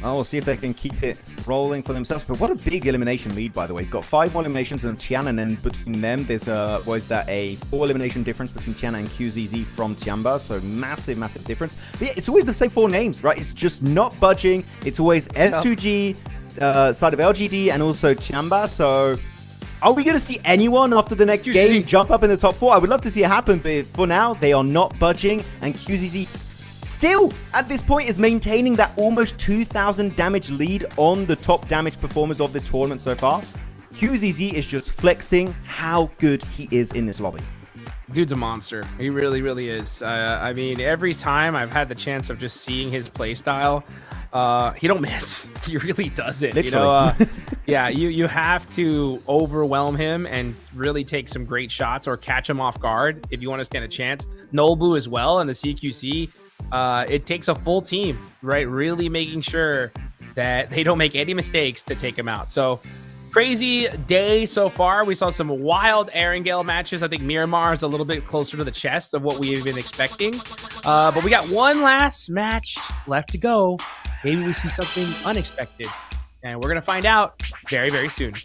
Well, we'll see if they can keep it rolling for themselves. But what a big elimination lead, by the way. He's got 5 more eliminations than Tiana, and then between them, there's a 4 elimination difference between Tiana and QZZ from TIANBA. So massive, massive difference. But yeah, it's always the same 4 names, right? It's just not budging. It's always S2G, side of LGD, and also TIANBA. So are we going to see anyone after the next game jump up in the top 4? I would love to see it happen, but for now, they are not budging, and QZZ still, at this point, is maintaining that almost 2,000 damage lead on the top damage performers of this tournament so far. QZZ is just flexing how good he is in this lobby. Dude's a monster. He really, really is. I mean, every time I've had the chance of just seeing his playstyle, he don't miss. He really doesn't. Literally. You know, yeah, you have to overwhelm him and really take some great shots or catch him off guard if you want to stand a chance. Nolbu as well, and the CQC. It takes a full team, right? Really making sure that they don't make any mistakes to take him out. So crazy day so far. We saw some wild Erangel matches. I think Miramar is a little bit closer to the chest of what we've been expecting. But we got one last match left to go. Maybe we see something unexpected. And we're going to find out very, very soon.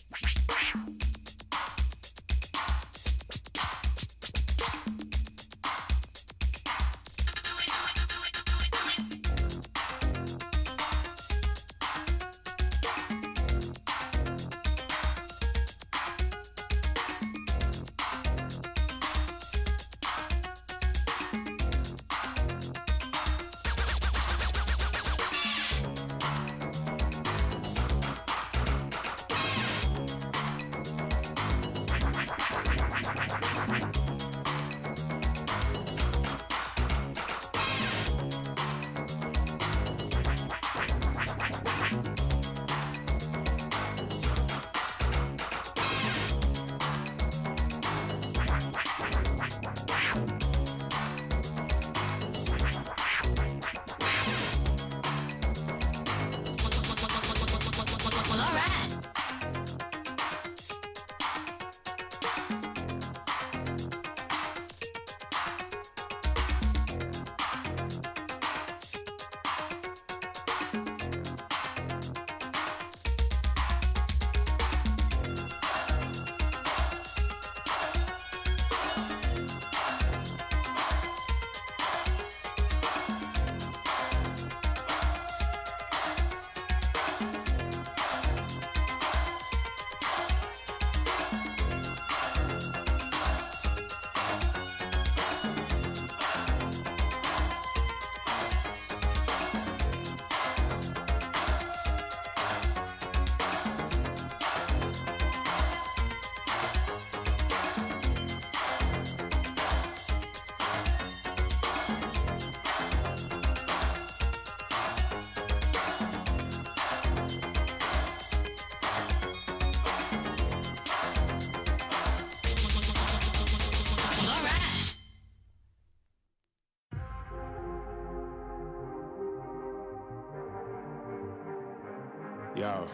Yo.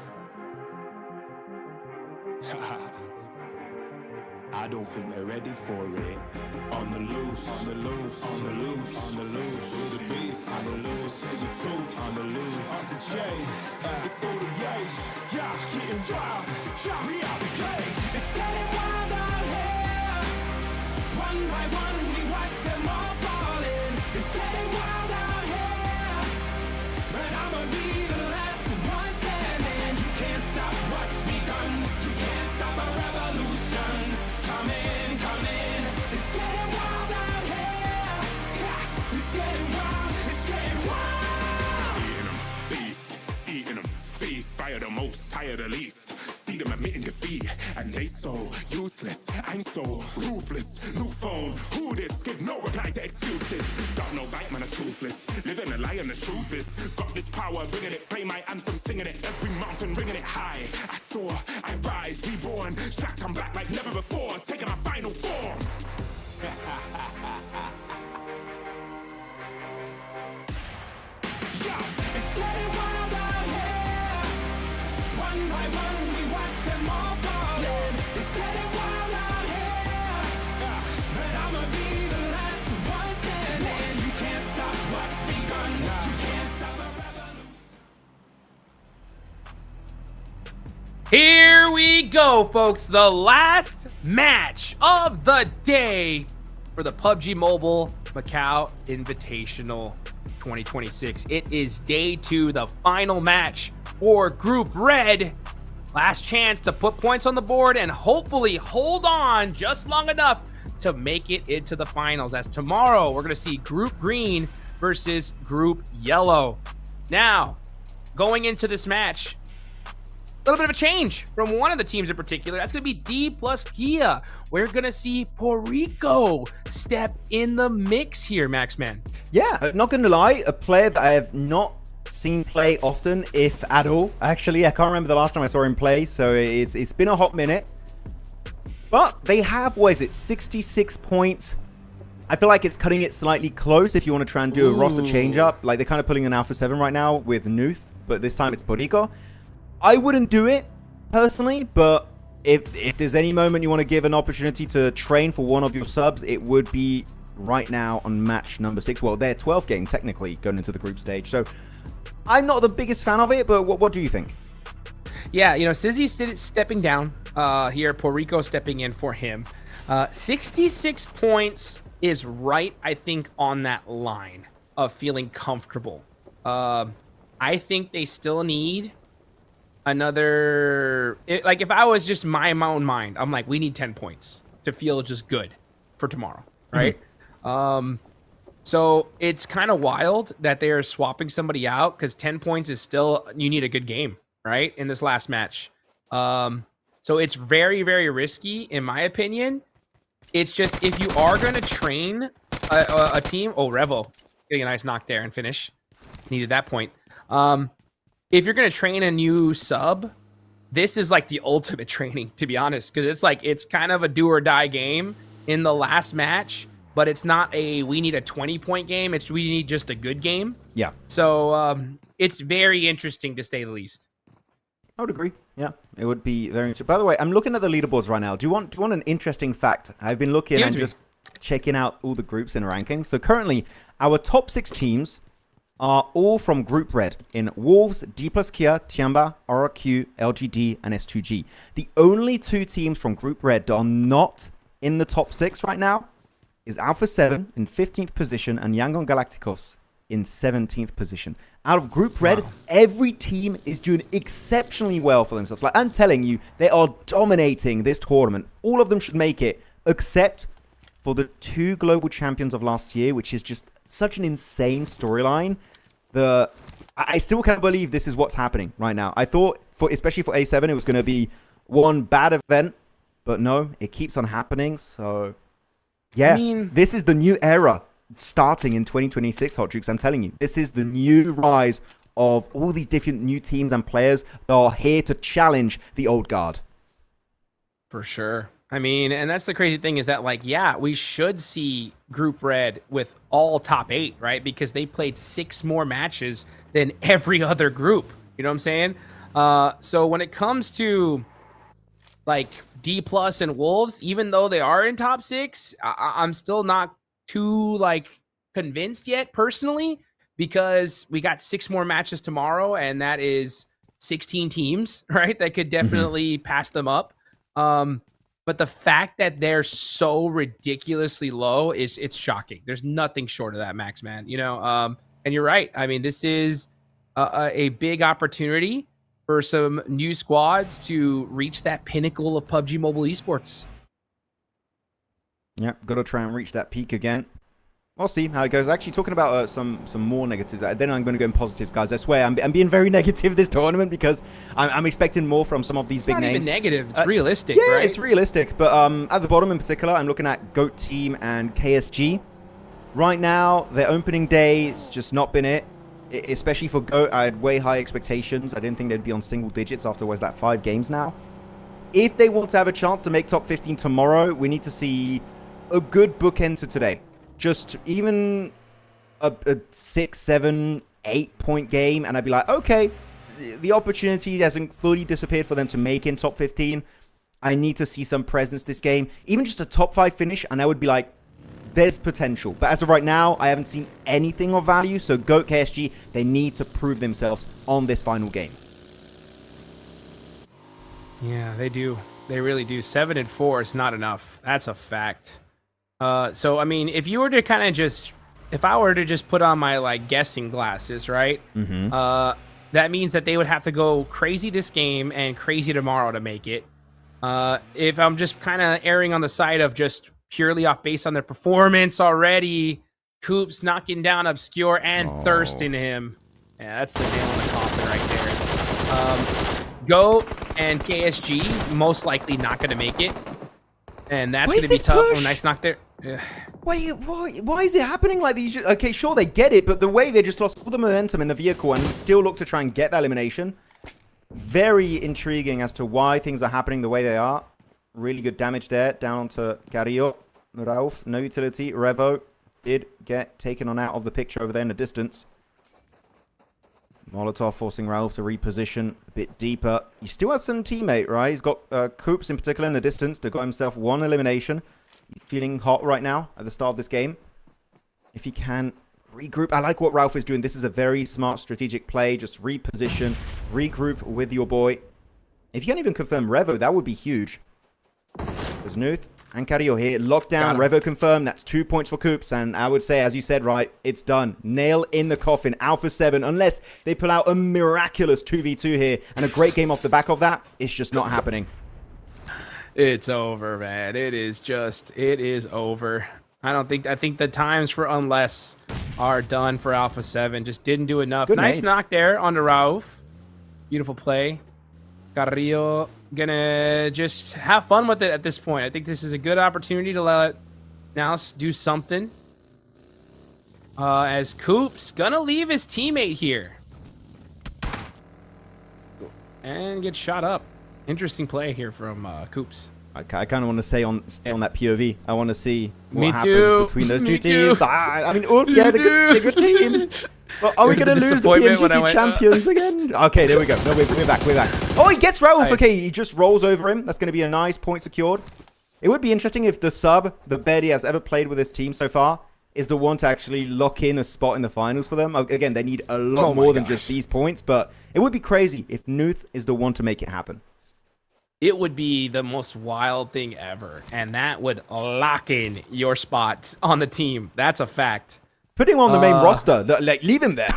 I don't think they're ready for it. On the loose, on the loose, on the loose, on the loose. With the beast, on the loose, say the truth, on the loose. Off the chain, it's all the gauge. Yeah, getting wild, yeah, we out the cage. It's getting wild out here. One by one, we watch them all falling. It's getting wild out here. But I'ma be the last one standing. You can't stop what's begun. fire the least. See them admitting defeat, and they so useless. I'm so ruthless. New phone, who this? Give no reply to excuses. Got no bite, man, I'm toothless. Living a lie and the truth is, got this power, bringing it. Play my anthem, singing it. Every mountain, ringing it high. I soar, I rise, reborn. Strapped, I'm back like never before. Taking my final form. Yo, it's getting wild out here. One by one, we watch them all falling. It's getting wild out here. But I'ma be the last one standing. You can't stop what's begun. You can't stop a revolution. Here we go, folks. The last match of the day for the PUBG Mobile Macau Invitational 2026. It is day 2, the final match for Group Red. Last chance to put points on the board and hopefully hold on just long enough to make it into the finals, as tomorrow we're going to see Group Green versus Group Yellow. Now, going into this match, a little bit of a change from one of the teams in particular. That's going to be D plus Kia. We're going to see Puerto Rico step in the mix here, Maxman. Yeah, not going to lie, a player that I have not seen play often, if at all. Actually, I can't remember the last time I saw him play, so it's been a hot minute. But they have, what is it, 66 points. I feel like it's cutting it slightly close if you want to try and do a roster change-up. Like, they're kind of pulling an Alpha 7 right now with Nuth, but this time it's Puerto Rico. I wouldn't do it, personally, but if there's any moment you want to give an opportunity to train for one of your subs, it would be right now on match number 6. Well, they're 12th game, technically, going into the group stage. So, I'm not the biggest fan of it, but what do you think? Yeah, you know, Sizzy's stepping down here. Puerto Rico stepping in for him. 66 points is right, I think, on that line of feeling comfortable. I think they still need another, like if I was just my own mind, I'm like, we need 10 points to feel just good for tomorrow, right? So it's kind of wild that they are swapping somebody out, because 10 points is still, you need a good game, right, in this last match. So it's very, very risky, in my opinion. It's just, if you are going to train a team, oh, Revo getting a nice knock there and finish, needed that point. If you're going to train a new sub, this is like the ultimate training, to be honest, because it's like, it's kind of a do or die game in the last match, but it's not a, we need a 20-point game. It's, we need just a good game. Yeah. So it's very interesting, to say the least. I would agree. Yeah, it would be very interesting. By the way, I'm looking at the leaderboards right now. Do you want an interesting fact? I've been looking and just checking out all the groups in rankings. So currently, our top 6 teams are all from Group Red in Wolves, D plus Kia, TIANBA, RRQ, LGD, and S2G. The only 2 teams from Group Red that are not in the top 6 right now is Alpha 7 in 15th position and Yangon Galacticos in 17th position. Out of Group Red, every team is doing exceptionally well for themselves. Like, I'm telling you, they are dominating this tournament. All of them should make it, except for the 2 global champions of last year, which is just such an insane storyline. I still can't believe this is what's happening right now. I thought, especially for A7, it was going to be one bad event, but no, it keeps on happening. So, yeah, I mean, this is the new era starting in 2026, Hot Jukes. I'm telling you, this is the new rise of all these different new teams and players that are here to challenge the old guard. For sure. I mean, and that's the crazy thing, is that, like, yeah, we should see Group Red with all top 8, right? Because they played 6 more matches than every other group. You know what I'm saying? So when it comes to, like, D plus and Wolves, even though they are in top 6, I'm still not too, like, convinced yet, personally, because we got 6 more matches tomorrow, and that is 16 teams, right? That could definitely pass them up. But the fact that they're so ridiculously low it's shocking. There's nothing short of that, Max, man. You know, and you're right. I mean, this is a big opportunity for some new squads to reach that pinnacle of PUBG Mobile esports. Yeah, got to try and reach that peak again. We'll see how it goes. Actually, talking about some more negatives. Then I'm going to go in positives, guys. I swear, I'm being very negative this tournament because I'm expecting more from some of these big names. It's not even negative. It's realistic, yeah, right? it's realistic. But at the bottom in particular, I'm looking at GOAT Team and KSG. Right now, their opening day has just not been it. Especially for GOAT, I had way high expectations. I didn't think they'd be on single digits after, was that 5 games now? If they want to have a chance to make top 15 tomorrow, we need to see a good bookend to today. Just even a 6, 7, 8 point game, and I'd be like, okay, the opportunity hasn't fully disappeared for them to make in top 15. I need to see some presence this game. Even just a top 5 finish, and I would be like, there's potential. But as of right now, I haven't seen anything of value. So GOAT KSG, they need to prove themselves on this final game. Yeah, they do. They really do. 7 and 4 is not enough. That's a fact. So I mean, if you were to kind of just, if I were to just put on my like guessing glasses, right? That means that they would have to go crazy this game and crazy tomorrow to make it. If I'm just kind of erring on the side of just purely off based on their performance already, Coops knocking down Obscure and thirsting him. Yeah, that's the nail in the coffin right there. GOAT and KSG most likely not going to make it. And that's going to be tough. Oh, nice knock there. Why is it happening like these? Okay, sure, they get it, but the way they just lost all the momentum in the vehicle and still look to try and get that elimination. Very intriguing as to why things are happening the way they are. Really good damage there. Down onto Carrillo. Rauf, no utility. Revo did get taken on out of the picture over there in the distance. Molotov forcing Rauf to reposition a bit deeper. He still has some teammate, right? He's got Coops in particular in the distance that got himself 1 elimination. He's feeling hot right now at the start of this game. If he can regroup. I like what Rauf is doing. This is a very smart strategic play. Just reposition, regroup with your boy. If you can't even confirm Revo, that would be huge. There's Nuth and Carrillo here. Lockdown, Revo confirmed. That's 2 points for Coops. And I would say, as you said, right, it's done. Nail in the coffin. Alpha 7, unless they pull out a miraculous 2v2 here and a great game off the back of that, it's just not happening. It's over, man. It is over. I think the times for unless are done for Alpha 7. Just didn't do enough. Good nice made. knock there on the Rauf. Beautiful play. Carrillo gonna just have fun with it at this point. I think this is a good opportunity to let now do something. As Coops gonna leave his teammate here. And get shot up. Interesting play here from Coops. I kind of want to stay on that POV. I want to see what Me happens too. between those Me two teams. too. I mean, yeah, they're good teams. But are we going to lose the PMGC champions again? Okay, there we go. No, we're back. Oh, he gets Rauf. Okay, he just rolls over him. That's going to be a nice point secured. It would be interesting if the sub, the best he has ever played with his team so far, is the one to actually lock in a spot in the finals for them. Again, they need a lot more than just these points, but it would be crazy if Nuth is the one to make it happen. It would be the most wild thing ever, and that would lock in your spot on the team. That's a fact. Put him on the main roster. Like, leave him there.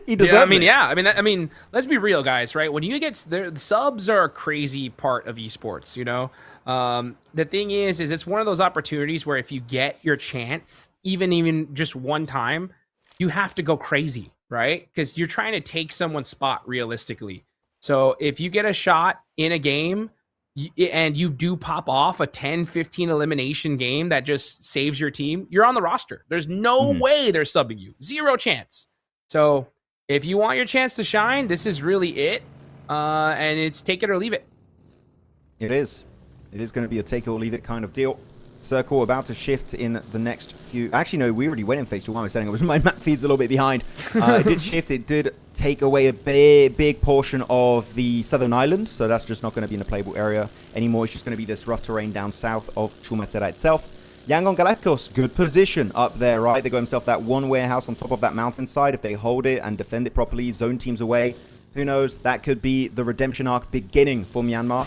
He deserves it. I mean, let's be real, guys, right? When you get the subs are a crazy part of esports, you know? The thing is it's one of those opportunities where if you get your chance, even just one time, you have to go crazy, right? Because you're trying to take someone's spot realistically. So if you get a shot in a game and you do pop off a 10-15 elimination game that just saves your team, you're on the roster. There's no way they're subbing you. Zero chance. So if you want your chance to shine, this is really it. And it's take it or leave it. It is. It is going to be a take it or leave it kind of deal. Circle about to shift in the next few. Actually, no, we already went in phase 2. Why am I saying it? My map feed's a little bit behind. It did shift. It did take away a big portion of the southern island. So that's just not going to be in a playable area anymore. It's just going to be this rough terrain down south of Chumacera itself. Yangon Galacticos, good position up there, right? They got themselves that one warehouse on top of that mountainside. If they hold it and defend it properly, zone teams away, who knows? That could be the redemption arc beginning for Myanmar.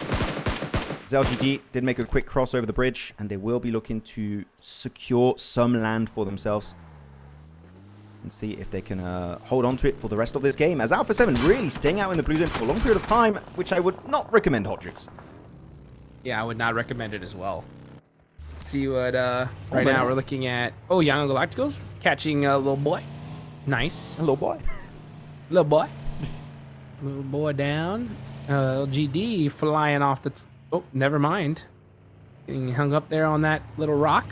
ZLGG did make a quick cross over the bridge, and they will be looking to secure some land for themselves. And see if they can hold on to it for the rest of this game. As Alpha 7 really staying out in the blue zone for a long period of time, which I would not recommend, Hodrix. Yeah, I would not recommend it as well. See what right now we're looking at. Oh, Young Galacticos catching a little boy. Nice. A little boy. Little boy. Little boy down. LGD flying off the... Oh, never mind. Getting hung up there on that little rock.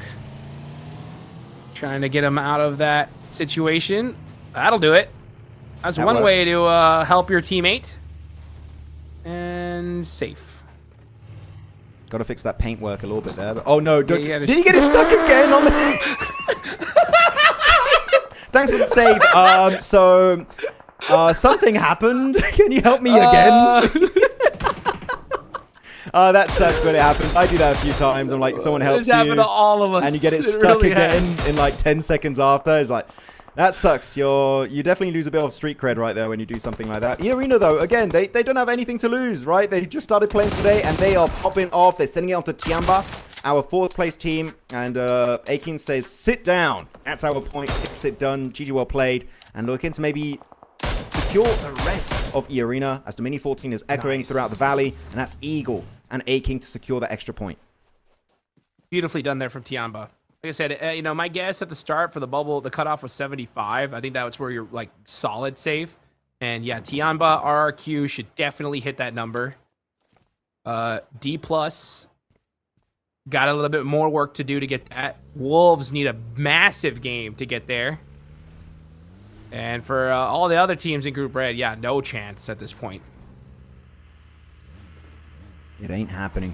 Trying to get him out of that situation. That'll do it. That's one way to help your teammate. And safe. Got to fix that paint work a little bit there. But, oh no! Did he get it stuck again on the? Thanks for the save. Something happened. Can you help me again? That sucks when it happens. I do that a few times. I'm like, someone helps you. It's happened to all of us. And you get it stuck again in like 10 seconds after. It's like, that sucks. You definitely lose a bit of street cred right there when you do something like that. EECA though, again, they don't have anything to lose, right? They just started playing today and they are popping off. They're sending it on to TIANBA, our 4th place team. And Akin says, sit down. That's our point. Sit done. GG well played. And looking to maybe secure the rest of EECA as the Mini 14 is echoing throughout the valley. And that's Eagle and Akin to secure that extra point. Beautifully done there from TIANBA. Like I said, my guess at the start for the bubble, the cutoff was 75. I think that's where you're like solid safe. And yeah, TIANBA RRQ should definitely hit that number. D+ got a little bit more work to do to get that. Wolves need a massive game to get there. And for all the other teams in Group Red, yeah, no chance at this point. It ain't happening.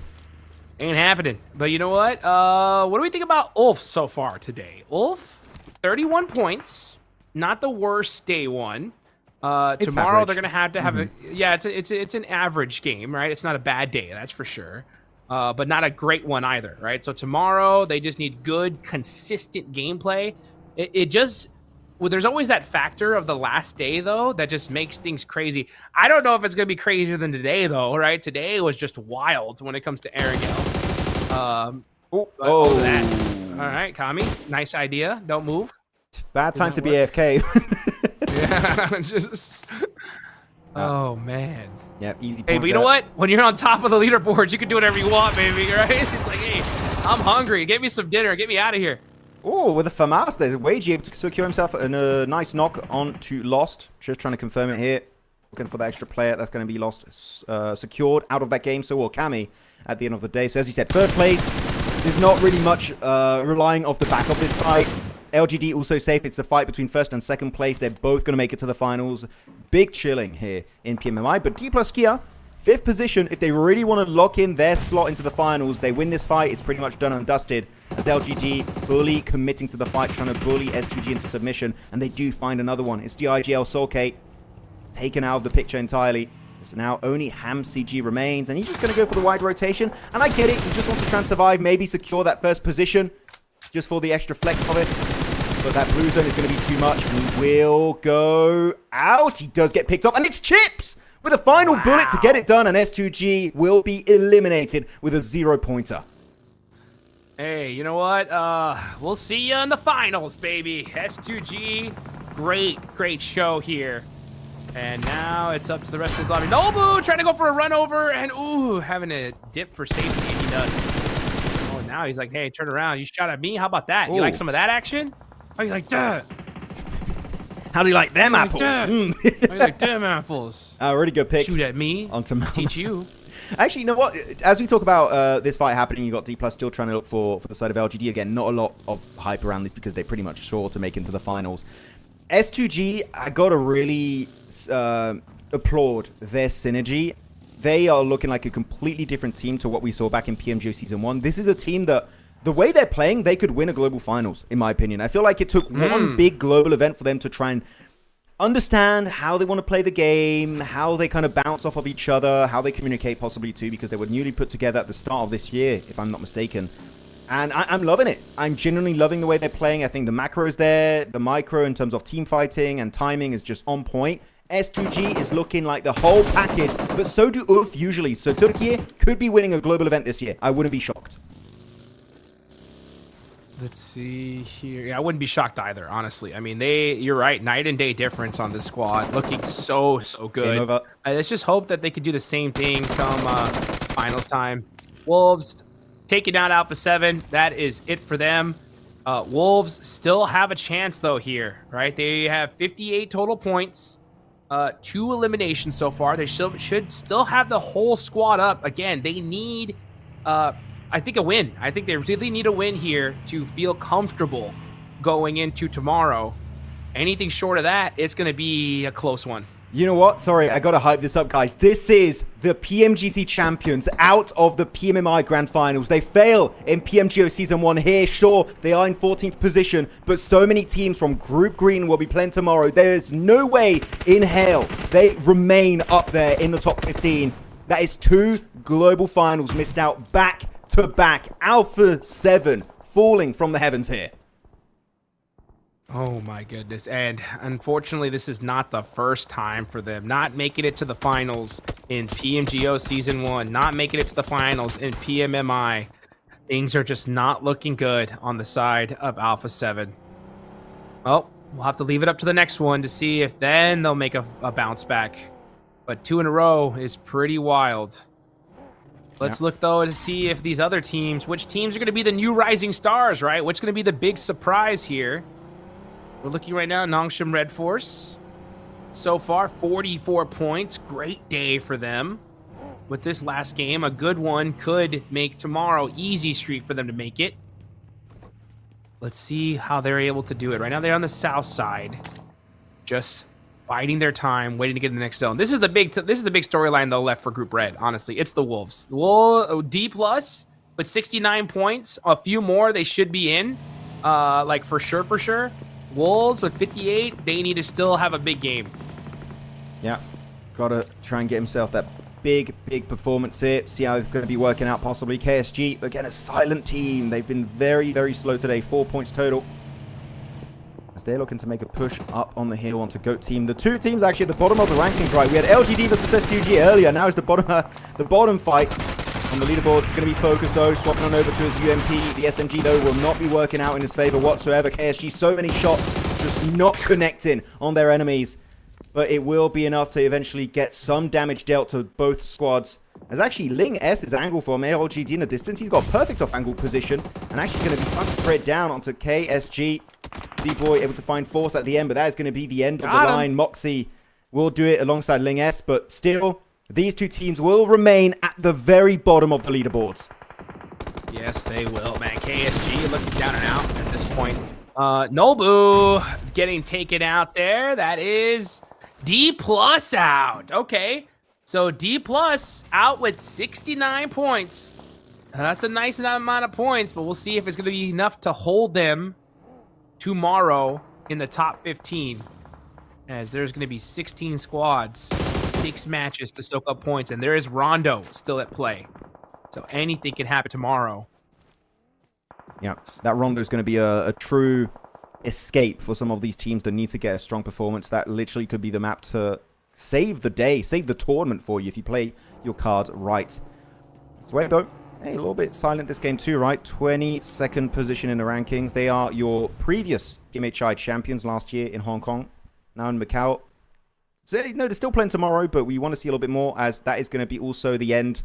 Ain't happening. But you know what? What do we think about Ulf so far today? Ulf, 31 points. Not the worst day one. Tomorrow they're gonna have to have a it's an average game, right? It's not a bad day, that's for sure. But not a great one either, right? So tomorrow they just need good, consistent gameplay. There's always that factor of the last day, though, that just makes things crazy. I don't know if it's going to be crazier than today, though, right? Today was just wild when it comes to Erangel. All right, Kami, nice idea. Don't move. Bad time to be AFK. Yeah, oh, man. Yeah, easy point. Hey, but you know what? When you're on top of the leaderboard, you can do whatever you want, baby, right? It's like, hey, I'm hungry. Get me some dinner. Get me out of here. Oh, with a FAMAS there. Wagey able to secure himself a nice knock on to Lost. Just trying to confirm it here. Looking for the extra player that's going to be Lost secured out of that game. So will Kami at the end of the day. So as you said, 3rd place. There's not really much relying off the back of this fight. LGD also safe. It's a fight between 1st and 2nd place. They're both going to make it to the finals. Big chilling here in PMMI. But D+ Kia, 5th position. If they really want to lock in their slot into the finals, they win this fight. It's pretty much done and dusted. As LGD fully committing to the fight, trying to bully S2G into submission. And they do find another one. It's the IGL Soulcate taken out of the picture entirely. So now only Ham CG remains. And he's just going to go for the wide rotation. And I get it. He just wants to try and survive. Maybe secure that 1st position. Just for the extra flex of it. But that blue zone is going to be too much. And he will go out. He does get picked off. And it's Chips with a final bullet to get it done. And S2G will be eliminated with a 0-pointer. Hey, you know what? We'll see you in the finals, baby. S2G, great show here. And now it's up to the rest of his lobby. Nobu trying to go for a run over and ooh, having a dip for safety, and he does. Oh, now he's like, hey, turn around. You shot at me? How about that? Ooh. You like some of that action? How you like that? How do you like them apples? How you like them apples? Really good pick. Shoot at me. Onto teach you. Actually, you know what? As we talk about this fight happening, you got D+ still trying to look for the side of LGD. Again, not a lot of hype around this because they're pretty much sure to make it into the finals. S2G, I got to really applaud their synergy. They are looking like a completely different team to what we saw back in PMGO Season 1. This is a team that, the way they're playing, they could win a global finals, in my opinion. I feel like it took one big global event for them to try and understand how they want to play the game, how they kind of bounce off of each other, how they communicate possibly too, because they were newly put together at the start of this year, if I'm not mistaken. And I'm loving it. I'm genuinely loving the way they're playing. I think the macro is there. The micro in terms of team fighting and timing is just on point. S2G is looking like the whole package, but so do Ulf usually. So Turkey could be winning a global event this year. I wouldn't be shocked. Let's see here. Yeah, I wouldn't be shocked either, honestly. I mean, you're right, night and day difference on this squad. Looking so good. Let's just hope that they could do the same thing come finals time. Wolves taking out Alpha 7. That is it for them. Wolves still have a chance, though, here, right? They have 58 total points, 2 eliminations so far. They should still have the whole squad up. Again, they need, I think, a win. I think they really need a win here to feel comfortable going into tomorrow. Anything short of that, it's going to be a close one. You know what? Sorry, I gotta hype this up, guys. This is the PMGC champions out of the PMMI Grand Finals. They fail in PMGO Season 1 here. Sure, they are in 14th position, but so many teams from Group Green will be playing tomorrow. There is no way in hell they remain up there in the top 15. That is 2 global finals missed out back to back. Alpha 7 falling from the heavens here. Oh my goodness. And unfortunately, this is not the first time for them. Not making it to the finals in PMGO Season 1. Not making it to the finals in PMMI. Things are just not looking good on the side of Alpha 7. Well, we'll have to leave it up to the next one to see if then they'll make a bounce back. But 2 in a row is pretty wild. Let's look, though, to see if these other teams, which teams are going to be the new rising stars, right? What's going to be the big surprise here? We're looking right now, Nongshim Red Force. So far, 44 points. Great day for them. With this last game, a good one could make tomorrow easy streak for them to make it. Let's see how they're able to do it. Right now, they're on the south side. Just biding their time, waiting to get in the next zone. This is the big storyline, though, left for Group Red, honestly. It's the Wolves. D+, with 69 points. A few more, they should be in. Like, for sure. Wolves with 58, they need to still have a big game. Yeah, gotta try and get himself that big performance here. See how it's going to be working out possibly. KSG, again, a silent team. They've been very, very slow today. 4 points total. As they're looking to make a push up on the hill onto GOAT team. The 2 teams actually at the bottom of the rankings, right? We had LGD versus SQG earlier. Now is the bottom fight. On the leaderboard, it's going to be focused, though. Swapping on over to his UMP. The SMG, though, will not be working out in his favor whatsoever. KSG, so many shots just not connecting on their enemies. But it will be enough to eventually get some damage dealt to both squads. As actually Ling S's angle from LGD in the distance. He's got a perfect off-angle position. And actually going to be starting to spread down onto KSG. Z-Boy able to find force at the end, but that is going to be the end of the line. Moxie will do it alongside Ling S, but still... These 2 teams will remain at the very bottom of the leaderboards. Yes, they will, man. KSG looking down and out at this point. Nobu getting taken out there. That is D+ out. Okay, so D+ out with 69 points. That's a nice amount of points, but we'll see if it's going to be enough to hold them tomorrow in the top 15. As there's going to be 16 squads. 6 matches to soak up points, and there is Rondo still at play. So anything can happen tomorrow. Yeah, that Rondo is going to be a true escape for some of these teams that need to get a strong performance. That literally could be the map to save the day, save the tournament for you if you play your cards right. So wait, though. Hey, a little bit silent this game too, right? 22nd position in the rankings. They are your previous PMHI champions last year in Hong Kong. Now in Macau. So, no, they're still playing tomorrow, but we want to see a little bit more as that is going to be also the end.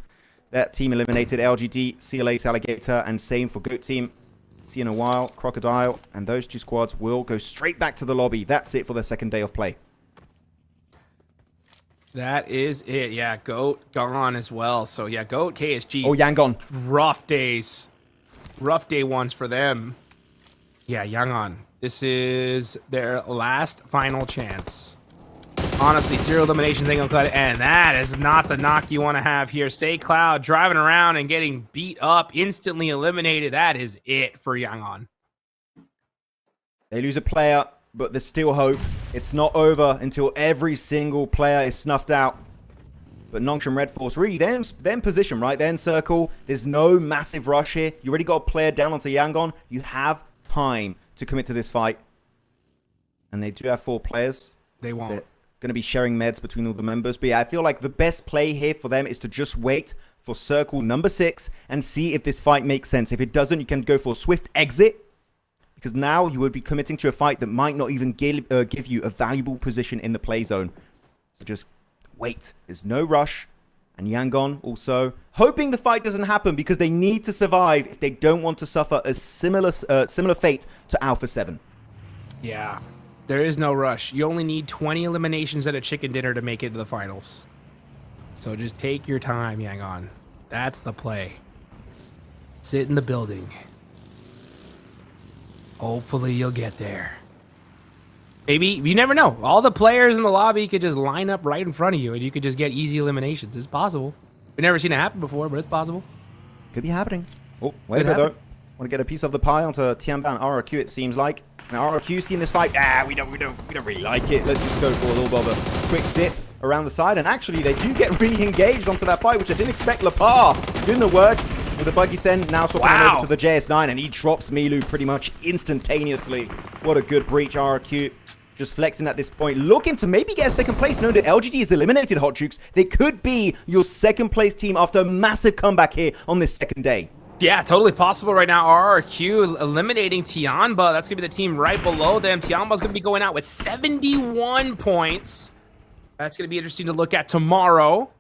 That team eliminated LGD, see you later, Alligator, and same for GOAT team. See you in a while, Crocodile, and those 2 squads will go straight back to the lobby. That's it for the second day of play. That is it. Yeah, GOAT gone as well. So, yeah, GOAT, KSG. Oh, Yang gone. Rough days. Rough day ones for them. Yeah, Yangon. This is their last final chance. Honestly, 0 eliminations ain't gonna cut it, and that is not the knock you want to have here. Say Cloud driving around and getting beat up, instantly eliminated. That is it for Yangon. They lose a player, but there's still hope. It's not over until every single player is snuffed out. But Nongshim Red Force, really, they're in position, right? They're in circle. There's no massive rush here. You already got a player down onto Yangon. You have time to commit to this fight. And they do have 4 players. They won't. They're going to be sharing meds between all the members. But yeah, I feel like the best play here for them is to just wait for circle number 6 and see if this fight makes sense. If it doesn't, you can go for a swift exit. Because now you would be committing to a fight that might not even give you a valuable position in the play zone. So just wait. There's no rush. And Yangon also hoping the fight doesn't happen because they need to survive if they don't want to suffer a similar fate to Alpha 7. Yeah, there is no rush. You only need 20 eliminations at a chicken dinner to make it to the finals. So just take your time, Yangon. That's the play. Sit in the building. Hopefully you'll get there. Maybe, you never know. All the players in the lobby could just line up right in front of you and you could just get easy eliminations. It's possible. We've never seen it happen before, but it's possible. Could be happening. Oh, wait a minute though. Want to get a piece of the pie onto TIANBA and RRQ, it seems like. Now RRQ seeing this fight. We don't really like it. Let's just go for a little bit of a quick dip around the side. And actually, they do get re-engaged onto that fight, which I didn't expect. Lepar doing the work with a buggy send. Now swapping over to the JS9, and he drops Milu pretty much instantaneously. What a good breach, RRQ. Just flexing at this point, looking to maybe get a second place. No, the LGD is eliminated, Hot Jukes. They could be your second place team after a massive comeback here on this second day. Yeah, totally possible right now. RRQ eliminating TIANBA. That's going to be the team right below them. TIANBA's going to be going out with 71 points. That's going to be interesting to look at tomorrow.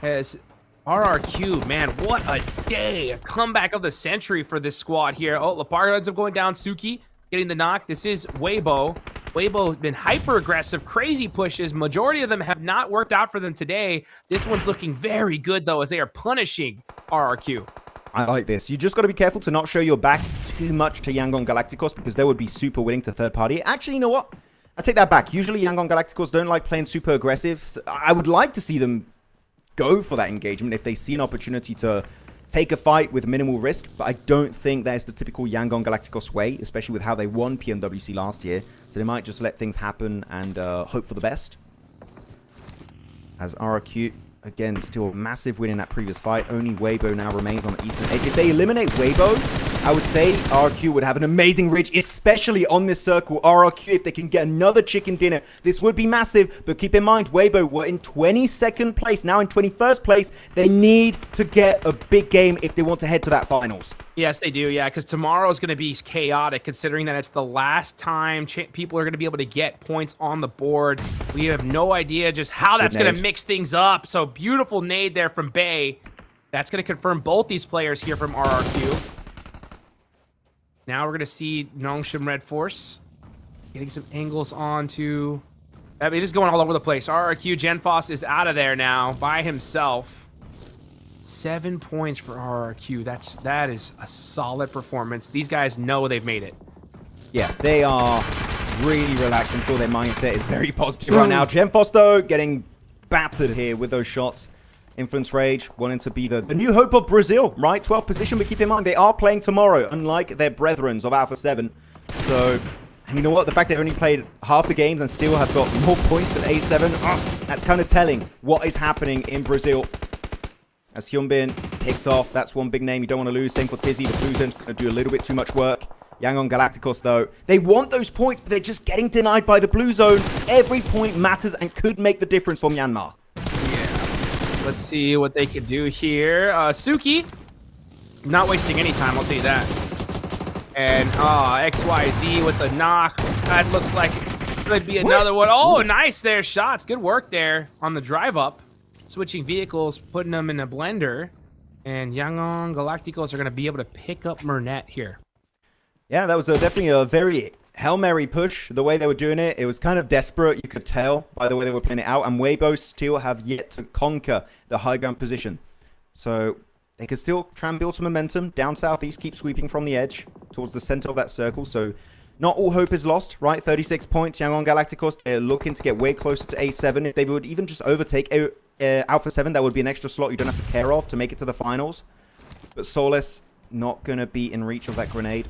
As RRQ, man, what a day. A comeback of the century for this squad here. Oh, Lepar ends up going down. Suki getting the knock. This is Weibo. Weibo has been hyper-aggressive, crazy pushes. Majority of them have not worked out for them today. This one's looking very good, though, as they are punishing RRQ. I like this. You just got to be careful to not show your back too much to Yangon Galacticos because they would be super willing to third party. Actually, you know what? I take that back. Usually Yangon Galacticos don't like playing super aggressive. So I would like to see them go for that engagement if they see an opportunity to take a fight with minimal risk, but I don't think that is the typical Yangon Galacticos way, especially with how they won PMWC last year. So they might just let things happen and hope for the best. As RRQ, again, still a massive win in that previous fight. Only Weibo now remains on the eastern edge. If they eliminate Weibo, I would say RRQ would have an amazing ridge, especially on this circle. RRQ, if they can get another chicken dinner, this would be massive. But keep in mind, Weibo were in 22nd place, now in 21st place. They need to get a big game if they want to head to that finals. Yes, they do, yeah, because tomorrow is going to be chaotic, considering that it's the last time people are going to be able to get points on the board. We have no idea just how that's going to mix things up. So beautiful nade there from Bay. That's going to confirm both these players here from RRQ. Now we're going to see Nongshim Red Force getting some angles onto... I mean, this is going all over the place. RRQ, Genfos is out of there now by himself. 7 points for RRQ. That is a solid performance. These guys know they've made it. Yeah, they are really relaxed. I'm sure their mindset is very positive right now. Genfos, though, getting battered here with those shots. Influence Rage wanting to be the new hope of Brazil, right? 12th position, but keep in mind, they are playing tomorrow, unlike their brethrens of Alpha 7. So, and you know what? The fact they've only played half the games and still have got more points than A7, that's kind of telling what is happening in Brazil. As Hyunbin picked off, that's one big name you don't want to lose. Same for Tizzy. The Blue Zone's going to do a little bit too much work. Yangon Galacticos, though, they want those points, but they're just getting denied by the Blue Zone. Every point matters and could make the difference for Myanmar. Yes. Let's see what they can do here. Suki, not wasting any time, I'll tell you that. And XYZ with the knock. That looks like it could be another one. Oh, nice there, shots. Good work there on the drive up. Switching vehicles, putting them in a blender. And Yangon Galacticos are going to be able to pick up Mernet here. Yeah, that was definitely a very Hail Mary push. The way they were doing it, it was kind of desperate. You could tell by the way they were playing it out. And Weibo still have yet to conquer the high ground position. So they could still try and build some momentum. Down southeast, keep sweeping from the edge towards the center of that circle. So not all hope is lost, right? 36 points. Yangon Galacticos, they're looking to get way closer to A7. If they would even just overtake Alpha 7, that would be an extra slot you don't have to care of to make it to the finals. But Solace not going to be in reach of that grenade.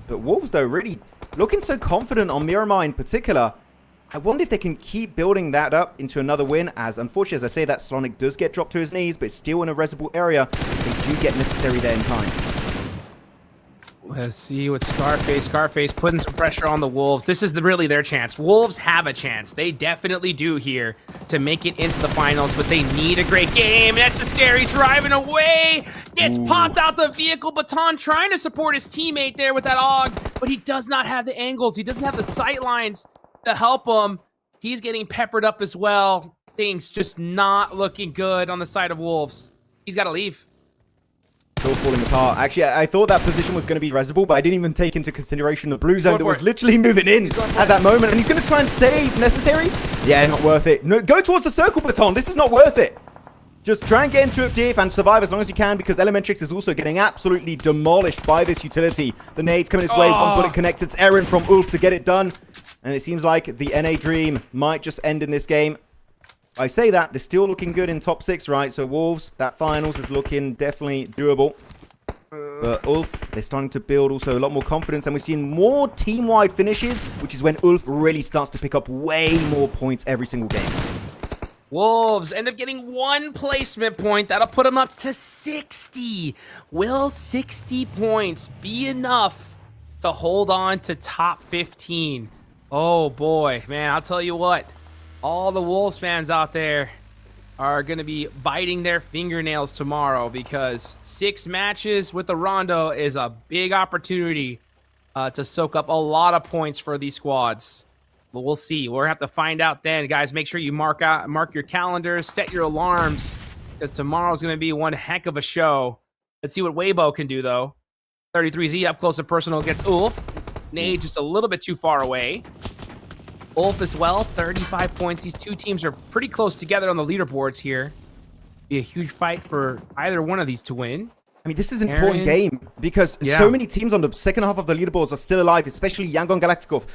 But Wolves, though, really looking so confident on Miramar in particular. I wonder if they can keep building that up into another win, as unfortunately, as I say, that Slonic does get dropped to his knees, but it's still in a resible area. They do get necessary there in time. Let's see what Scarface putting some pressure on the Wolves. This is really their chance. Wolves have a chance. They definitely do here to make it into the finals, but they need a great game. Necessary driving away. Gets popped out the vehicle. Baton trying to support his teammate there with that AUG, but he does not have the angles. He doesn't have the sight lines to help him. He's getting peppered up as well. Things just not looking good on the side of Wolves. He's got to leave. Still falling apart. Actually, I thought that position was going to be reservable, but I didn't even take into consideration the blue zone that was literally moving in at that moment. And he's going to try and save necessary. Yeah, not worth it. No, go towards the circle baton. This is not worth it. Just try and get into it deep and survive as long as you can, because Elementrix is also getting absolutely demolished by this utility. The nades coming his way. One bullet connected. It's Aaron from Ulf to get it done. And it seems like the NA dream might just end in this game. I say that, they're still looking good in top 6, right? So Wolves, that finals is looking definitely doable. But Ulf, they're starting to build also a lot more confidence, and we're seeing more team-wide finishes, which is when Ulf really starts to pick up way more points every single game. Wolves end up getting 1 placement point. That'll put them up to 60. Will 60 points be enough to hold on to top 15? Oh boy, man, I'll tell you what. All the Wolves fans out there are going to be biting their fingernails tomorrow, because 6 matches with the Rondo is a big opportunity to soak up a lot of points for these squads. But we'll see. We'll have to find out then. Guys, make sure you mark your calendars, set your alarms, because tomorrow's going to be one heck of a show. Let's see what Weibo can do, though. 33Z up close and personal against Ulf. Nade just a little bit too far away. Ulf as well, 35 points. These two teams are pretty close together on the leaderboards here. Be a huge fight for either one of these to win. I mean, this is an important game because so many teams on the second half of the leaderboards are still alive, especially Yangon Galacticos,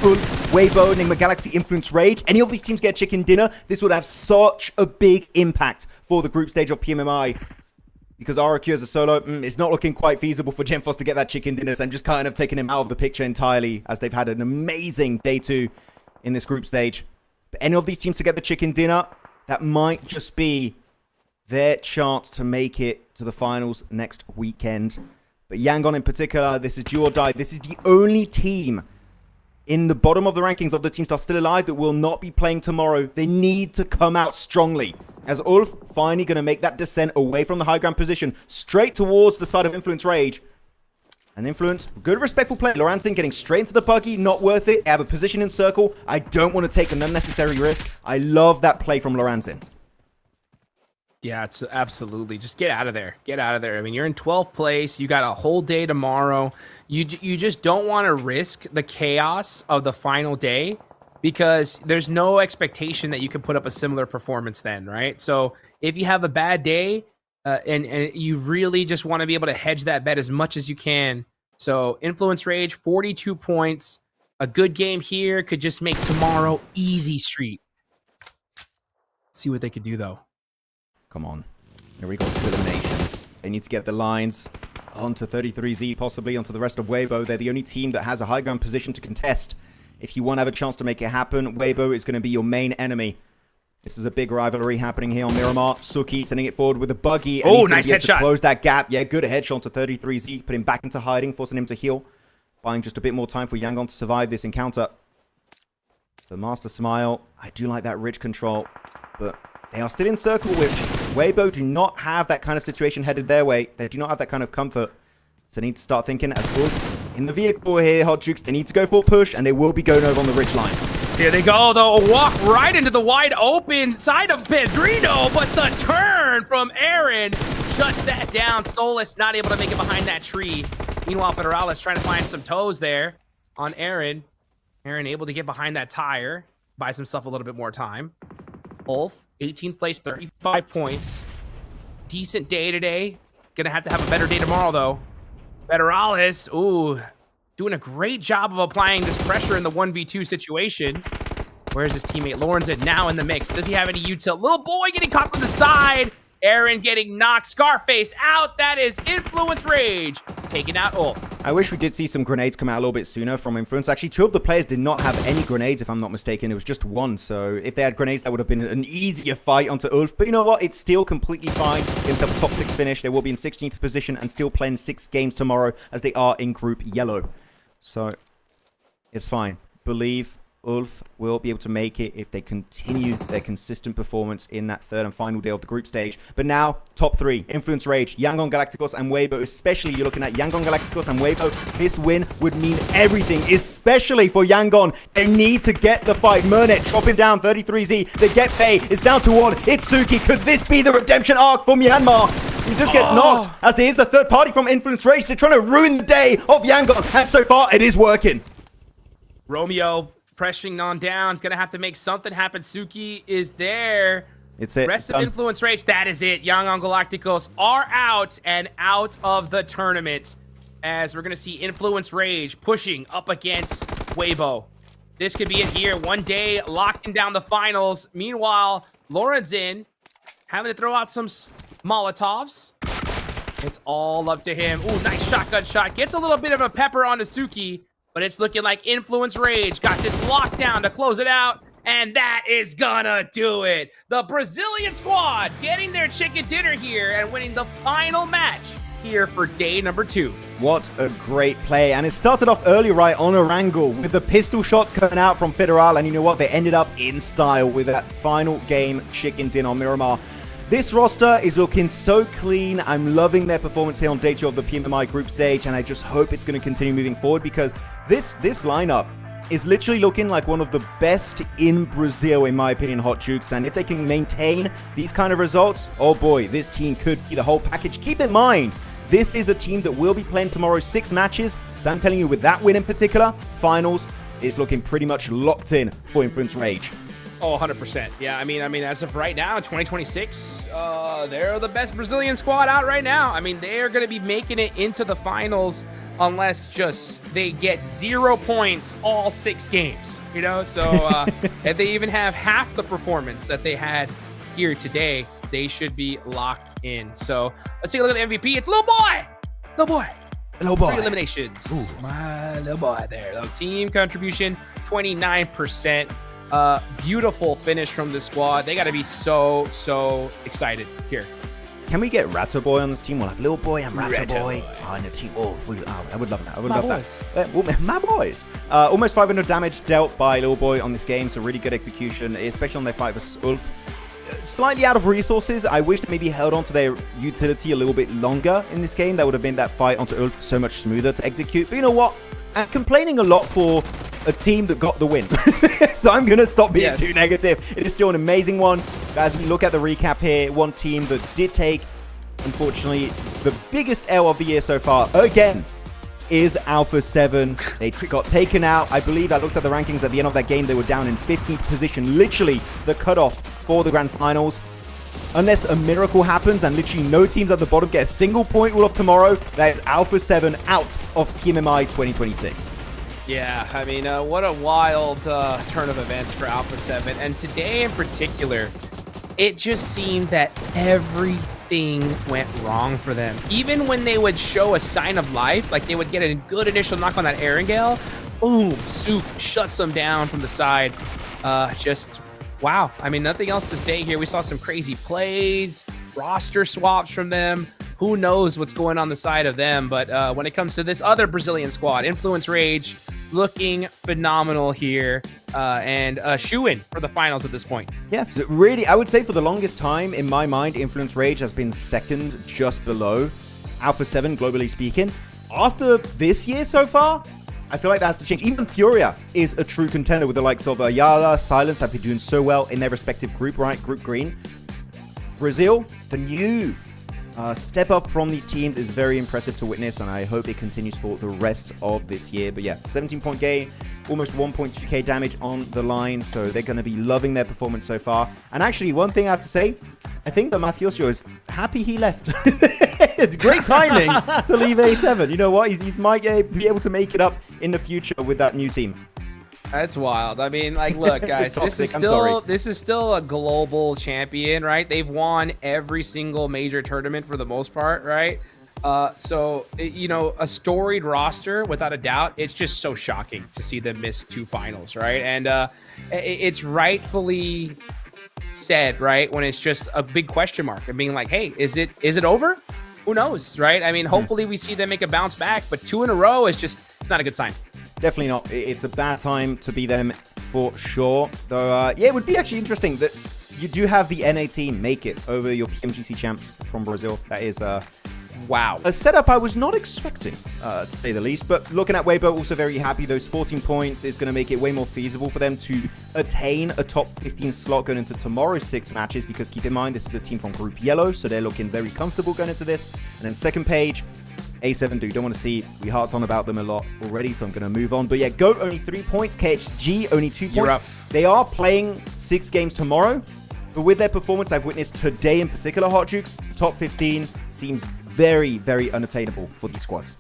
Ulf, Weibo, Enigma Galaxy, Influence Rage. Any of these teams get chicken dinner, this would have such a big impact for the group stage of PMMI. Because ROQ as a solo, it's not looking quite feasible for Gemfos to get that chicken dinner. So I'm just kind of taking him out of the picture entirely, as they've had an amazing day 2 in this group stage. But any of these teams to get the chicken dinner, that might just be their chance to make it to the finals next weekend. But Yangon in particular, this is do or die. This is the only team in the bottom of the rankings of the teams that are still alive that will not be playing tomorrow. They need to come out strongly. As Ulf finally going to make that descent away from the high ground position, straight towards the side of Influence Rage. And Influence, good respectful play. Loranzin getting straight into the buggy, not worth it. They have a position in circle. I don't want to take an unnecessary risk. I love that play from Loranzin. Yeah, it's absolutely. Just get out of there. Get out of there. I mean, you're in 12th place. You got a whole day tomorrow. You just don't want to risk the chaos of the final day, because there's no expectation that you can put up a similar performance then, right? So if you have a bad day and you really just want to be able to hedge that bet as much as you can. So Influence Rage, 42 points. A good game here could just make tomorrow easy street. Let's see what they could do, though. Come on. Here we go to eliminations. They need to get the lines onto 33Z, possibly onto the rest of Weibo. They're the only team that has a high ground position to contest. If you want to have a chance to make it happen, Weibo is going to be your main enemy. This is a big rivalry happening here on Miramar. Suki sending it forward with a buggy. And he's nice headshot. To close that gap. Yeah, good headshot to 33Z. Put him back into hiding, forcing him to heal. Buying just a bit more time for Yangon to survive this encounter. The Master Smile. I do like that rich control. But they are still in circle, which Weibo do not have that kind of situation headed their way. They do not have that kind of comfort. So they need to start thinking as Wolf in the vehicle here, Hot Jukes. They need to go for a push, and they will be going over on the ridge line. Here they go, though. A walk right into the wide open side of Pedrino, but the turn from Aaron shuts that down. Solus not able to make it behind that tree. Meanwhile, Federales trying to find some toes there on Aaron. Aaron able to get behind that tire, buys himself a little bit more time. Ulf, 18th place, 35 points. Decent day today. Gonna have to have a better day tomorrow, though. Federales, ooh, doing a great job of applying this pressure in the 1v2 situation. Where's his teammate? Lorenzen now in the mix. Does he have any util? Little boy getting caught from the side. Aaron getting knocked. Scarface out. That is Influence Rage. Taking out Ulf. I wish we did see some grenades come out a little bit sooner from Influence. Actually, 2 of the players did not have any grenades, if I'm not mistaken. It was just 1. So if they had grenades, that would have been an easier fight onto Ulf. But you know what? It's still completely fine. Against a top 6 finish. They will be in 16th position and still playing 6 games tomorrow as they are in Group Yellow. So it's fine. Believe. Ulf will be able to make it if they continue their consistent performance in that third and final day of the group stage. But now, top 3, Influence Rage, Yangon Galacticos and Weibo. Especially, you're looking at Yangon Galacticos and Weibo. This win would mean everything, especially for Yangon. They need to get the fight. Mernet, drop him down, 33Z. They get Faye. It's down to 1. Itsuki, could this be the redemption arc for Myanmar? You just get knocked, as there is a third party from Influence Rage. They're trying to ruin the day of Yangon, and so far, it is working. Romeo pressuring on down. Is going to have to make something happen. Suki is there. It's it. Rest of Influence Rage. That is it. Yangon Galacticos are out and out of the tournament. As we're going to see Influence Rage pushing up against Weibo. This could be it here. One day locking down the finals. Meanwhile, Lorenzen having to throw out some Molotovs. It's all up to him. Ooh, nice shotgun shot. Gets a little bit of a pepper on Suki. But it's looking like Influence Rage got this lockdown to close it out. And that is gonna do it. The Brazilian squad getting their chicken dinner here and winning the final match here for day number 2. What a great play. And it started off early right on Erangel with the pistol shots coming out from Federal. And you know what? They ended up in style with that final game chicken dinner on Miramar. This roster is looking so clean. I'm loving their performance here on day 2 of the PMMI group stage. And I just hope it's going to continue moving forward because this lineup is literally looking like one of the best in Brazil, in my opinion, Hot Jukes. And if they can maintain these kind of results, oh boy, this team could be the whole package. Keep in mind, this is a team that will be playing tomorrow's 6 matches. So I'm telling you, with that win in particular, finals is looking pretty much locked in for Influence Rage. Oh, 100%. Yeah, I mean, as of right now, 2026, they're the best Brazilian squad out right now. I mean, they are going to be making it into the finals unless just they get 0 points all 6 games, you know? So if they even have half the performance that they had here today, they should be locked in. So let's take a look at the MVP. It's Little Boy! Little Boy! Little Boy. 3 eliminations. Ooh. My little boy there. So team contribution, 29%. Beautiful finish from the squad. They got to be so excited here. Can we get Ratto Boy on this team? We'll have Little Boy and Ratto Boy on the team. Oh, I would love that. I would love that. My boys. Almost 500 damage dealt by Little Boy on this game, so really good execution, especially on their fight versus Ulf. Slightly out of resources. I wish they maybe held on to their utility a little bit longer in this game. That would have been that fight onto Ulf so much smoother to execute. But you know what? I'm complaining a lot for a team that got the win. So I'm going to stop being too negative. It is still an amazing one. As we look at the recap here, one team that did take, unfortunately, the biggest L of the year so far, again, is Alpha 7. They got taken out. I believe I looked at the rankings at the end of that game. They were down in 15th position, literally the cutoff for the grand finals. Unless a miracle happens and literally no teams at the bottom get a single point all of tomorrow, that is Alpha 7 out of PMMI 2026. Yeah, I mean, what a wild turn of events for Alpha 7. And today in particular, it just seemed that everything went wrong for them. Even when they would show a sign of life, like they would get a good initial knock on that Erangel, boom, Soup shuts them down from the side. Just, wow. I mean, nothing else to say here. We saw some crazy plays, roster swaps from them. Who knows what's going on the side of them? But when it comes to this other Brazilian squad, Influence Rage, looking phenomenal here, and shoe-in for the finals at this point. Yeah, so really, I would say for the longest time, in my mind, Influence Rage has been second just below Alpha 7, globally speaking. After this year so far, I feel like that has to change. Even Furia is a true contender with the likes of Ayala, Silence have been doing so well in their respective group, right? Group Green. Brazil, the new step up from these teams is very impressive to witness, and I hope it continues for the rest of this year. But yeah, 17-point gain, almost 1.2k damage on the line, so they're going to be loving their performance so far. And actually, one thing I have to say, I think that Mafioso is happy he left. It's great timing to leave A7. You know what? He might be able to make it up in the future with that new team. That's wild. I mean, like, look, guys, this is still a global champion, right? They've won every single major tournament for the most part, right? So, you know, a storied roster, without a doubt. It's just so shocking to see them miss 2 finals, right? And it's rightfully said, right, when it's just a big question mark and being like, hey, is it over? Who knows, right? I mean, hopefully we see them make a bounce back, but 2 in a row is just, it's not a good sign. Definitely not. It's a bad time to be them for sure. Though, yeah, it would be actually interesting that you do have the NA team make it over your PMGC champs from Brazil. That is wow, a setup I was not expecting, to say the least. But looking at Weibo, also very happy. Those 14 points is going to make it way more feasible for them to attain a top 15 slot going into tomorrow's 6 matches. Because keep in mind, this is a team from Group Yellow, so they're looking very comfortable going into this. And then second page, A7 dude, don't want to see. We harped on about them a lot already, so I'm going to move on. But yeah, GOAT only 3 points, KHG only 2 points. Rough. They are playing 6 games tomorrow, but with their performance I've witnessed today in particular, Hot Jukes, top 15 seems very, very unattainable for these squads.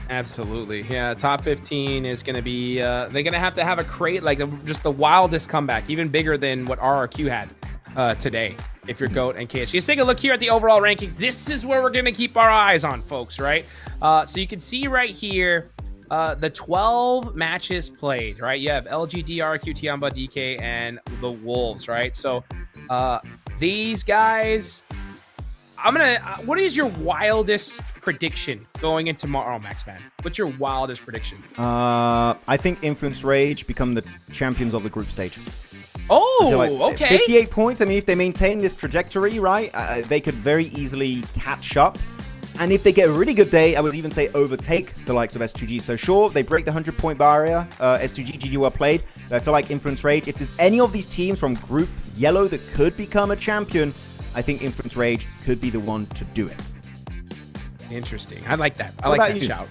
Absolutely. Yeah, top 15 is going to be, they're going to have a crate, like just the wildest comeback, even bigger than what RRQ had today, if you're GOAT and KSG. Let's take a look here at the overall rankings. This is where we're going to keep our eyes on, folks, right? So you can see right here, the 12 matches played, right? You have LGD, RRQ, TIANBA, DK, and the Wolves, right? So these guys... what is your wildest prediction going into tomorrow, Max Man? What's your wildest prediction? I think Influence Rage become the champions of the group stage. Oh, like okay. 58 points. I mean, if they maintain this trajectory, right, they could very easily catch up. And if they get a really good day, I would even say overtake the likes of S2G. So sure, they break the 100-point barrier. S2G, GG well played. But I feel like Influence Rage, if there's any of these teams from Group Yellow that could become a champion, I think Influence Rage could be the one to do it. Interesting. I like that. I What like about that you? shout.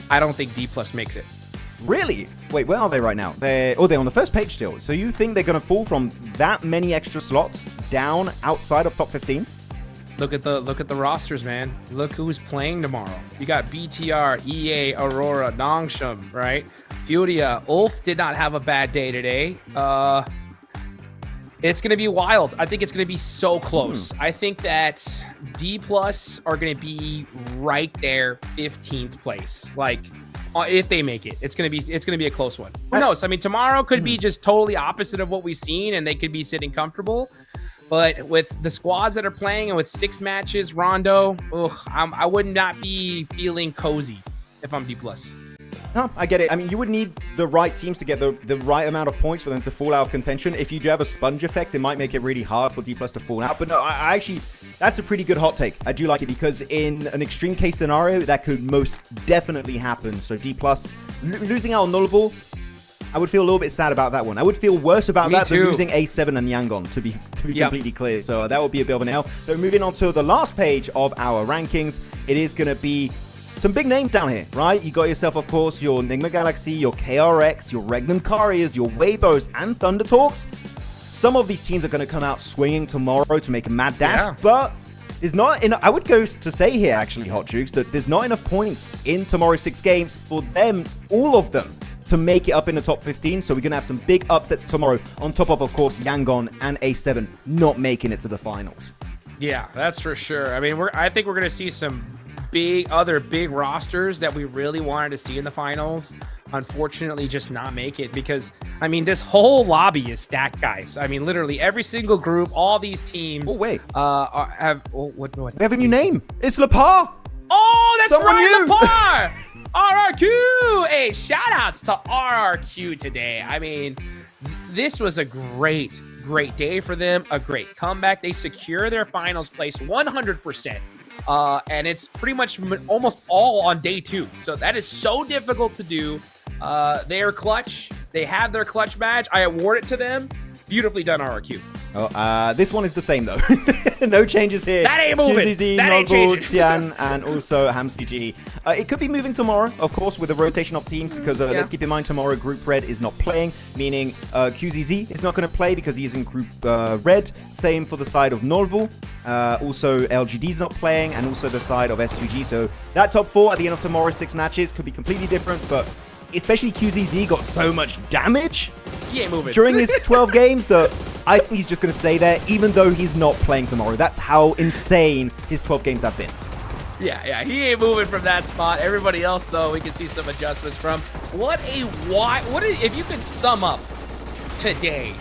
I don't think D+ makes it. Really? Wait, where are they right now? They're on the first page still. So you think they're going to fall from that many extra slots down outside of top 15? Look at the rosters, man. Look who's playing tomorrow. You got BTR, EA, Aurora, Nongshim, right? Furia. Ulf did not have a bad day today. It's going to be wild. I think it's going to be so close. I think that D+ are going to be right there, 15th place. Like, if they make it, it's going to be a close one. Who knows? I mean, tomorrow could be just totally opposite of what we've seen, and they could be sitting comfortable. But with the squads that are playing and with 6 matches, Rondo, I would not be feeling cozy if I'm D+. No, I get it. I mean, you would need the right teams to get the right amount of points for them to fall out of contention. If you do have a sponge effect, it might make it really hard for D+ to fall out. But no, I actually, that's a pretty good hot take. I do like it because in an extreme case scenario, that could most definitely happen. So D+, losing out on Nullable, I would feel a little bit sad about that one. I would feel worse about that than losing A7 and Yangon, to be completely clear. So that would be a bit of an L. So moving on to the last page of our rankings, it is going to be some big names down here, right? You got yourself, of course, your Nigma Galaxy, your KRX, your Regnum Carriers, your Weibos, and Thunder Talks. Some of these teams are going to come out swinging tomorrow to make a mad dash, but there's not enough. I would go to say here, actually, Hot Jukes, that there's not enough points in tomorrow's 6 games for them, all of them, to make it up in the top 15. So we're going to have some big upsets tomorrow, on top of course, Yangon and A7 not making it to the finals. Yeah, that's for sure. I mean, I think we're going to see some other big rosters that we really wanted to see in the finals, unfortunately just not make it, because I mean this whole lobby is stacked, guys. I mean literally every single group, all these teams what we have a new name. It's Lepar. Oh, that's Someone right, new. Lepar. RRQ. Hey, shout outs to RRQ today. I mean, this was a great day for them, a great comeback. They secure their finals place 100%. And it's pretty much almost all on day 2. So that is so difficult to do. They are clutch. They have their clutch badge. I award it to them. Beautifully done, RRQ. Oh, this one is the same, though. No changes here. That ain't moving. QZZ, That ain't Nogul, changing. Tian, and also HamCG. It could be moving tomorrow, of course, with a rotation of teams, because let's keep in mind tomorrow Group Red is not playing, meaning QZZ is not going to play because he is in Group Red. Same for the side of Nolbu. Also, LGD is not playing, and also the side of S2G. So that top 4 at the end of tomorrow's 6 matches could be completely different, but especially QZZ got so much damage He ain't moving. during his 12 games that I think he's just going to stay there, even though he's not playing tomorrow. That's how insane his 12 games have been. Yeah, he ain't moving from that spot. Everybody else, though, we can see some adjustments from. If you could sum up today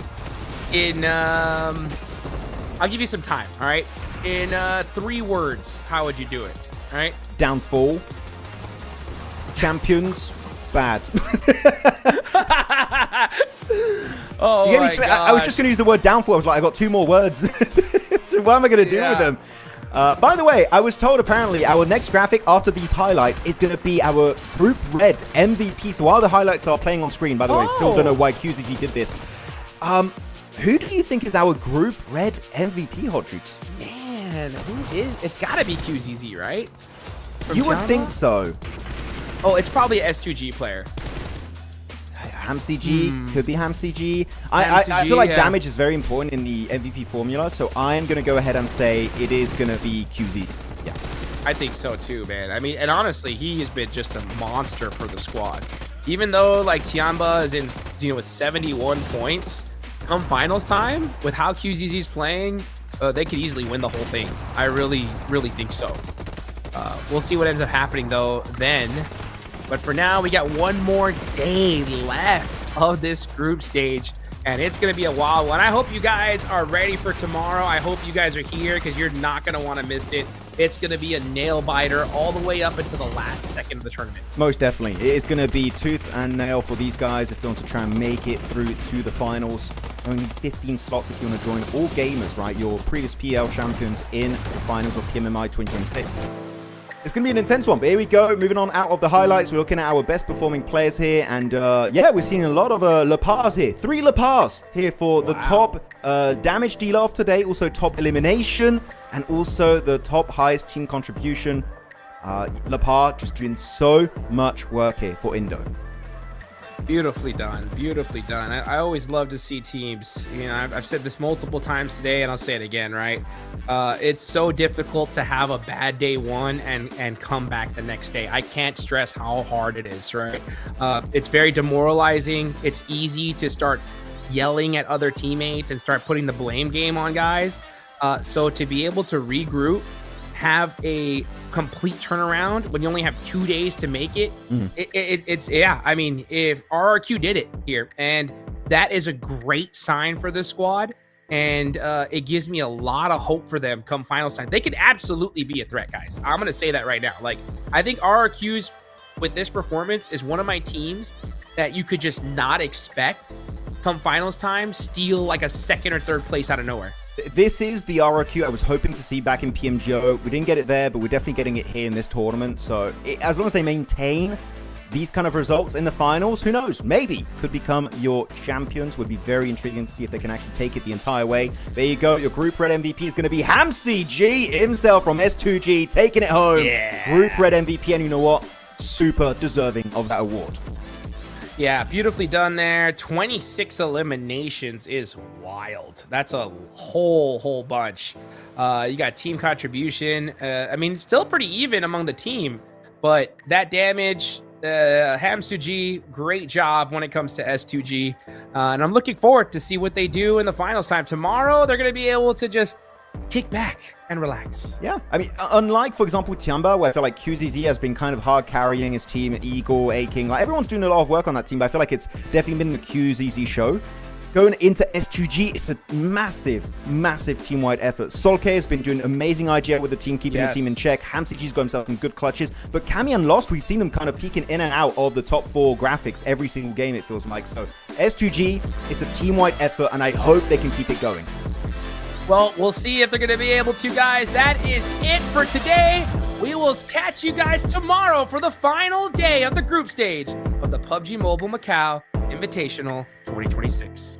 in, I'll give you some time, all right? In 3 words, how would you do it, all right? Downfall. Champions. Bad. Oh, my God. I was just going to use the word downfall. I was like, I got 2 more words. So what am I going to do with them? By the way, I was told apparently our next graphic after these highlights is going to be our Group Red MVP. So while the highlights are playing on screen, by the way, still don't know why QZZ did this. Who do you think is our Group Red MVP, Hodrix? Man, who is? It's got to be QZZ, right? You would think so. Oh, it's probably an S2G player. HamCG, could be HamCG. I feel like damage is very important in the MVP formula, so I am going to go ahead and say it is going to be QZ. Yeah. I think so too, man. I mean, and honestly, he has been just a monster for the squad. Even though, like, TIANBA is in, with 71 points, come finals time, with how QZZ is playing, they could easily win the whole thing. I really, really think so. We'll see what ends up happening, though, then. But for now, we got one more day left of this group stage, and it's going to be a wild one. I hope you guys are ready for tomorrow. I hope you guys are here because you're not going to want to miss it. It's going to be a nail-biter all the way up until the last second of the tournament. Most definitely. It is going to be tooth and nail for these guys if they want to try and make it through to the finals. Only 15 slots if you want to join all gamers, right? Your previous PL champions in the finals of PMMI 2026. It's going to be an intense one, but here we go. Moving on out of the highlights, we're looking at our best performing players here. And yeah, we're seeing a lot of Le Pars here. 3 Le Pars here for the top damage dealer of today. Also top elimination and also the top highest team contribution. Le Pars just doing so much work here for Indo. Beautifully done. Beautifully done. I always love to see teams. I've said this multiple times today, and I'll say it again, right? It's so difficult to have a bad day one and come back the next day. I can't stress how hard it is, right? It's very demoralizing. It's easy to start yelling at other teammates and start putting the blame game on guys. So to be able to regroup, have a complete turnaround when you only have 2 days to make it, it's yeah. I mean, if RRQ did it here, and that is a great sign for this squad, and it gives me a lot of hope for them come finals time. They could absolutely be a threat, guys. I'm gonna say that right now. Like, I think RRQ's with this performance is one of my teams that you could just not expect come finals time steal like a 2nd or 3rd place out of nowhere. This is the RRQ I was hoping to see back in PMGO. We didn't get it there, but we're definitely getting it here in this tournament. So as long as they maintain these kind of results in the finals, who knows? Maybe could become your champions. Would be very intriguing to see if they can actually take it the entire way. There you go. Your Group Red MVP is going to be HamCG himself from S2G, taking it home. Yeah. Group Red MVP, and you know what? Super deserving of that award. Yeah, beautifully done there. 26 eliminations is wild. That's a whole bunch. You got team contribution. I mean, it's still pretty even among the team, but that damage, HamCG, great job when it comes to S2G. And I'm looking forward to see what they do in the finals time. Tomorrow, they're going to be able to just kick back and relax. Yeah, I mean, unlike, for example, TIANBA, where I feel like QZZ has been kind of hard carrying his team, Eagle, A-King, like everyone's doing a lot of work on that team, but I feel like it's definitely been the QZZ show. Going into S2G, it's a massive team-wide effort. Solke has been doing amazing IGL with the team, keeping the team in check. HamCG's got himself some good clutches, but Cammy and Lost, we've seen them kind of peeking in and out of the top 4 graphics every single game, it feels like. So S2G, it's a team-wide effort, and I hope they can keep it going. Well, we'll see if they're going to be able to, guys. That is it for today. We will catch you guys tomorrow for the final day of the group stage of the PUBG Mobile Macau Invitational 2026.